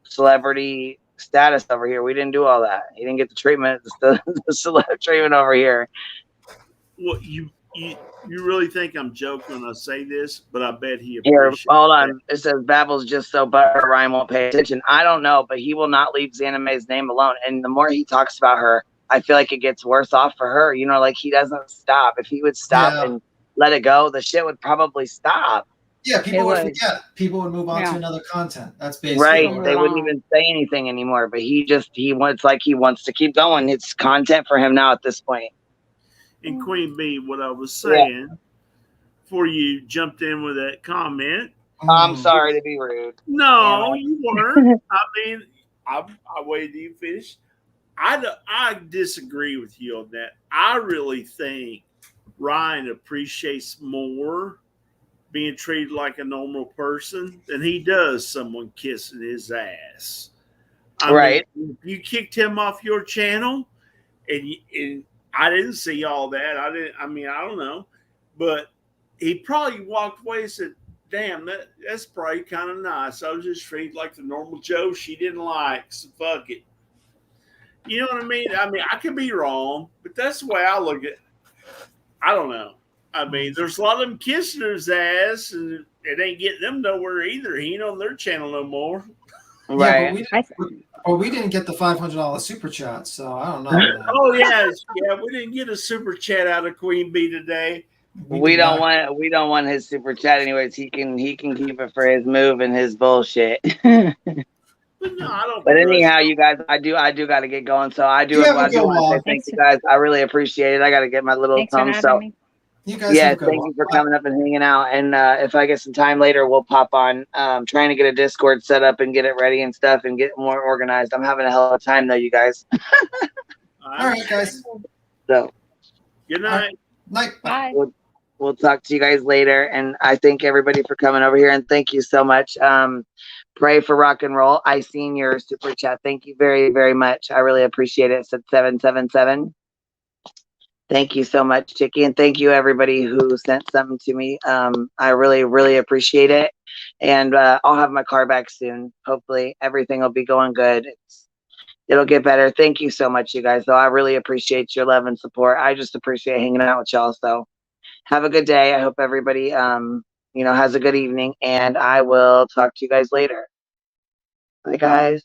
celebrity status over here. We didn't do all that. He didn't get the treatment, the celeb treatment over here. Well, you really think I'm joking when I say this, but I bet he Here, appreciates hold on. that. It says Babel's just so butthurt Ryan won't pay attention. I don't know, but he will not leave Xaname's name alone. And the more he talks about her, I feel like it gets worse off for her. You know, like he doesn't stop. If he would stop and let it go, the shit would probably stop. Yeah, people would forget. People would move on to another content. That's basically right. They wouldn't even say anything anymore. But it's like he wants to keep going. It's content for him now at this point. And Queen Bee, what I was saying before you jumped in with that comment. I'm sorry to be rude. No, you weren't. I mean, I waited till you finish. I disagree with you on that. I really think Ryan appreciates more being treated like a normal person than he does someone kissing his ass. I mean, if you kicked him off your channel, and I didn't see all that. I don't know, but he probably walked away and said, "Damn, that's probably kind of nice. I was just treated like the normal Joe she didn't like, so fuck it." You know what I mean? I mean, I could be wrong, but that's the way I look at it. I don't know. I mean, there's a lot of them kissing his ass, and it ain't getting them nowhere either. He ain't on their channel no more. Right. Yeah, but we didn't get the $500 super chat, so I don't know. Man. Oh yeah, we didn't get a super chat out of Queen Bee today. We don't want his super chat anyways. He can keep it for his move and his bullshit. But no, I don't. But anyhow, you guys, I do got to get going. So I do want to say thank you guys. I really appreciate it. I got to get my little thumb. So you guys thank you for coming up and hanging out. And if I get some time later, we'll pop on. Trying to get a Discord set up and get it ready and stuff and get more organized. I'm having a hell of a time though, you guys. All right, guys. So good night. Night. Bye. We'll talk to you guys later. And I thank everybody for coming over here. And thank you so much. Pray for rock and roll. I seen your super chat. Thank you very, very much. I really appreciate it. It's at 777. Thank you so much, Chicky. And thank you everybody who sent something to me. I really, really appreciate it. And I'll have my car back soon. Hopefully everything will be going good. It'll get better. Thank you so much, you guys. So I really appreciate your love and support. I just appreciate hanging out with y'all. So have a good day. I hope everybody has a good evening, and I will talk to you guys later. Bye, guys.